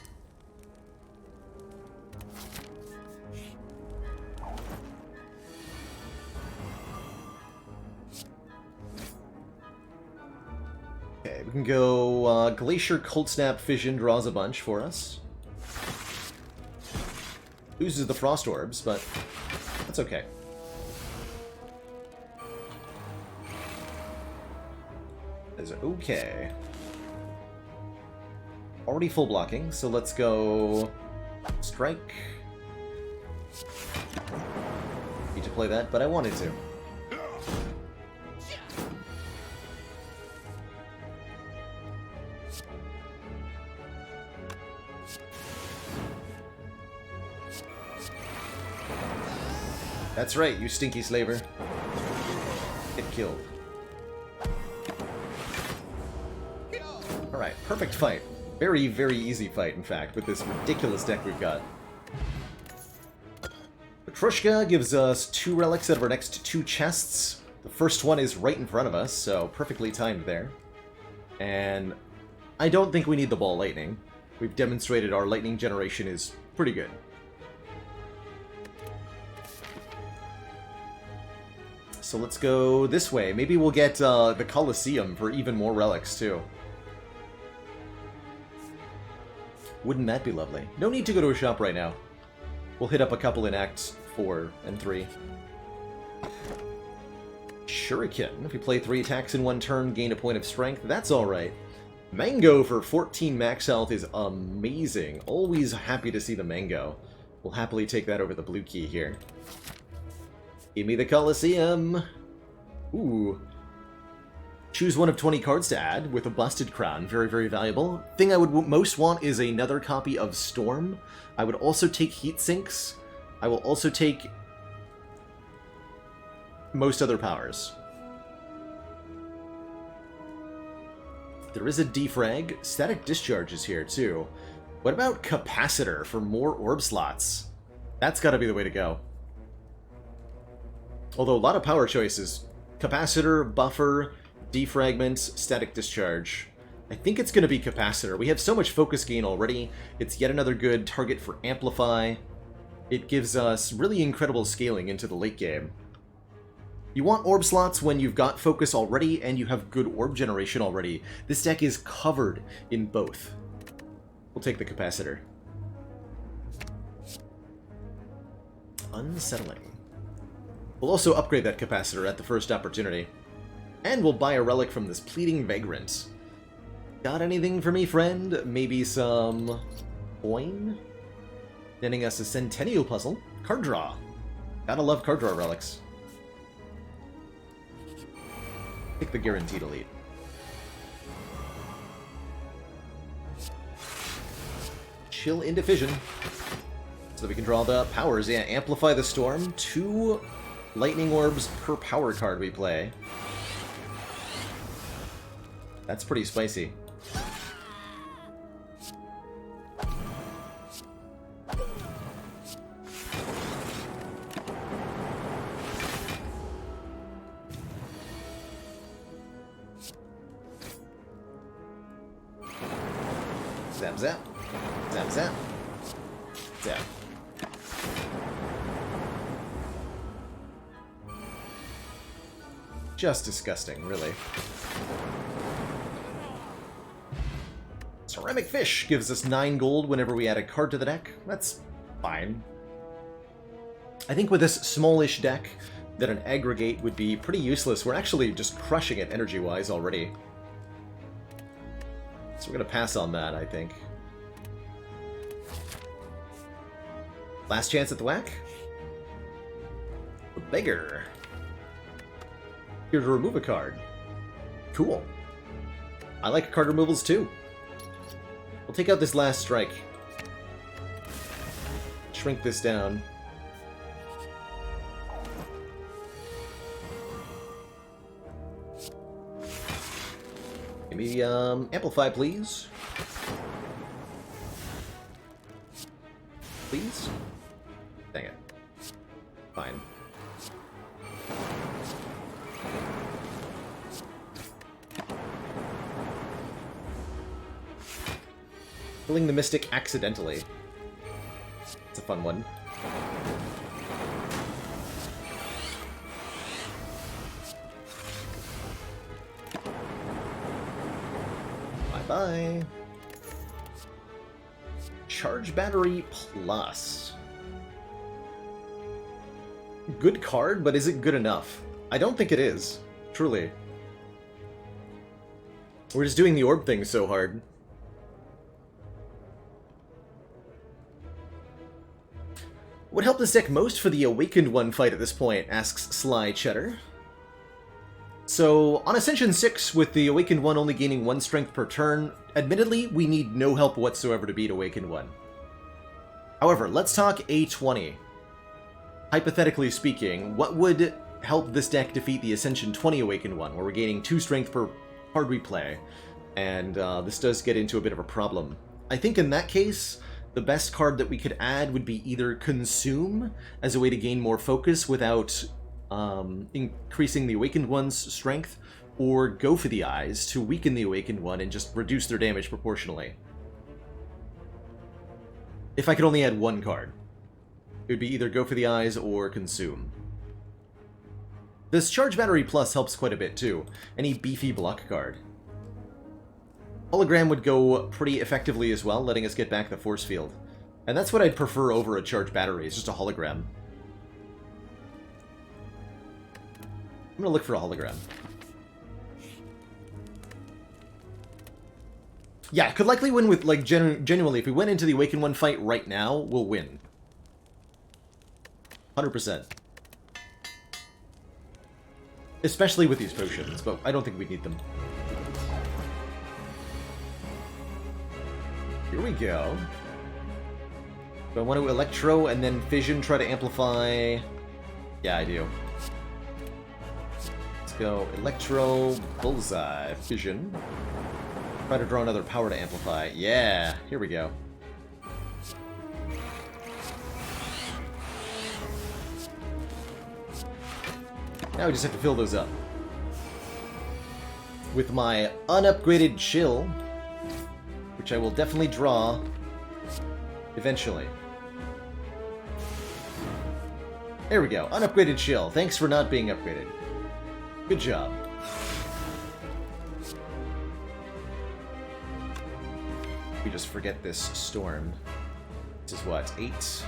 Okay, we can go Glacier Cold Snap Fission draws a bunch for us. Loses the Frost Orbs, but that's okay. Is okay. Already full blocking, so let's go strike. Need to play that, but I wanted to. That's right, you stinky slaver. Get killed. Alright, perfect fight. Very, very easy fight, in fact, with this ridiculous deck we've got. Petrushka gives us 2 relics out of our next 2 chests. The first one is right in front of us, so perfectly timed there. And I don't think we need the ball lightning. We've demonstrated our lightning generation is pretty good. So let's go this way. Maybe we'll get the Colosseum for even more relics, too. Wouldn't that be lovely? No need to go to a shop right now. We'll hit up a couple in Acts 4 and 3. Shuriken. If you play 3 attacks in 1 turn, gain a point of strength. That's alright. Mango for 14 max health is amazing. Always happy to see the Mango. We'll happily take that over the blue key here. Give me the Colosseum! Ooh. Choose one of 20 cards to add with a Busted Crown. Very, very valuable. Thing I would most want is another copy of Storm. I would also take Heat Sinks. I will also take most other powers. There is a Defrag. Static Discharge is here, too. What about Capacitor for more orb slots? That's gotta be the way to go. Although a lot of power choices. Capacitor, Buffer, Defragment, Static Discharge. I think it's going to be Capacitor. We have so much focus gain already. It's yet another good target for Amplify. It gives us really incredible scaling into the late game. You want orb slots when you've got focus already and you have good orb generation already. This deck is covered in both. We'll take the Capacitor. Unsettling. We'll also upgrade that Capacitor at the first opportunity. And we'll buy a relic from this Pleading Vagrant. Got anything for me, friend? Maybe some coin? Netting us a Centennial Puzzle. Card draw. Gotta love card draw relics. Pick the Guaranteed Elite. Chill into Fission. So that we can draw the powers. Yeah, Amplify the Storm. 2 lightning orbs per power card we play. That's pretty spicy. Zap, zap. Zap, zap. Zap. Just disgusting, really. Ceramic Fish gives us 9 gold whenever we add a card to the deck. That's fine. I think with this smallish deck, that an aggregate would be pretty useless. We're actually just crushing it energy-wise already. So we're going to pass on that, I think. Last chance at the whack. The Beggar. Here to remove a card. Cool. I like card removals too. We'll take out this last strike. Shrink this down. Give me, amplify, please. Please? Dang it. Fine. Killing the Mystic accidentally. It's a fun one. Bye-bye. Charge Battery Plus. Good card, but is it good enough? I don't think it is. Truly. We're just doing the orb thing so hard. Would help this deck most for the Awakened One fight at this point, asks Sly Cheddar. So, on Ascension 6, with the Awakened One only gaining 1 strength per turn, admittedly, we need no help whatsoever to beat Awakened One. However, let's talk A20. Hypothetically speaking, what would help this deck defeat the Ascension 20 Awakened One, where we're gaining 2 strength per card we play? And this does get into a bit of a problem. I think in that case, the best card that we could add would be either Consume, as a way to gain more focus without increasing the Awakened One's strength, or Go for the Eyes to weaken the Awakened One and just reduce their damage proportionally. If I could only add 1 card, it would be either Go for the Eyes or Consume. This Charge Battery Plus helps quite a bit too. Any beefy block card. Hologram would go pretty effectively as well, letting us get back the force field. And that's what I'd prefer over a Charge Battery, it's just a hologram. I'm gonna look for a hologram. Yeah, could likely win with, like, genuinely, if we went into the Awakened One fight right now, we'll win. 100%. Especially with these potions, but I don't think we need them. Here we go. Do I want to Electro and then Fission, try to amplify? Yeah, I do. Let's go Electro, Bullseye, Fission. Try to draw another power to amplify. Yeah, here we go. Now we just have to fill those up. With my unupgraded Chill, which I will definitely draw eventually. There we go, unupgraded Chill. Thanks for not being upgraded. Good job. We just forget this Storm. This is what, 8?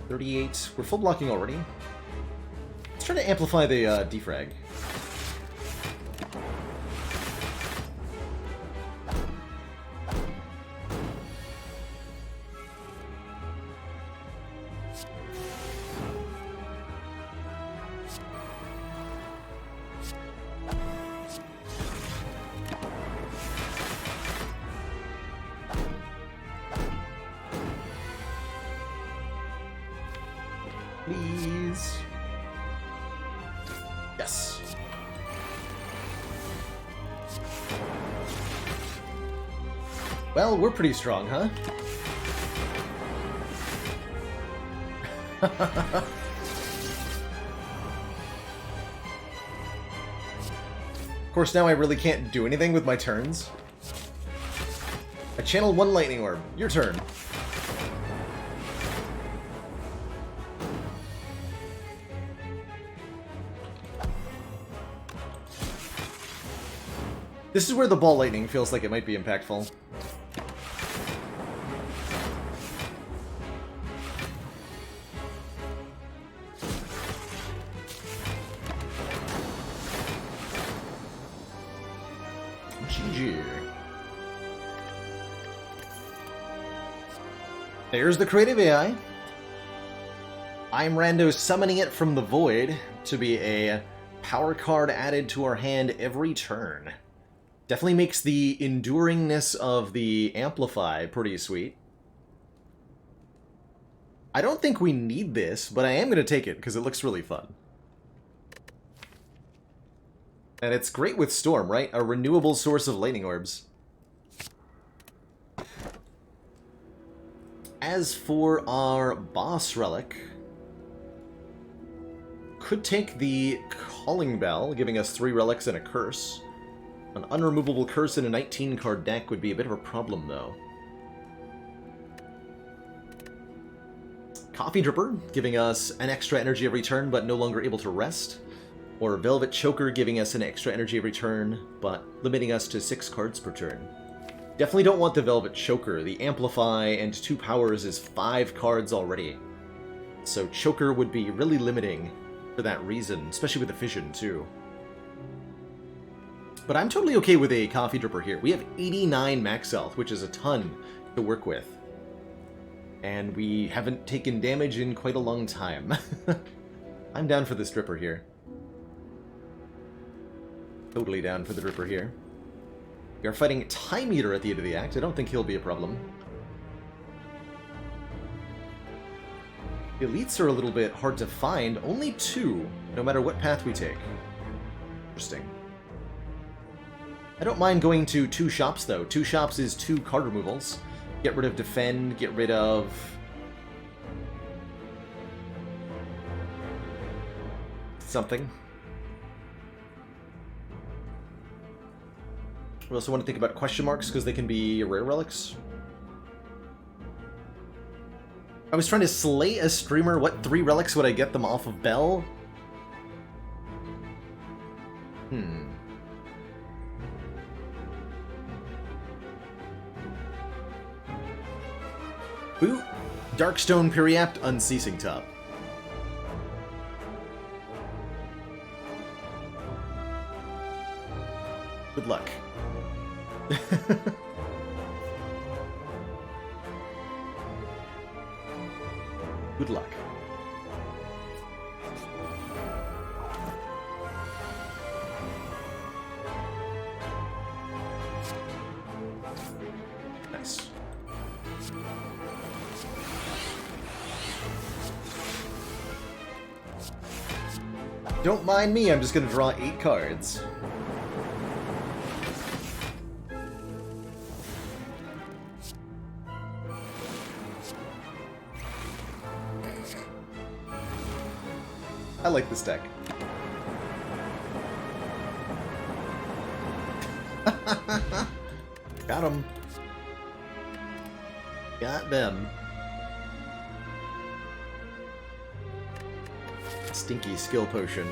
38. We're full blocking already. Let's try to amplify the defrag. Please. Yes. Well, we're pretty strong, huh? Of course, now I really can't do anything with my turns. I channel one lightning orb. Your turn. This is where the ball lightning feels like it might be impactful. GG. There's the creative AI. I'm rando summoning it from the void to be a power card added to our hand every turn. Definitely makes the enduringness of the Amplify pretty sweet. I don't think we need this, but I am going to take it because it looks really fun. And it's great with Storm, right? A renewable source of lightning orbs. As for our boss relic, could take the Calling Bell, giving us 3 relics and a curse. An unremovable curse in a 19-card deck would be a bit of a problem, though. Coffee Dripper, giving us an extra energy every turn, but no longer able to rest. Or Velvet Choker, giving us an extra energy every turn, but limiting us to 6 cards per turn. Definitely don't want the Velvet Choker. The Amplify and 2 powers is 5 cards already. So Choker would be really limiting for that reason, especially with the Fission, too. But I'm totally okay with a Coffee Dripper here. We have 89 max health, which is a ton to work with. And we haven't taken damage in quite a long time. I'm down for this Dripper here. Totally down for the Dripper here. We are fighting Time Eater at the end of the act. I don't think he'll be a problem. Elites are a little bit hard to find. Only 2, no matter what path we take. Interesting. I don't mind going to 2 shops, though. 2 shops is 2 card removals. Get rid of Defend, get rid of... something. We also want to think about question marks, because they can be rare relics. I was trying to slay a streamer. What 3 relics would I get them off of Bell? Boot, Darkstone Periapt, Unceasing Top. Good luck. Good luck. Nice. Don't mind me, I'm just gonna draw 8 cards. I like this deck. Got him. Got them. Stinky skill potion.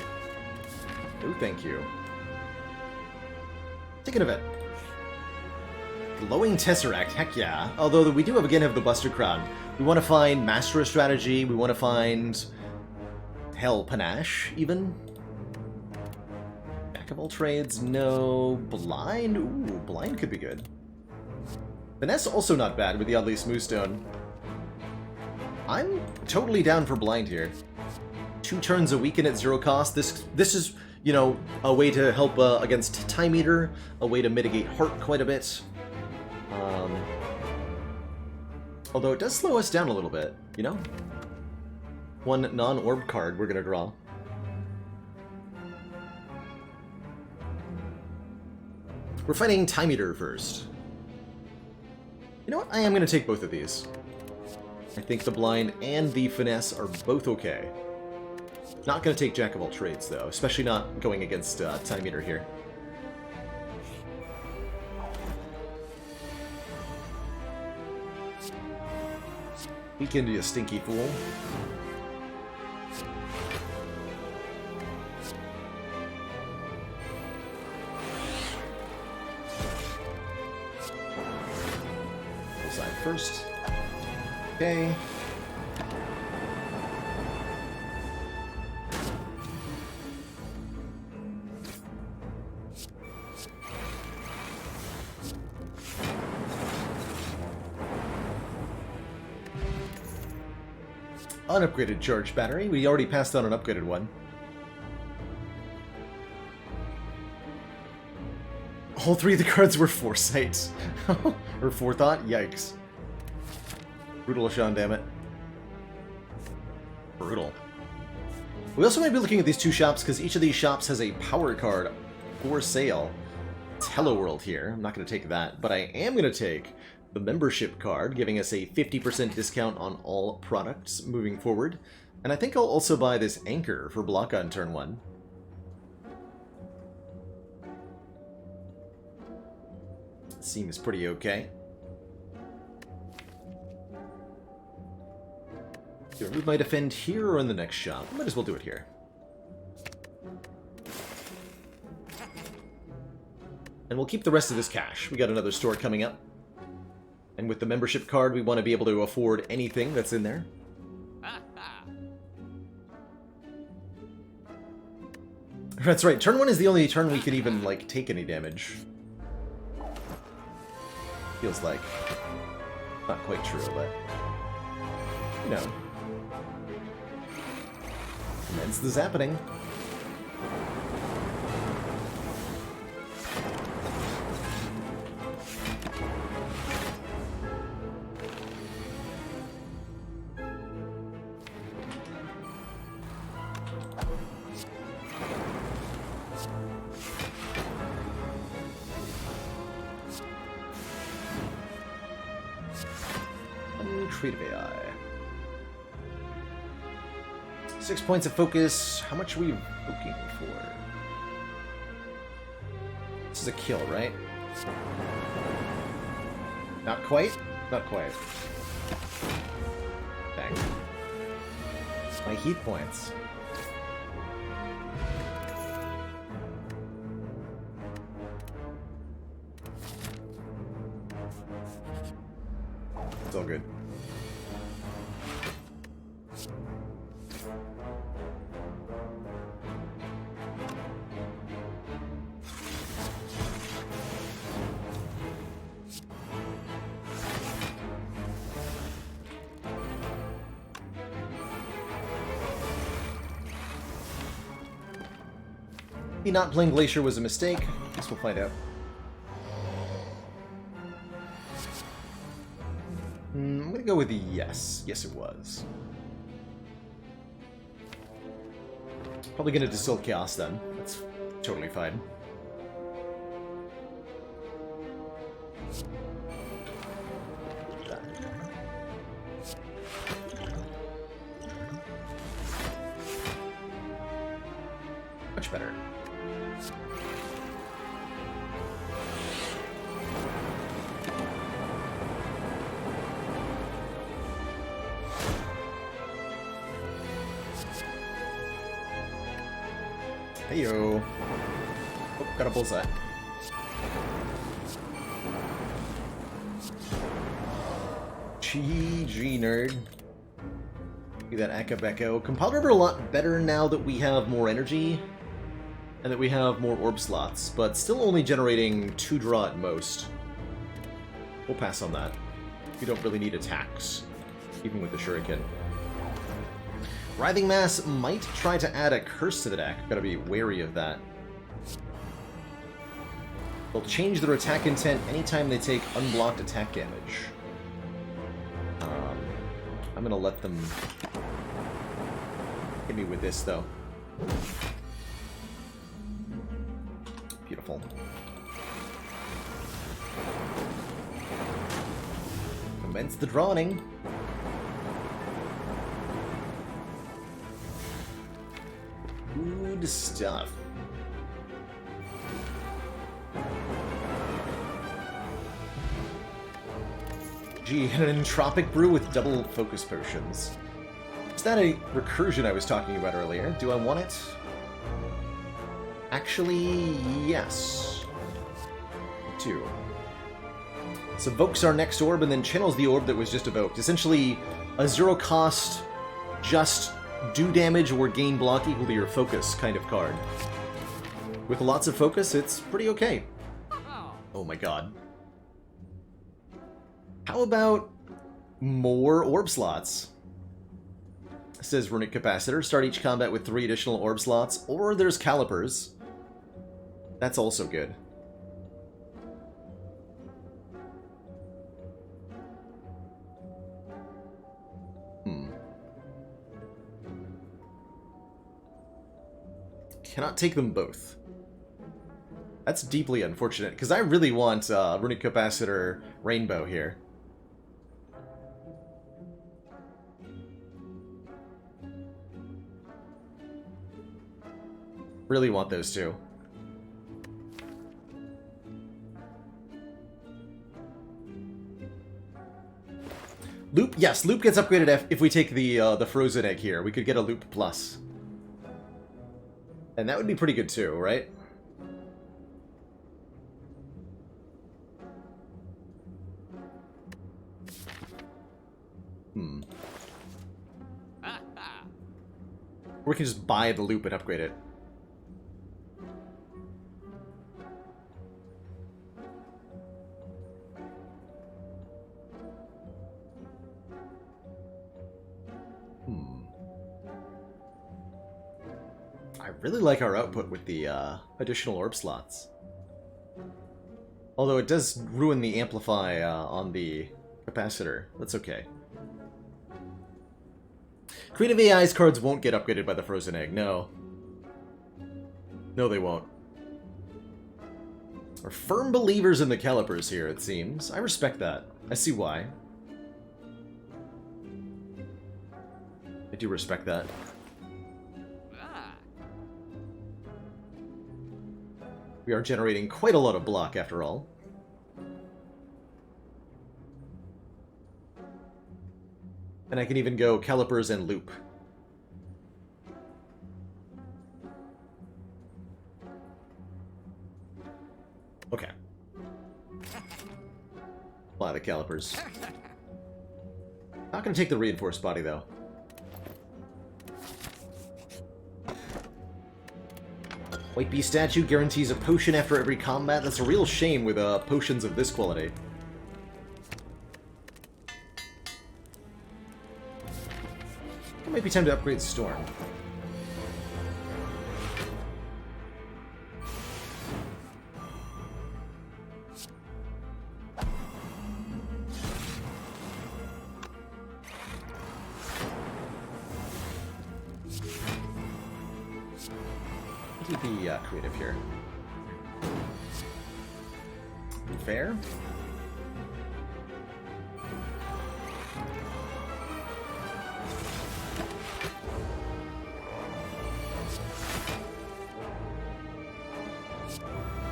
Oh, thank you. Take an event. Glowing Tesseract, heck yeah. Although we do again have the Buster Crown. We want to find Master of Strategy, we want to find... Hell, Panache, even? Jack of all trades, no. Blind? Ooh, Blind could be good. Finesse also not bad with the Oddly Smooth Stone. I'm totally down for Blind here. 2 turns a weekend at 0 cost. This is, you know, a way to help against Time Eater, a way to mitigate Heart quite a bit. Although it does slow us down a little bit, you know? 1 non-orb card we're gonna draw. We're fighting Time Eater first. You know what? I am gonna take both of these. I think the Blind and the Finesse are both okay. Not gonna take Jack of all trades, though, especially not going against Time Eater here. Weaken, you stinky fool. Side first. Okay. Unupgraded charge battery. We already passed on an upgraded one. All three of the cards were Foresight. Or Forethought? Yikes. Brutal, Sean, damn it. Brutal. We also might be looking at these two shops because each of these shops has a power card for sale. It's Hello World here. I'm not going to take that, but I am going to take the membership card, giving us a 50% discount on all products moving forward. And I think I'll also buy this Anchor for block on turn 1. Seems pretty okay. Do I move my defend here or in the next shop? Might as well do it here. And we'll keep the rest of this cash. We got another store coming up. And with the membership card, we want to be able to afford anything that's in there. That's right, turn 1 is the only turn we could even, like, take any damage. Feels like. Not quite true, but... you know. Commence the zappening. Creative AI. 6 points of focus. How much are we looking for? This is a kill, right? Not quite? Not quite. Bang. My heat points. It's all good. Maybe not playing Glacier was a mistake. Guess we'll find out. I'm gonna go with the yes. Yes, it was. Probably gonna distill Chaos then. That's totally fine. Much better. Heyo. Oh, got a bullseye. GG, nerd. Do that Akabeko. Compile River a lot better now that we have more energy and that we have more orb slots, but still only generating 2 draw at most. We'll pass on that. We don't really need attacks, even with the Shuriken. Writhing Mass might try to add a curse to the deck. Gotta be wary of that. They'll change their attack intent anytime they take unblocked attack damage. I'm gonna let them hit me with this, though. Beautiful. Commence the drawing. Good stuff. Gee, and an entropic brew with double focus potions. Is that a recursion I was talking about earlier? Do I want it? Actually, yes. I do. So evokes our next orb and then channels the orb that was just evoked. Essentially, a zero cost, just do damage or gain block equal to your focus kind of card. With lots of focus, it's pretty okay. Oh my god. How about more orb slots? Says Runic Capacitor. Start each combat with 3 additional orb slots, or there's Calipers. That's also good. Cannot take them both. That's deeply unfortunate, because I really want Runic Capacitor Rainbow here. Really want those two. Loop, yes, Loop gets upgraded if we take the Frozen Egg here. We could get a Loop Plus. And that would be pretty good too, right? Or we can just buy the Loop and upgrade it. I really like our output with the additional orb slots. Although it does ruin the amplify on the capacitor. That's okay. Creative AI's cards won't get upgraded by the Frozen Egg, no. No, they won't. We're firm believers in the Calipers here, it seems. I respect that. I see why. I do respect that. We are generating quite a lot of block, after all. And I can even go Calipers and Loop. Okay. Apply the Calipers. Not gonna take the Reinforced Body, though. White Beast statue guarantees a potion after every combat. That's a real shame with potions of this quality. It might be time to upgrade Storm. Be creative here. Fair.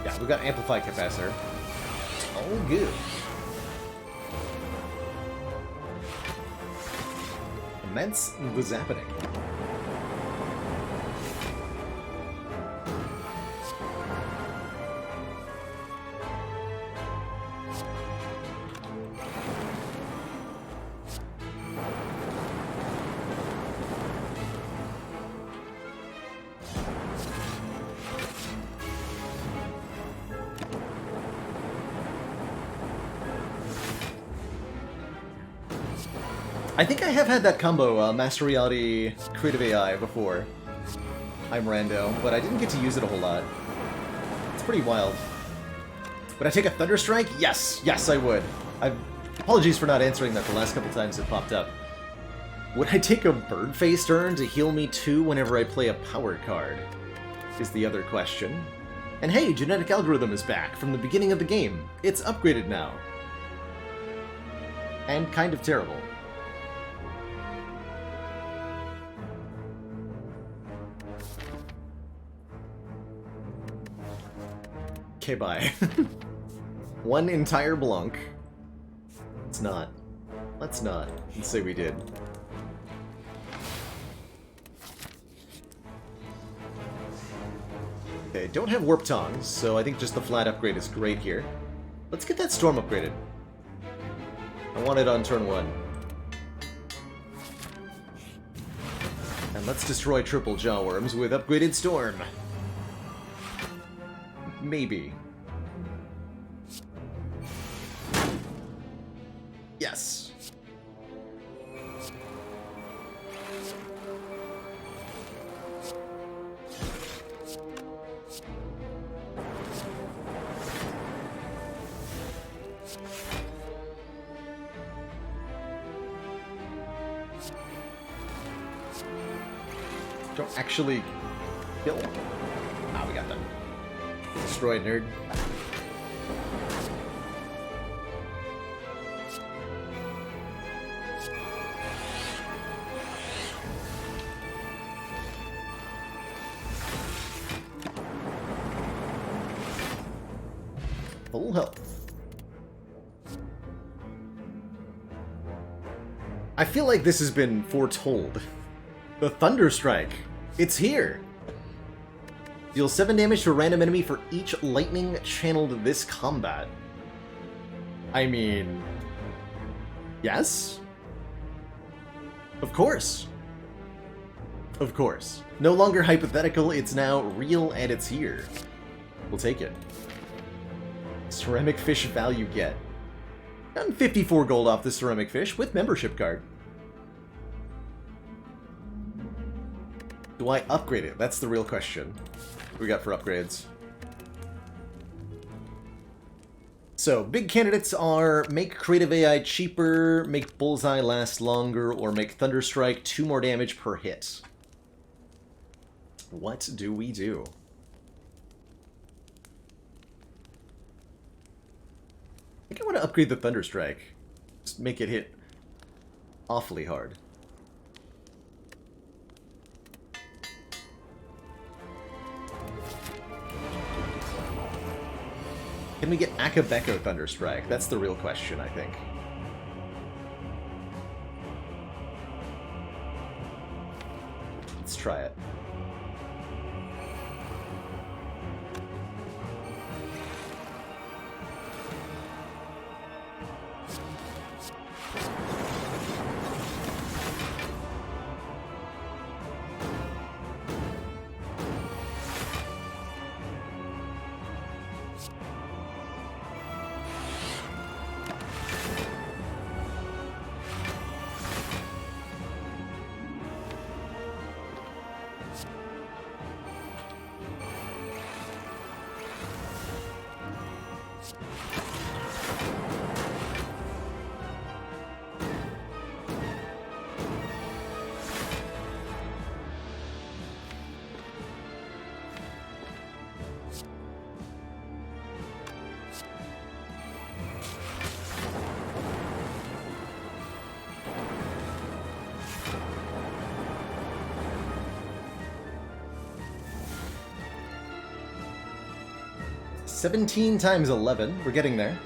Yeah, we got Amplify Capacitor. It's all good. Immense was happening. I think I have had that combo, Master Reality, Creative AI, before. I'm rando, but I didn't get to use it a whole lot. It's pretty wild. Would I take a Thunder Strike? Yes! Yes, I would. Apologies for not answering that the last couple times it popped up. Would I take a Bird Face turn to heal me 2 whenever I play a power card? Is the other question. And hey, Genetic Algorithm is back from the beginning of the game. It's upgraded now. And kind of terrible. Okay, bye. One entire Blanc. It's not. Let's not. Let's say we did. Okay, don't have Warp Tongs, so I think just the flat upgrade is great here. Let's get that Storm upgraded. I want it on turn 1. And let's destroy triple Jawworms with upgraded Storm. Maybe. Yes. Don't actually kill. Ah, we got them. Destroyed, nerd. Full health. I feel like this has been foretold. The Thunderstrike. It's here! Deal 7 damage to a random enemy for each lightning channeled this combat. I mean... yes? Of course. Of course. No longer hypothetical, it's now real and it's here. We'll take it. Ceramic Fish value get. Gotten 54 gold off the Ceramic Fish with membership card. Do I upgrade it? That's the real question. What we got for upgrades? So, big candidates are make Creative AI cheaper, make Bullseye last longer, or make Thunderstrike 2 more damage per hit. What do we do? I think I want to upgrade the Thunderstrike. Just make it hit awfully hard. Can we get Akabeko Thunderstrike? That's the real question, I think. Let's try it. $17 times 11. We're getting there.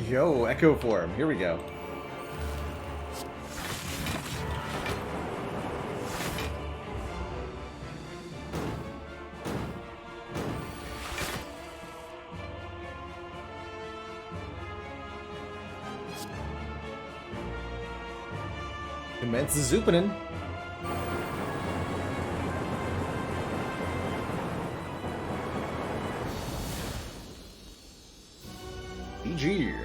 Yo, Echo Form. Here we go. Commence the Zupanin. GG.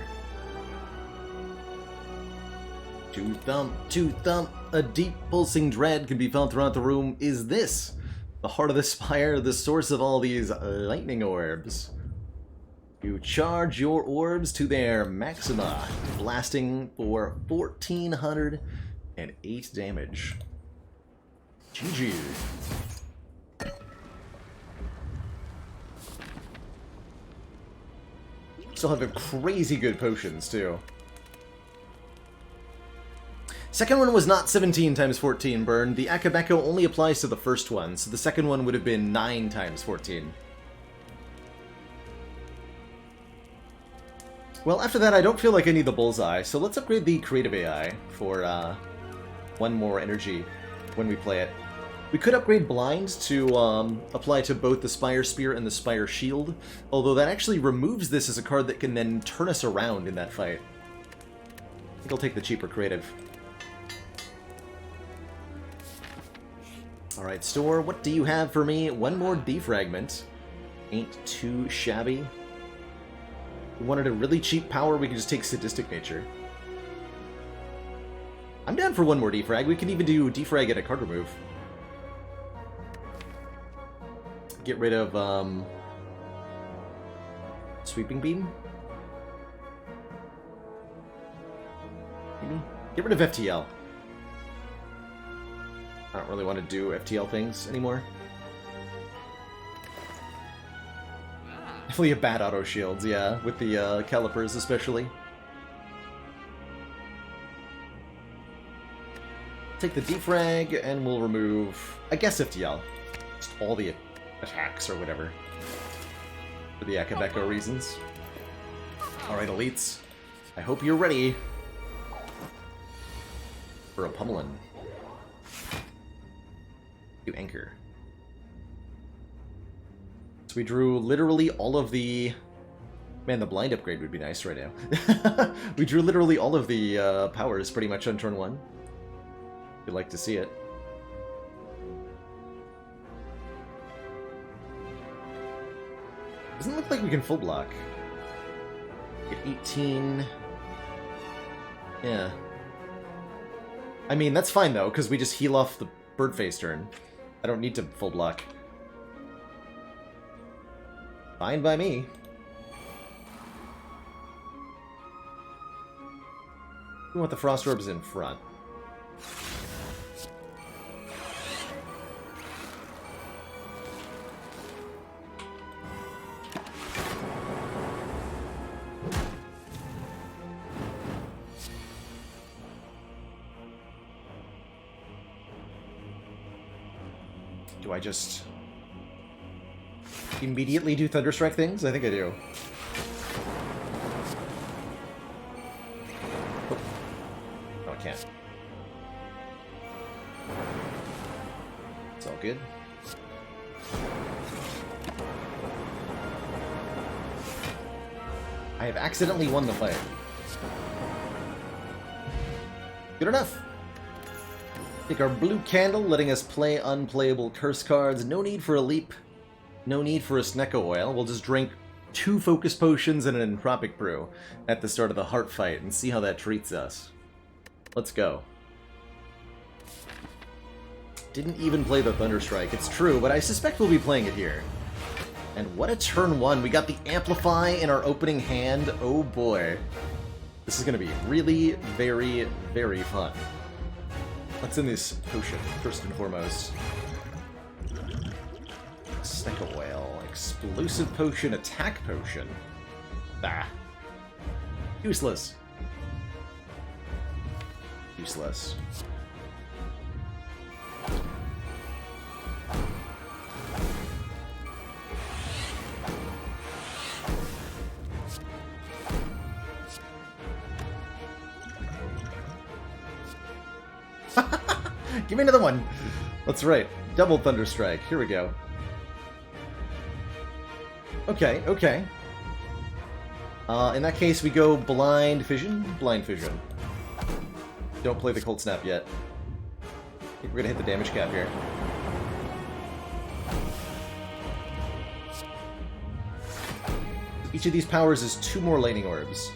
Two thump, a deep pulsing dread can be felt throughout the room. Is this the heart of the Spire, the source of all these lightning orbs? You charge your orbs to their maxima, blasting for 1,408 damage. GG. Still have crazy good potions, too. Second one was not 17 times 14 burn. The Akabeko only applies to the first one, so the second one would have been 9 times 14. Well, after that, I don't feel like I need the bullseye, so let's upgrade the creative AI for 1 more energy when we play it. We could upgrade Blind to apply to both the Spire Spear and the Spire Shield, although that actually removes this as a card that can then turn us around in that fight. I think I'll take the cheaper creative. Alright, store, what do you have for me? 1 more defragment. Ain't too shabby. If we wanted a really cheap power, we could just take Sadistic Nature. I'm down for 1 more defrag. We can even do defrag at a card remove. Get rid of, Sweeping Beam? Maybe? Get rid of FTL. I don't really want to do FTL things anymore. Definitely a bad auto shields, yeah, with the calipers especially. Take the defrag, and we'll remove, I guess, FTL. Just all the attacks or whatever. For the Akabeko reasons. Alright, elites. I hope you're ready for a pummelin'. To anchor. So we drew literally all of the... Man, the blind upgrade would be nice right now. We drew literally all of the powers pretty much on turn 1. You'd like to see it. Doesn't look like we can full block. Get 18... Yeah. I mean, that's fine though, because we just heal off the bird face turn. I don't need to full block. Fine by me. We want the Frost Orbs in front. Do I just immediately do Thunderstrike things? I think I do. Oh, no, I can't. It's all good. I have accidentally won the fight. Good enough. Take our blue candle, letting us play unplayable curse cards. No need for a leap. No need for a Snecko Oil. We'll just drink 2 focus potions and an Entropic Brew at the start of the heart fight and see how that treats us. Let's go. Didn't even play the Thunderstrike. It's true, but I suspect we'll be playing it here. And what a turn 1. We got the Amplify in our opening hand. Oh boy. This is going to be really, very, very fun. What's in this potion, first and foremost? Snecko Oil, Explosive Potion, Attack Potion. Ah. Useless. Useless. Give me another one. That's right. Double Thunderstrike. Here we go. Okay, okay. In that case, we go Blind Fission. Blind Fission. Don't play the Cold Snap yet. I think we're gonna hit the damage cap here. Each of these powers is 2 more Lightning Orbs.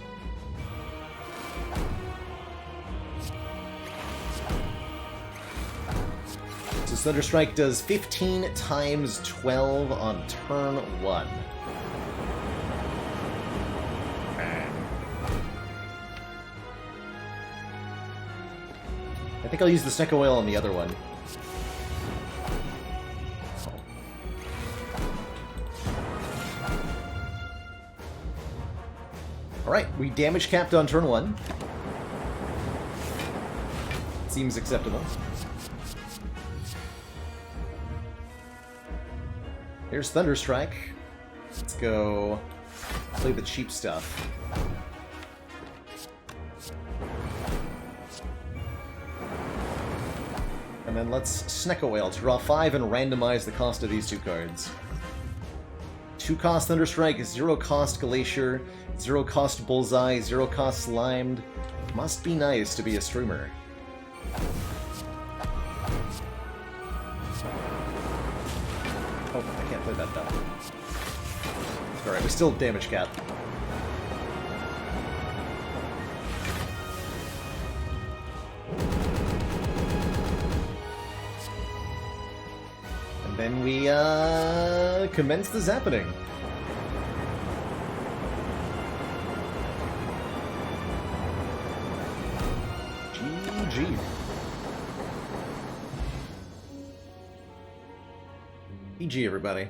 So Thunderstrike does 15 times 12 on turn 1. I think I'll use the Snecko Oil on the other one. Alright, we damage capped on turn 1. Seems acceptable. Here's Thunderstrike. Let's go play the cheap stuff. And then let's Sneck a Whale to draw 5 and randomize the cost of these 2 cards. 2 cost Thunderstrike, 0 cost Glacier, 0 cost Bullseye, 0 cost Slimed. Must be nice to be a streamer. Oh, I can't play that though. Alright, we still damage cap. And then we, commence the Zappening. GG. GG, everybody.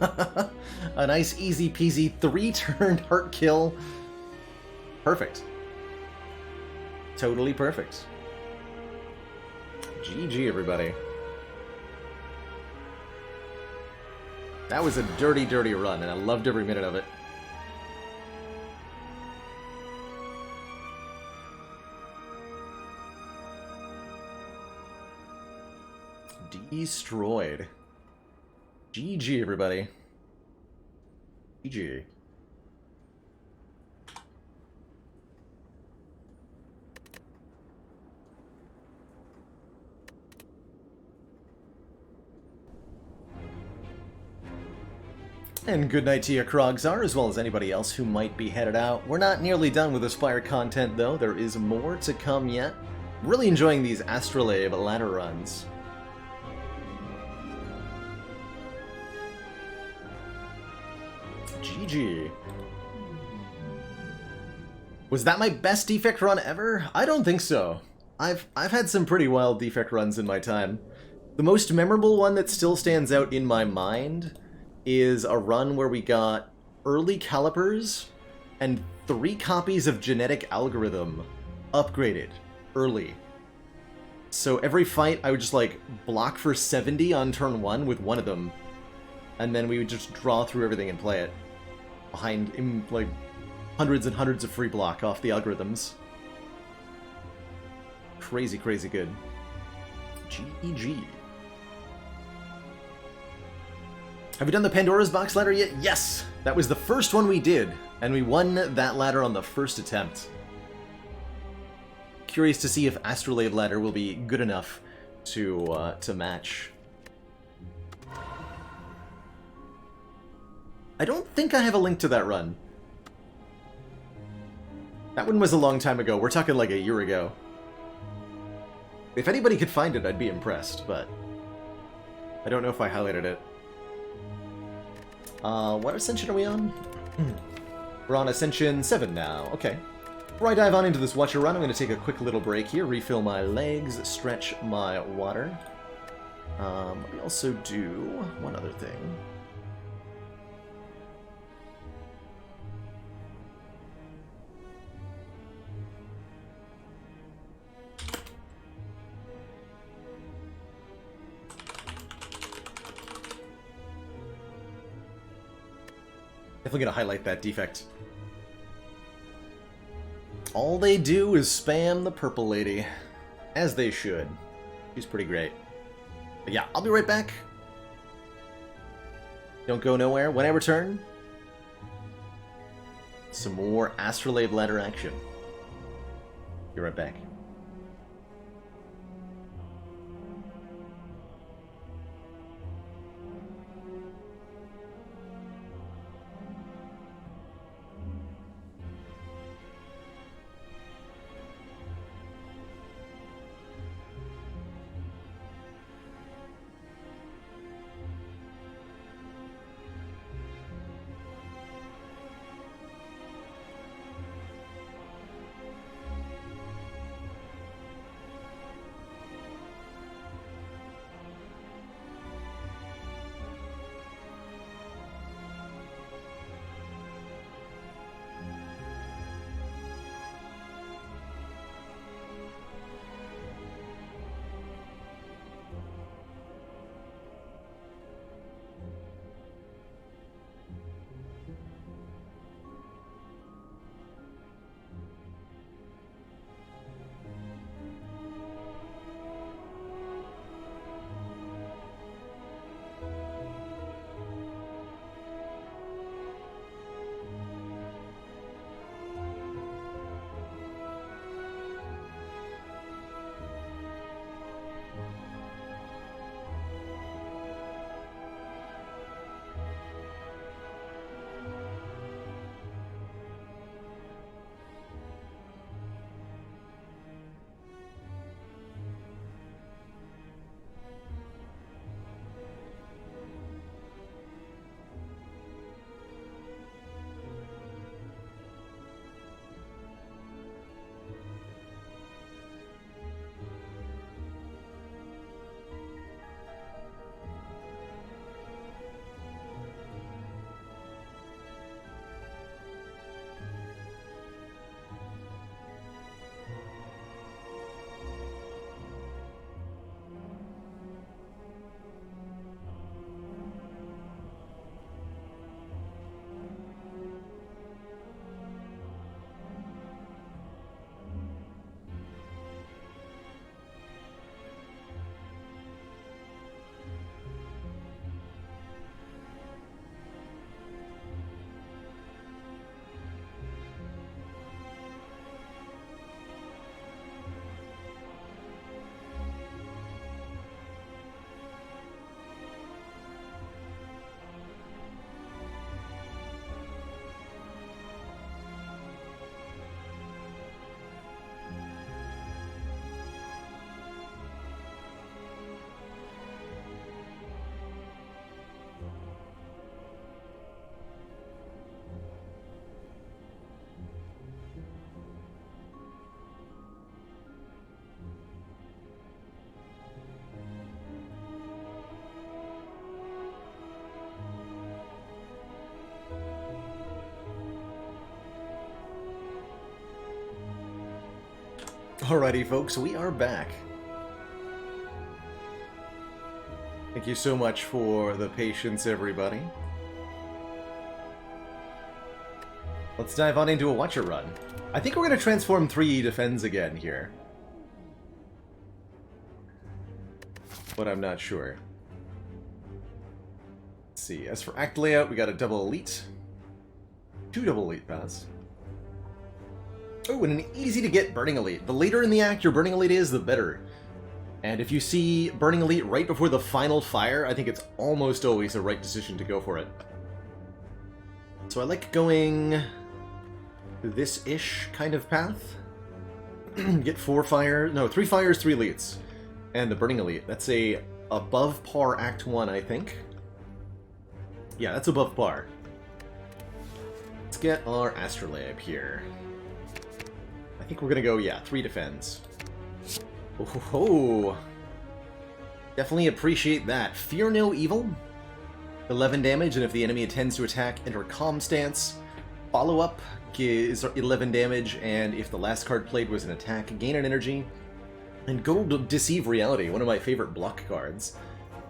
A nice easy peasy 3-turn heart kill. Perfect. Totally perfect. GG, everybody. That was a dirty, dirty run, and I loved every minute of it. Destroyed. GG, everybody. GG. And good night to you, Krogzar, as well as anybody else who might be headed out. We're not nearly done with the Spire content, though. There is more to come yet. Really enjoying these Astrolabe ladder runs. GG. Was that my best defect run ever? I don't think so. I've had some pretty wild defect runs in my time. The most memorable one that still stands out in my mind is a run where we got early calipers and 3 copies of genetic algorithm upgraded early. So every fight I would just like block for 70 on turn 1 with one of them, and then we would just draw through everything and play it behind like hundreds and hundreds of free block off the algorithms. Crazy, crazy good. GG. Have we done the Pandora's Box ladder yet? Yes! That was the first one we did, and we won that ladder on the first attempt. Curious to see if Astrolabe ladder will be good enough to match. I don't think I have a link to that run. That one was a long time ago. We're talking like a year ago. If anybody could find it, I'd be impressed, but I don't know if I highlighted it. What ascension are we on? We're on Ascension 7 now. Okay. Before I dive on into this Watcher run, I'm going to take a quick little break here, refill my legs, stretch my water. Let me also do one other thing. Definitely gonna highlight that defect. All they do is spam the purple lady. As they should. She's pretty great. But yeah, I'll be right back. Don't go nowhere. When I return, some more Astrolabe ladder action. Be right back. Alrighty, folks, we are back. Thank you so much for the patience, everybody. Let's dive on into a Watcher run. I think we're going to transform 3 Defends again here. But I'm not sure. Let's see. As for act layout, we got a double elite. 2 double elite paths. Oh, and an easy-to-get Burning Elite. The later in the act your Burning Elite is, the better. And if you see Burning Elite right before the final fire, I think it's almost always the right decision to go for it. So I like going this-ish kind of path. Get 3 fires, 3 elites. And the Burning Elite. That's a above par Act 1, I think. Yeah, that's above par. Let's get our Astrolabe here. I think we're gonna go, yeah, 3 defends. Oh, definitely appreciate that. Fear no evil. 11 damage, and if the enemy intends to attack, enter calm stance. Follow up is 11 damage, and if the last card played was an attack, gain an energy. And Gold Deceive Reality, one of my favorite block cards.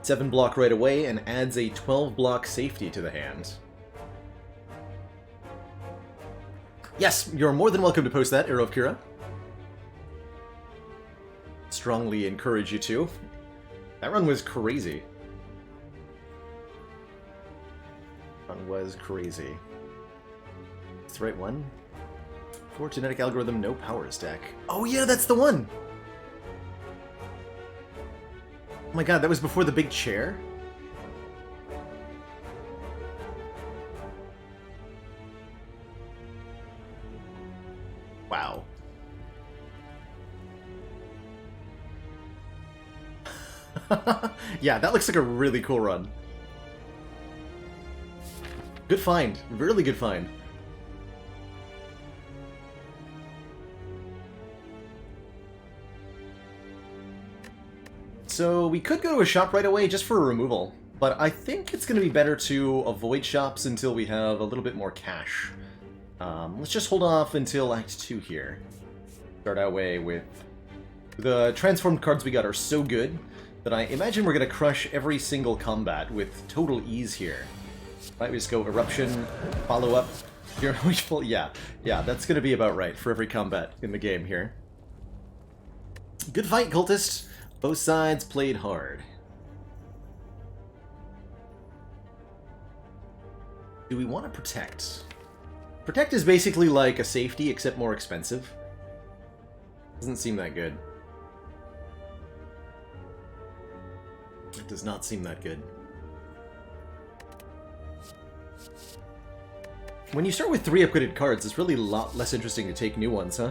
7 block right away, and adds a 12 block safety to the hand. Yes, you're more than welcome to post that, Arrow of Kira. Strongly encourage you to. That run was crazy. Run was crazy. That's the right one. For genetic algorithm, no powers deck. Oh yeah, that's the one! Oh my god, that was before the big chair? Wow. Yeah, that looks like a really cool run. Good find. Really good find. So we could go to a shop right away just for a removal, but I think it's going to be better to avoid shops until we have a little bit more cash. Let's just hold off until Act 2 here. Start our way with... The transformed cards we got are so good that I imagine we're going to crush every single combat with total ease here. Right, we just go Eruption, follow up, yeah, that's going to be about right for every combat in the game here. Good fight, Cultist. Both sides played hard. Do we want to protect? Protect is basically like a safety, except more expensive. Doesn't seem that good. It does not seem that good. When you start with 3 upgraded cards, it's really a lot less interesting to take new ones, huh?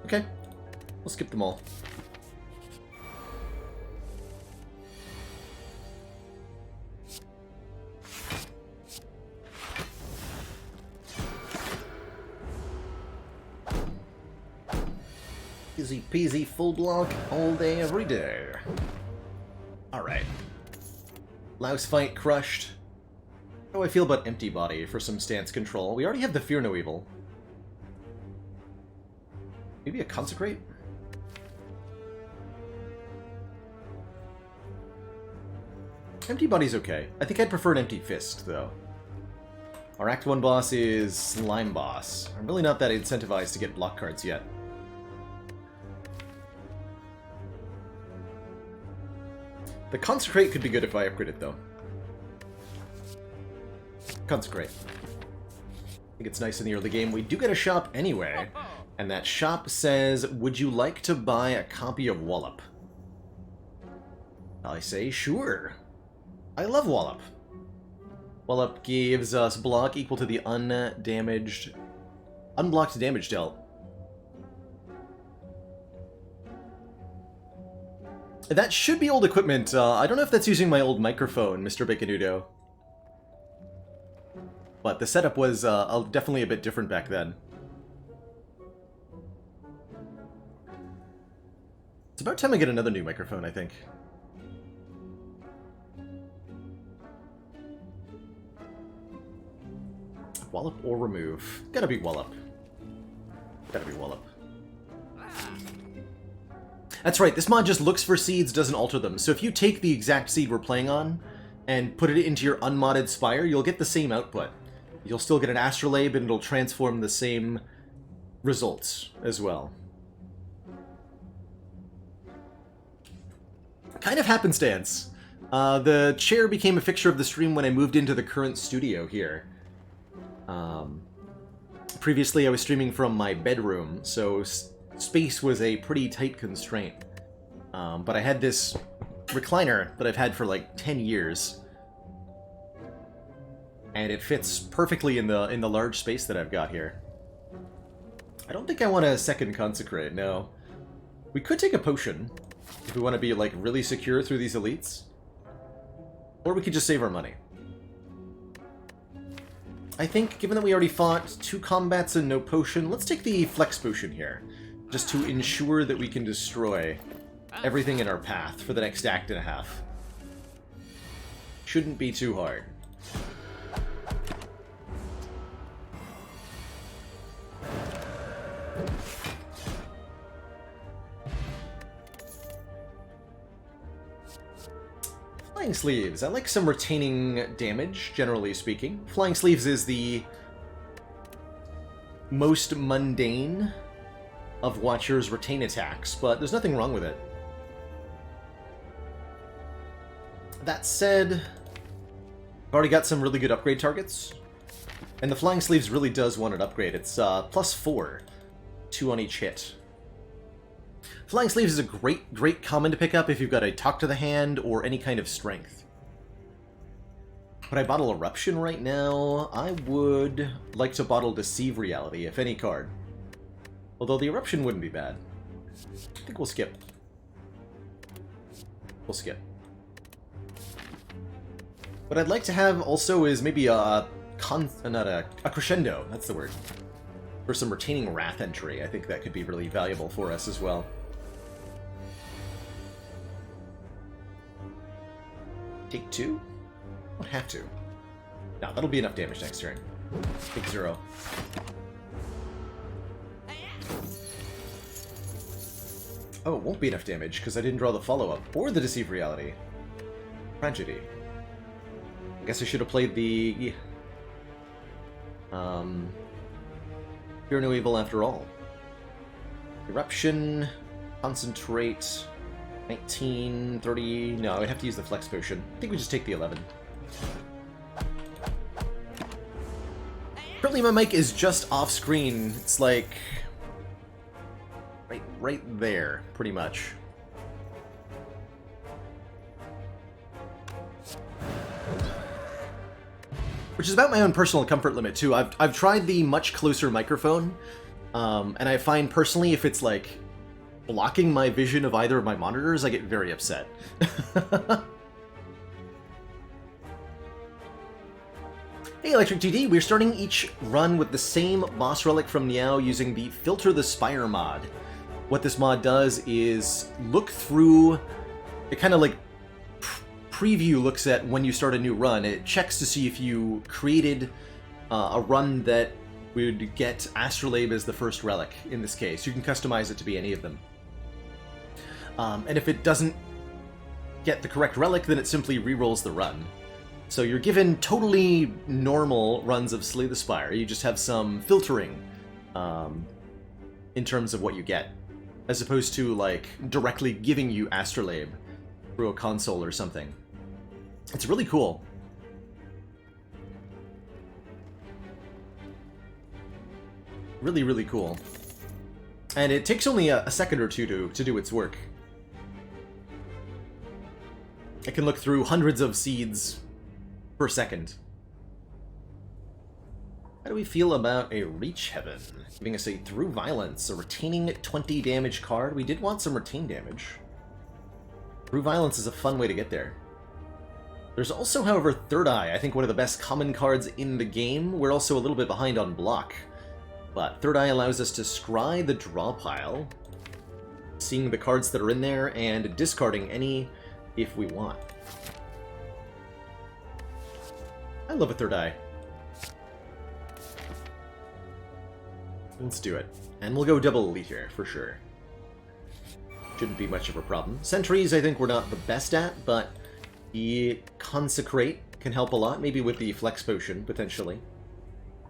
Okay. We'll skip them all. Easy peasy, full block, all day, every day. Alright. Louse fight crushed. How do I feel about Empty Body for some stance control? We already have the Fear No Evil. Maybe a Consecrate? Empty Body's okay. I think I'd prefer an Empty Fist, though. Our Act 1 boss is Slime Boss. I'm really not that incentivized to get block cards yet. The Consecrate could be good if I upgrade it, though. Consecrate. I think it's nice in the early game. We do get a shop anyway, and that shop says, would you like to buy a copy of Wallop? I say, sure. I love Wallop. Wallop gives us block equal to the unblocked damage dealt. That should be old equipment. I don't know if that's using my old microphone, Mr. Baconudo. But the setup was definitely a bit different back then. It's about time I get another new microphone, I think. Wallop or remove? Gotta be Wallop. Gotta be Wallop. That's right, this mod just looks for seeds, doesn't alter them. So if you take the exact seed we're playing on and put it into your unmodded Spire, you'll get the same output. You'll still get an Astrolabe, and it'll transform the same results as well. Kind of happenstance. The chair became a fixture of the stream when I moved into the current studio here. Previously, I was streaming from my bedroom, so space was a pretty tight constraint. But I had this recliner that I've had for like 10 years. And it fits perfectly in the large space that I've got here. I don't think I want a second Consecrate, no. We could take a potion if we want to be like really secure through these elites. Or we could just save our money. I think, given that we already fought 2 combats and no potion, let's take the Flex Potion here. Just to ensure that we can destroy everything in our path for the next act and a half. Shouldn't be too hard. Flying Sleeves. I like some retaining damage, generally speaking. Flying Sleeves is the most mundane of Watcher's retain attacks, but there's nothing wrong with it. That said, I've already got some really good upgrade targets, and the Flying Sleeves really does want an upgrade. It's +4, 2 on each hit. Flying Sleeves is a great common to pick up if you've got a Talk to the Hand or any kind of strength. Would I bottle Eruption right now? I would like to bottle Deceive Reality, if any card. Although the Eruption wouldn't be bad. I think we'll skip. We'll skip. What I'd like to have also is maybe a Crescendo, that's the word. For some retaining Wrath entry. I think that could be really valuable for us as well. Take 2? Don't have to. No, that'll be enough damage next turn. Take 0. Oh, it won't be enough damage, because I didn't draw the follow-up, or the Deceive Reality. Tragedy. I guess I should have played the... Fear no evil after all. Eruption... Concentrate... 19, 30... No, I would have to use the Flex Potion. I think we just take the 11. Currently my mic is just off-screen. It's like... Right there, pretty much. Which is about my own personal comfort limit, too. I've tried the much closer microphone, and I find personally if it's, like, blocking my vision of either of my monitors, I get very upset. Hey Electric TD, we're starting each run with the same boss relic from Niao using the Filter the Spire mod. What this mod does is look through, it kind of like preview looks at when you start a new run. It checks to see if you created a run that would get Astrolabe as the first relic in this case. You can customize it to be any of them. And if it doesn't get the correct relic, then it simply re-rolls the run. So you're given totally normal runs of Slay the Spire. You just have some filtering in terms of what you get, as opposed to like directly giving you Astrolabe through a console or something. It's really cool. Really, really cool. And it takes only a second or two to do its work. I can look through hundreds of seeds per second. How do we feel about a Reach Heaven? Giving us a Through Violence, a retaining 20 damage card. We did want some retain damage. Through Violence is a fun way to get there. There's also, however, Third Eye, I think one of the best common cards in the game. We're also a little bit behind on block. But Third Eye allows us to scry the draw pile, seeing the cards that are in there, and discarding any if we want. I love a Third Eye. Let's do it. And we'll go double elite here, for sure. Shouldn't be much of a problem. Sentries, I think we're not the best at, but the Consecrate can help a lot, maybe with the Flex Potion, potentially.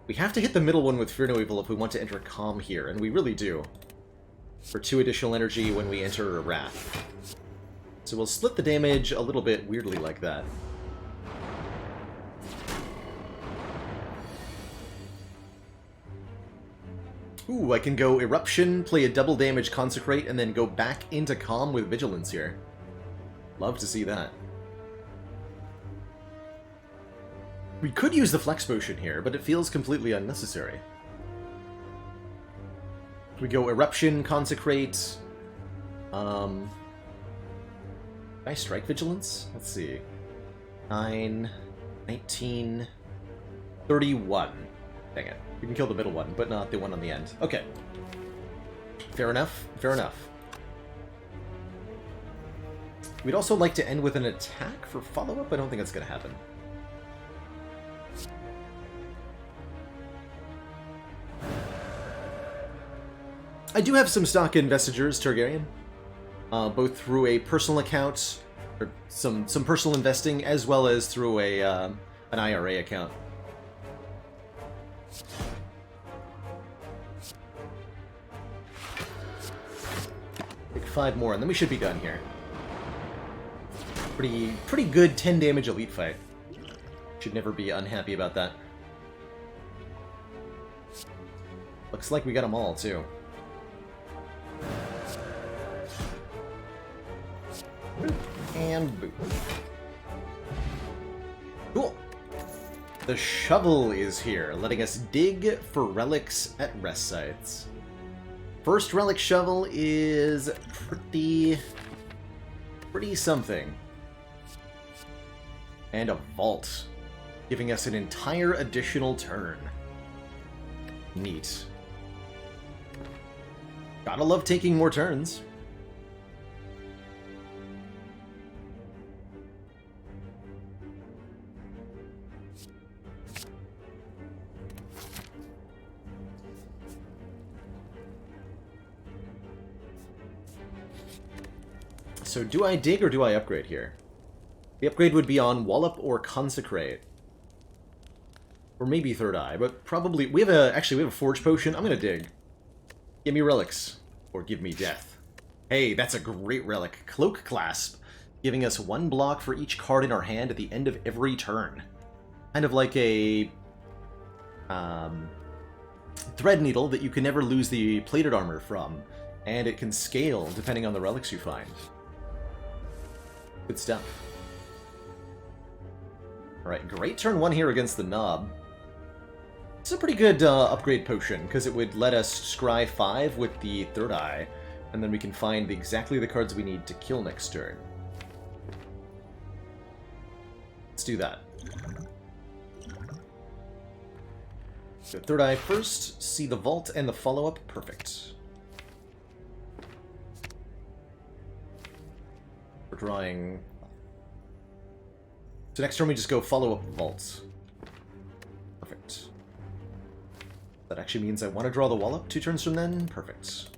We have to hit the middle one with Fear No Evil if we want to enter Calm here, and we really do. For 2 additional energy when we enter Wrath. So we'll split the damage a little bit weirdly like that. Ooh, I can go Eruption, play a double damage Consecrate, and then go back into Calm with Vigilance here. Love to see that. We could use the Flex Potion here, but it feels completely unnecessary. We go Eruption, Consecrate. Can I strike Vigilance? Let's see. 9, 19, 31. Dang it. We can kill the middle one, but not the one on the end. Okay. Fair enough. Fair enough. We'd also like to end with an attack for follow-up. I don't think that's going to happen. I do have some stock in Vestigers, Targaryen. Both through a personal account, or some personal investing, as well as through a an IRA account. Take 5 more, and then we should be done here. Pretty good 10 damage elite fight. Should never be unhappy about that. Looks like we got them all, too. And boop. Cool. The shovel is here, letting us dig for relics at rest sites. First relic shovel is pretty something. And a vault, giving us an entire additional turn. Neat. Gotta love taking more turns. So do I dig or do I upgrade here? The upgrade would be on Wallop or Consecrate. Or maybe Third Eye, but probably... we have a Forge Potion. I'm gonna dig. Give me relics. Or give me death. Hey, that's a great relic. Cloak Clasp. Giving us 1 block for each card in our hand at the end of every turn. Kind of like a... Thread Needle that you can never lose the plated armor from. And it can scale depending on the relics you find. Good stuff. Alright, great turn 1 here against the Knob. It's a pretty good upgrade potion, because it would let us scry 5 with the Third Eye, and then we can find exactly the cards we need to kill next turn. Let's do that. So Third Eye first, see the Vault and the follow-up, perfect. We're drawing... so next turn we just go follow-up Vault. Perfect. That actually means I want to draw the Wallop 2 turns from then? Perfect.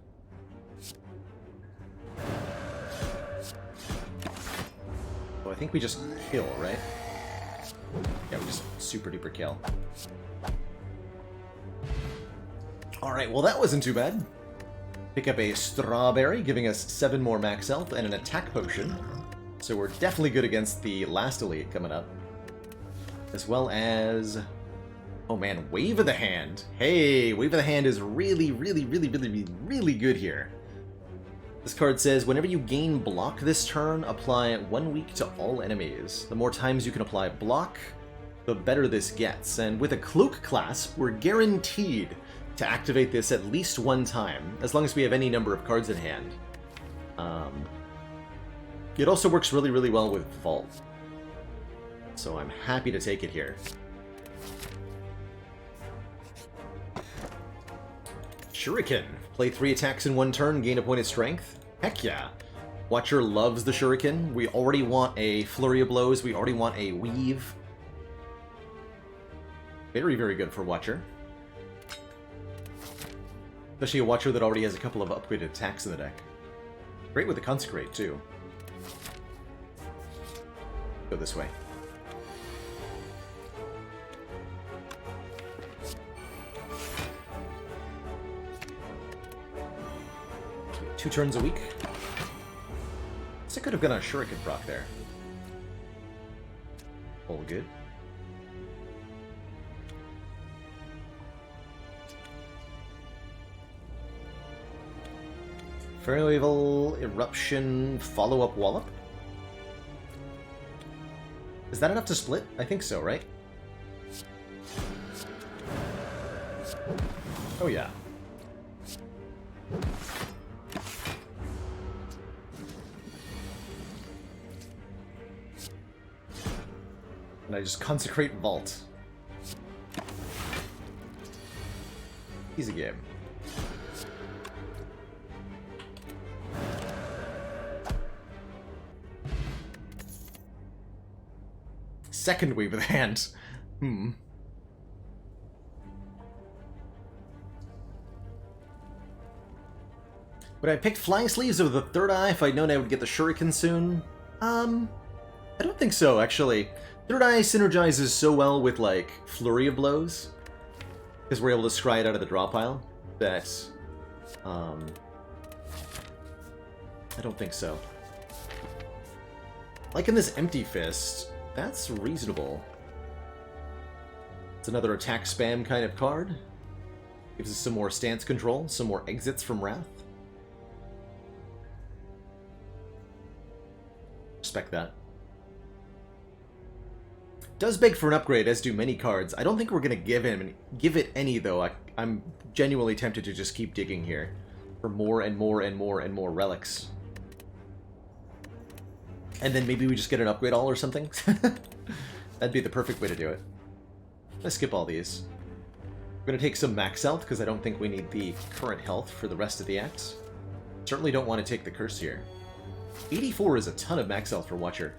Oh, I think we just kill, right? Yeah, we just super duper kill. Alright, well that wasn't too bad. Pick up a Strawberry, giving us 7 more max health, and an attack potion. So we're definitely good against the last elite coming up. As well as... oh man, Wave of the Hand. Hey, Wave of the Hand is really good here. This card says, whenever you gain block this turn, apply 1 week to all enemies. The more times you can apply block, the better this gets. And with a Cloak Clasp, we're guaranteed to activate this at least 1 time, as long as we have any number of cards in hand. It also works really well with Vault. So I'm happy to take it here. Shuriken. Play 3 attacks in 1 turn, gain a point of strength. Heck yeah. Watcher loves the Shuriken. We already want a Flurry of Blows. We already want a Weave. Very good for Watcher. Especially a Watcher that already has a couple of upgraded attacks in the deck. Great with the Consecrate, too. Go this way. Two turns a week. Guess I could have gone on a Shuriken proc there. All good. Fairyweevil, Eruption, Follow-Up Wallop? Is that enough to split? I think so, right? Oh yeah. And I just Consecrate Vault. Easy game. Second Wave of the Hand. Would I have picked Flying Sleeves over the Third Eye if I'd known I would get the Shuriken soon? I don't think so, actually. Third Eye synergizes so well with, like, Flurry of Blows, because we're able to scry it out of the draw pile, that, I don't think so. Like in this Empty Fist, that's reasonable. It's another attack spam kind of card. Gives us some more stance control, some more exits from Wrath. Respect that. Does beg for an upgrade, as do many cards. I don't think we're going to give it any, though. I'm genuinely tempted to just keep digging here for more and more and more and more relics. And then maybe we just get an upgrade all or something. That'd be the perfect way to do it. Let's skip all these. We're going to take some max health, because I don't think we need the current health for the rest of the acts. Certainly don't want to take the curse here. 84 is a ton of max health for Watcher.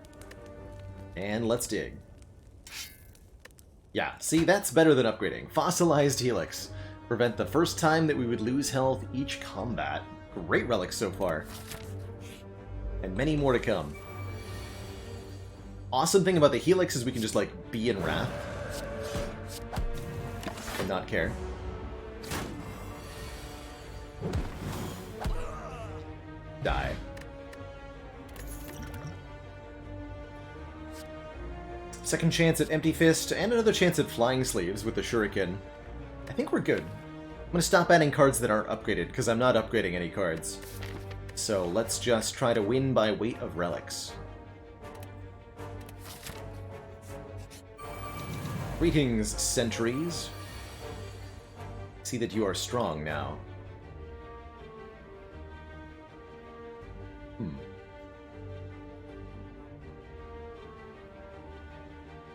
And let's dig. Yeah, see, that's better than upgrading. Fossilized Helix. Prevent the first time that we would lose health each combat. Great relics so far. And many more to come. Awesome thing about the Helix is we can just, like, be in Wrath. And not care. Die. Second chance at Empty Fist, and another chance at Flying Sleeves with the Shuriken. I think we're good. I'm going to stop adding cards that aren't upgraded, because I'm not upgrading any cards. So let's just try to win by weight of relics. Greetings, sentries. See that you are strong now.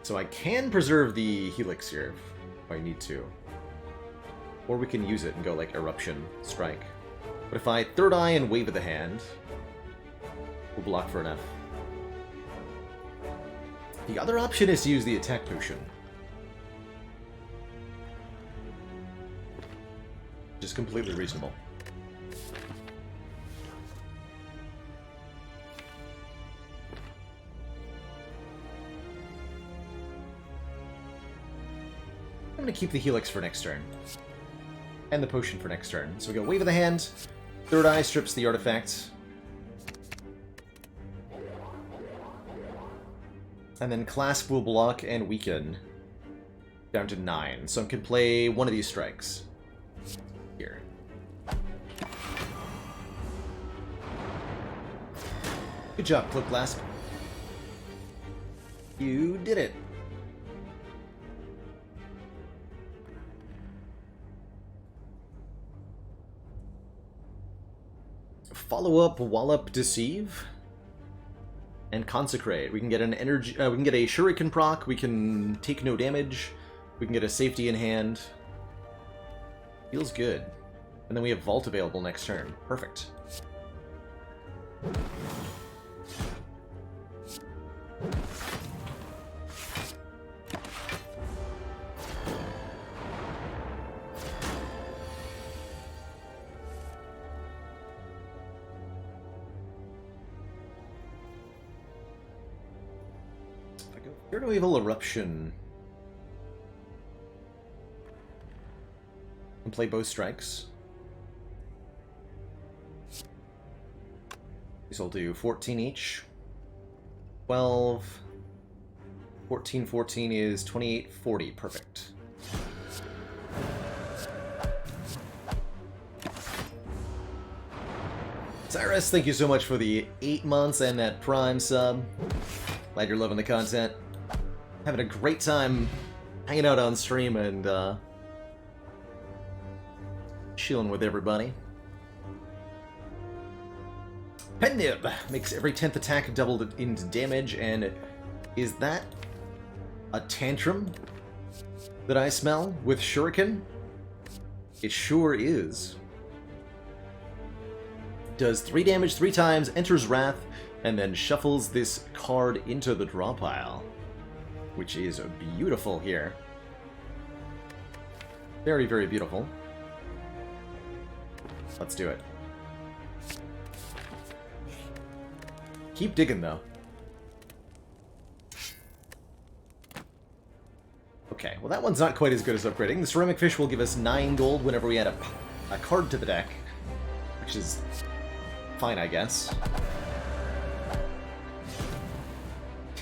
So I can preserve the Helix here if I need to. Or we can use it and go like Eruption, Strike. But if I Third Eye and Wave of the Hand, we'll block for enough. The other option is to use the Attack Potion. Which is completely reasonable. I'm going to keep the Helix for next turn. And the Potion for next turn. So we go Wave of the Hand. Third Eye strips the artifact. And then Clasp will block and weaken. Down to 9. So I can play one of these strikes. Here. Good job, Cloak Clasp. You did it. Follow up, Wallop, Deceive, and Consecrate. We can get an energy. We can get a Shuriken proc. We can take no damage. We can get a safety in hand. Feels good. And then we have Vault available next turn. Perfect. Fear Evil Eruption. And play both strikes. These will do 14 each. 12. 14, 14 is 28, 40. Perfect. Cyrus, thank you so much for the 8 months and that Prime sub. Glad you're loving the content. Having a great time hanging out on stream and chilling with everybody. Petnib makes every 10th attack doubled into damage, and is that a tantrum that I smell with Shuriken? It sure is. Does 3 damage 3 times, enters Wrath, and then shuffles this card into the draw pile, which is beautiful here. Very, very beautiful. Let's do it. Keep digging, though. Okay, well that one's not quite as good as upgrading. The Ceramic Fish will give us 9 gold whenever we add a card to the deck, which is fine, I guess.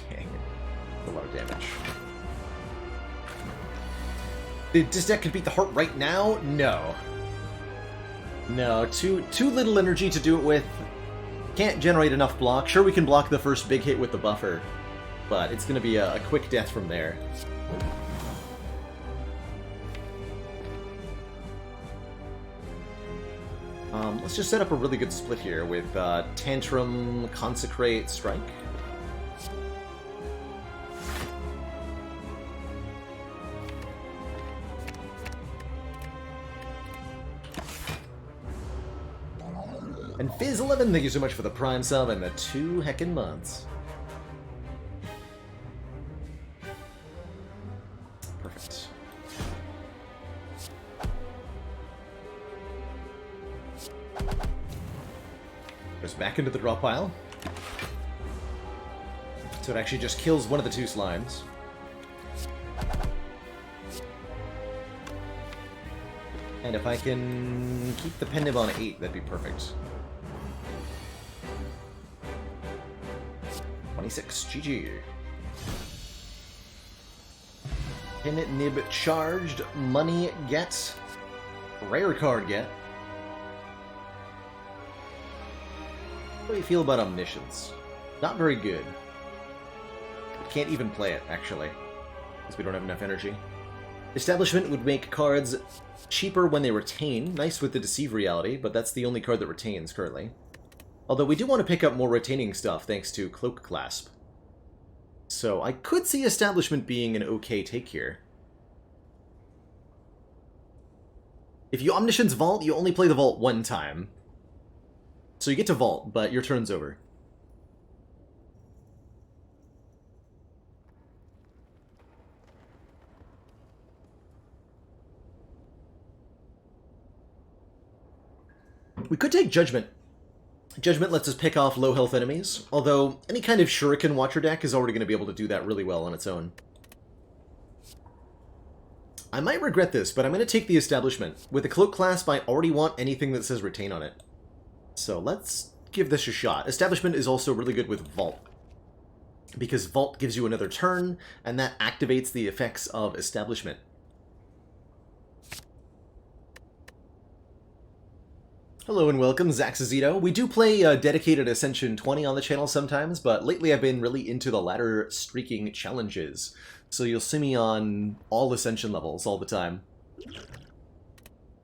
Dang it. That's a lot of damage. This deck could beat the Heart right now? No. No, too little energy to do it with. Can't generate enough block. Sure, we can block the first big hit with the buffer, but it's going to be a quick death from there. Let's just set up a really good split here with Tantrum, Consecrate, Strike. And Fizz11, thank you so much for the Prime sub and the 2 heckin' months. Perfect. Goes back into the draw pile. So it actually just kills one of the 2 slimes. And if I can keep the Pendib on 8, that'd be perfect. 26, GG. Pendib charged, money get, rare card get. How do you feel about Omniscience? Not very good. Can't even play it, actually, because we don't have enough energy. Establishment would make cards cheaper when they retain. Nice with the Deceive Reality, but that's the only card that retains currently. Although we do want to pick up more retaining stuff thanks to Cloak Clasp. So I could see Establishment being an okay take here. If you Omniscience Vault, you only play the Vault 1 time. So you get to Vault, but your turn's over. We could take Judgment. Judgment lets us pick off low health enemies, although any kind of Shuriken Watcher deck is already going to be able to do that really well on its own. I might regret this, but I'm going to take the Establishment. With the Cloak Clasp, I already want anything that says Retain on it. So let's give this a shot. Establishment is also really good with Vault, because Vault gives you another turn, and that activates the effects of Establishment. Hello and welcome, Zaxazito. We do play dedicated Ascension 20 on the channel sometimes, but lately I've been really into the ladder streaking challenges, so you'll see me on all Ascension levels all the time.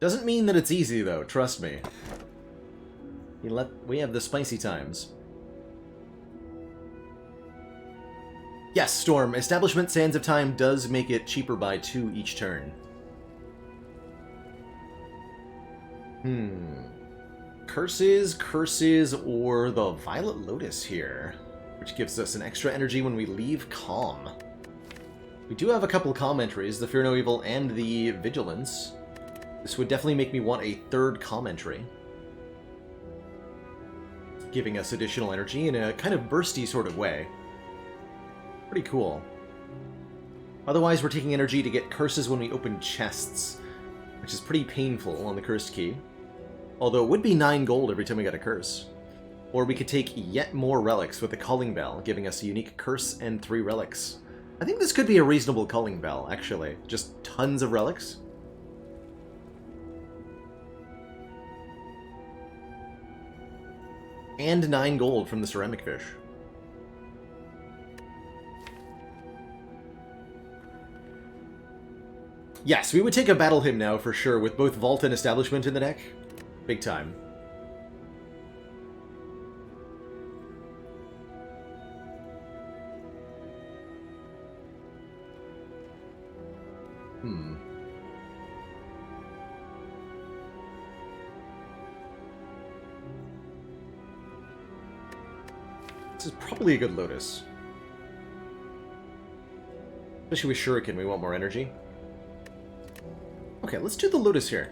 Doesn't mean that it's easy though, trust me. We have the spicy times. Yes, Storm. Establishment Sands of Time does make it cheaper by 2 each turn. Curses, Curses, or the Violet Lotus here, which gives us an extra energy when we leave Calm. We do have a couple Calm entries, the Fear No Evil and the Vigilance. This would definitely make me want a 3rd Calm entry, giving us additional energy in a kind of bursty sort of way. Pretty cool. Otherwise, we're taking energy to get curses when we open chests, which is pretty painful on the cursed key. Although it would be 9 gold every time we got a curse. Or we could take yet more relics with the calling bell, giving us a unique curse and 3 relics. I think this could be a reasonable calling bell, actually. Just tons of relics. And 9 gold from the ceramic fish. Yes, we would take a battle hymn now for sure, with both Vault and Establishment in the deck. Big time. This is probably a good Lotus. Especially with Shuriken, we want more energy. Okay, let's do the Lotus here.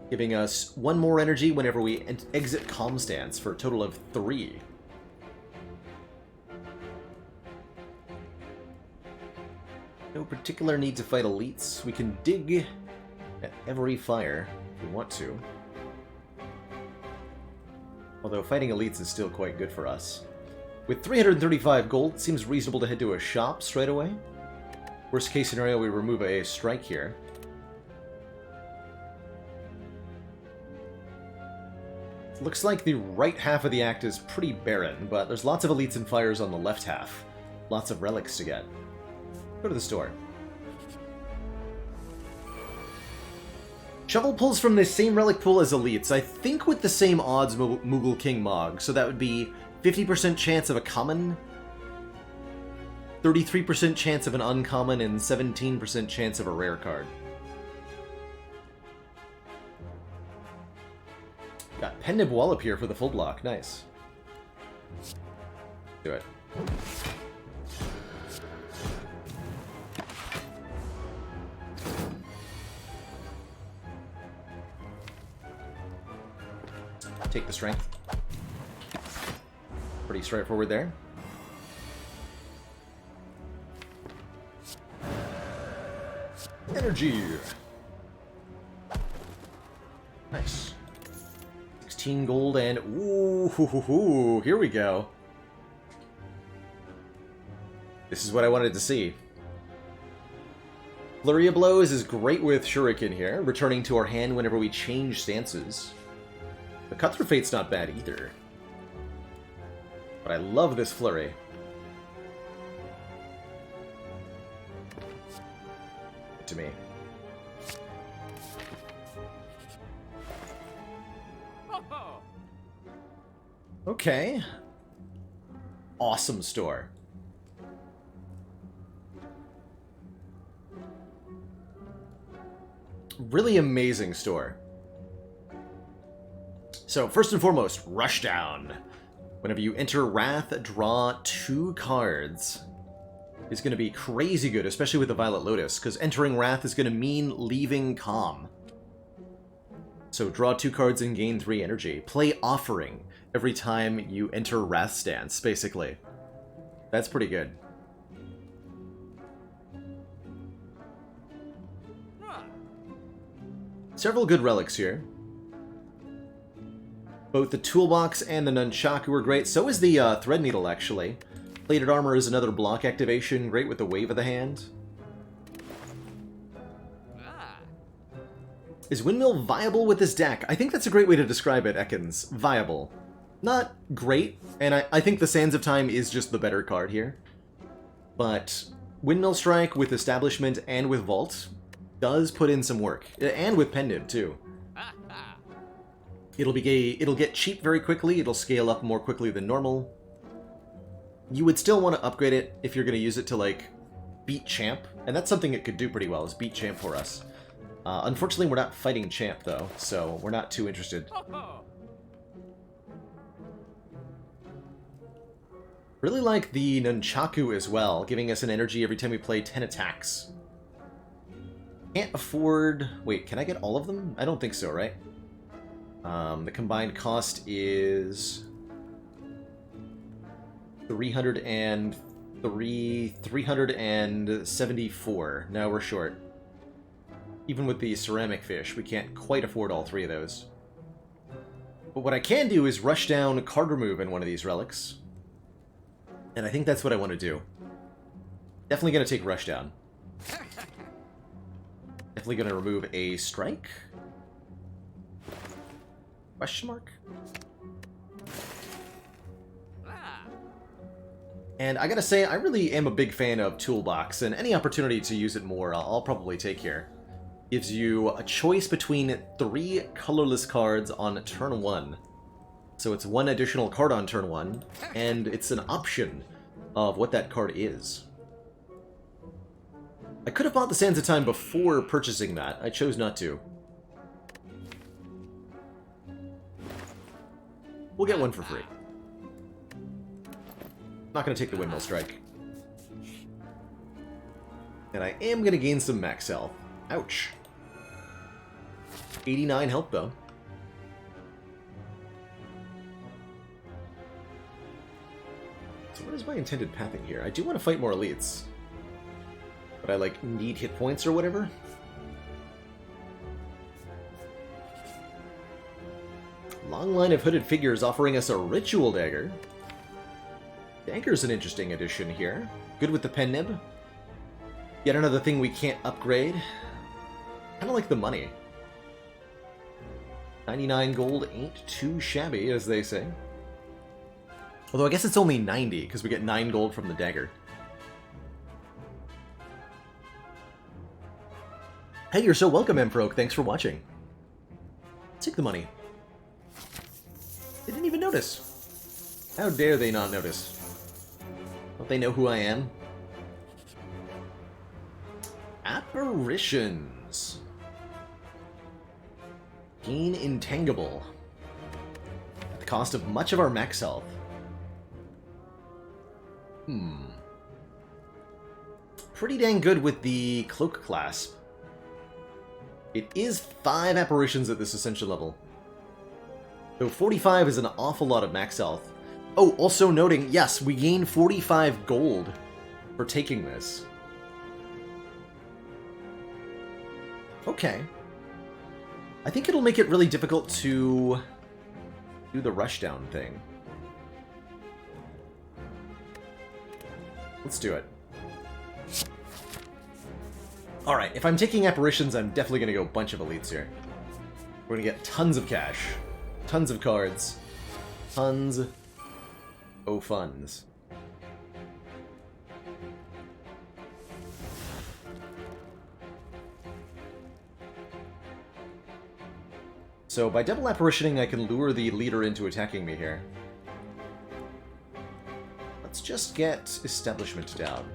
Giving us 1 more energy whenever we exit Calm Stance for a total of 3. No particular need to fight elites. We can dig at every fire if we want to. Although fighting elites is still quite good for us. With 335 gold, it seems reasonable to head to a shop straight away. Worst case scenario, we remove a strike here. Looks like the right half of the act is pretty barren, but there's lots of elites and fires on the left half. Lots of relics to get. Go to the store. Shovel pulls from the same relic pool as elites, I think with the same odds Moogle King Mog, so that would be 50% chance of a common, 33% chance of an uncommon, and 17% chance of a rare card. Got Pendib Wallop here for the full block. Nice. Do it. Take the strength. Pretty straightforward there. Energy. Nice. 16 gold and ooh, here we go. This is what I wanted to see. Flurry of Blows is great with Shuriken here, returning to our hand whenever we change stances. The Cut Through Fate's not bad either. But I love this Flurry. To me. Okay. Awesome store. Really amazing store. So, first and foremost, Rushdown. Whenever you enter Wrath, draw 2 cards. It's going to be crazy good, especially with the Violet Lotus, because entering Wrath is going to mean leaving Calm. So draw 2 cards and gain 3 energy. Play Offering every time you enter Wrath Stance, basically. That's pretty good. Several good relics here. Both the Toolbox and the Nunchaku are great. So is the Thread Needle, actually. Plated Armor is another block activation, great with the Wave of the Hand. Is Windmill viable with this deck? I think that's a great way to describe it, Ekans. Viable. Not great, and I think the Sands of Time is just the better card here. But Windmill Strike with Establishment and with Vault does put in some work. And with Pendant, too. It'll get cheap very quickly, it'll scale up more quickly than normal. You would still want to upgrade it if you're going to use it to, like, beat Champ. And that's something it could do pretty well, is beat Champ for us. Unfortunately, we're not fighting Champ, though, so we're not too interested. Really like the Nunchaku as well, giving us an energy every time we play 10 attacks. Can't afford... Wait, can I get all of them? I don't think so, right? The combined cost is 300 and 374. Now we're short. Even with the ceramic fish, we can't quite afford all three of those. But what I can do is rush down card remove in one of these relics. And I think that's what I want to do. Definitely going to take rush down. Definitely going to remove a strike. Question mark? And I gotta say, I really am a big fan of Toolbox, and any opportunity to use it more, I'll probably take here. Gives you a choice between 3 colorless cards on turn 1. So it's 1 additional card on turn 1, and it's an option of what that card is. I could have bought the Sands of Time before purchasing that. I chose not to. We'll get one for free. Not going to take the Windmill Strike. And I am going to gain some max health. Ouch. 89 health, though. So what is my intended pathing here? I do want to fight more elites. But I, like, need hit points or whatever. Long line of hooded figures offering us a Ritual Dagger. Dagger's an interesting addition here. Good with the pen nib. Yet another thing we can't upgrade. Kinda like the money. 99 gold ain't too shabby, as they say. Although I guess it's only 90, because we get 9 gold from the dagger. Hey, you're so welcome, Emproke. Thanks for watching. Take the money. They didn't even notice. How dare they not notice? Don't they know who I am? Apparitions. Gain Intangible. At the cost of much of our max health. Pretty dang good with the Cloak Clasp. It is 5 apparitions at this Ascension level. Though 45 is an awful lot of max health. Oh, also noting, yes, we gain 45 gold for taking this. Okay. I think it'll make it really difficult to do the rushdown thing. Let's do it. Alright, if I'm taking apparitions, I'm definitely going to go a bunch of elites here. We're going to get tons of cash, tons of cards, tons of funds. So by double apparitioning, I can lure the leader into attacking me here. Let's just get establishment down.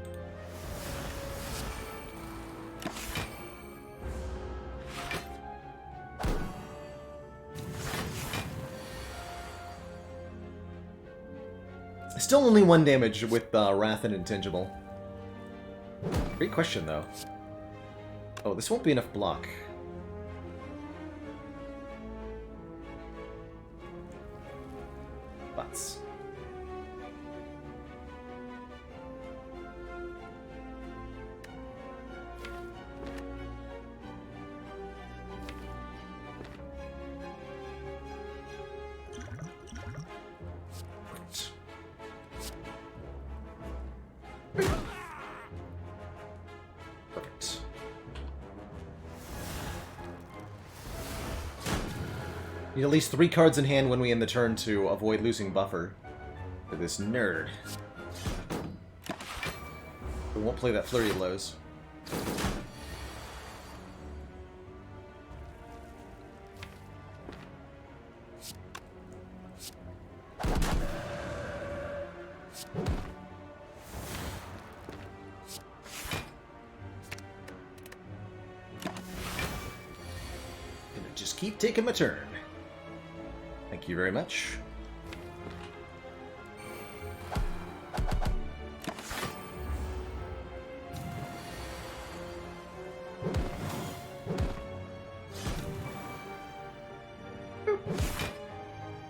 Still only 1 damage with Wrath and Intangible. Great question, though. Oh, this won't be enough block. Butts. Perfect. Need at least 3 cards in hand when we end the turn to avoid losing buffer for this nerd. We won't play that Flurry of Blows. Just keep taking my turn. Thank you very much.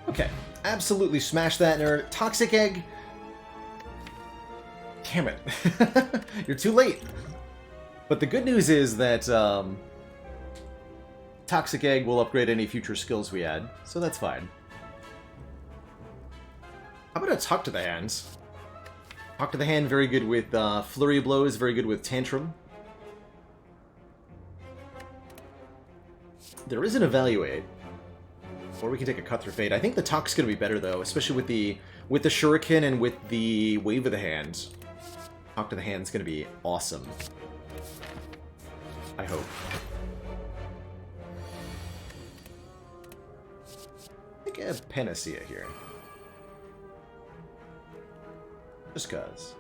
Okay, absolutely smash that nerd. Toxic Egg damn it. You're too late. But the good news is that Toxic Egg will upgrade any future skills we add, so that's fine. How about a Talk to the Hands? Talk to the Hand, very good with Flurry of Blows, very good with Tantrum. There is an Evaluate. Or we can take a Cut Through Fate. I think the Talk's going to be better, though, especially with the Shuriken and with the Wave of the Hand. Talk to the Hand's going to be awesome. I hope. I think I have Panacea here. Just cuz.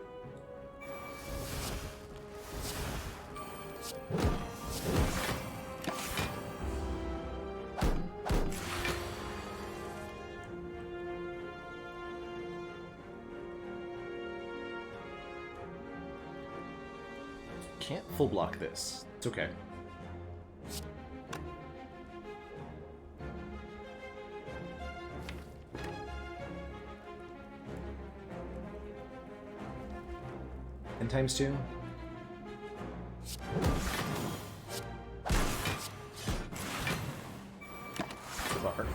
Can't full block this. It's okay. And ×2. Buffer.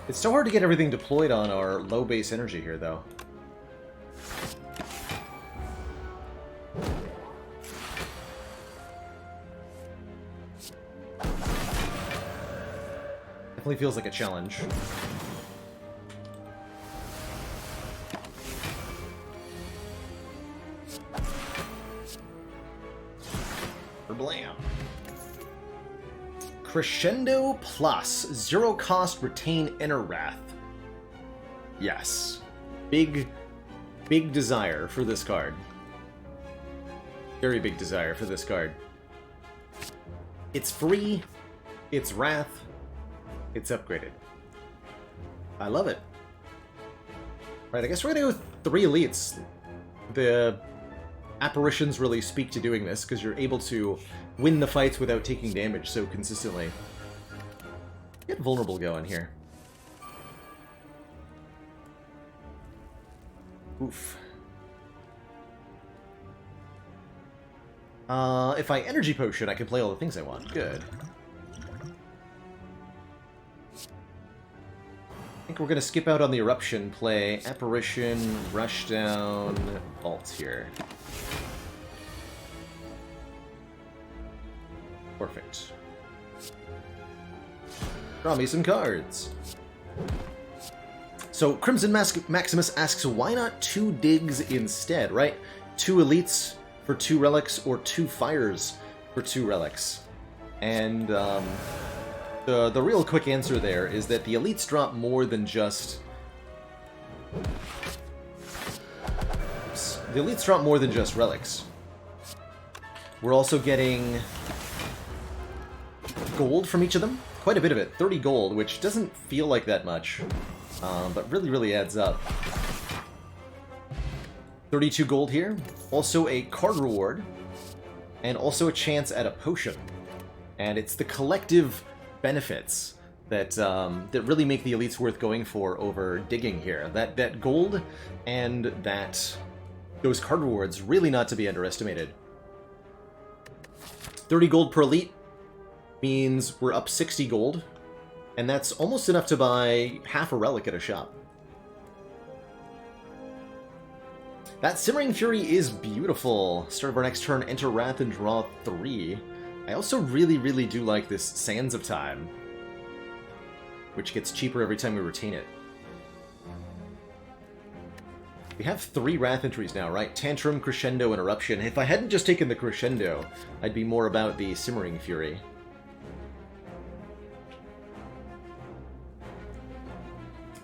It's so hard to get everything deployed on our low base energy here, though. Definitely feels like a challenge. Blam. Crescendo plus 0 cost retain Inner Wrath. Yes. Big desire for this card. Very big desire for this card. It's free, it's Wrath, it's upgraded. I love it. Right, I guess we're gonna go with 3 elites. The apparitions really speak to doing this, because you're able to win the fights without taking damage so consistently. Get vulnerable going here. Oof. If I energy potion, I can play all the things I want. Good. I think we're gonna skip out on the eruption, play apparition, rushdown, alt here. Perfect. Draw me some cards. So Crimson Maximus asks, why not 2 digs instead, right? 2 elites for 2 relics, or 2 fires for 2 relics. And the real quick answer there is that the elites drop more than just... The elites drop more than just relics. We're also getting gold from each of them. Quite a bit of it. 30 gold, which doesn't feel like that much, but really adds up. 32 gold here. Also a card reward, and also a chance at a potion. And it's the collective benefits that that really make the elites worth going for over digging here. That gold and those card rewards, really not to be underestimated. 30 gold per elite means we're up 60 gold, and that's almost enough to buy half a relic at a shop. That Simmering Fury is beautiful. Start of our next turn, enter Wrath and draw 3. I also really do like this Sands of Time, which gets cheaper every time we retain it. We have 3 Wrath entries now, right? Tantrum, Crescendo, and Eruption. If I hadn't just taken the Crescendo, I'd be more about the Simmering Fury.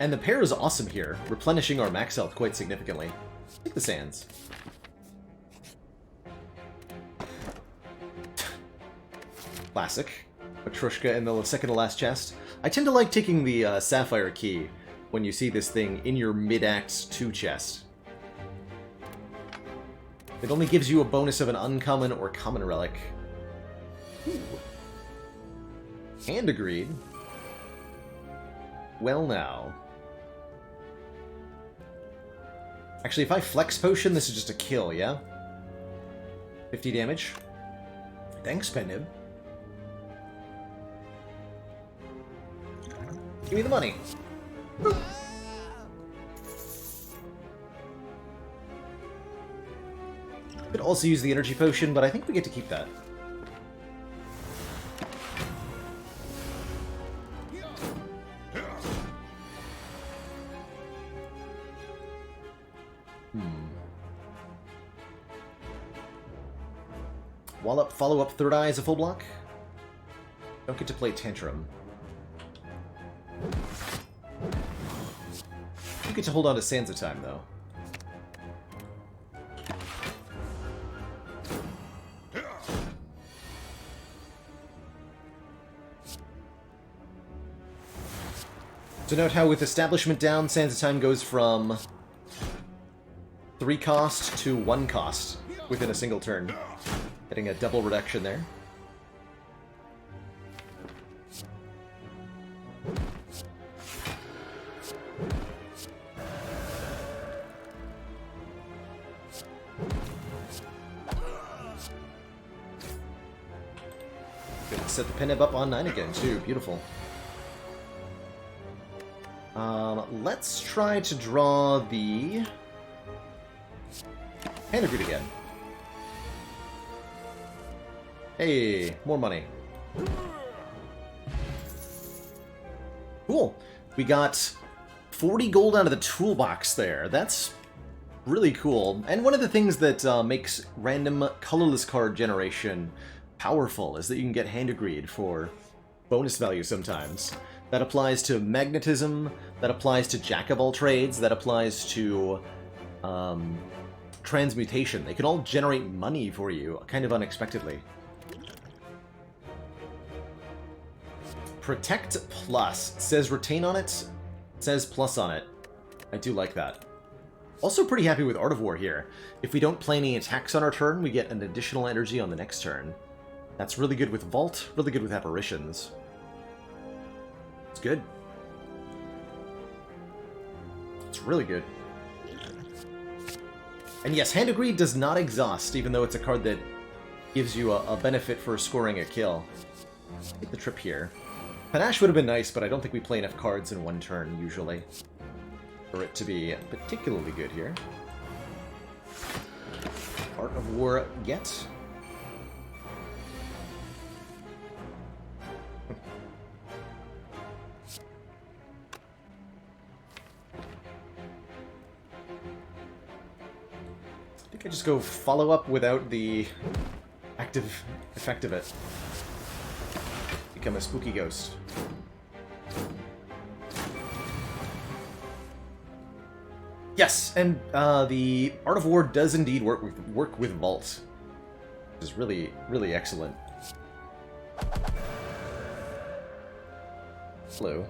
And the pair is awesome here, replenishing our max health quite significantly. Take the Sands. Classic. Petrushka in the second to last chest. I tend to like taking the Sapphire Key when you see this thing in your mid-act 2 chest. It only gives you a bonus of an uncommon or common relic. Ooh. And agreed. Well now. Actually, if I flex potion, this is just a kill, yeah? 50 damage. Thanks, Penib. Give me the money. Could also use the energy potion, but I think we get to keep that. Wallop, follow up, third eye is a full block. Don't get to play Tantrum. You get to hold on to Sands of Time, though. To note how with Establishment down, Sands of Time goes from 3 cost to 1 cost within a single turn. Getting a double reduction there. Good to set the Penib up on 9 again, too. Beautiful. Let's try to draw the Panagrid again. Hey, more money. Cool. We got 40 gold out of the toolbox there. That's really cool. And one of the things that makes random colorless card generation powerful is that you can get Hand Agreed for bonus value sometimes. That applies to Magnetism, that applies to Jack of all trades, that applies to Transmutation. They can all generate money for you, kind of unexpectedly. Protect Plus. It says retain on it, says plus on it. I do like that. Also pretty happy with Art of War here. If we don't play any attacks on our turn, we get an additional energy on the next turn. That's really good with Vault, really good with Apparitions. It's good. It's really good. And yes, Hand Agreed does not exhaust, even though it's a card that gives you a benefit for scoring a kill. Take the trip here. Panache would have been nice, but I don't think we play enough cards in one turn, usually, for it to be particularly good here. Art of War get. I think I just go follow up without the active effect of it. Become a spooky ghost. Yes, and the Art of War does indeed work with Vault, which is really, really excellent. Hello.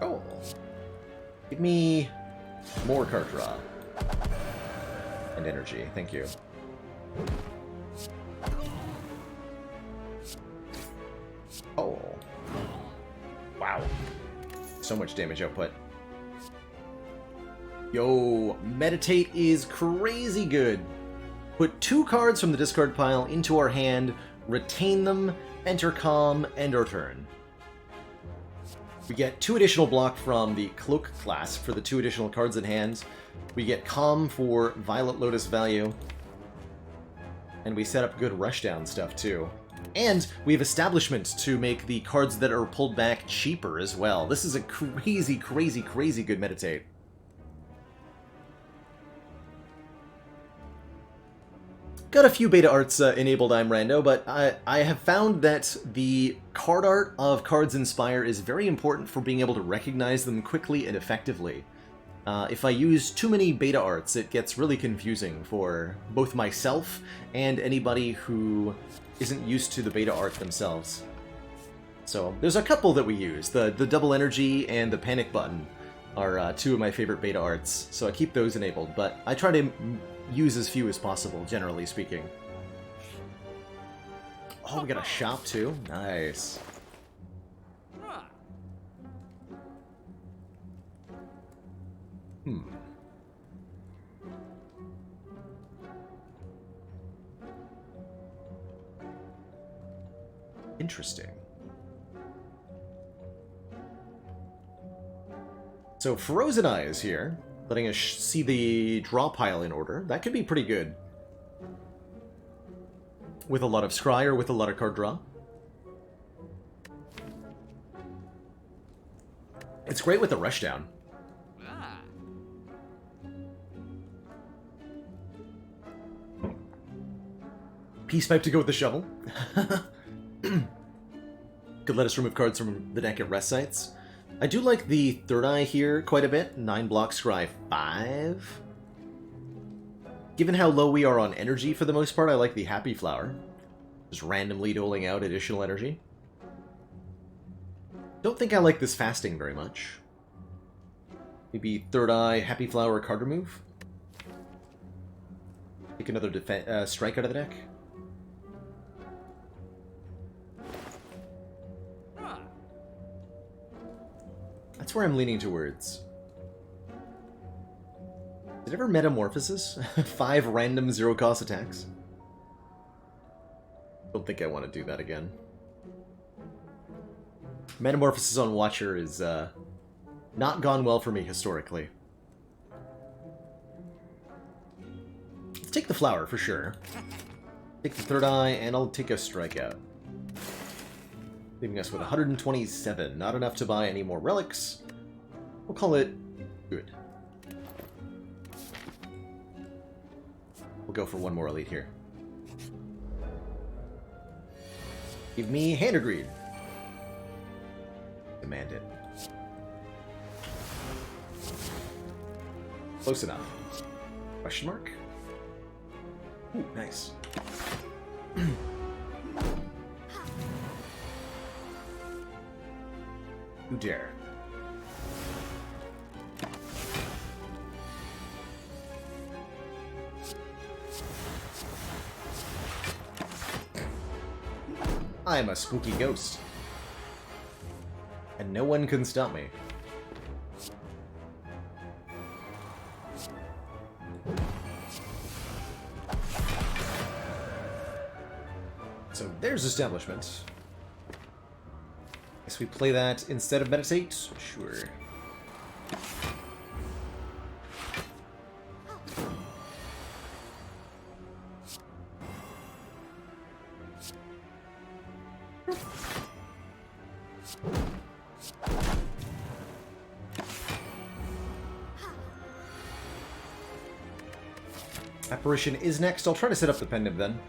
Oh. Give me more card draw. And energy, thank you. Oh. Wow. So much damage output. Yo, Meditate is crazy good. Put 2 cards from the discard pile into our hand, retain them, enter Calm, end our turn. We get 2 additional block from the Cloak class for the 2 additional cards in hand. We get Calm for Violet Lotus value. And we set up good rushdown stuff too. And we have Establishment to make the cards that are pulled back cheaper as well. This is a crazy, crazy, crazy good Meditate. Got a few beta arts enabled, I'm Rando, but I have found that the card art of cards in Spire is very important for being able to recognize them quickly and effectively. If I use too many beta arts, it gets really confusing for both myself and anybody who isn't used to the beta art themselves. So there's a couple that we use. The double energy and the panic button are 2 of my favorite beta arts, so I keep those enabled, but I try to use as few as possible, generally speaking. Oh, we got a shop too? Nice. Interesting. So Frozen Eye is here, letting us see the draw pile in order. That could be pretty good. With a lot of scry or with a lot of card draw. It's great with the rushdown. Peace pipe to go with the shovel. Could let us remove cards from the deck at rest sites. I do like the third eye here quite a bit. 9 block scry 5. Given how low we are on energy for the most part, I like the Happy Flower. Just randomly doling out additional energy. Don't think I like this fasting very much. Maybe third eye, Happy Flower, card remove. Take another strike out of the deck. That's where I'm leaning towards. Did it ever Metamorphosis? 5 random zero-cost attacks? Don't think I want to do that again. Metamorphosis on Watcher is not gone well for me historically. Let's take the flower for sure. Take the third eye, and I'll take a strikeout. Leaving us with 127. Not enough to buy any more relics. We'll call it good. We'll go for one more elite here. Give me Hand of Greed. Demand it. Close enough. Question mark? Ooh, nice. Who dare? I am a spooky ghost. And no one can stop me. So there's Establishment. Guess we play that instead of Meditate? Sure. Apparition is next. I'll try to set up the pendant then.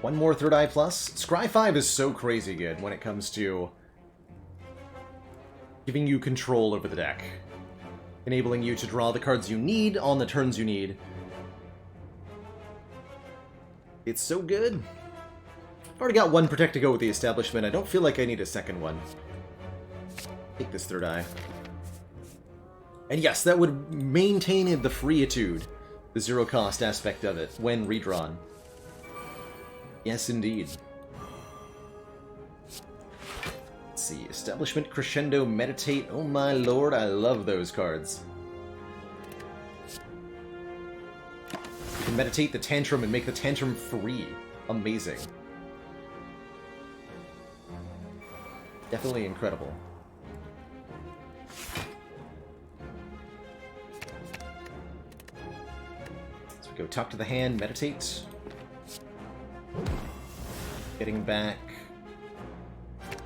One more Third Eye Plus. Scry 5 is so crazy good when it comes to giving you control over the deck. Enabling you to draw the cards you need on the turns you need. It's so good. I've already got one Protect to go with the Establishment. I don't feel like I need a second one. Take this Third Eye. And yes, that would maintain the Freeitude, the zero-cost aspect of it, when redrawn. Yes, indeed. Let's see. Establishment, Crescendo, Meditate. Oh my lord, I love those cards. You can meditate the Tantrum and make the Tantrum free. Amazing. Definitely incredible. So we go talk to the hand, meditate. Getting back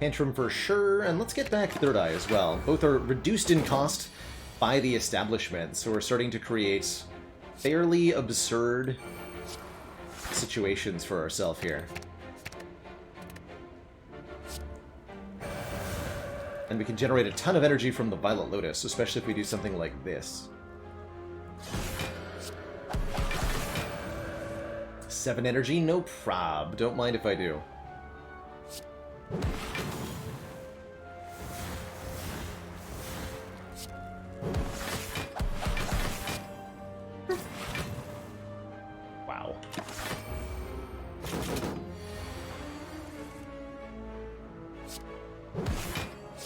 Tantrum for sure, and let's get back Third Eye as well. Both are reduced in cost, by the establishment, so we're starting to create fairly absurd situations for ourselves here. And we can generate a ton of energy from the Violet Lotus, especially if we do something like this. 7 energy, no prob. Don't mind if I do. Wow.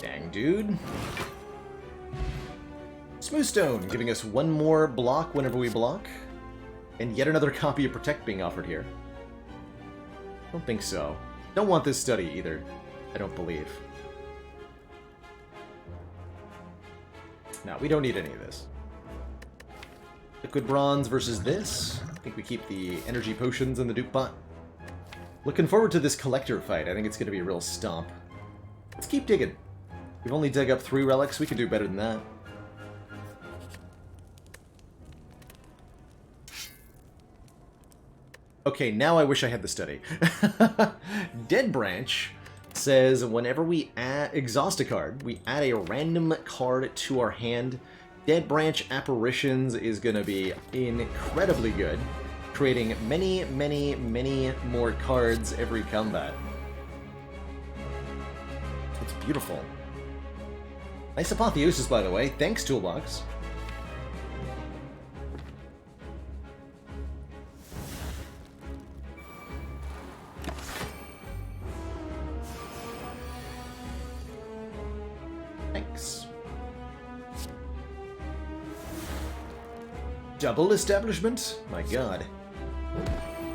Dang, dude. Smooth Stone, giving us 1 more block whenever we block. And yet another copy of Protect being offered here. Don't think so. Don't want this study either. I don't believe. No, we don't need any of this. Liquid Bronze versus this. I think we keep the energy potions in the Duke pot. Looking forward to this collector fight. I think it's going to be a real stomp. Let's keep digging. We've only dug up 3 relics. We could do better than that. Okay, now I wish I had the study. Dead Branch says whenever we exhaust a card, we add a random card to our hand. Dead Branch Apparitions is going to be incredibly good, creating many, many, many more cards every combat. It's beautiful. Nice Apotheosis, by the way. Thanks, Toolbox. Thanks. Double establishment? My god.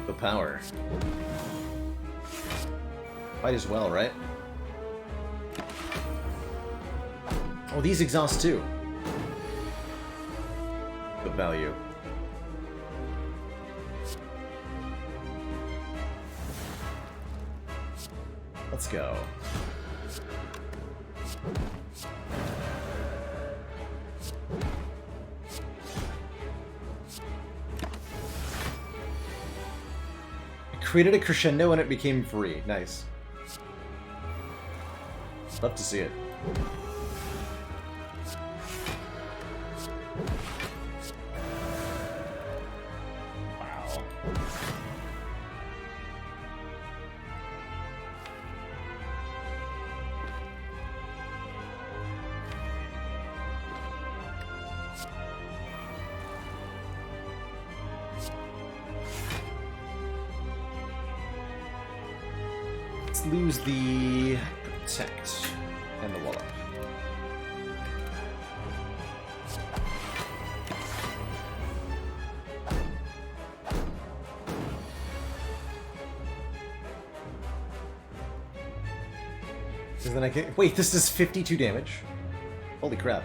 The power. Might as well, right? Oh, these exhaust too. The value. Let's go. I created a crescendo and it became free. Nice. Love to see it. Wow. Let's lose the Protect and the Wallop. So then I can wait. This is 52 damage. Holy crap!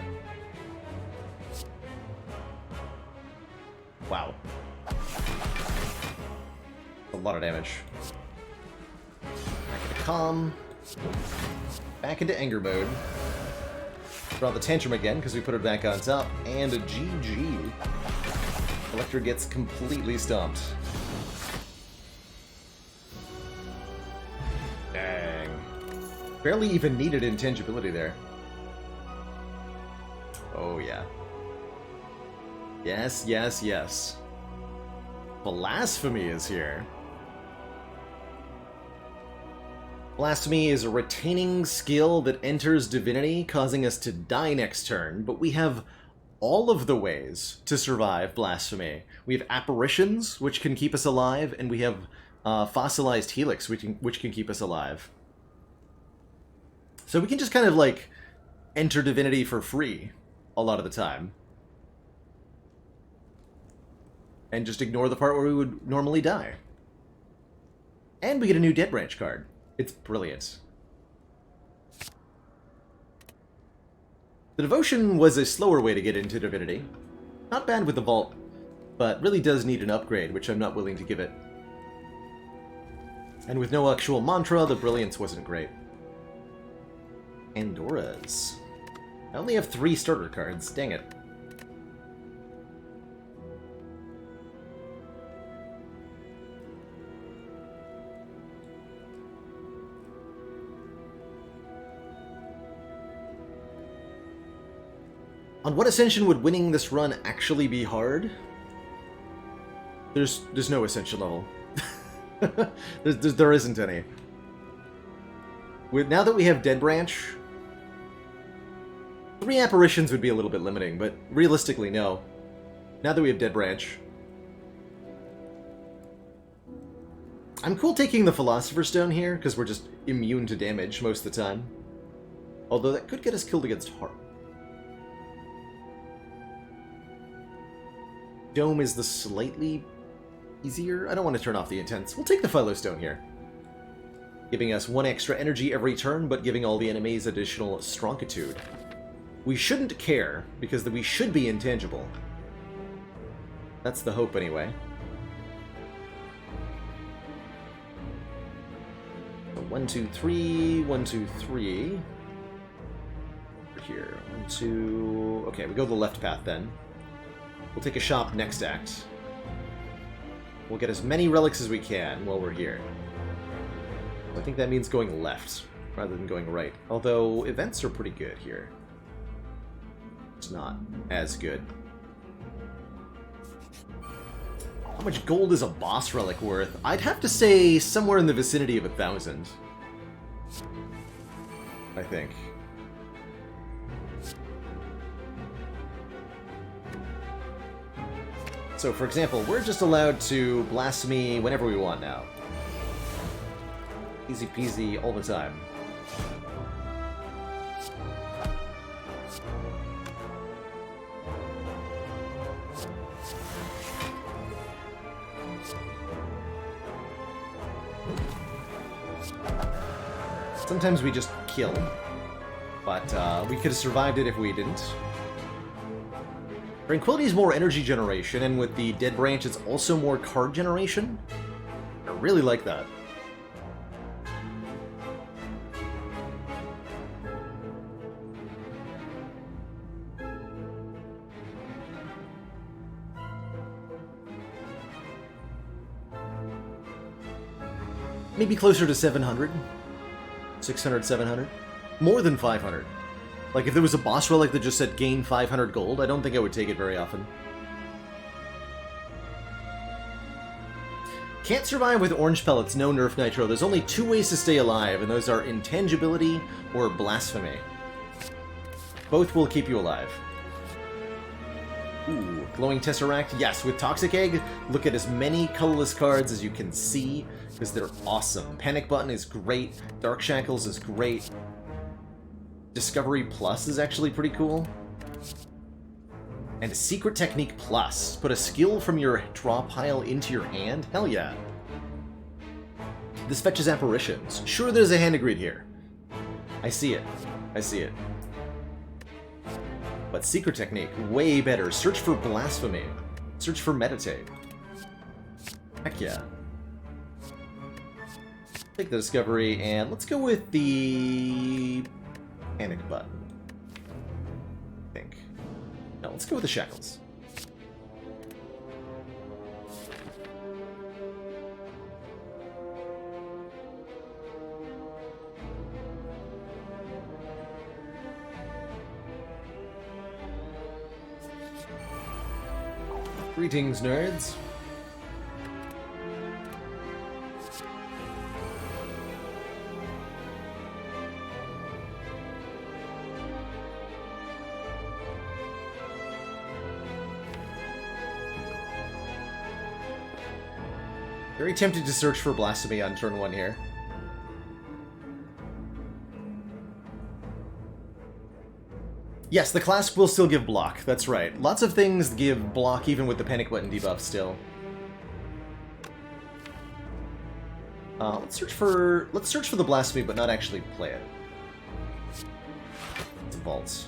Wow, a lot of damage. Back into calm. Back into anger mode. Draw the tantrum again because we put it back on top, and a GG. Collector gets completely stomped. Dang. Barely even needed intangibility there. Oh yeah. Yes, yes, yes. Blasphemy is here. Blasphemy is a retaining skill that enters Divinity, causing us to die next turn, but we have all of the ways to survive Blasphemy. We have Apparitions, which can keep us alive, and we have Fossilized Helix, which can keep us alive. So we can just kind of, like, enter Divinity for free a lot of the time. And just ignore the part where we would normally die. And we get a new Dead Branch card. It's brilliant. The Devotion was a slower way to get into Divinity. Not bad with the Vault, but really does need an upgrade, which I'm not willing to give it. And with no actual mantra, the Brilliance wasn't great. Andora's. I only have 3 starter cards, dang it. On what ascension would winning this run actually be hard? There's no ascension level. there isn't any. Now that we have Dead Branch, 3 apparitions would be a little bit limiting, but realistically, no. Now that we have Dead Branch. I'm cool taking the Philosopher's Stone here, because we're just immune to damage most of the time. Although that could get us killed against Heart. Dome is the slightly easier. I don't want to turn off the Intense. We'll take the Philo Stone here. Giving us 1 extra energy every turn, but giving all the enemies additional Stronkitude. We shouldn't care, because we should be intangible. That's the hope, anyway. 1, 2, 3, 1, 2, 3. Over here. 1, 2... Okay, we go the left path, then. We'll take a shop next act. We'll get as many relics as we can while we're here. I think that means going left, rather than going right. Although, events are pretty good here. It's not as good. How much gold is a boss relic worth? I'd have to say somewhere in the vicinity of 1,000. I think. So, for example, we're just allowed to blasphemy whenever we want now. Easy peasy all the time. Sometimes we just kill, but we could have survived it if we didn't. Tranquility is more energy generation, and with the Dead Branch, it's also more card generation. I really like that. Maybe closer to 700. 600, 700. More than 500. Like, if there was a boss relic that just said gain 500 gold, I don't think I would take it very often. Can't survive with orange pellets, no nerf nitro. There's only 2 ways to stay alive, and those are intangibility or blasphemy. Both will keep you alive. Ooh, glowing tesseract. Yes, with Toxic Egg, look at as many colorless cards as you can see, because they're awesome. Panic Button is great. Dark Shackles is great. Discovery Plus is actually pretty cool. And Secret Technique Plus. Put a skill from your draw pile into your hand? Hell yeah. This fetches apparitions. Sure, there's a hand of greed here. I see it. I see it. But Secret Technique, way better. Search for Blasphemy. Search for Meditate. Heck yeah. Take the Discovery, and let's go with the Panic Button. I think. No, let's go with the Shackles. Greetings, nerds. Very tempted to search for Blasphemy on turn 1 here. Yes, the Clasp will still give block, that's right. Lots of things give block even with the Panic Button debuff still. Let's search for the Blasphemy, but not actually play it. It's vaults.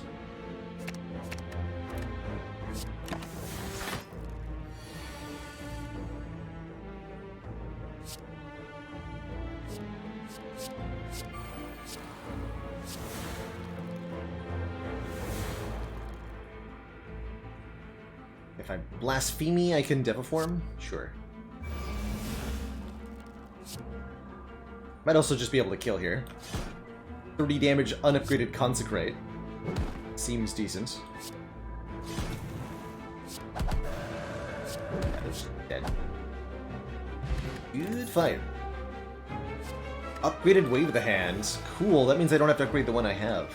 If I Blasphemy, I can Deviform? Sure. Might also just be able to kill here. 30 damage, unupgraded Consecrate. Seems decent. That is dead. Good fight. Upgraded Wave of the Hands. Cool, that means I don't have to upgrade the one I have.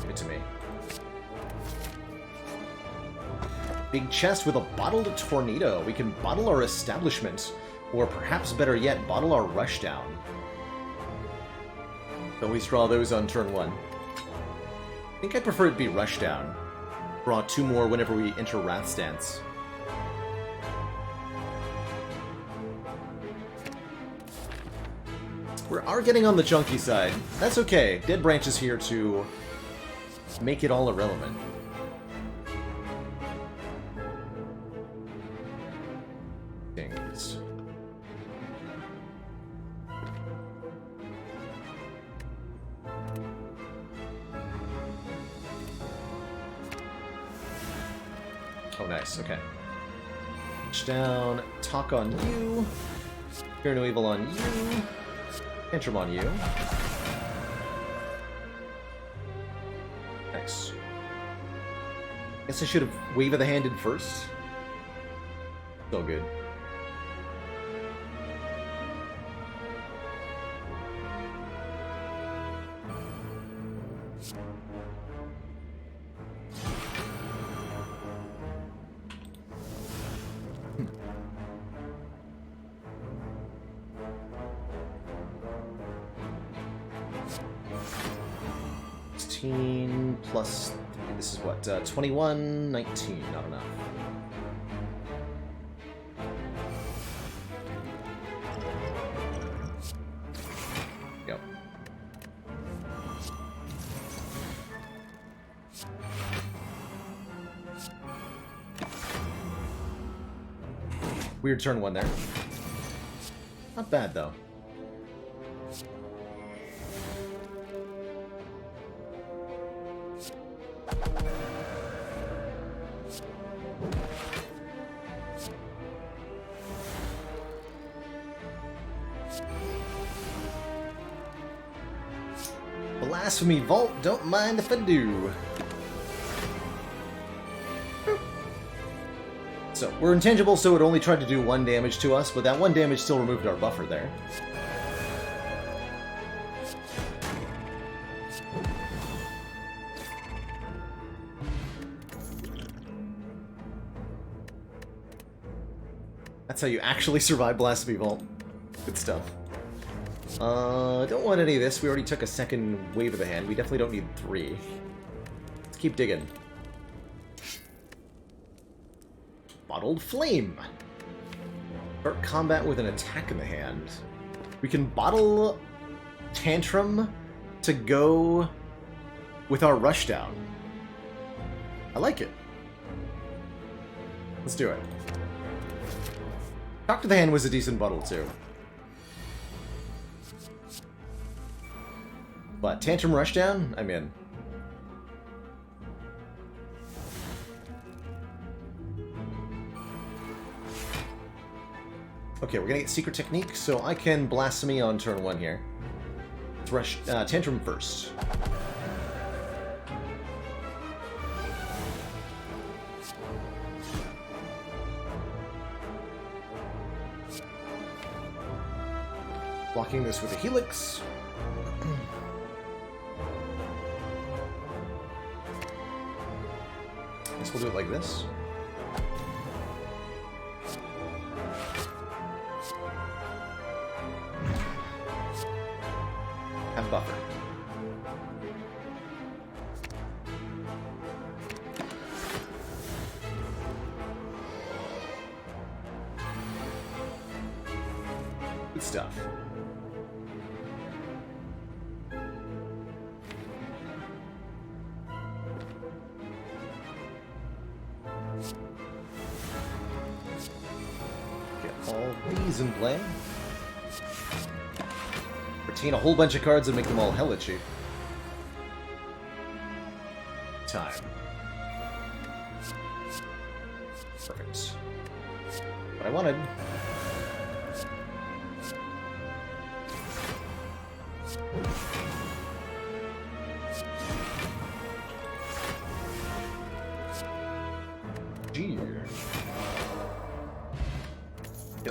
Give it to me. Big chest with a bottled tornado. We can bottle our establishment, or perhaps better yet, bottle our rushdown. Always draw those on turn 1. I think I prefer it to be rushdown. Draw 2 more whenever we enter Wrath Stance. We are getting on the chunky side. That's okay. Dead Branch is here to make it all irrelevant. Things. Oh, nice. Okay. Reach down. Talk on you. Fear no evil on you. Tantrum on you. Nice. Guess I should have Wave of the Handed first. Still good. Plus, this is what, 21, 19, not enough. Yep. Weird turn 1 there. Not bad, though. Blasphemy Vault, don't mind if I do. So, we're intangible, so it only tried to do 1 damage to us, but that 1 damage still removed our buffer there. That's how you actually survive Blasphemy Vault. Good stuff. Don't want any of this. We already took a second Wave of the Hand. We definitely don't need 3. Let's keep digging. Bottled Flame. Start combat with an attack in the hand. We can bottle Tantrum to go with our Rushdown. I like it. Let's do it. Talk to the Hand was a decent bottle too. But Tantrum Rushdown? I'm in. Okay, we're gonna get Secret Technique, so I can Blasphemy on turn 1 here. Let's rush Tantrum first. Blocking this with a Helix. Guess we'll do it like this. Have buffer. Good stuff. These in play. Retain a whole bunch of cards and make them all hella cheap. Time. Perfect. What I wanted.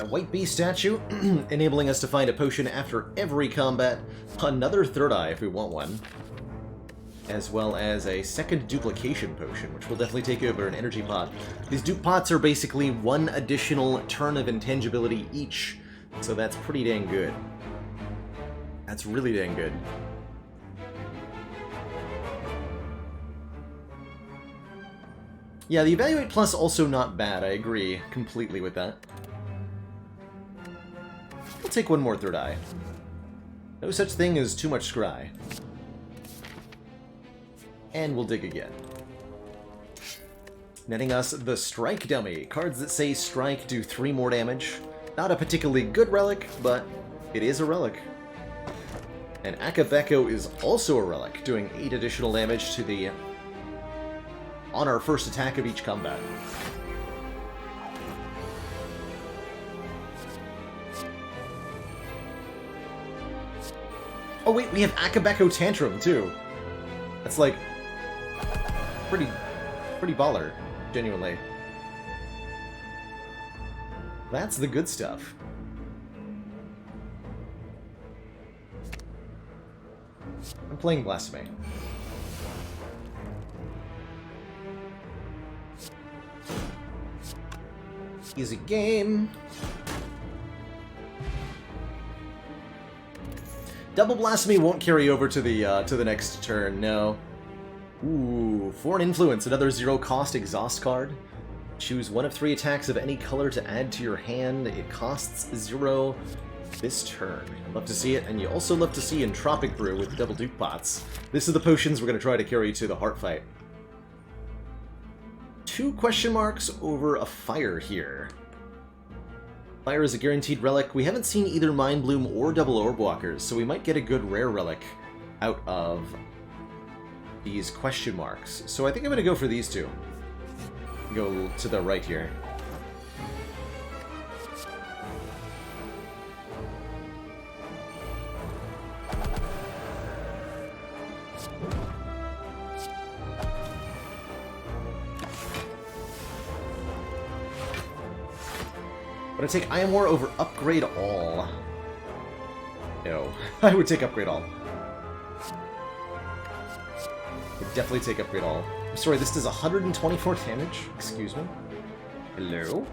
a white bee statue, enabling us to find a potion after every combat. Another third eye if we want one. As well as a second duplication potion, which will definitely take over an energy pot. These dupe pots are basically one additional turn of intangibility each, so that's pretty dang good. That's really dang good. Yeah, the Evaluate Plus also not bad, I agree completely with that. We'll take one more third eye. No such thing as too much scry. And we'll dig again. Netting us the Strike Dummy. Cards that say Strike do 3 more damage. Not a particularly good relic, but it is a relic. And Akabeko is also a relic, doing 8 additional damage to the... on our first attack of each combat. Oh wait, we have Akabeko Tantrum too. That's like pretty baller, genuinely. That's the good stuff. I'm playing Blasphemy. Easy game. Double Blasphemy won't carry over to the next turn, no. Ooh, Foreign Influence, another 0-cost exhaust card. Choose one of 3 attacks of any color to add to your hand. It costs 0 this turn. Love to see it, and you also love to see Entropic Brew with double dupe pots. This is the potions we're going to try to carry to the heart fight. 2 question marks over a fire here. Fire is a guaranteed relic. We haven't seen either Mind Bloom or double orb walkers, so we might get a good rare relic out of these question marks. So I think I'm going to go for these 2. Go to the right here. Would I take Iron War over Upgrade All? No. I would take Upgrade All. Would definitely take Upgrade All. I'm sorry, this does 124 damage? Excuse me? Hello?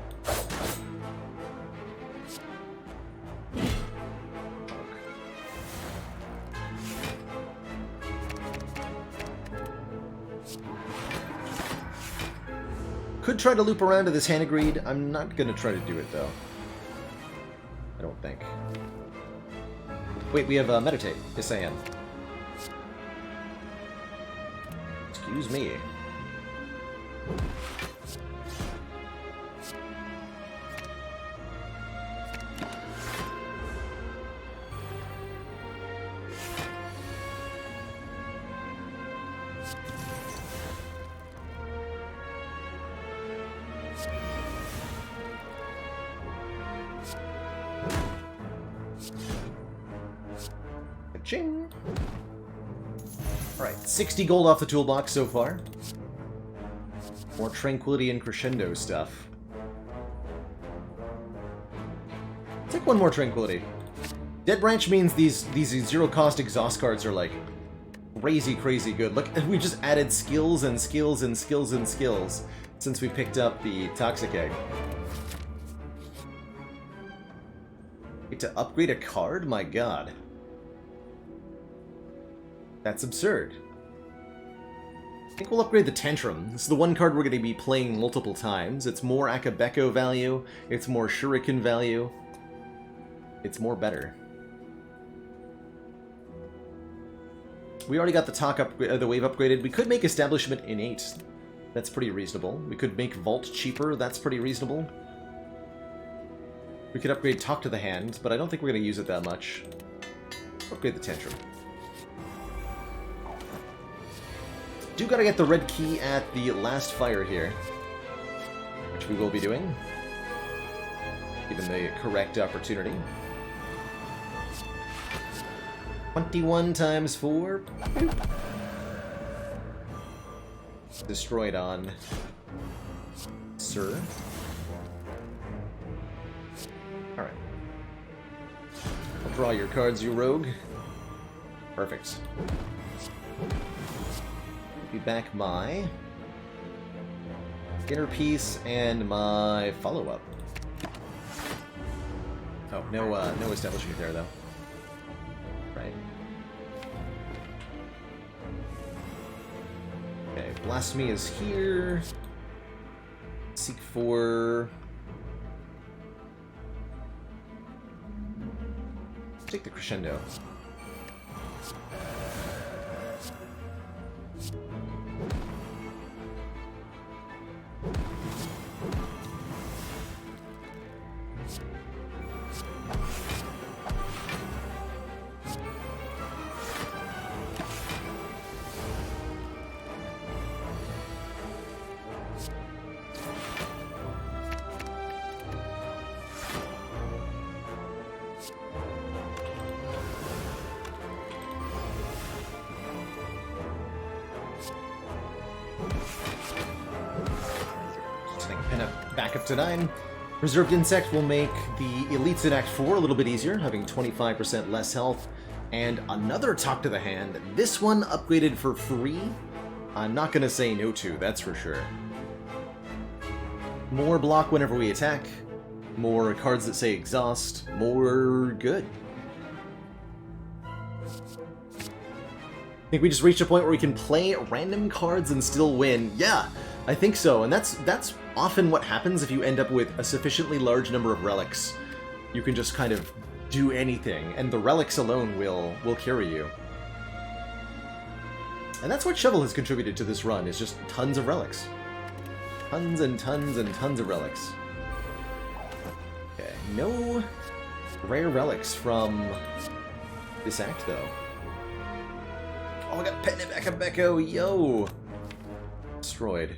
Could try to loop around to this Hand of Greed. I'm not gonna try to do it, though. I don't think. Wait, we have Meditate. Yes, I am. Excuse me. Ching! Alright, 60 gold off the toolbox so far. More Tranquility and Crescendo stuff. Take one more Tranquility. Dead Branch means these 0-cost exhaust cards are like crazy good. Look, we just added skills and skills and skills and skills since we picked up the Toxic Egg. Wait, to upgrade a card? My god. That's absurd. I think we'll upgrade the Tantrum. This is the one card we're going to be playing multiple times. It's more Akabeko value, it's more Shuriken value. It's more better. We already got the wave upgraded. We could make Establishment innate. That's pretty reasonable. We could make Vault cheaper. That's pretty reasonable. We could upgrade Talk to the Hand, but I don't think we're going to use it that much. Upgrade the Tantrum. Do gotta get the red key at the last fire here, which we will be doing, given the correct opportunity. 21 times 4. Boop. Destroyed on Sir. Draw your cards, you rogue. Perfect. Be back my inner piece and my follow-up. Oh, no establishment there though. Right. Okay, Blasphemy is here. Seek for... Take the Crescendo. Back up to 9. Reserved Insect will make the Elites in Act 4 a little bit easier, having 25% less health. And another Talk to the Hand. This one upgraded for free. I'm not going to say no to, that's for sure. More block whenever we attack. More cards that say Exhaust. More good. I think we just reached a point where we can play random cards and still win. Yeah, I think so, and that's often what happens if you end up with a sufficiently large number of relics. You can just kind of do anything, and the relics alone will carry you. And that's what Shovel has contributed to this run, is just tons of relics. Tons and tons and tons of relics. Okay, no rare relics from this act, though. Oh, I got Penibacabecco, yo! Destroyed.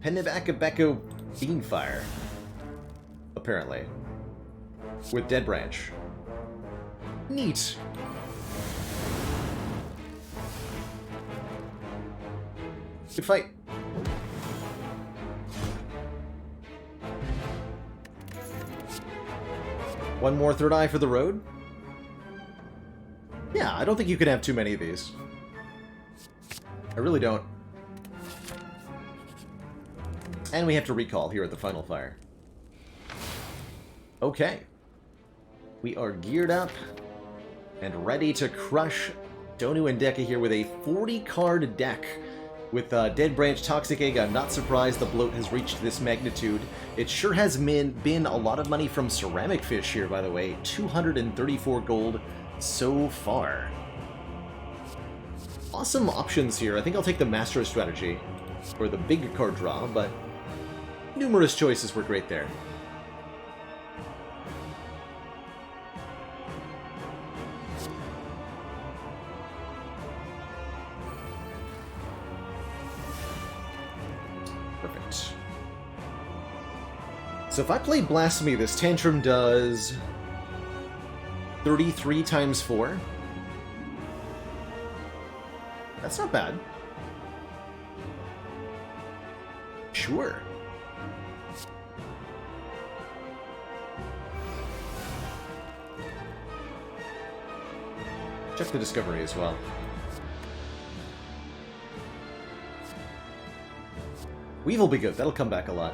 Penibacabecco Beamfire. Apparently. With Dead Branch. Neat! Good fight. One more third eye for the road? Yeah, I don't think you can have too many of these. I really don't. And we have to recall here at the final fire. Okay. We are geared up and ready to crush Donu and Deka here with a 40-card deck. With Dead Branch, Toxic Egg, I'm not surprised the bloat has reached this magnitude. It sure has been a lot of money from Ceramic Fish here, by the way. 234 gold so far. Awesome options here. I think I'll take the Master Strategy for the big card draw, but numerous choices were great there. Perfect. So if I play Blasphemy, this Tantrum does 33 times 4. That's not bad. Sure. Check the Discovery as well. Weave will be good. That'll come back a lot.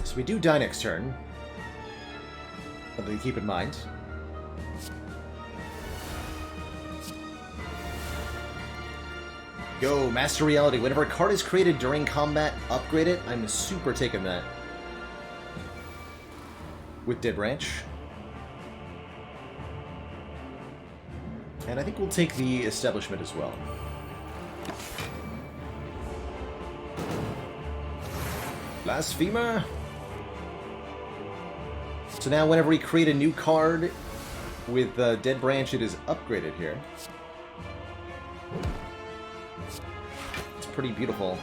So we do die next turn. Something to keep in mind. Go, Master Reality. Whenever a card is created during combat, upgrade it. I'm super taking that. With Dead Branch. And I think we'll take the Establishment as well. Blasphemer! So now whenever we create a new card with Dead Branch, it is upgraded here. It's pretty beautiful.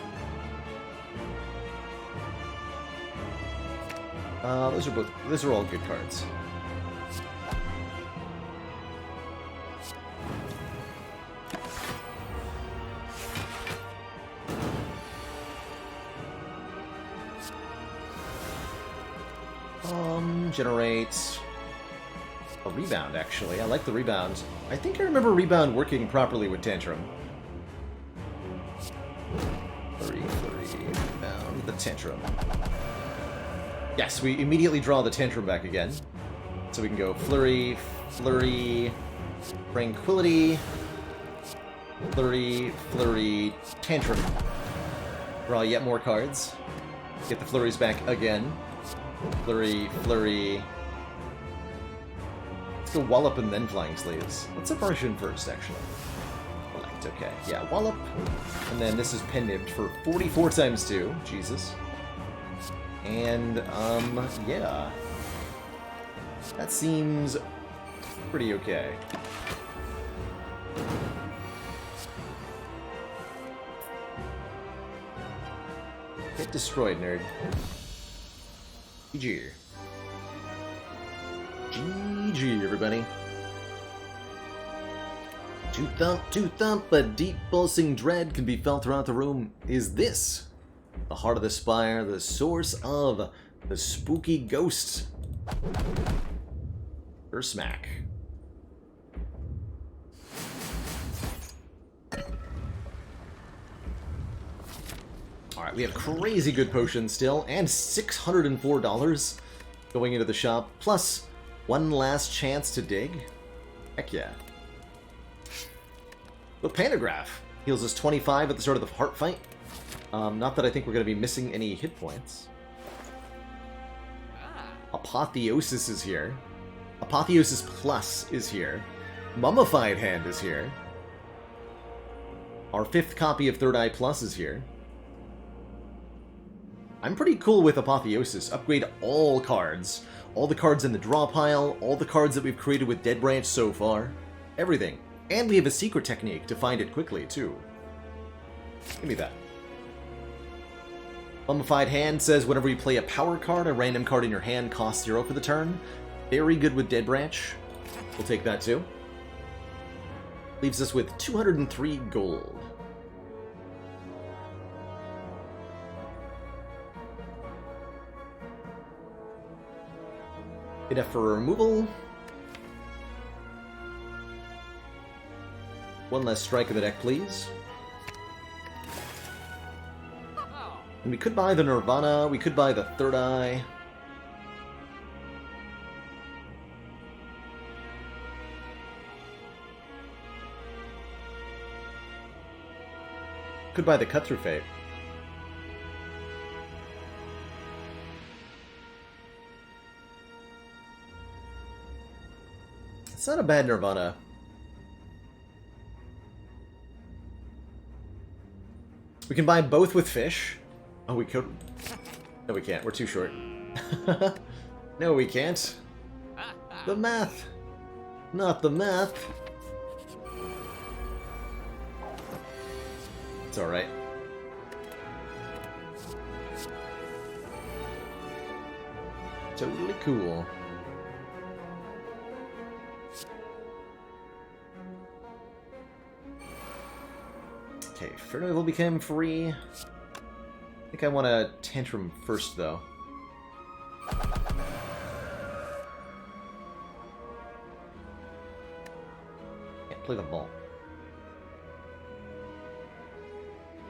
Those are all good cards. Generate a rebound, actually. I like the rebound. I think I remember rebound working properly with Tantrum. Flurry, rebound, the Tantrum. Yes, we immediately draw the Tantrum back again. So we can go Flurry, Flurry, Tranquility, Flurry, Flurry, Tantrum. Draw yet more cards. Get the Flurries back again. Flurry, Flurry. Let's go Wallop and then Flying Sleeves. Let's Apparition first, actually. Collect, okay. Yeah, Wallop. And then this is Pen Nibbed for 44 times 2. Jesus. And, yeah. That seems pretty okay. Get destroyed, nerd. GG. GG, everybody. To thump, a deep pulsing dread can be felt throughout the room. Is this the heart of the Spire, the source of the spooky ghosts? Or smack. Alright, we have crazy good potions still, and $604 going into the shop, plus one last chance to dig. Heck yeah. The Pantograph heals us 25 at the start of the heart fight. Not that I think we're going to be missing any hit points. Apotheosis is here. Apotheosis Plus is here. Mummified Hand is here. Our 5th copy of Third Eye Plus is here. I'm pretty cool with Apotheosis. Upgrade all cards. All the cards in the draw pile, all the cards that we've created with Dead Branch so far. Everything. And we have a secret technique to find it quickly, too. Give me that. Mummified Hand says whenever you play a power card, a random card in your hand costs 0 for the turn. Very good with Dead Branch. We'll take that, too. Leaves us with 203 gold. Enough for removal. One less strike of the deck, please. And we could buy the Nirvana, we could buy the Third Eye. Could buy the Cut Through Fate. It's not a bad Nirvana. We can buy both with fish. Oh, we could. No, we can't. We're too short. No, we can't. The math. Not the math. It's alright. Totally cool. Okay, Inferno will become free. I think I want a Tantrum first, though. Can't play the ball.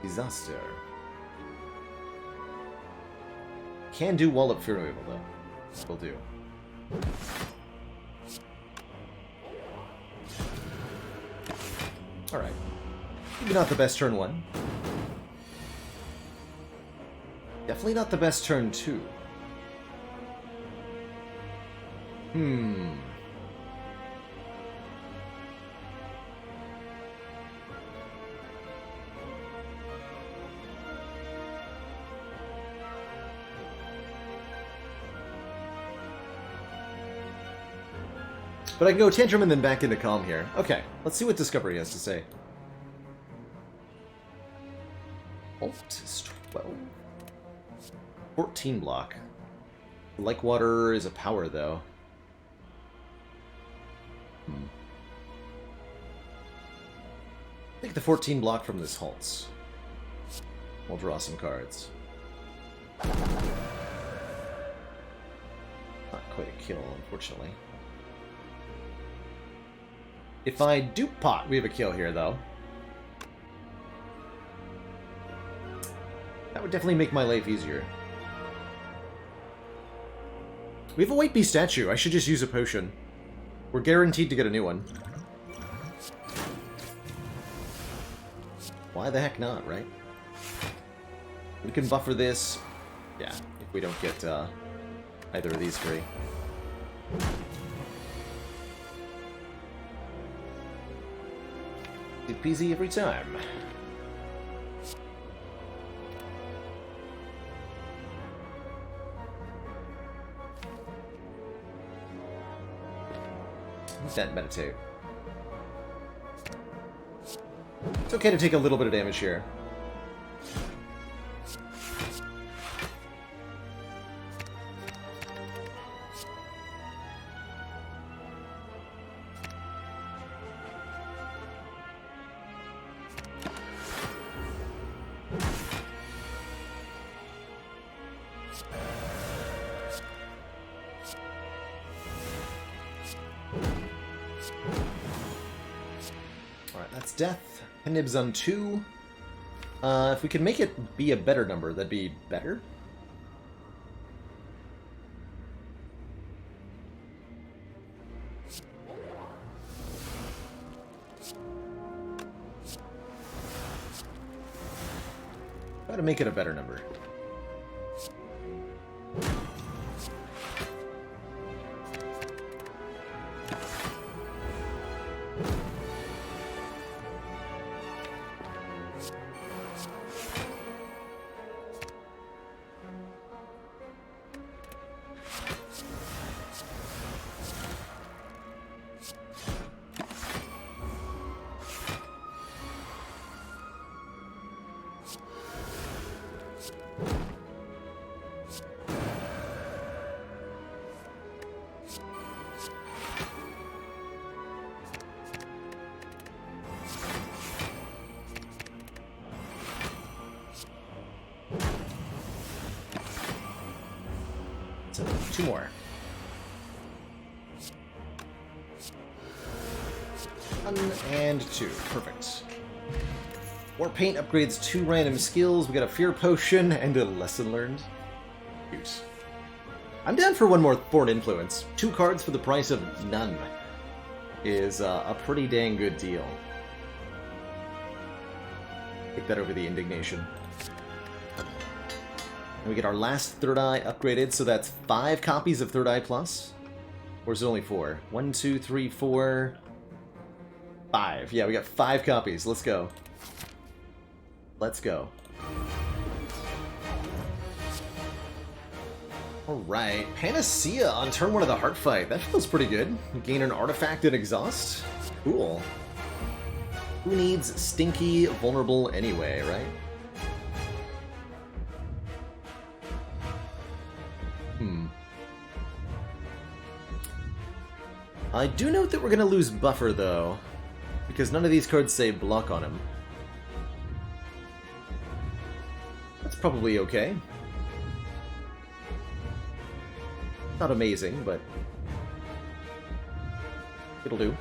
Disaster. Can do Wallop Fear Removal, though. Will do. Alright. Maybe not the best turn 1. Definitely not the best turn 2. But I can go Tantrum and then back into Calm here. Okay, let's see what Discovery has to say. Alt is 12. 14 block. Like Water is a power, though. I think the 14 block from this halts. We'll draw some cards. kill, unfortunately. If I dupe pot, we have a kill here, though. That would definitely make my life easier. We have a white bee statue. I should just use a potion. We're guaranteed to get a new one. Why the heck not, right? We can buffer this. Yeah, if we don't get either of these three. Easy peasy every time. That meditate. It's okay to take a little bit of damage here. Death. Nibs on 2. If we can make it be a better number, that'd be better. Try to make it a better number. So, 2 more. 1 and 2. Perfect. War Paint upgrades 2 random skills. We got a Fear Potion and a Lesson Learned. Cute. I'm down for 1 more Thorn Influence. 2 cards for the price of none is a pretty dang good deal. Take that over the Indignation. And we get our last Third Eye upgraded, so that's 5 copies of Third Eye Plus. Or is it only 4? 1, 2, 3, 4... 5. Yeah, we got 5 copies. Let's go. Let's go. Alright, Panacea on turn 1 of the Heart Fight. That feels pretty good. Gain an artifact and exhaust. Cool. Who needs stinky, vulnerable anyway, right? I do note that we're going to lose Buffer, though, because none of these cards say block on him. That's probably okay. Not amazing, but it'll do.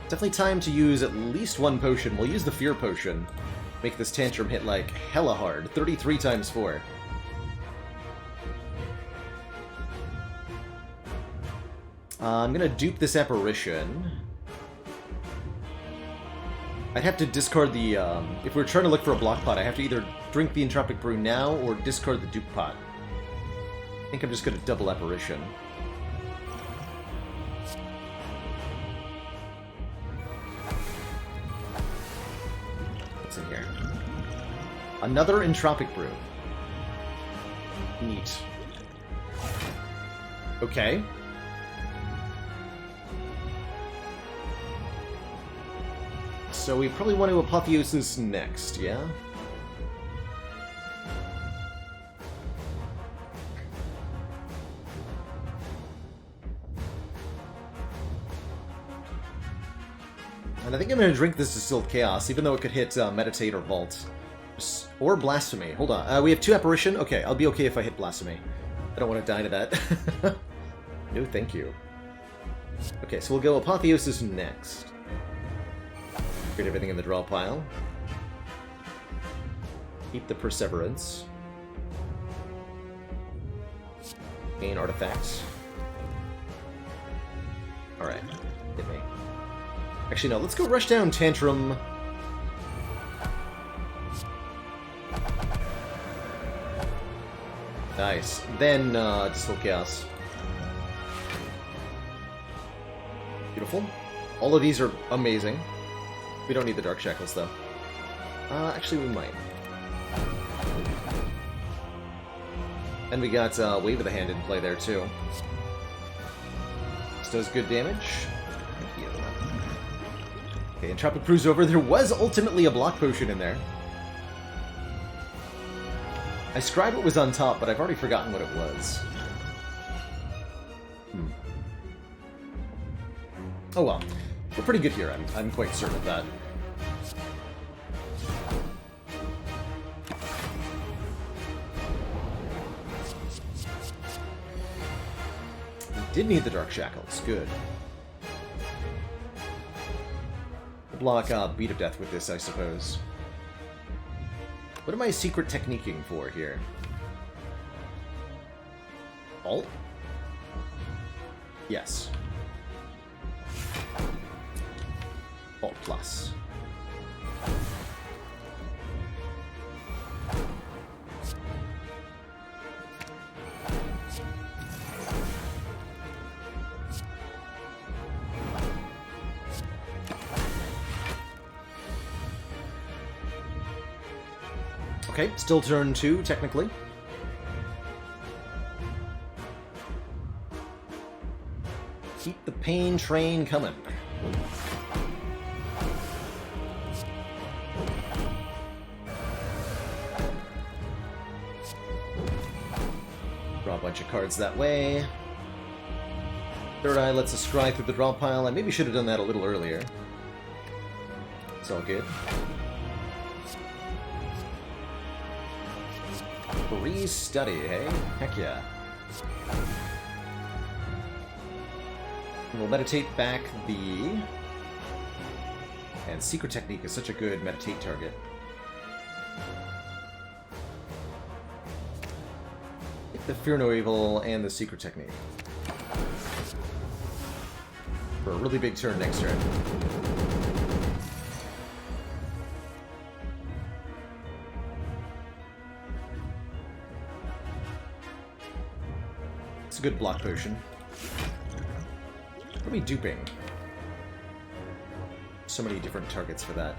Definitely time to use at least 1 potion. We'll use the Fear Potion. Make this Tantrum hit like hella hard. 33 times 4. I'm gonna dupe this Apparition. I'd have to discard the, if we're trying to look for a block pot, I have to either drink the Entropic Brew now or discard the dupe pot. I think I'm just gonna double Apparition. What's in here? Another Entropic Brew. Neat. Okay. So we probably want to Apotheosis next, yeah? And I think I'm going to drink this Distilled Chaos, even though it could hit Meditate or Vault. Just Or Blasphemy. Hold on. We have 2 Apparition? Okay, I'll be okay if I hit Blasphemy. I don't want to die to that. No, thank you. Okay, so we'll go Apotheosis next. Get everything in the draw pile. Keep the Perseverance. Gain artifacts. Alright, hit me. Actually, no, let's go rush down Tantrum. Nice. Then, Distill Chaos. Beautiful. All of these are amazing. We don't need the Dark Shackles, though. Actually, we might. And we got Wave of the Hand in play there, too. This does good damage. Okay, Entrapment proves over. There was ultimately a block potion in there. I scribed what was on top, but I've already forgotten what it was. Oh well. We're pretty good here, I'm quite certain of that. We did need the Dark Shackles. Good. We'll block Beat of Death with this, I suppose. What am I secret techniquing for here? Alt? Yes. Alt plus. Okay, still turn 2, technically. Keep the pain train coming. Draw a bunch of cards that way. Third Eye lets us scry through the draw pile. I maybe should have done that a little earlier. It's all good. Re-study, hey? Heck yeah. And we'll meditate back the... And Secret Technique is such a good meditate target. Get the Fear No Evil and the Secret Technique. For a really big turn next turn. It's a good block potion. What are we duping? So many different targets for that.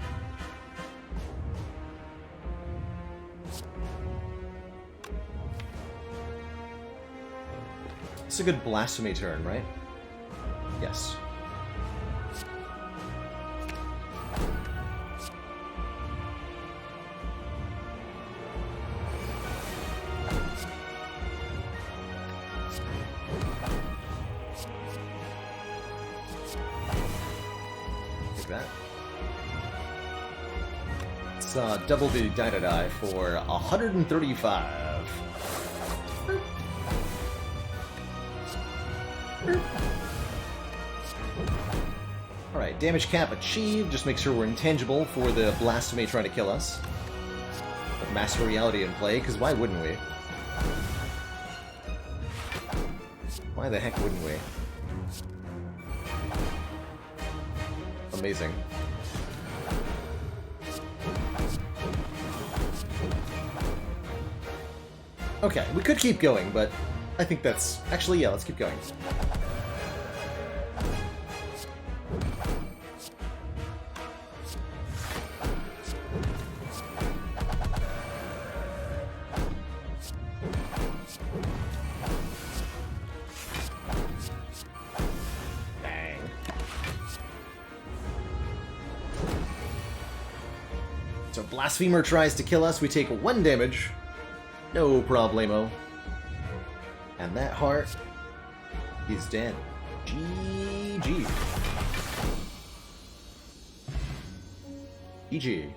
It's a good Blasphemy turn, right? Yes. That. Let's double the die for 135. Alright, damage cap achieved. Just make sure we're intangible for the Blasphemy trying to kill us. With Master Reality in play, because why wouldn't we? Why the heck wouldn't we? Amazing. Okay, we could keep going, but I think that's... Actually, yeah, let's keep going. So Blasphemer tries to kill us, we take 1 damage. No problemo. And that heart is dead. GG. GG.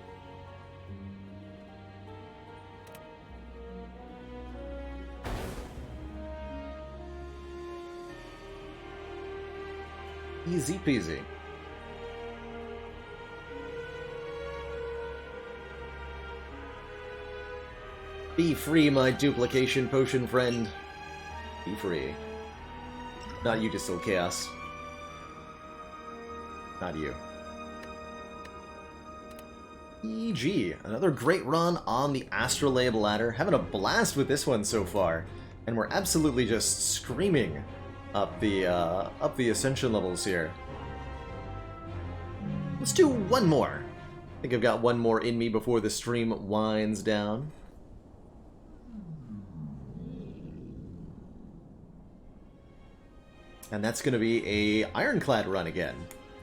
Easy peasy. Be free, my duplication potion friend. Be free. Not you, Distal Chaos. Not you. EG, another great run on the Astrolabe ladder. Having a blast with this one so far. And we're absolutely just screaming up the ascension levels here. Let's do one more. I think I've got one more in me before the stream winds down. And that's going to be a Ironclad run again.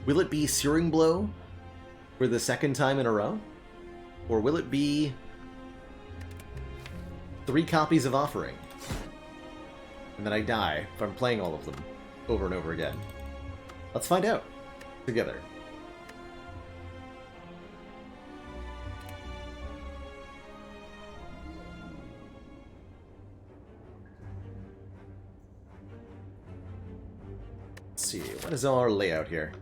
Will it be Searing Blow for the second time in a row? Or will it be 3 copies of Offering? And then I die if I'm playing all of them over and over again. Let's find out together. Let's see, what is our layout here?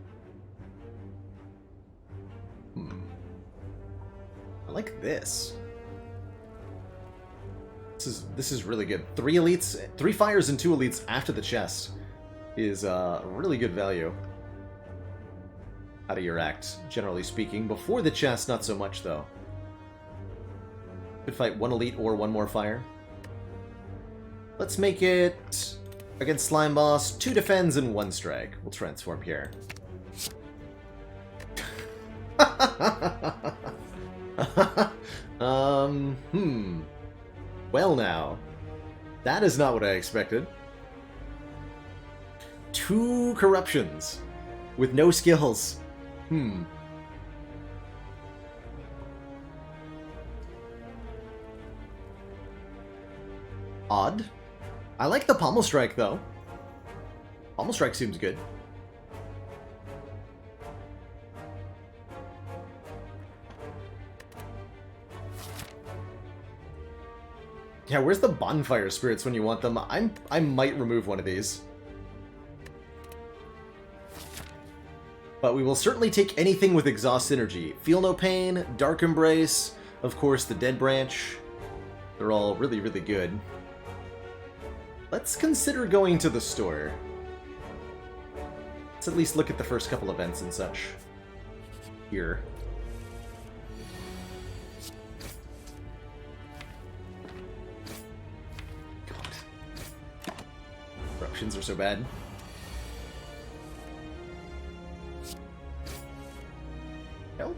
I like this. This is really good. 3 elites, 3 fires and 2 elites after the chest is really good value. Out of your act, generally speaking. Before the chest, not so much though. Could fight 1 elite or 1 more fire. Let's make it against Slime Boss, 2 defends and 1 strike. We'll transform here. Well now, that is not what I expected. 2 corruptions with no skills. Odd. I like the Pommel Strike though. Pommel Strike seems good. Yeah, where's the Bonfire Spirits when you want them? I might remove one of these. But we will certainly take anything with Exhaust Energy. Feel No Pain, Dark Embrace, of course the Dead Branch. They're all really, really good. Let's consider going to the store. Let's at least look at the first couple events and such. Here. Corruptions are so bad. No.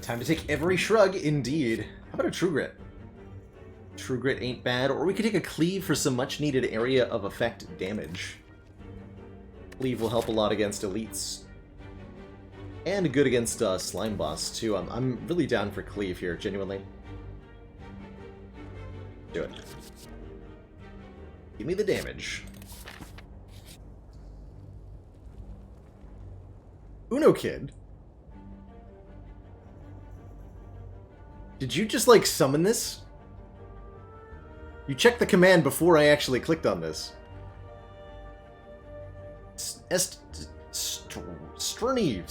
Time to take every shrug, indeed. How about a True Grit? True Grit ain't bad, or we could take a Cleave for some much-needed area of effect damage. Cleave will help a lot against elites. And good against Slime Boss, too. I'm really down for Cleave here, genuinely. Do it. Give me the damage. Uno Kid? Did you just, like, summon this? You checked the command before I actually clicked on this. Strengthny?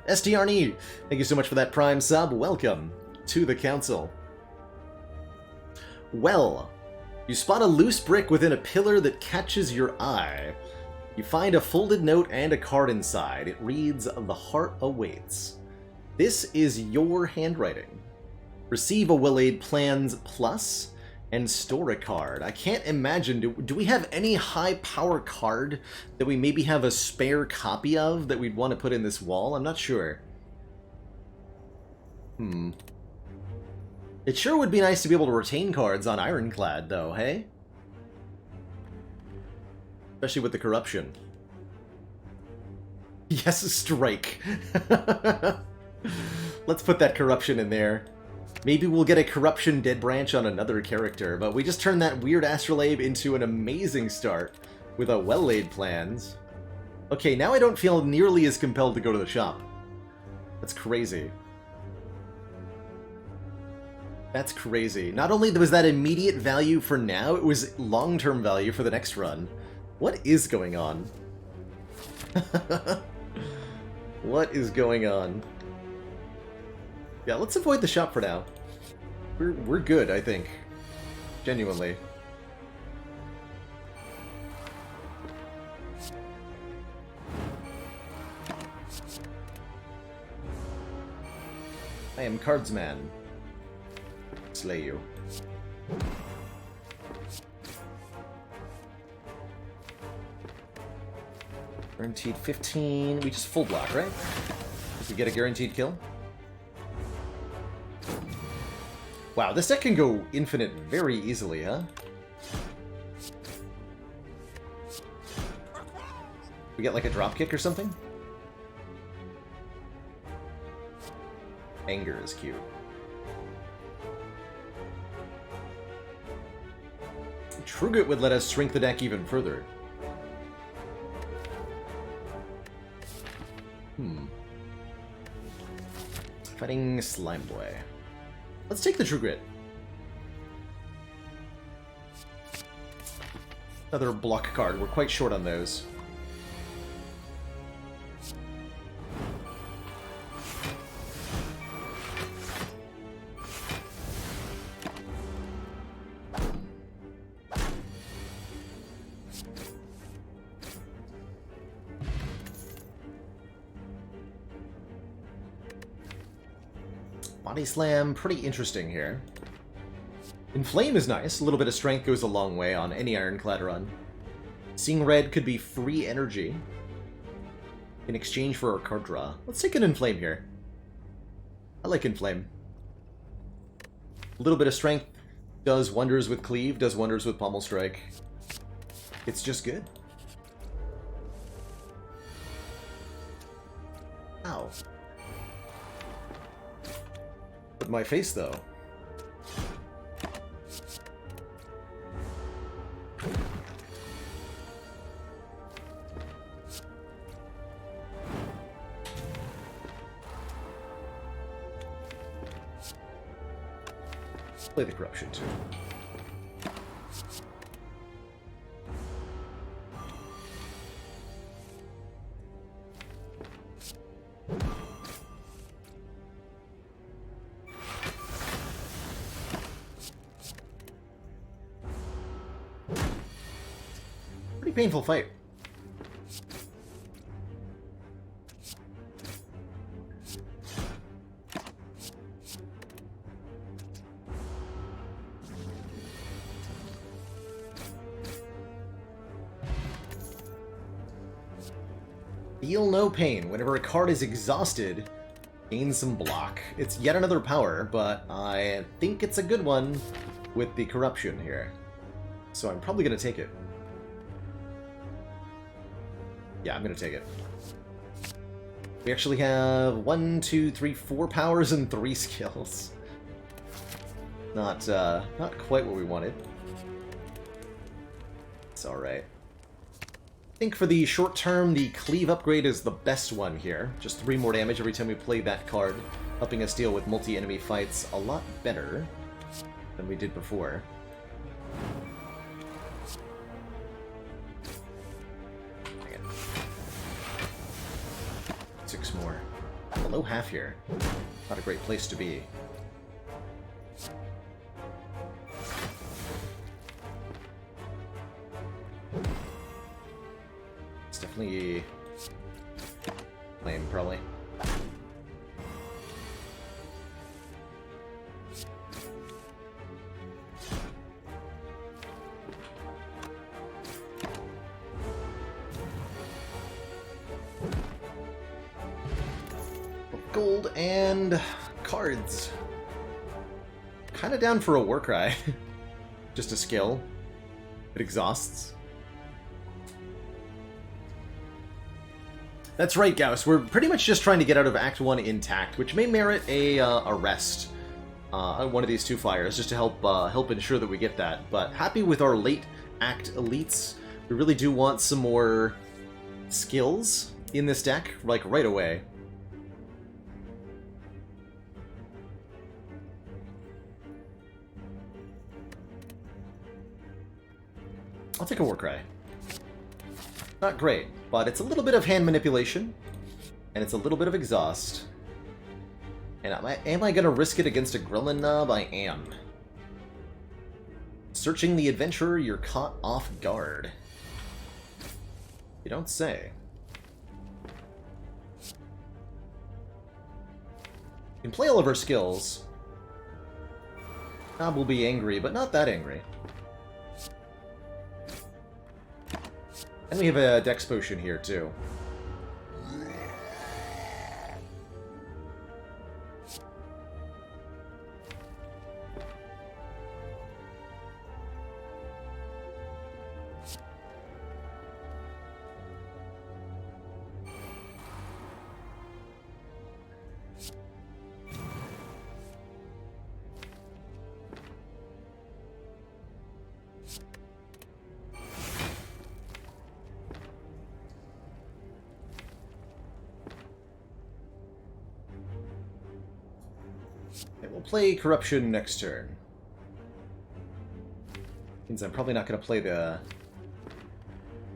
STRNE! Thank you so much for that Prime sub. Welcome to the Council. Well, you spot a loose brick within a pillar that catches your eye. You find a folded note and a card inside. It reads, "The heart awaits." This is your handwriting. Receive a Well-Aid Plans Plus and store a card. I can't imagine, do we have any high power card that we maybe have a spare copy of that we'd want to put in this wall? I'm not sure. It sure would be nice to be able to retain cards on Ironclad, though, hey? Especially with the corruption. Yes, strike. Let's put that corruption in there. Maybe we'll get a corruption Dead Branch on another character, but we just turned that weird Astrolabe into an amazing start with a Well-Laid Plans. Okay, now I don't feel nearly as compelled to go to the shop. That's crazy. That's crazy. Not only was that immediate value for now, it was long-term value for the next run. What is going on? What is going on? Yeah, let's avoid the shop for now. We're good, I think. Genuinely. I am Cardsman. Slay you. Guaranteed 15. We just full block, right? If we get a guaranteed kill. Wow, this deck can go infinite very easily, huh? We get like a drop kick or something? Anger is cute. Truget would let us shrink the deck even further. Fighting Slime Boy. Let's take the True Grit. Another block card. We're quite short on those. Body Slam, pretty interesting here. Inflame is nice. A little bit of strength goes a long way on any Ironclad run. Seeing red could be free energy in exchange for a card draw. Let's take an Inflame here. I like Inflame. A little bit of strength does wonders with Cleave, does wonders with Pommel Strike. It's just good. Ow. With my face, though. Play the Corruption, too. Painful fight. Feel no pain. Whenever a card is exhausted, gain some block. It's yet another power, but I think it's a good one with the Corruption here. So I'm probably going to take it. Yeah, I'm gonna take it. We actually have 1, 2, 3, 4 powers and 3 skills. Not quite what we wanted. It's alright. I think for the short term, the Cleave upgrade is the best one here. Just 3 more damage every time we play that card, helping us deal with multi-enemy fights a lot better than we did before. 6 more. Below half here. Not a great place to be. It's definitely lame, probably. Gold and cards. Kinda down for a Warcry. Just a skill. It exhausts. That's right, Gauss. We're pretty much just trying to get out of Act 1 intact, which may merit a rest on one of these 2 flyers, just to help ensure that we get that. But happy with our late Act elites. We really do want some more skills in this deck, like right away. I'll take a Warcry. Not great, but it's a little bit of hand manipulation, and it's a little bit of exhaust. And am I going to risk it against a Gremlin Knob? I am. Searching the adventurer, you're caught off guard. You don't say. You can play all of our skills. Knob will be angry, but not that angry. And we have a Dex Potion here, too. We'll play Corruption next turn. Means I'm probably not going to play the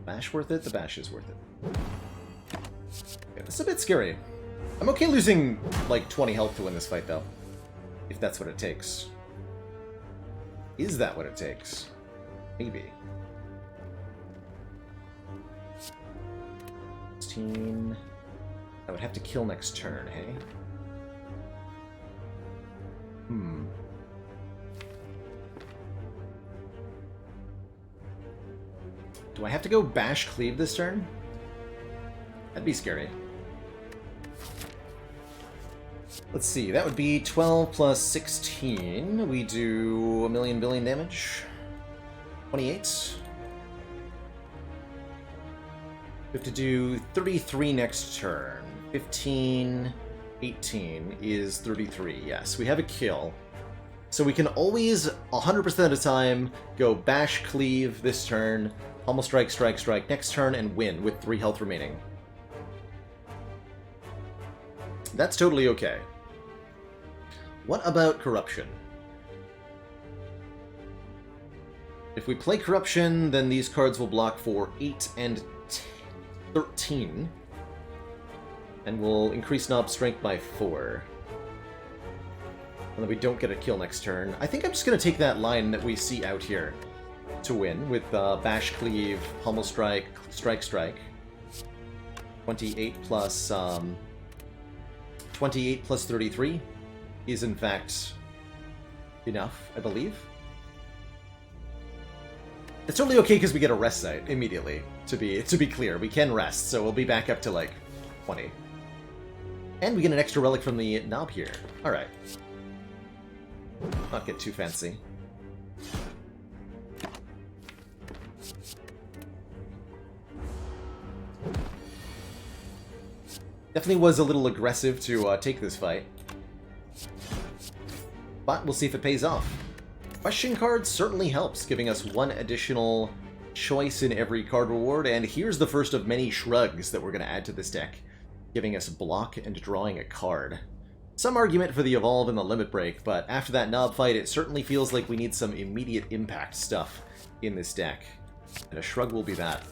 Bash worth it? The Bash is worth it. Okay, this is a bit scary. I'm okay losing, like, 20 health to win this fight, though. If that's what it takes. Is that what it takes? Maybe. 16... I would have to kill next turn, hey? Do I have to go Bash Cleave this turn? That'd be scary. Let's see, that would be 12 plus 16. We do a million billion damage. 28. We have to do 33 next turn. 15, 18 is 33. Yes, we have a kill. So we can always, 100% of the time, go Bash Cleave this turn, Pummel Strike, Strike, Strike next turn, and win with 3 health remaining. That's totally okay. What about Corruption? If we play Corruption, then these cards will block for 8 and 13. And we'll increase Knob Strength by 4. And then we don't get a kill next turn. I think I'm just going to take that line that we see out here to win with Bash Cleave, Pummel Strike, Strike, Strike. 28 plus 33 is in fact enough, I believe. It's totally okay because we get a rest site immediately. To be clear, we can rest, so we'll be back up to like 20. And we get an extra relic from the knob here. All right. Not get too fancy. Definitely was a little aggressive to take this fight. But we'll see if it pays off. Question card certainly helps, giving us 1 additional choice in every card reward, and here's the first of many shrugs that we're going to add to this deck, giving us block and drawing a card. Some argument for the Evolve and the Limit Break, but after that knob fight, it certainly feels like we need some immediate impact stuff in this deck. And a shrug will be that.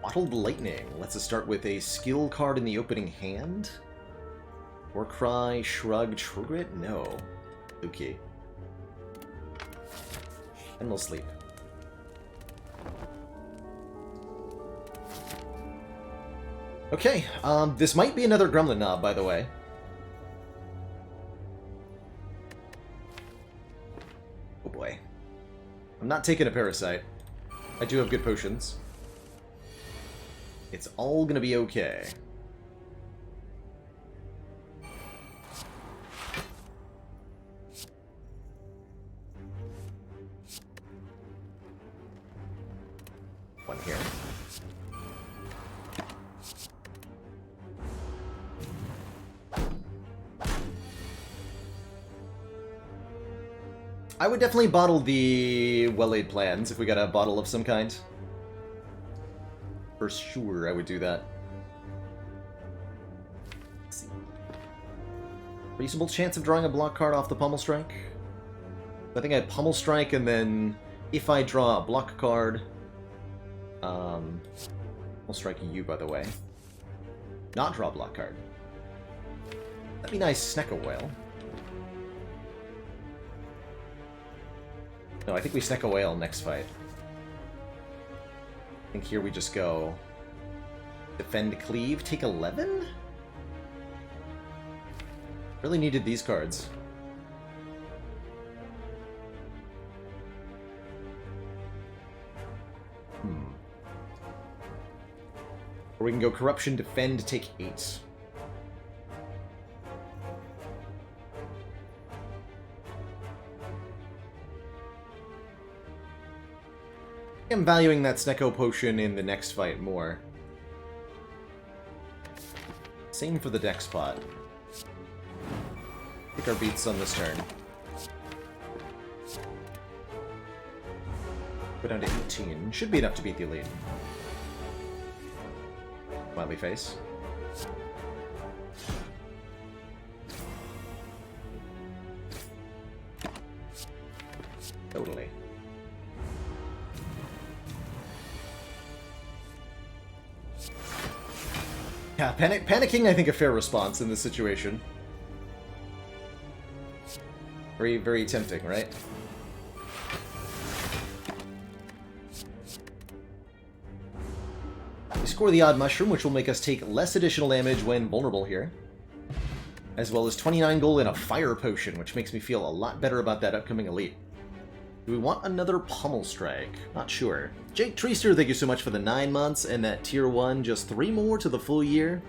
Bottled Lightning lets us start with a skill card in the opening hand. Warcry, Shrug, Trigger it? No. Okay. And we'll sleep. Okay, this might be another Gremlin Knob, by the way. Oh boy. I'm not taking a Parasite. I do have good potions. It's all gonna be okay. One here. I would definitely bottle the well-laid plans if we got a bottle of some kind. For sure, I would do that. Let's see. Reasonable chance of drawing a block card off the Pummel Strike? I think I had Pummel Strike and then If I draw a block card, we'll strike you, by the way. Not draw a block card. That'd be nice, Snecko Whale. No, I think we Snecko Whale next fight. I think here we just go... Defend, Cleave, take 11? Really needed these cards. Or we can go Corruption, Defend, take 8. I'm valuing that Snecko Potion in the next fight more. Same for the deck spot. Pick our beats on this turn. Go down to 18. Should be enough to beat the elite. Smiley face. Totally. Yeah, panicking, I think, a fair response in this situation. Very, very tempting, right? We score the Odd Mushroom, which will make us take less additional damage when vulnerable here. As well as 29 gold and a Fire Potion, which makes me feel a lot better about that upcoming elite. Do we want another Pummel Strike? Not sure. Jake Treester, thank you so much for the 9 months, and that Tier 1, just 3 more to the full year.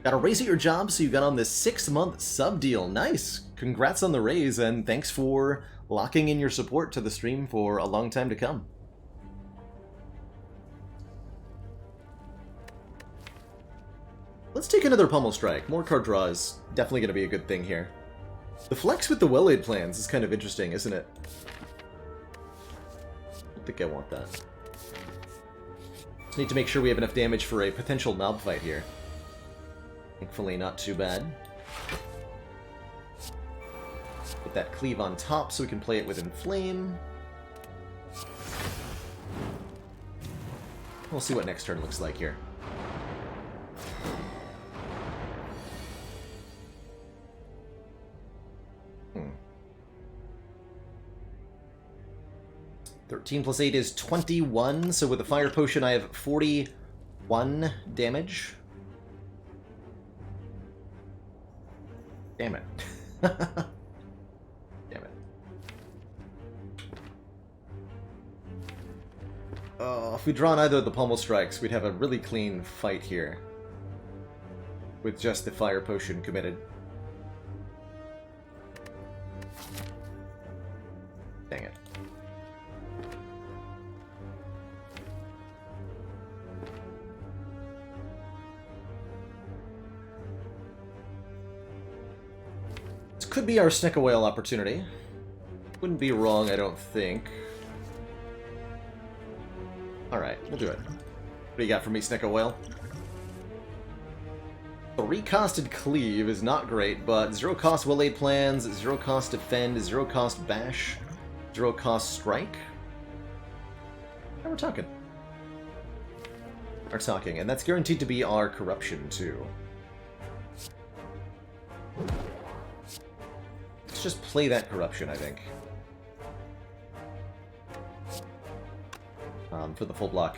Got a raise at your job, so you got on this 6-month sub deal. Nice! Congrats on the raise, and thanks for locking in your support to the stream for a long time to come. Let's take another Pummel Strike. More card draw is definitely going to be a good thing here. The flex with the well-laid plans is kind of interesting, isn't it? I think I want that. Just need to make sure we have enough damage for a potential mob fight here. Thankfully, not too bad. Put that Cleave on top so we can play it with Inflame. We'll see what next turn looks like here. Hmm. 13 plus 8 is 21, so with the Fire Potion I have 41 damage. Damn it. Damn it. Oh, if we draw either of the Pummel Strikes, we'd have a really clean fight here. With just the Fire Potion committed. Dang it. This could be our Snecko Whale opportunity. Wouldn't be wrong, I don't think. Alright, we'll do it. What do you got for me, Snecko Whale? 3-costed Cleave is not great, but 0-cost well-laid plans, 0-cost Defend, 0-cost Bash, 0-cost Strike. Now we're talking. We're talking, and that's guaranteed to be our Corruption, too. Let's just play that Corruption, I think. For the full block.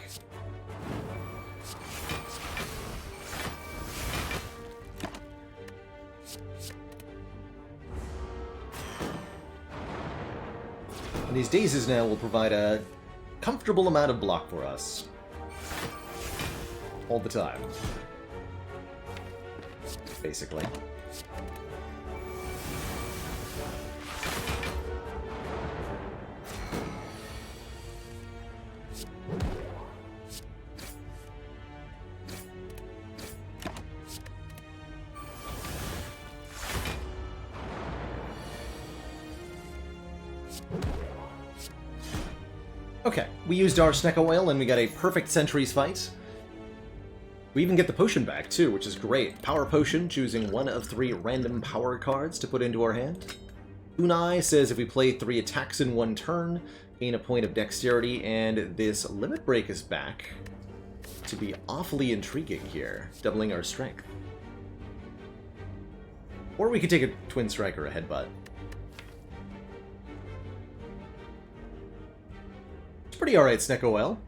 And these daisies now will provide a comfortable amount of block for us. All the time. Basically. Okay, we used our Snecko Whale and we got a perfect Sentries fight. We even get the potion back too, which is great. Power Potion, choosing one of 3 random power cards to put into our hand. Unai says if we play 3 attacks in 1 turn, gain a point of dexterity, and this limit break is back to be awfully intriguing here, doubling our strength. Or we could take a twin strike or a headbutt. It's pretty alright, Snecko.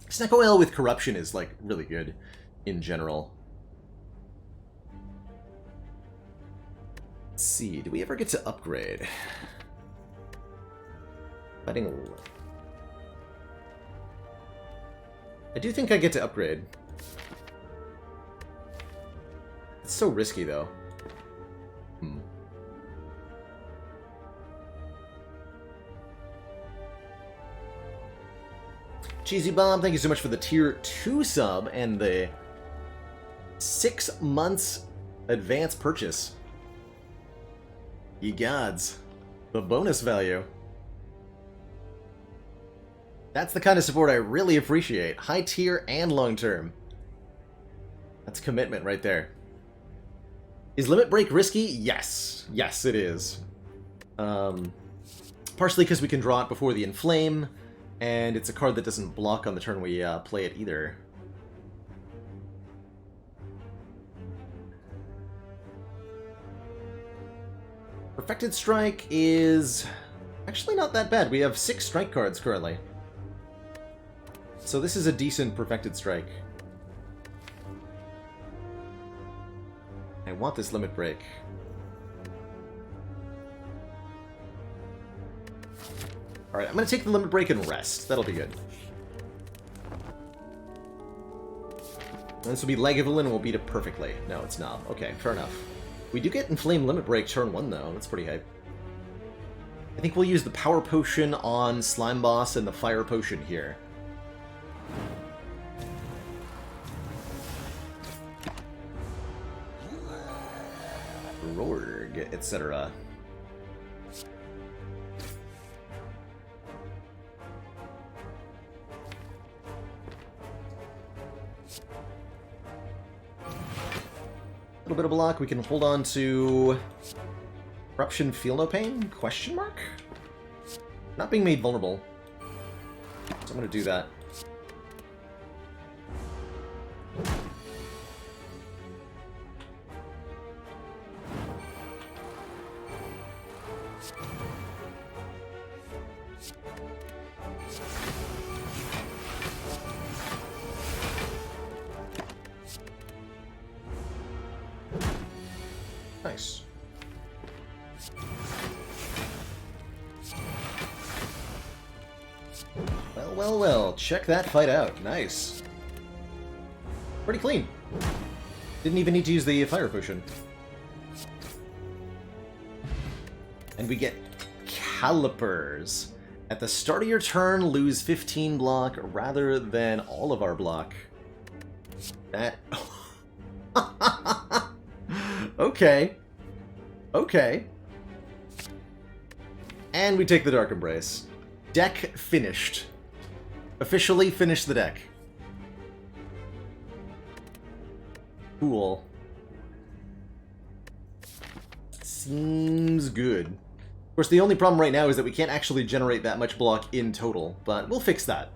Snecko with corruption is, like, really good in general. Let's see, do we ever get to upgrade? Fighting. I do think I get to upgrade. It's so risky, though. Cheesy Bomb, thank you so much for the tier 2 sub and the 6 months advance purchase. Ye gods. The bonus value. That's the kind of support I really appreciate. High tier and long term. That's commitment right there. Is Limit Break risky? Yes. Yes, it is. Partially because we can draw it before the Inflame, and it's a card that doesn't block on the turn we play it either. Perfected Strike is actually not that bad. We have 6 strike cards currently. So this is a decent Perfected Strike. I want this Limit Break. Alright, I'm going to take the Limit Break and rest. That'll be good. And this will be Lagavulin and we'll beat it perfectly. No, it's not. Okay, fair enough. We do get Inflame Limit Break turn 1, though. That's pretty hype. I think we'll use the Power Potion on Slime Boss and the Fire Potion here. Rorg, etc. A little bit of block. We can hold on to Corruption, Feel No Pain? Question mark? Not being made vulnerable. So I'm going to do that. Nice. Well, well, well. Check that fight out. Nice. Pretty clean. Didn't even need to use the Fire Potion. And we get Calipers. At the start of your turn, lose 15 block rather than all of our block. That... Okay. Okay. And we take the Dark Embrace. Deck finished. Officially finished the deck. Cool. Seems good. Of course, the only problem right now is that we can't actually generate that much block in total, but we'll fix that.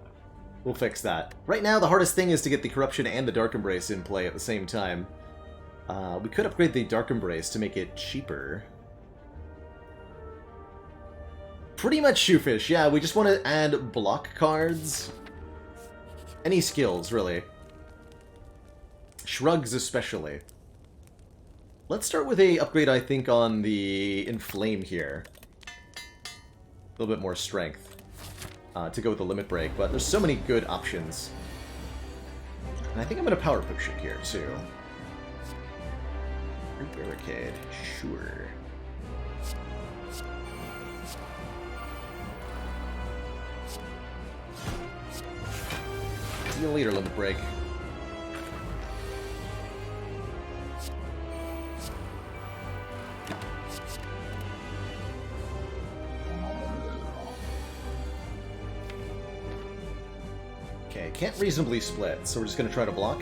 We'll fix that. Right now, the hardest thing is to get the Corruption and the Dark Embrace in play at the same time. We could upgrade the Dark Embrace to make it cheaper. Pretty much Shoefish, yeah, we just want to add block cards. Any skills, really. Shrugs especially. Let's start with a upgrade, I think, on the Inflame here. A little bit more strength to go with the Limit Break, but there's so many good options. And I think I'm going to Power Potion here, too. Barricade, sure. See you later, Limit Break. Okay, can't reasonably split, so we're just going to try to block.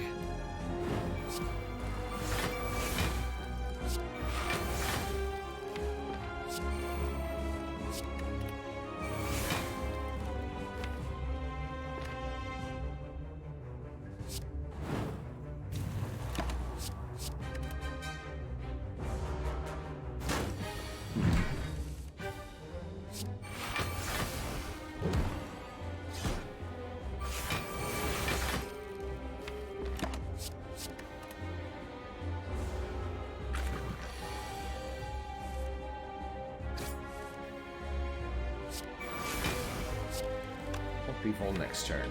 Freefall next turn.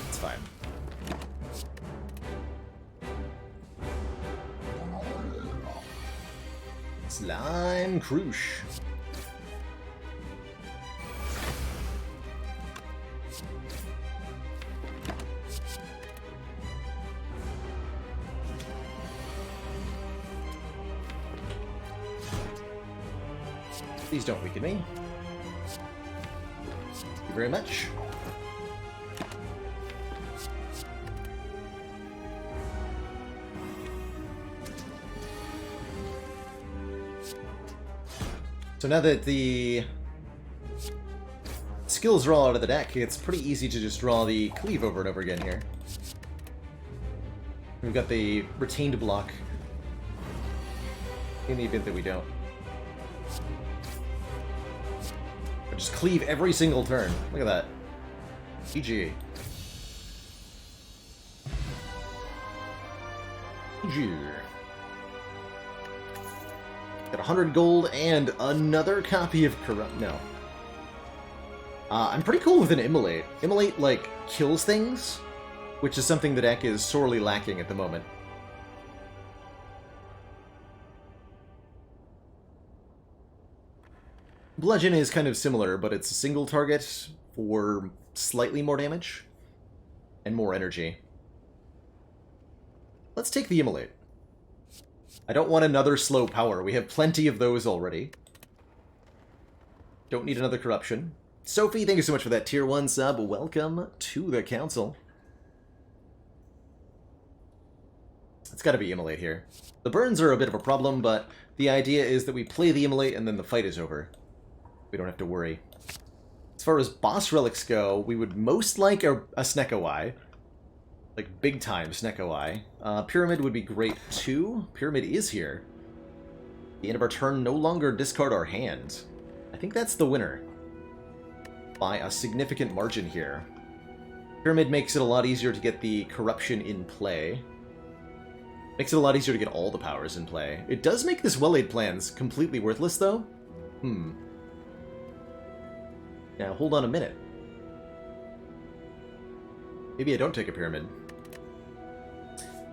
It's fine. Slime Crush. Please don't weaken me. Thank you very much. So now that the skills are all out of the deck, it's pretty easy to just draw the cleave over and over again here. We've got the retained block in the event that we don't. But just cleave every single turn. Look at that. GG. GG. Got 100 gold and another copy of Corrupt. No. I'm pretty cool with an Immolate. Immolate, like, kills things, which is something the deck is sorely lacking at the moment. Bludgeon is kind of similar, but it's a single target for slightly more damage and more energy. Let's take the Immolate. I don't want another slow power. We have plenty of those already. Don't need another corruption. Sophie, thank you so much for that tier 1 sub. Welcome to the council. It's got to be Immolate here. The burns are a bit of a problem, but the idea is that we play the Immolate and then the fight is over. We don't have to worry. As far as boss relics go, we would most like a Snecko-Eye. Like, big time Snecko-Eye. Pyramid would be great too. Pyramid is here. At the end of our turn, no longer discard our hand. I think that's the winner. By a significant margin here. Pyramid makes it a lot easier to get the corruption in play. Makes it a lot easier to get all the powers in play. It does make this well-laid plans completely worthless, though. Now, hold on a minute. Maybe I don't take a Pyramid.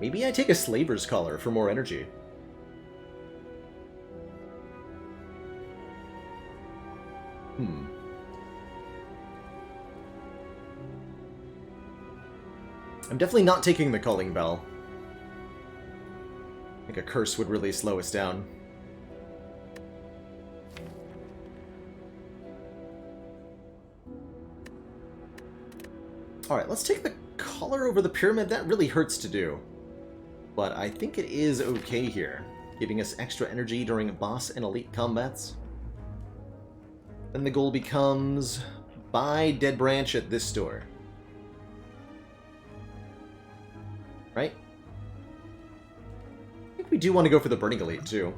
Maybe I take a Slaver's Collar for more energy. I'm definitely not taking the Calling Bell. I think a Curse would really slow us down. Alright, let's take the Collar over the Pyramid. That really hurts to do. But I think it is okay here, giving us extra energy during boss and elite combats. Then the goal becomes buy Dead Branch at this store. Right? I think we do want to go for the Burning Elite too.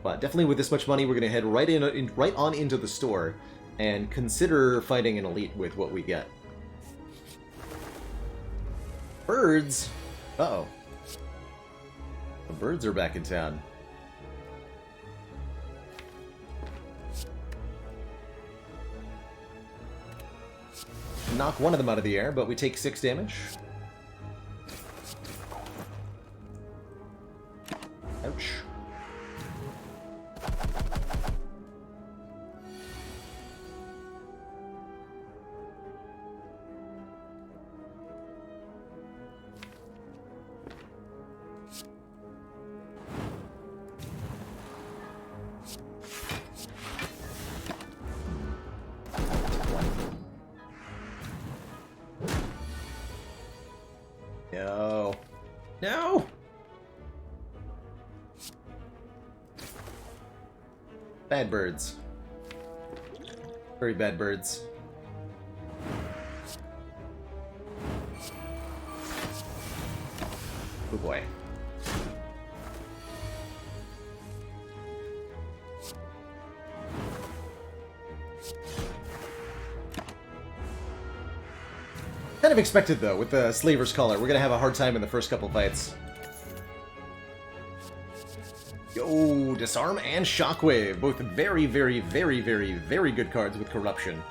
But definitely with this much money, we're going to head right on into the store and consider fighting an elite with what we get. Birds? Uh-oh. The birds are back in town. Knock one of them out of the air, but we take 6 damage. Ouch. No. No! Bad birds. Very bad birds. Oh boy. Kind of expected, though, with the Slaver's Collar. We're gonna have a hard time in the first couple fights. Yo, Disarm and Shockwave. Both very, very, very, very, very good cards with Corruption.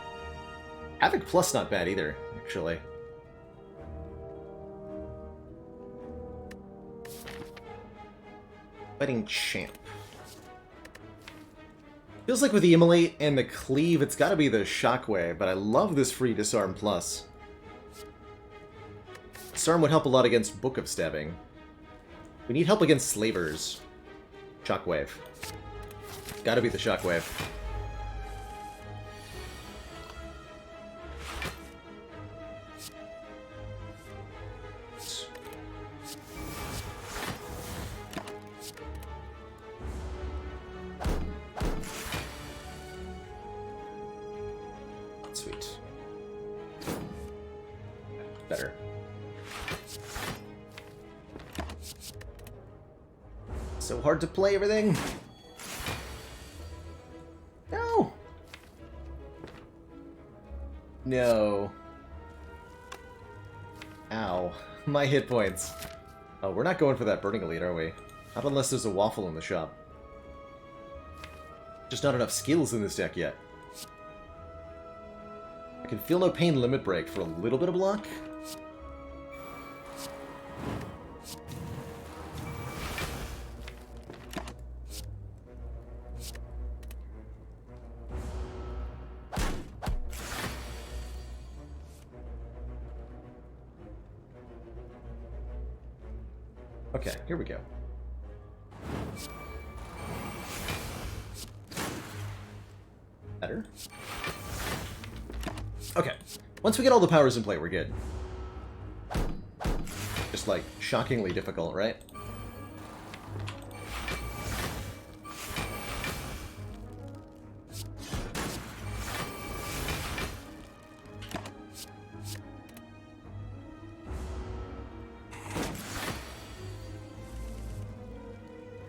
Havoc Plus not bad either, actually. Fighting Champ. Feels like with the Immolate and the Cleave, it's gotta be the Shockwave, but I love this free Disarm Plus. Disarm would help a lot against Book of Stabbing. We need help against Slavers. Shockwave. Gotta be the Shockwave. Sweet. Better. So hard to play everything. No. No. Ow. My hit points. Oh, we're not going for that Burning Elite, are we? Not unless there's a waffle in the shop. Just not enough skills in this deck yet. I can feel no pain limit break for a little bit of block. Okay, here we go. Better. Okay, once we get all the powers in play, we're good. Just, like, shockingly difficult, right?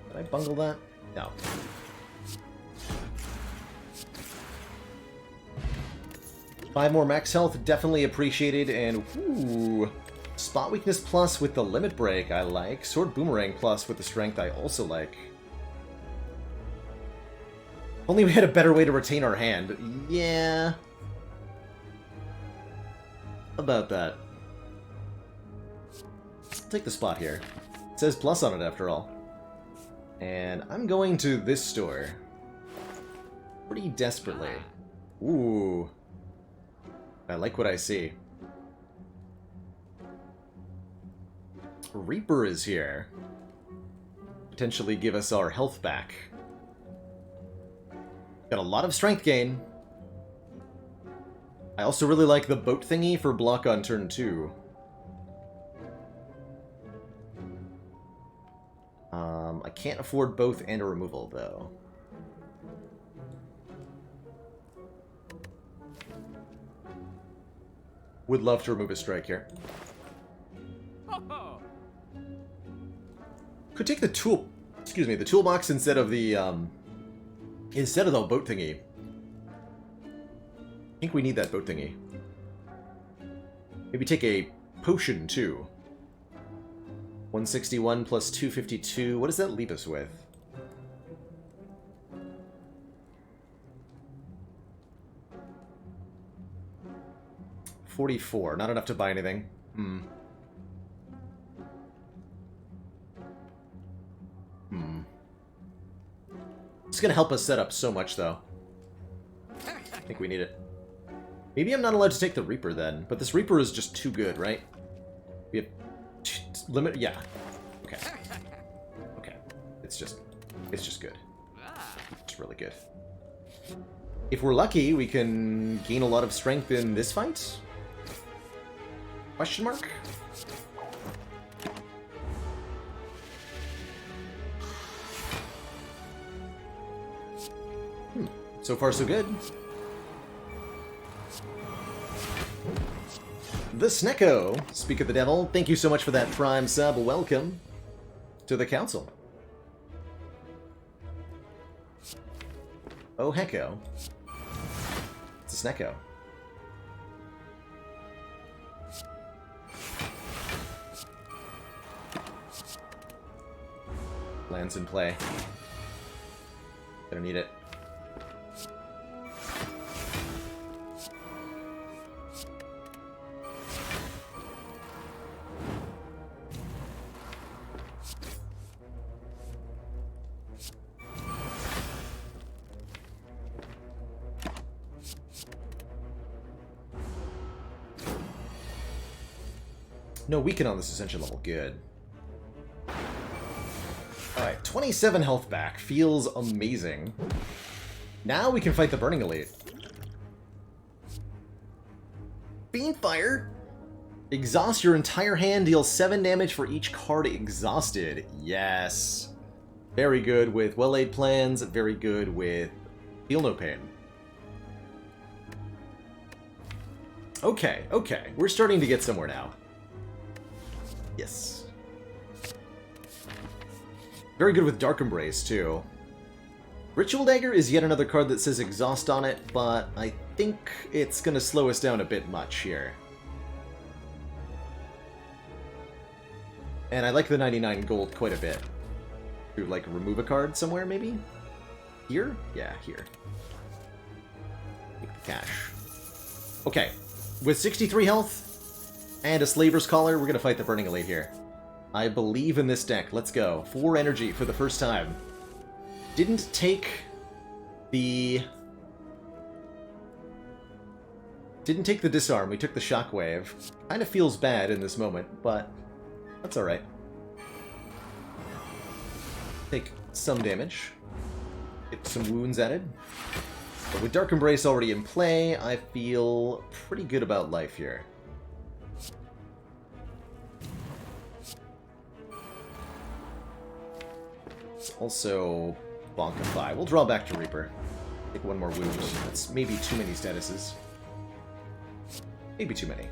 Did I bungle that? No. Five more max health, definitely appreciated, and ooh, spot weakness plus with the limit break, I like. Sword boomerang plus with the strength, I also like. Only we had a better way to retain our hand. Yeah. About that. I'll take the spot here. It says plus on it after all. And I'm going to this store. Pretty desperately. Ooh. I like what I see. Reaper is here. Potentially give us our health back. Got a lot of strength gain. I also really like the boat thingy for block on turn 2. I can't afford both and a removal, though. Would love to remove a strike here. Could take the the toolbox instead of the boat thingy. I think we need that boat thingy. Maybe take a potion too. 161 plus 252. What does that leave us with? $44. Not enough to buy anything. It's gonna help us set up so much, though. I think we need it. Maybe I'm not allowed to take the Reaper then, but this Reaper is just too good, right? We have limit. Yeah. Okay. Okay. It's just good. It's really good. If we're lucky, we can gain a lot of strength in this fight. Question mark? So far, so good. The Snecko, speak of the devil, thank you so much for that Prime sub. Welcome to the council. Oh, hecko. It's a Snecko. Lands in play. Gonna need it. No weaken on this ascension level. Good. Alright, 27 health back. Feels amazing. Now we can fight the Burning Elite. Fiendfire! Exhaust your entire hand, deals 7 damage for each card exhausted. Yes. Very good with well-laid plans, very good with Feel No Pain. Okay, okay. We're starting to get somewhere now. Yes. Very good with Dark Embrace, too. Ritual Dagger is yet another card that says Exhaust on it, but I think it's going to slow us down a bit much here. And I like the 99 gold quite a bit. To, like, remove a card somewhere, maybe? Here? Yeah, here. Take the cash. Okay. With 63 health and a Slaver's Collar, we're going to fight the Burning Elite here. I believe in this deck. Let's go. 4 energy for the first time. Didn't take the disarm. We took the shockwave. Kind of feels bad in this moment, but that's alright. Take some damage. Get some wounds added. But with Dark Embrace already in play, I feel pretty good about life here. Let's also Bonkify. We'll draw back to Reaper. Take 1 more wound. That's maybe too many statuses. Maybe too many.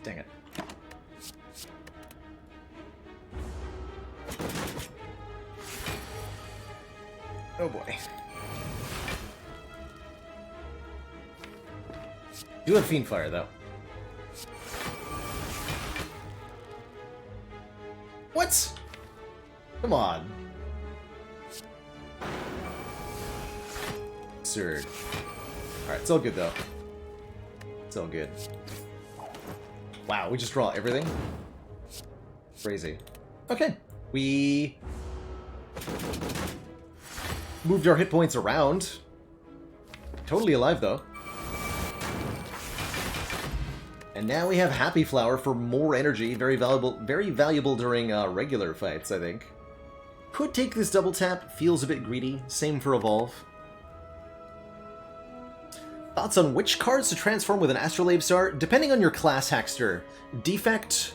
Dang it. Oh boy. Do have Fiendfire, though. What? Come on. Absurd. Alright, it's all good, though. It's all good. Wow, we just draw everything? Crazy. Okay. We moved our hit points around. Totally alive, though. And now we have Happy Flower for more energy. Very valuable during regular fights, I think. Could take this double tap. Feels a bit greedy. Same for Evolve. Thoughts on which cards to transform with an Astrolabe Star? Depending on your class, Hackster. Defect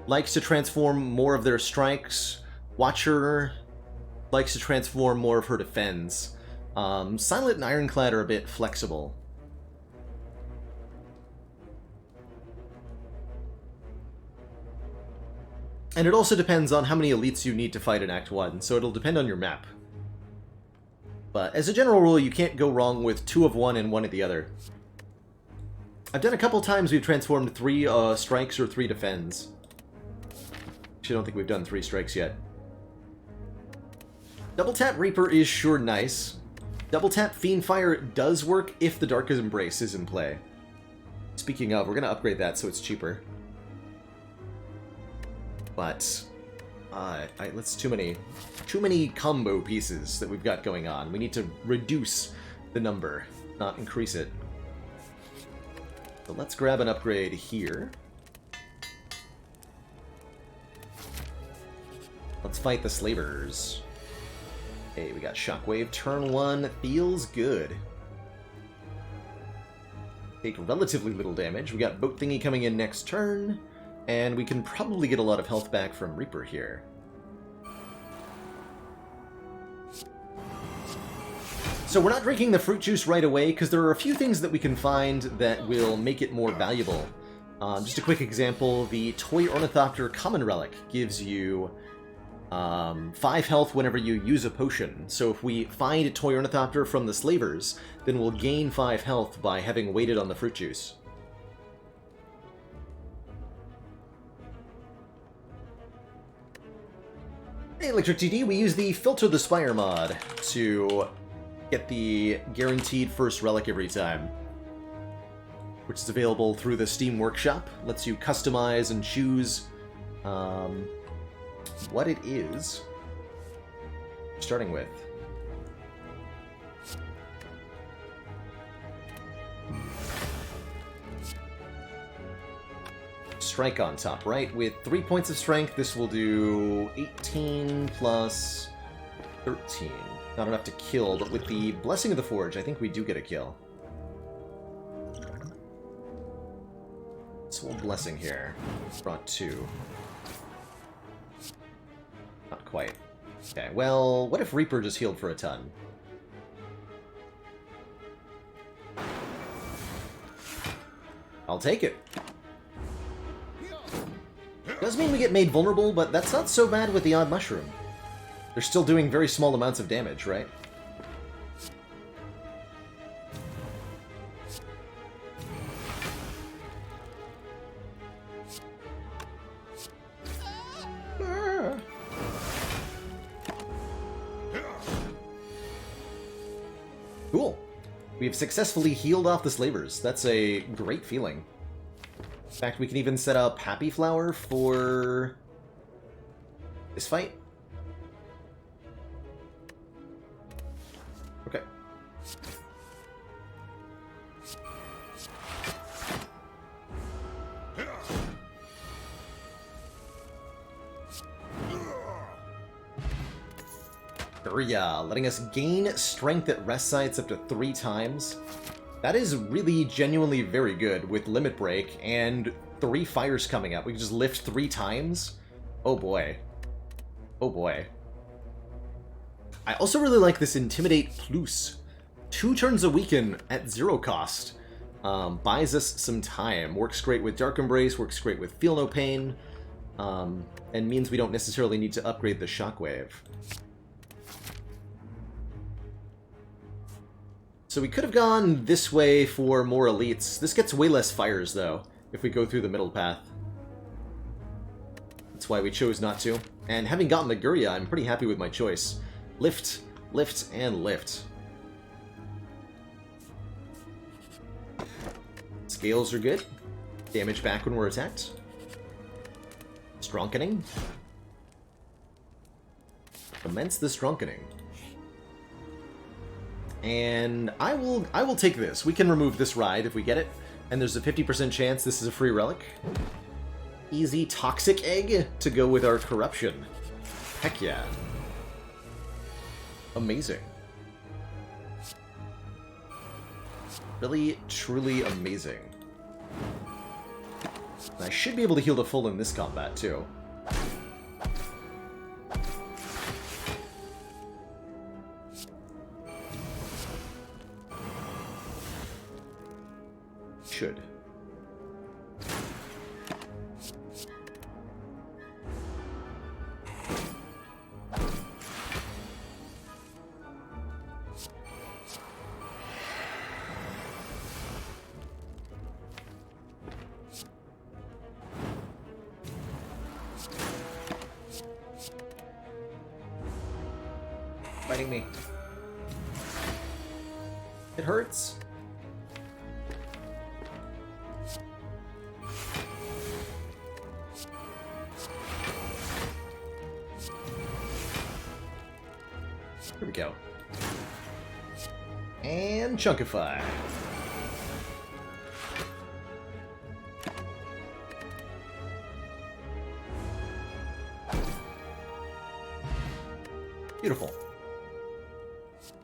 likes to transform more of their strikes. Watcher likes to transform more of her defense. Silent and Ironclad are a bit flexible. And it also depends on how many elites you need to fight in Act 1, so it'll depend on your map. But as a general rule, you can't go wrong with 2 of one and 1 of the other. I've done a couple times we've transformed 3 strikes or 3 defends. Actually, I don't think we've done 3 strikes yet. Double Tap Reaper is sure nice. Double Tap Fiendfire does work if the Dark Embrace is in play. Speaking of, we're going to upgrade that so it's cheaper. But that's too many combo pieces that we've got going on. We need to reduce the number, not increase it. So let's grab an upgrade here. Let's fight the Slavers. Hey, we got Shockwave. Turn 1 feels good. Take relatively little damage. We got Boat Thingy coming in next turn. And we can probably get a lot of health back from Reaper here. So we're not drinking the fruit juice right away, because there are a few things that we can find that will make it more valuable. Just a quick example, the Toy Ornithopter Common Relic gives you 5 health whenever you use a potion. So if we find a Toy Ornithopter from the Slavers, then we'll gain 5 health by having waited on the fruit juice. Hey, Electric TD, we use the Filter the Spire mod to get the guaranteed first relic every time, which is available through the Steam Workshop. Lets you customize and choose what it is starting with. Strike on top, right? With 3 points of strength, this will do 18 plus 13. Not enough to kill, but with the Blessing of the Forge, I think we do get a kill. So we'll Blessing here. Brought 2. Not quite. Okay, well, what if Reaper just healed for a ton? I'll take it. Does mean we get made vulnerable, but that's not so bad with the Odd Mushroom. They're still doing very small amounts of damage, right? Cool. We've successfully healed off the Slavers. That's a great feeling. In fact, we can even set up Happy Flower for this fight. Okay. Urya, letting us gain strength at rest sites up to 3 times. That is really genuinely very good with Limit Break and 3 fires coming up. We can just lift 3 times. Oh boy. Oh boy. I also really like this Intimidate Plus. 2 turns a weaken at 0 cost. Buys us some time. Works great with Dark Embrace, works great with Feel No Pain, and means we don't necessarily need to upgrade the Shockwave. So we could have gone this way for more elites. This gets way less fires, though, if we go through the middle path. That's why we chose not to. And having gotten the Gurya, I'm pretty happy with my choice. Lift, lift, and lift. Scales are good. Damage back when we're attacked. Stronkening. Commence the Stronkening. And I will take this. We can remove this ride if we get it. And there's a 50% chance this is a free relic. Easy Toxic Egg to go with our Corruption. Heck yeah. Amazing. Really, truly amazing. And I should be able to heal to full in this combat, too. Should. Fighting me. It hurts. Here we go. And Chunkify. Beautiful.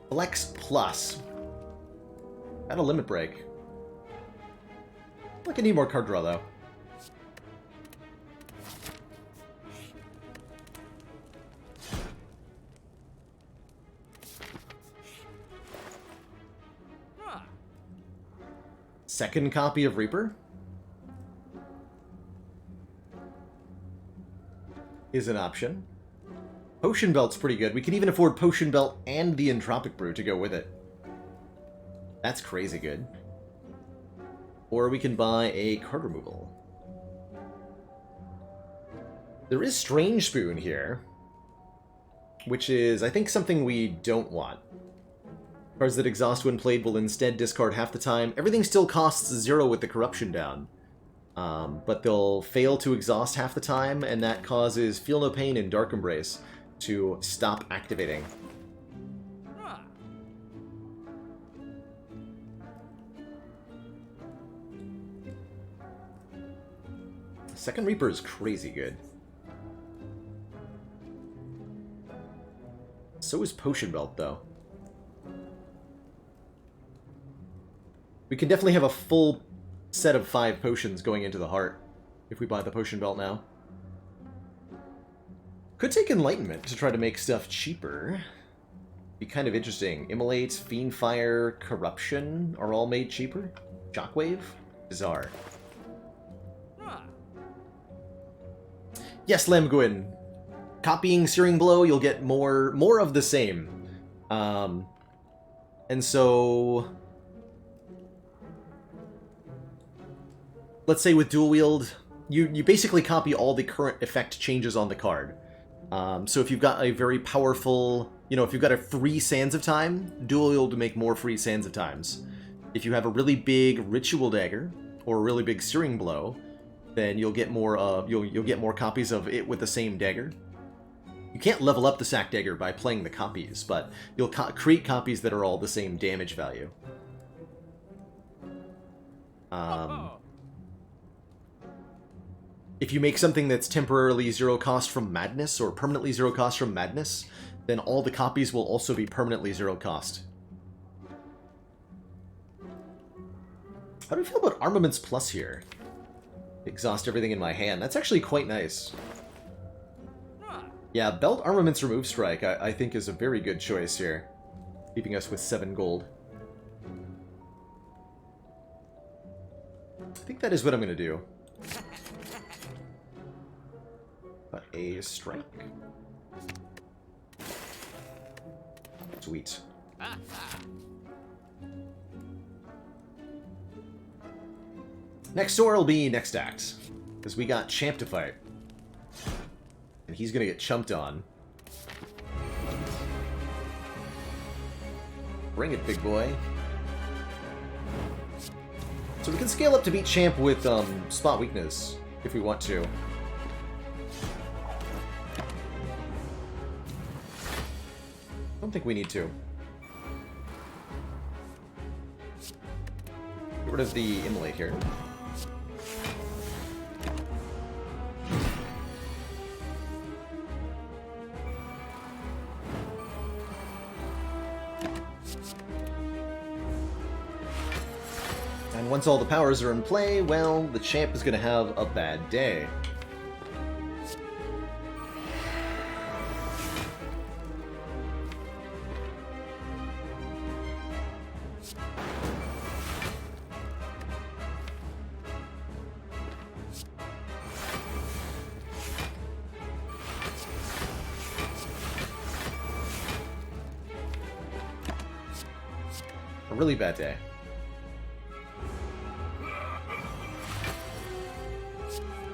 Flex Plus. At a Limit Break. I need more card draw, though. Second copy of Reaper is an option. Potion Belt's pretty good. We can even afford Potion Belt and the Entropic Brew to go with it. That's crazy good. Or we can buy a card removal. There is Strange Spoon here, which is, I think, something we don't want. Cards that exhaust when played will instead discard half the time. Everything still costs 0 with the corruption down. But they'll fail to exhaust half the time, and that causes Feel No Pain and Dark Embrace to stop activating. Second Reaper is crazy good. So is Potion Belt, though. We can definitely have a full set of 5 potions going into the heart if we buy the Potion Belt now. Could take Enlightenment to try to make stuff cheaper. Be kind of interesting. Immolate, Fiendfire, Corruption are all made cheaper. Shockwave? Bizarre. Yes, Lamguin. Copying Searing Blow, you'll get more of the same. And so... let's say with Dual Wield, you basically copy all the current effect changes on the card. So if you've got a very powerful... if you've got a free Sands of Time, Dual Wield to make more free Sands of Times. If you have a really big Ritual Dagger, or a really big Searing Blow, then you'll get more you'll get more copies of it with the same dagger. You can't level up the Sack Dagger by playing the copies, but you'll create copies that are all the same damage value. If you make something that's temporarily 0 cost from Madness, or permanently 0 cost from Madness, then all the copies will also be permanently 0 cost. How do we feel about Armaments Plus here? Exhaust everything in my hand. That's actually quite nice. Yeah, Belt Armaments Remove Strike, I think, is a very good choice here. Keeping us with 7 gold. I think that is what I'm going to do. But a strike. Sweet. Next door will be next act, because we got Champ to fight. And he's gonna get chumped on. Bring it, big boy. So we can scale up to beat Champ with Spot Weakness, if we want to. I don't think we need to. Get rid of the Immolate here. And once all the powers are in play, well, the Champ is going to have a bad day. A really bad day.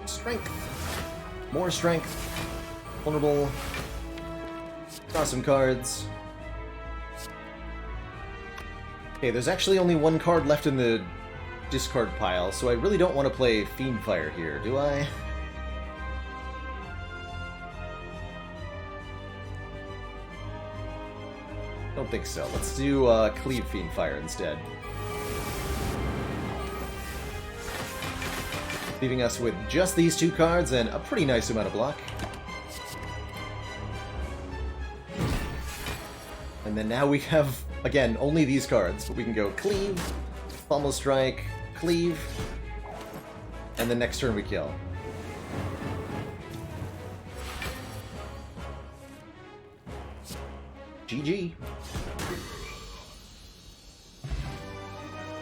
Strength. More strength. Vulnerable. Draw some cards. Okay, there's actually only 1 card left in the discard pile, so I really don't want to play Fiendfire here, do I? Don't think so. Let's do Cleave Fiendfire instead. Leaving us with just these 2 cards and a pretty nice amount of block. And then now we have, again, only these cards, but we can go Cleave, Pommel Strike, Cleave, and then next turn we kill. GG.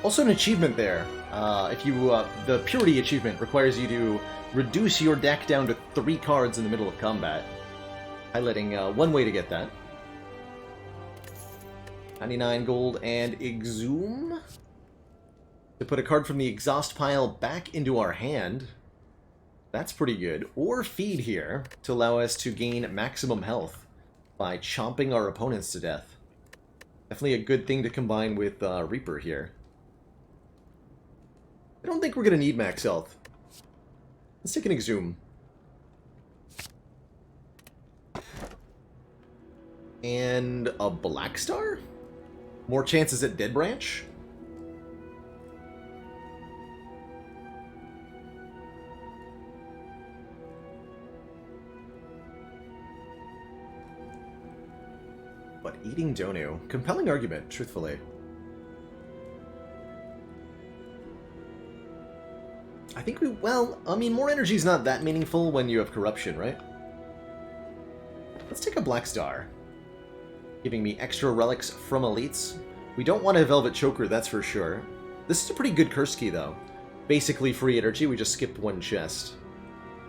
Also an achievement there. If you, the Purity achievement requires you to reduce your deck down to 3 cards in the middle of combat. Highlighting one way to get that. 99 gold and Exhume. To put a card from the exhaust pile back into our hand. That's pretty good. Or Feed here to allow us to gain maximum health by chomping our opponents to death. Definitely a good thing to combine with Reaper here. I don't think we're going to need max health. Let's take an Exhume. And a Black Star? More chances at Dead Branch? But eating Donu. Compelling argument, truthfully. I think we... Well, I mean, more energy is not that meaningful when you have Corruption, right? Let's take a Black Star. Giving me extra relics from elites. We don't want a Velvet Choker, that's for sure. This is a pretty good curse key, though. Basically free energy, we just skipped one chest.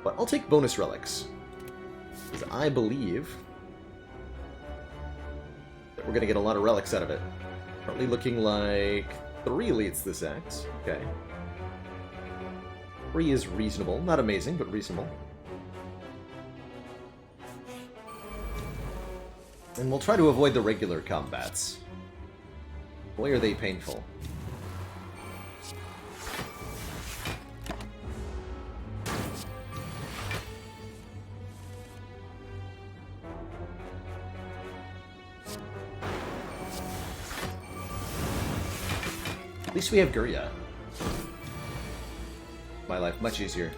But I'll take bonus relics. Because I believe that we're going to get a lot of relics out of it. Currently looking like 3 elites this act. Okay. 3 is reasonable. Not amazing, but reasonable. And we'll try to avoid the regular combats. Boy, are they painful. At least we have Gurya. My life much easier.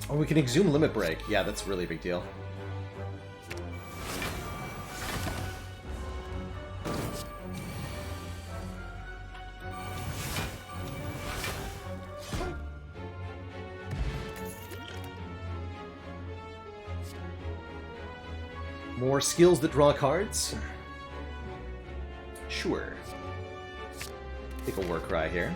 Oh, we can Exhume Limit Break. Yeah, that's really a big deal. More skills that draw cards? Sure. Take a Warcry here.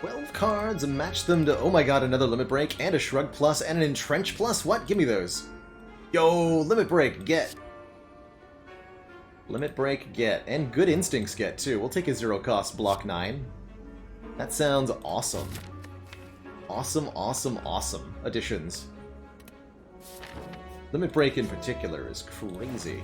12 cards and match them to, oh my god, another Limit Break, and a Shrug Plus, and an Entrench Plus? What? Give me those. Yo, Limit Break, get. Limit Break, get. And Good Instincts get, too. We'll take a 0-cost Block 9. That sounds awesome. Awesome, awesome, awesome additions. Limit Break in particular is crazy.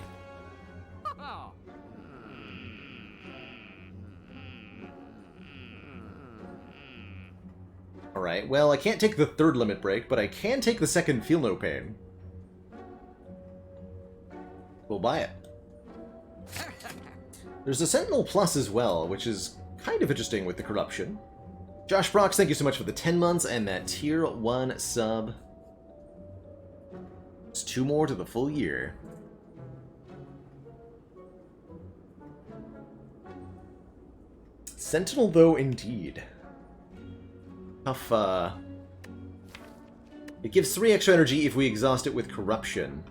Alright, well, I can't take the 3rd Limit Break, but I can take the 2nd Feel No Pain. We'll buy it. There's a Sentinel Plus as well, which is kind of interesting with the Corruption. Josh Brox, thank you so much for the 10 months and that Tier 1 sub. It's 2 more to the full year. Sentinel, though, indeed. Tough, It gives 3 extra energy if we exhaust it with Corruption.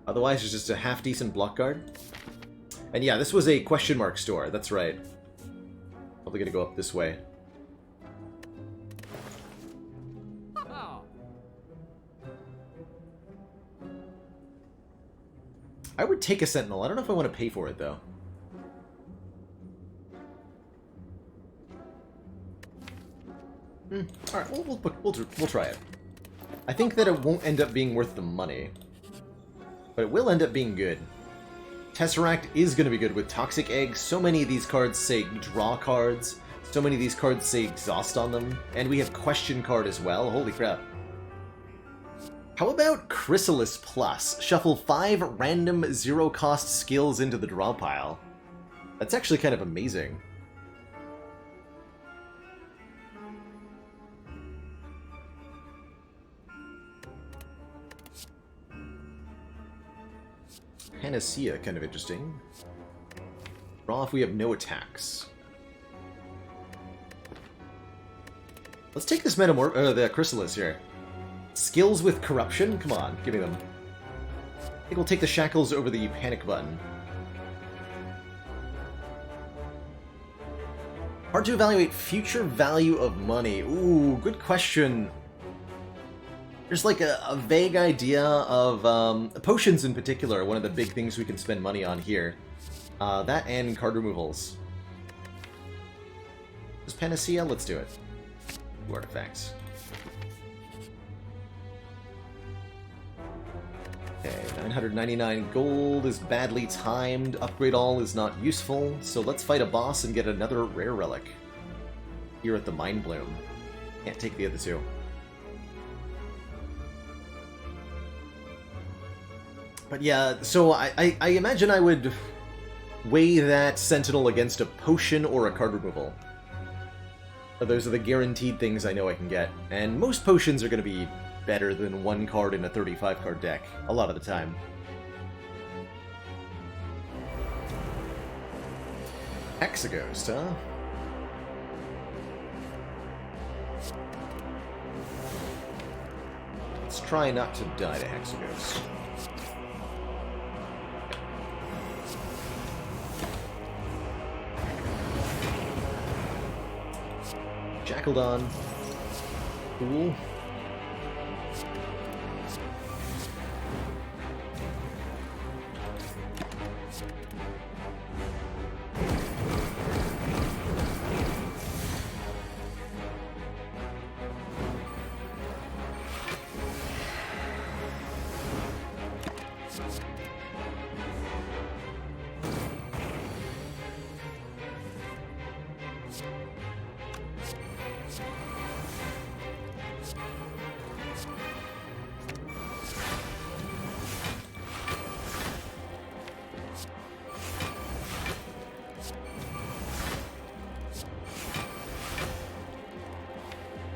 Otherwise, it's just a half-decent block guard. And yeah, this was a question mark store, that's right. Probably gonna go up this way. I would take a Sentinel. I don't know if I want to pay for it, though. Alright, we'll try it. I think that it won't end up being worth the money. But it will end up being good. Tesseract is going to be good with Toxic Egg. So many of these cards say draw cards. So many of these cards say exhaust on them. And we have Question card as well. Holy crap. How about Chrysalis Plus? Shuffle 5 random 0-cost skills into the draw pile. That's actually kind of amazing. Panacea, kind of interesting. Draw if we have no attacks. Let's take this the Chrysalis here. Skills with Corruption? Come on, give me them. I think we'll take the Shackles over the Panic button. Hard to evaluate future value of money. Ooh, good question. There's like a vague idea of potions in particular, one of the big things we can spend money on here. That and card removals. Is Panacea? Let's do it. Artifacts. Okay, 999 gold is badly timed. Upgrade all is not useful, so let's fight a boss and get another rare relic. Here at the Mind Bloom. Can't take the other two. But yeah, so I imagine I would weigh that Sentinel against a potion or a card removal. Those are the guaranteed things I know I can get. And most potions are going to be better than one card in a 35-card deck, a lot of the time. Hexaghost, huh? Let's try not to die to Hexaghost. Jackeldon. Cool.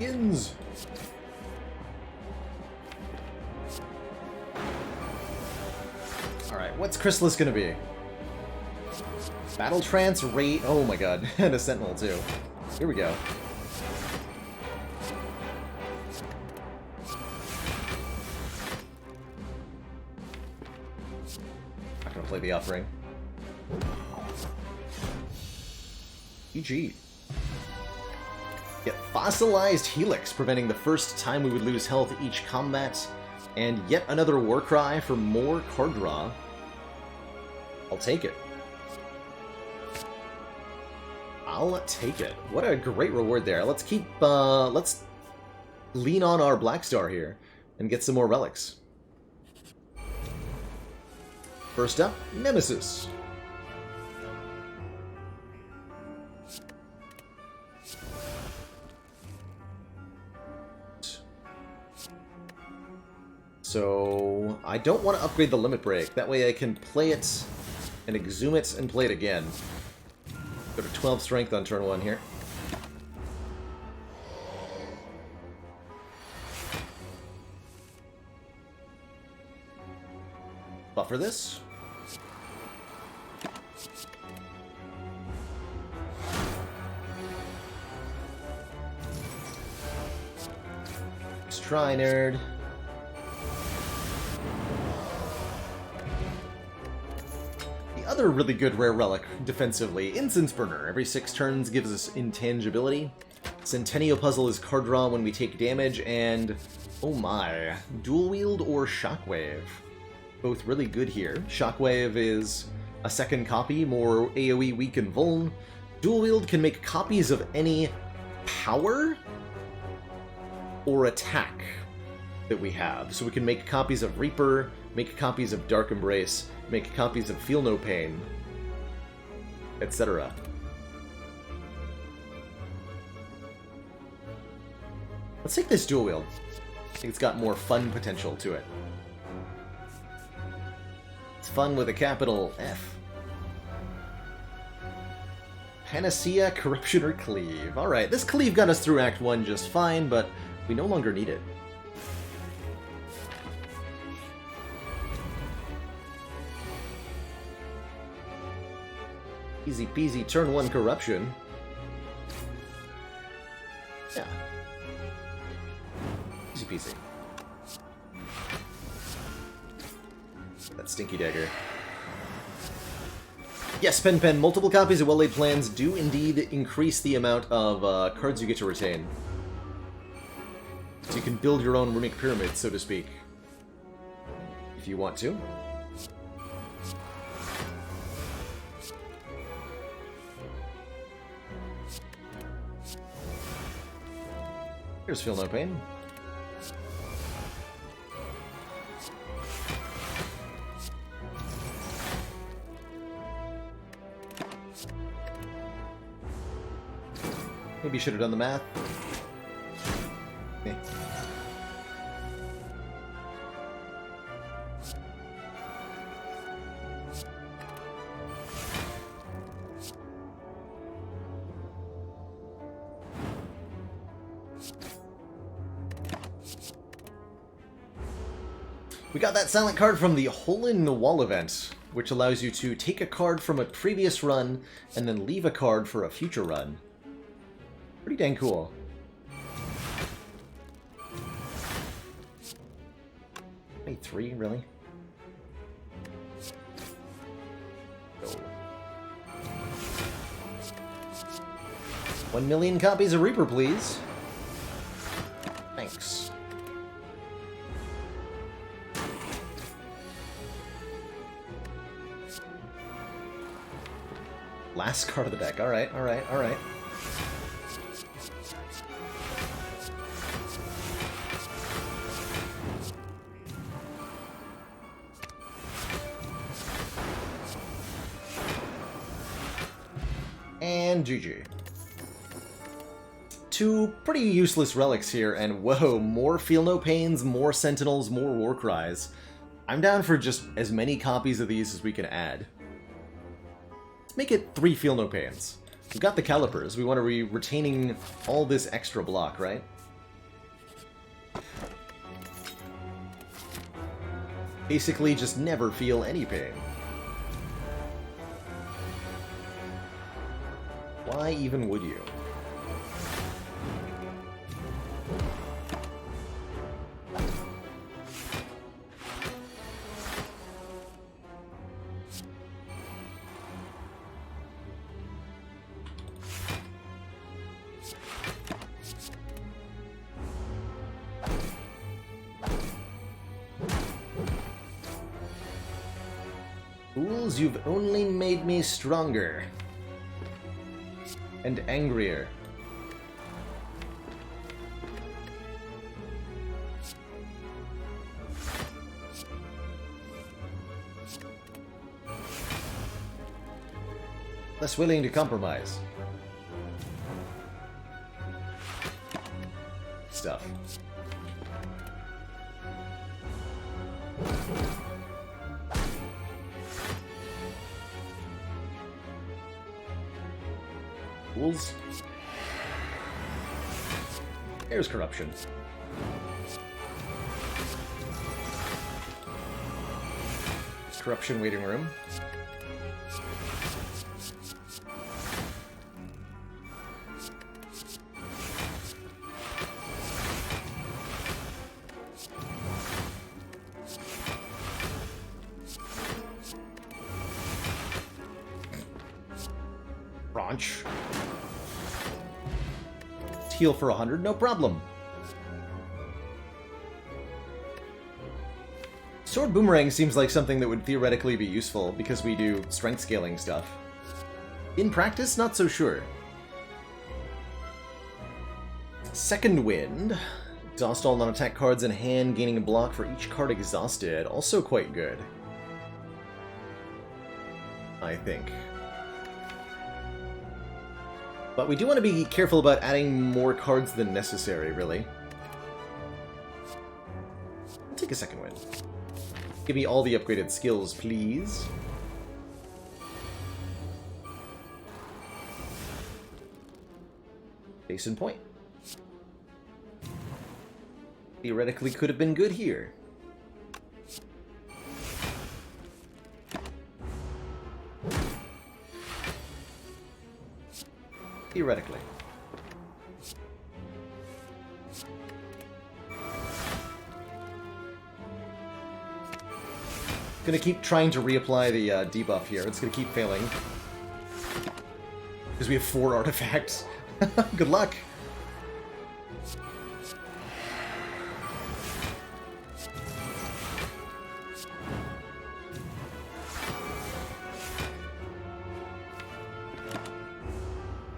Ins. Alright, what's Chrysalis gonna be? Battle Trance, Rate. Oh my god, and a Sentinel too. Here we go. Not gonna play the offering. GG. Get Fossilized Helix, preventing the first time we would lose health each combat, and yet another Warcry for more card draw. I'll take it. I'll take it. What a great reward there. Let's keep, let's lean on our Black Star here and get some more relics. First up, Nemesis. So I don't want to upgrade the Limit Break. That way I can play it and exhume it and play it again. Go to 12 strength on turn 1 here. Buffer this. Let's try, nerd. Other really good rare relic defensively, Incense Burner. Every 6 turns gives us intangibility. Centennial Puzzle is card draw when we take damage, and oh my, Dual Wield or Shockwave. Both really good here. Shockwave is a second copy, more AoE weak and vuln. Dual Wield can make copies of any power or attack that we have. So we can make copies of Reaper, make copies of Dark Embrace, make copies of Feel No Pain, etc. Let's take this Dual Wield. I think it's got more fun potential to it. It's fun with a capital F. Panacea, Corruption, or Cleave. Alright, this Cleave got us through Act 1 just fine, but we no longer need it. Easy peasy turn 1 Corruption. Yeah. Easy peasy. That Stinky Dagger. Yes, Pen, multiple copies of well-laid plans do indeed increase the amount of cards you get to retain. So you can build your own runic pyramid, so to speak. If you want to. Here's Feel No Pain. Maybe you should have done the math. Okay. We got that silent card from the Hole in the Wall event, which allows you to take a card from a previous run and then leave a card for a future run. Pretty dang cool. Wait, 3? Really? No. 1 million copies of Reaper, please. Thanks. Last card of the deck. Alright, alright, alright. And GG. 2 pretty useless relics here, and whoa, more Feel No Pains, more Sentinels, more War Cries. I'm down for just as many copies of these as we can add. Let's make it 3 Feel No Pains. We've got the Calipers, we want to be retaining all this extra block, right? Basically, just never feel any pain. Why even would you? Fools, you've only made me stronger. And angrier. Less willing to compromise. Stuff. Fools. There's corruption. Corruption waiting room. Branch. Heal for 100, no problem. Sword Boomerang seems like something that would theoretically be useful because we do strength scaling stuff. In practice, not so sure. Second Wind. Exhaust all non-attack cards in hand, gaining a block for each card exhausted. Also quite good. I think. But we do want to be careful about adding more cards than necessary, really. I'll take a Second Wind. Give me all the upgraded skills, please. Case in point. Theoretically could have been good here. Theoretically. Gonna keep trying to reapply the debuff here. It's gonna keep failing. Because we have 4 artifacts. Good luck!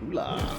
Ooh-la.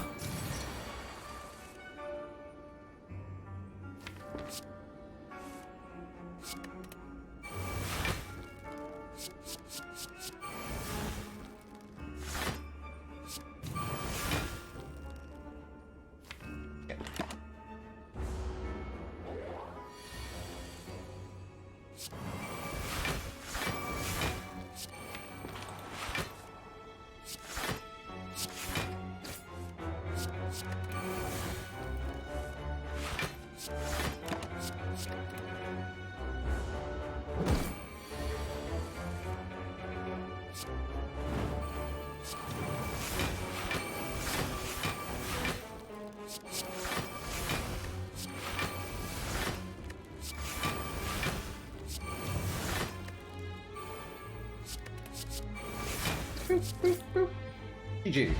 GG.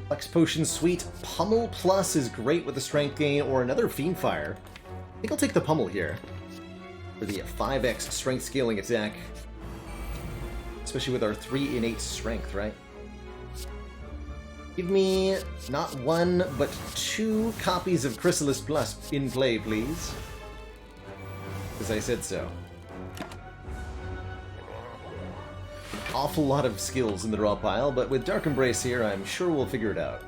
Flex Potion sweet. Pummel Plus is great with the strength gain or another Fiend Fire. I think I'll take the Pummel here for the 5x strength scaling attack. Especially with our 3 innate strength, right? Give me not 1, but 2 copies of Chrysalis Plus in play, please. Because I said so. Awful lot of skills in the draw pile, but with Dark Embrace here, I'm sure we'll figure it out.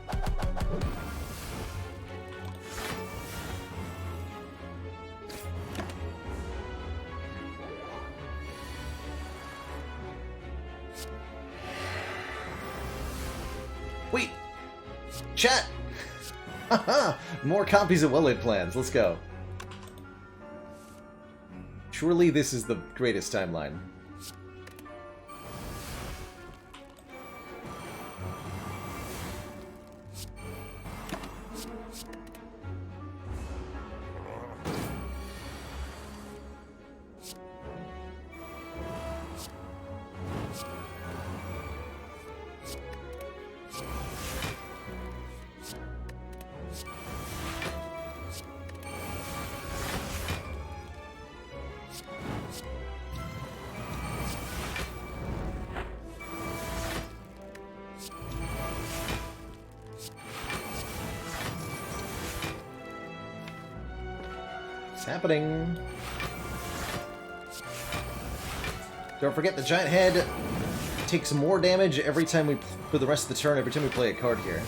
Wait! Chat! Haha! More copies of Well-Laid Plans, let's go. Surely this is the greatest timeline. Happening. Don't forget the giant head takes more damage every time we, for the rest of the turn, every time we play a card here.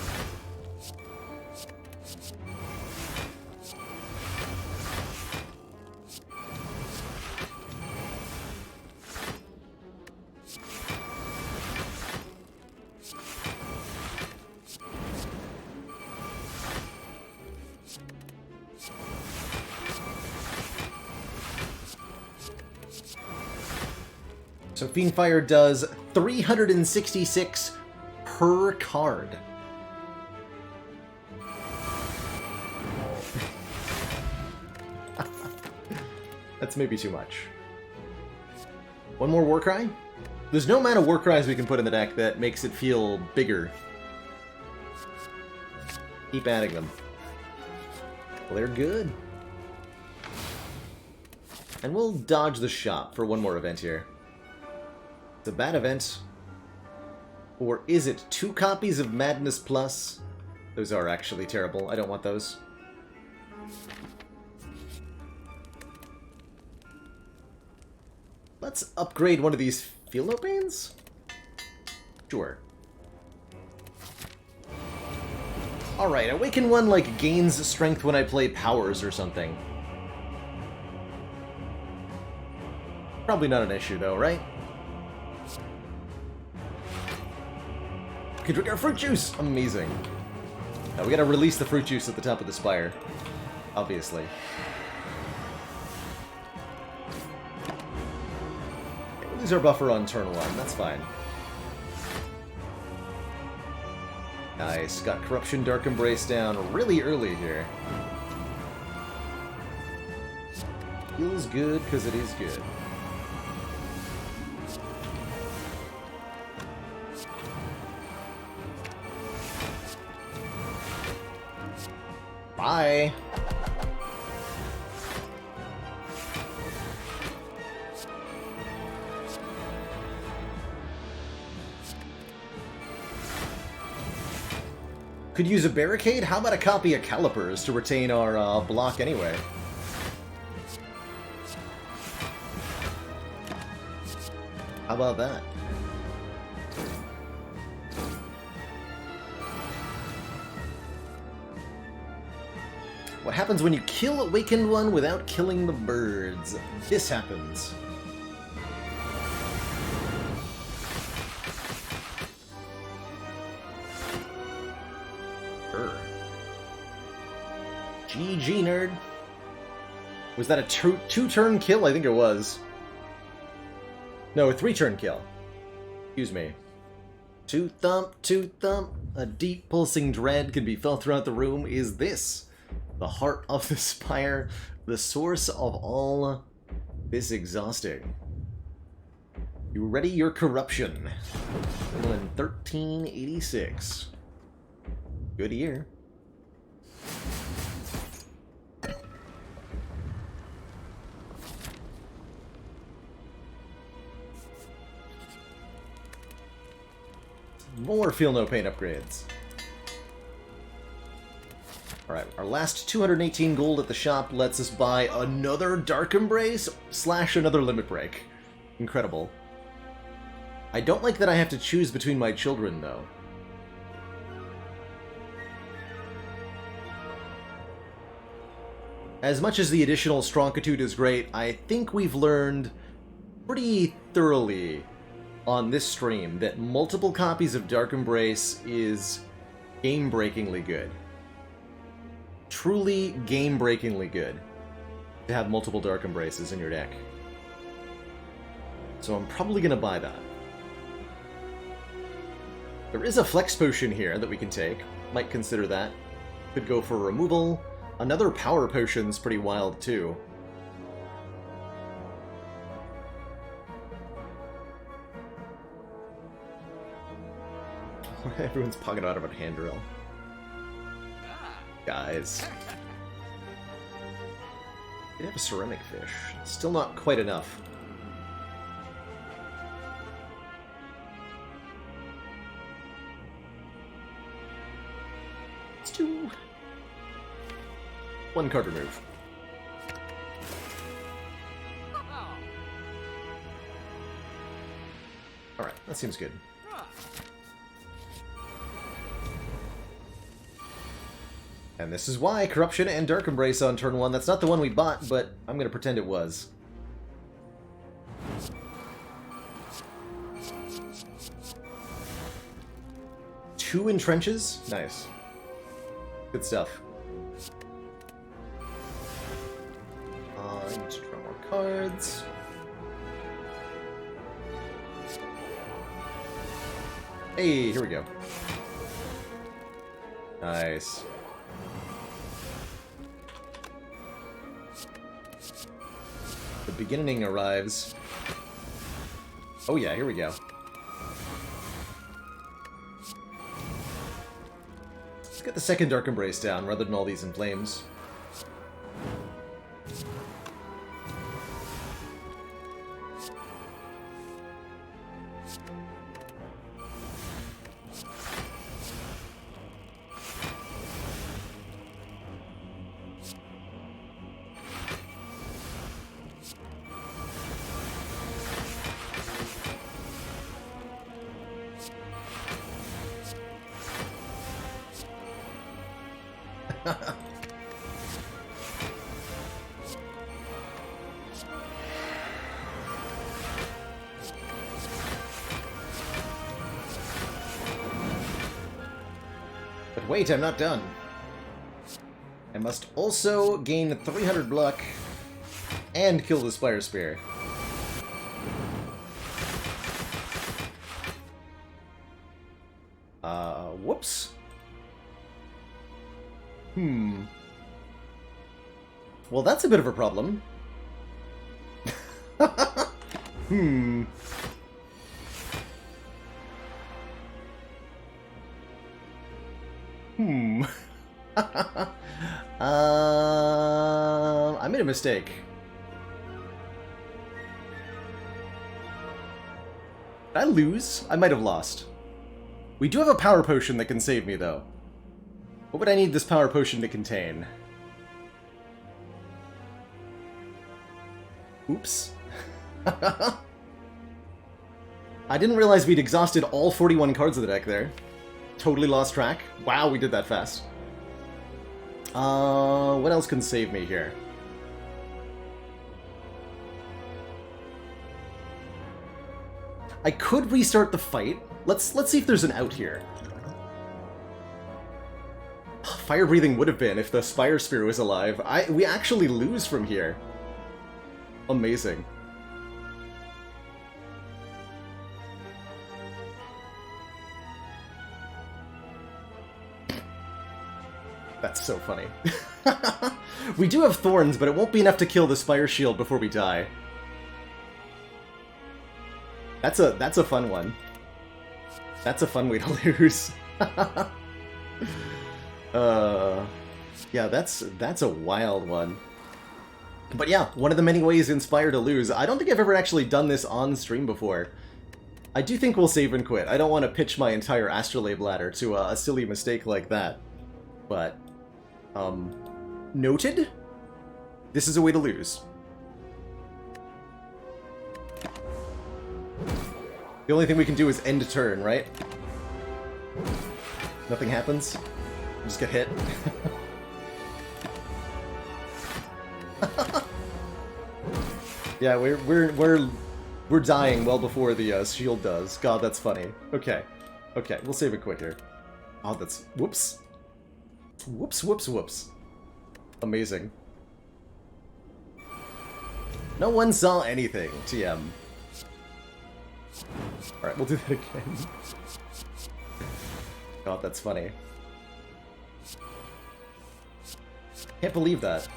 So Fiendfire does 366 per card. That's maybe too much. One more Warcry? There's no amount of Warcries we can put in the deck that makes it feel bigger. Keep adding them. Well, they're good. And we'll dodge the shop for one more event here. It's a bad event. Or is it 2 copies of Madness Plus? Those are actually terrible. I don't want those. Let's upgrade one of these Field Note Banes? Sure. Alright, Awaken one like gains strength when I play powers or something. Probably not an issue though, right? We can drink our fruit juice! Amazing. Now we gotta release the fruit juice at the top of the Spire. Obviously. Okay, we'll lose our buffer on turn 1, that's fine. Nice, got Corruption Dark Embrace down really early here. Feels good, because it is good. Hi. Could use a barricade? How about a copy of Calipers to retain our block anyway? How about that? What happens when you kill Awakened One without killing the birds? This happens. GG, nerd. Was that a two-turn kill? I think it was. No, a 3-turn kill. Excuse me. Two thump. A deep pulsing dread can be felt throughout the room. Is this the heart of the Spire? The source of all this exhausting? You ready your corruption? In 1386. Good year. More Feel No Pain upgrades. Alright, our last 218 gold at the shop lets us buy another Dark Embrace / another Limit Break. Incredible. I don't like that I have to choose between my children, though. As much as the additional Stronquitude is great, I think we've learned pretty thoroughly on this stream that multiple copies of Dark Embrace is game-breakingly good. Truly game-breakingly good to have multiple Dark Embraces in your deck. So I'm probably going to buy that. There is a Flex Potion here that we can take. Might consider that. Could go for removal. Another Power Potion's pretty wild, too. Everyone's pocket out of a hand drill. Guys. We have a ceramic fish. Still not quite enough. Let's do 1 card remove. Alright, that seems good. And this is why Corruption and Dark Embrace on turn 1. That's not the one we bought, but I'm going to pretend it was. Two Entrenches? Nice. Good stuff. I need to draw more cards. Hey, here we go. Nice. The beginning arrives. Oh yeah, here we go. Let's get the second Dark Embrace down rather than all these in flames. But wait, I'm not done. I must also gain 300 luck and kill the Spire Spear. Whoops. Well, that's a bit of a problem. I made a mistake. Did I lose? I might have lost. We do have a power potion that can save me, though. What would I need this power potion to contain? Oops. I didn't realize we'd exhausted all 41 cards of the deck there. Totally lost track. Wow, we did that fast. What else can save me here? I could restart the fight. Let's see if there's an out here. Fire breathing would have been if the Spire Spear was alive. We actually lose from here. Amazing. That's so funny. We do have thorns, but it won't be enough to kill the Spire Shield before we die. That's a fun one. That's a fun way to lose. Yeah, that's a wild one. But yeah, one of the many ways in Spire to lose. I don't think I've ever actually done this on stream before. I do think we'll save and quit. I don't want to pitch my entire Astrolabe ladder to a silly mistake like that. But, noted? This is a way to lose. The only thing we can do is end a turn, right? Nothing happens. We just get hit. Yeah, we're dying well before the shield does. God, that's funny. Okay, okay, we'll save it quick here. Oh, that's whoops, whoops, whoops, whoops. Amazing. No one saw anything. TM. All right, we'll do that again. God, that's funny. Can't believe that.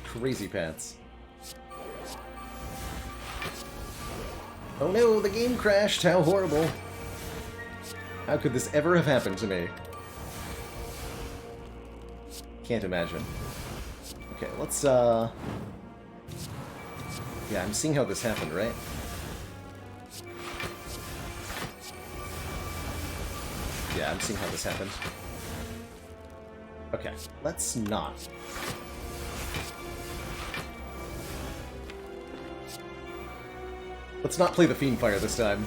Crazy pants. Oh no, the game crashed! How horrible! How could this ever have happened to me? Can't imagine. Okay, let's, yeah, I'm seeing how this happened, right? Yeah, I'm seeing how this happened. Okay, let's not. Let's not play the Fiendfire this time.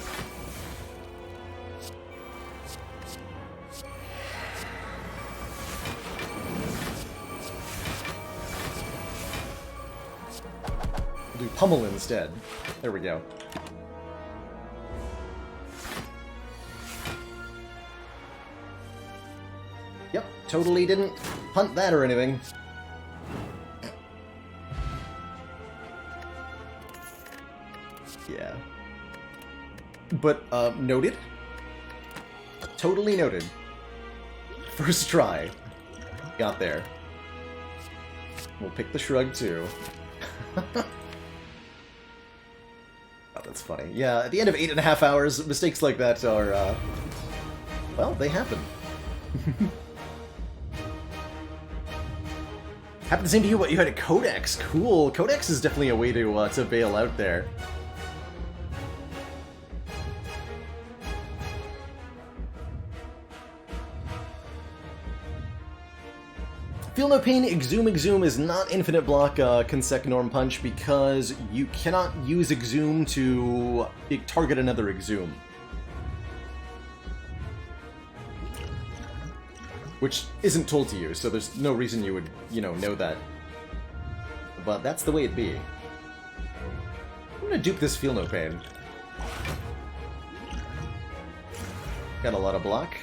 We'll do Pummel instead. There we go. Yep, totally didn't hunt that or anything. Yeah. But, noted? Totally noted. First try. Got there. We'll pick the shrug, too. Oh, that's funny. Yeah, at the end of 8.5 hours, mistakes like that are, well, they happen. Happened the same to you, but you had a Codex. Cool. Codex is definitely a way to bail out there. Feel No Pain, Exhume Exhume is not Infinite Block Consec Norm Punch because you cannot use Exhume to target another Exhume. Which isn't told to you, so there's no reason you would, know that. But that's the way it be. I'm gonna dupe this Feel No Pain. Got a lot of block.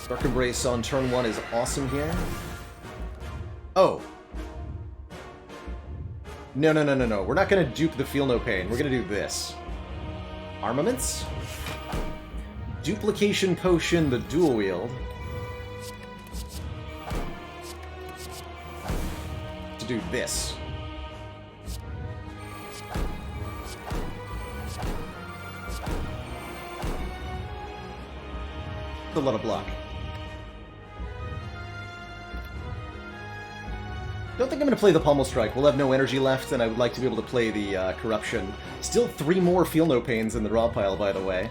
Dark Embrace on turn 1 is awesome here. Oh. No. We're not going to dupe the Feel No Pain. We're going to do this. Armaments. Duplication Potion, the dual wield. To do this. a lot of block. Don't think I'm going to play the Pommel Strike. We'll have no energy left, and I would like to be able to play the Corruption. Still 3 more Feel No Pains in the draw pile, by the way.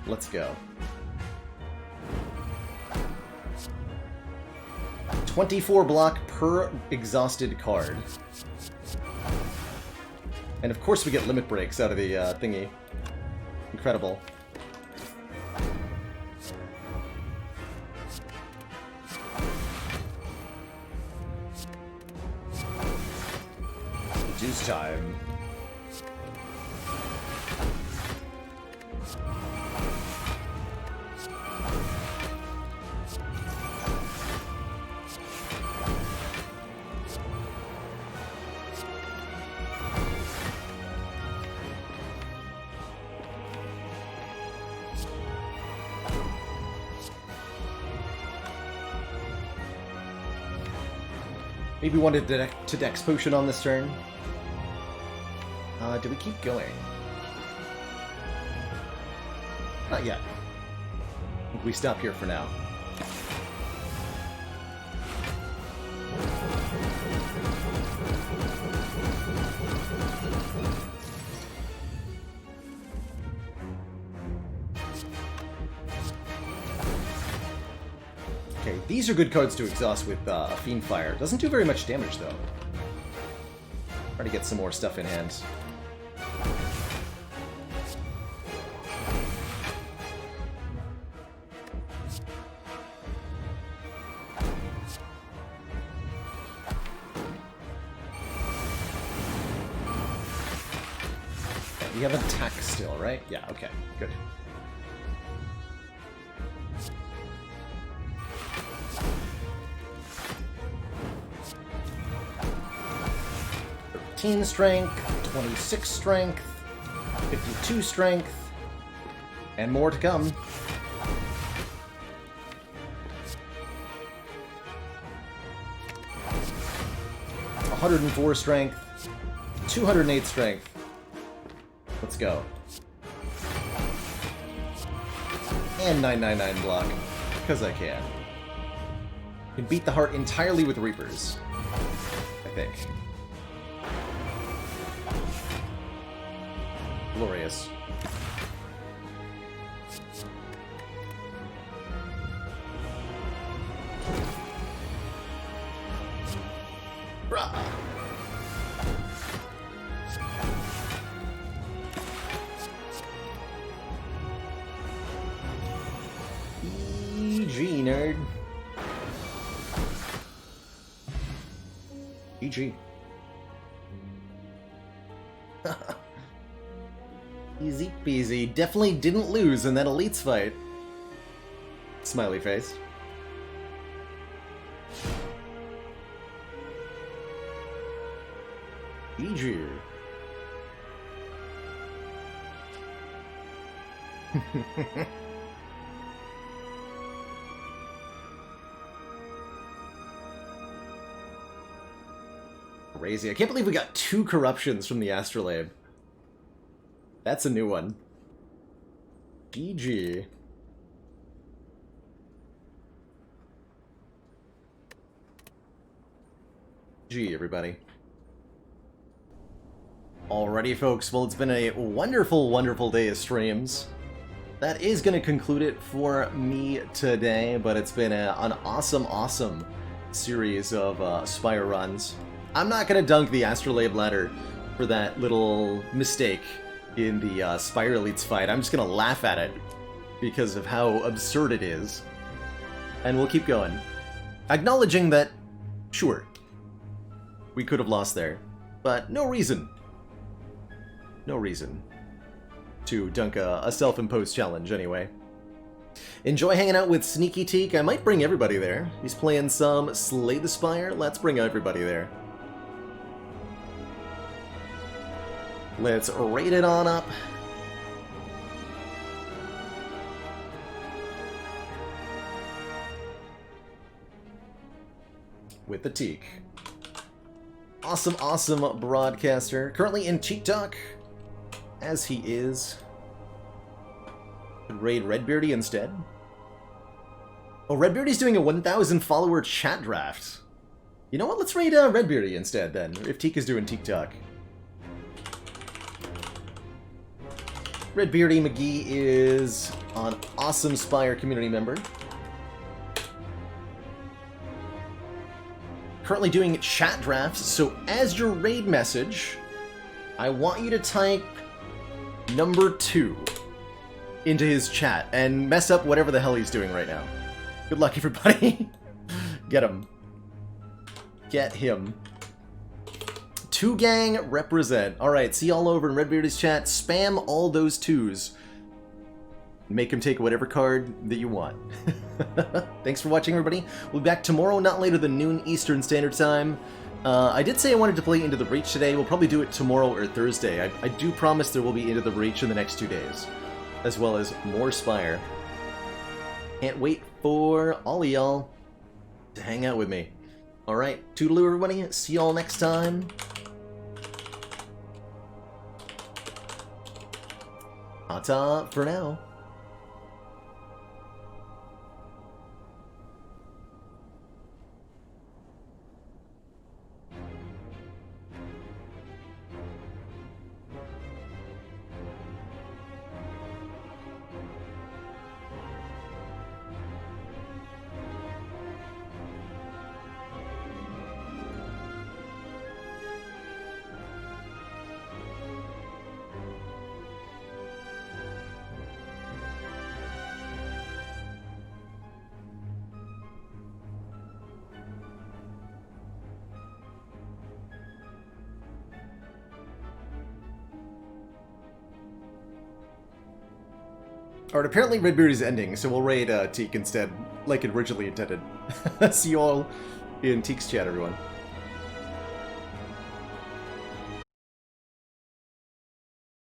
Let's go. 24 block per exhausted card. And of course we get limit breaks out of the thingy. Incredible. Juice time. Maybe wanted to Dex Potion on this turn. Do we keep going? Not yet. I think we stop here for now. Okay, these are good cards to exhaust with Fiend Fire. Doesn't do very much damage, though. Try to get some more stuff in hand. We have an attack still, right? Yeah, okay, good. Strength, 26 strength, 52 strength, and more to come. 104 strength, 208 strength. Let's go. And 999 block, because I can. Can beat the heart entirely with Reapers, I think. Glorious. Brah. EG, nerd. EG. Easy peasy. Definitely didn't lose in that Elites fight. Smiley face. EG. Crazy. I can't believe we got 2 corruptions from the Astrolabe. That's a new one. GG. G, everybody. Alrighty, folks. Well, it's been a wonderful, wonderful day of streams. That is going to conclude it for me today, but it's been an awesome, awesome series of Spire runs. I'm not going to dunk the Astrolabe ladder for that little mistake in the Spire Elites fight. I'm just gonna laugh at it because of how absurd it is. And we'll keep going. Acknowledging that, sure, we could have lost there, but no reason. No reason to dunk a self-imposed challenge anyway. Enjoy hanging out with Sneaky Teak. I might bring everybody there. He's playing some Slay the Spire. Let's bring everybody there. Let's rate it on up. With the Teak. Awesome, awesome broadcaster. Currently in Cheat Talk, as he is. Raid Redbeardy instead. Oh, Redbeardy's doing a 1,000 follower chat draft. You know what? Let's raid Redbeardy instead then, if Teak is doing Teak Talk. Redbeardy McGee is an awesome Spire community member. Currently doing chat drafts, so as your raid message, I want you to type number 2 into his chat and mess up whatever the hell he's doing right now. Good luck, everybody. Get him. Get him. 2 gang represent. Alright, see y'all over in Redbeardy's chat. Spam all those 2s. Make him take whatever card that you want. Thanks for watching, everybody. We'll be back tomorrow, not later than noon Eastern Standard Time. I did say I wanted to play Into the Breach today. We'll probably do it tomorrow or Thursday. I do promise there will be Into the Breach in the next 2 days, as well as more Spire. Can't wait for all of y'all to hang out with me. Alright, toodaloo, everybody. See y'all next time. Ta-ta for now. Alright, apparently Redbeard is ending, so we'll raid Teak instead, like originally intended. See you all in Teak's chat, everyone.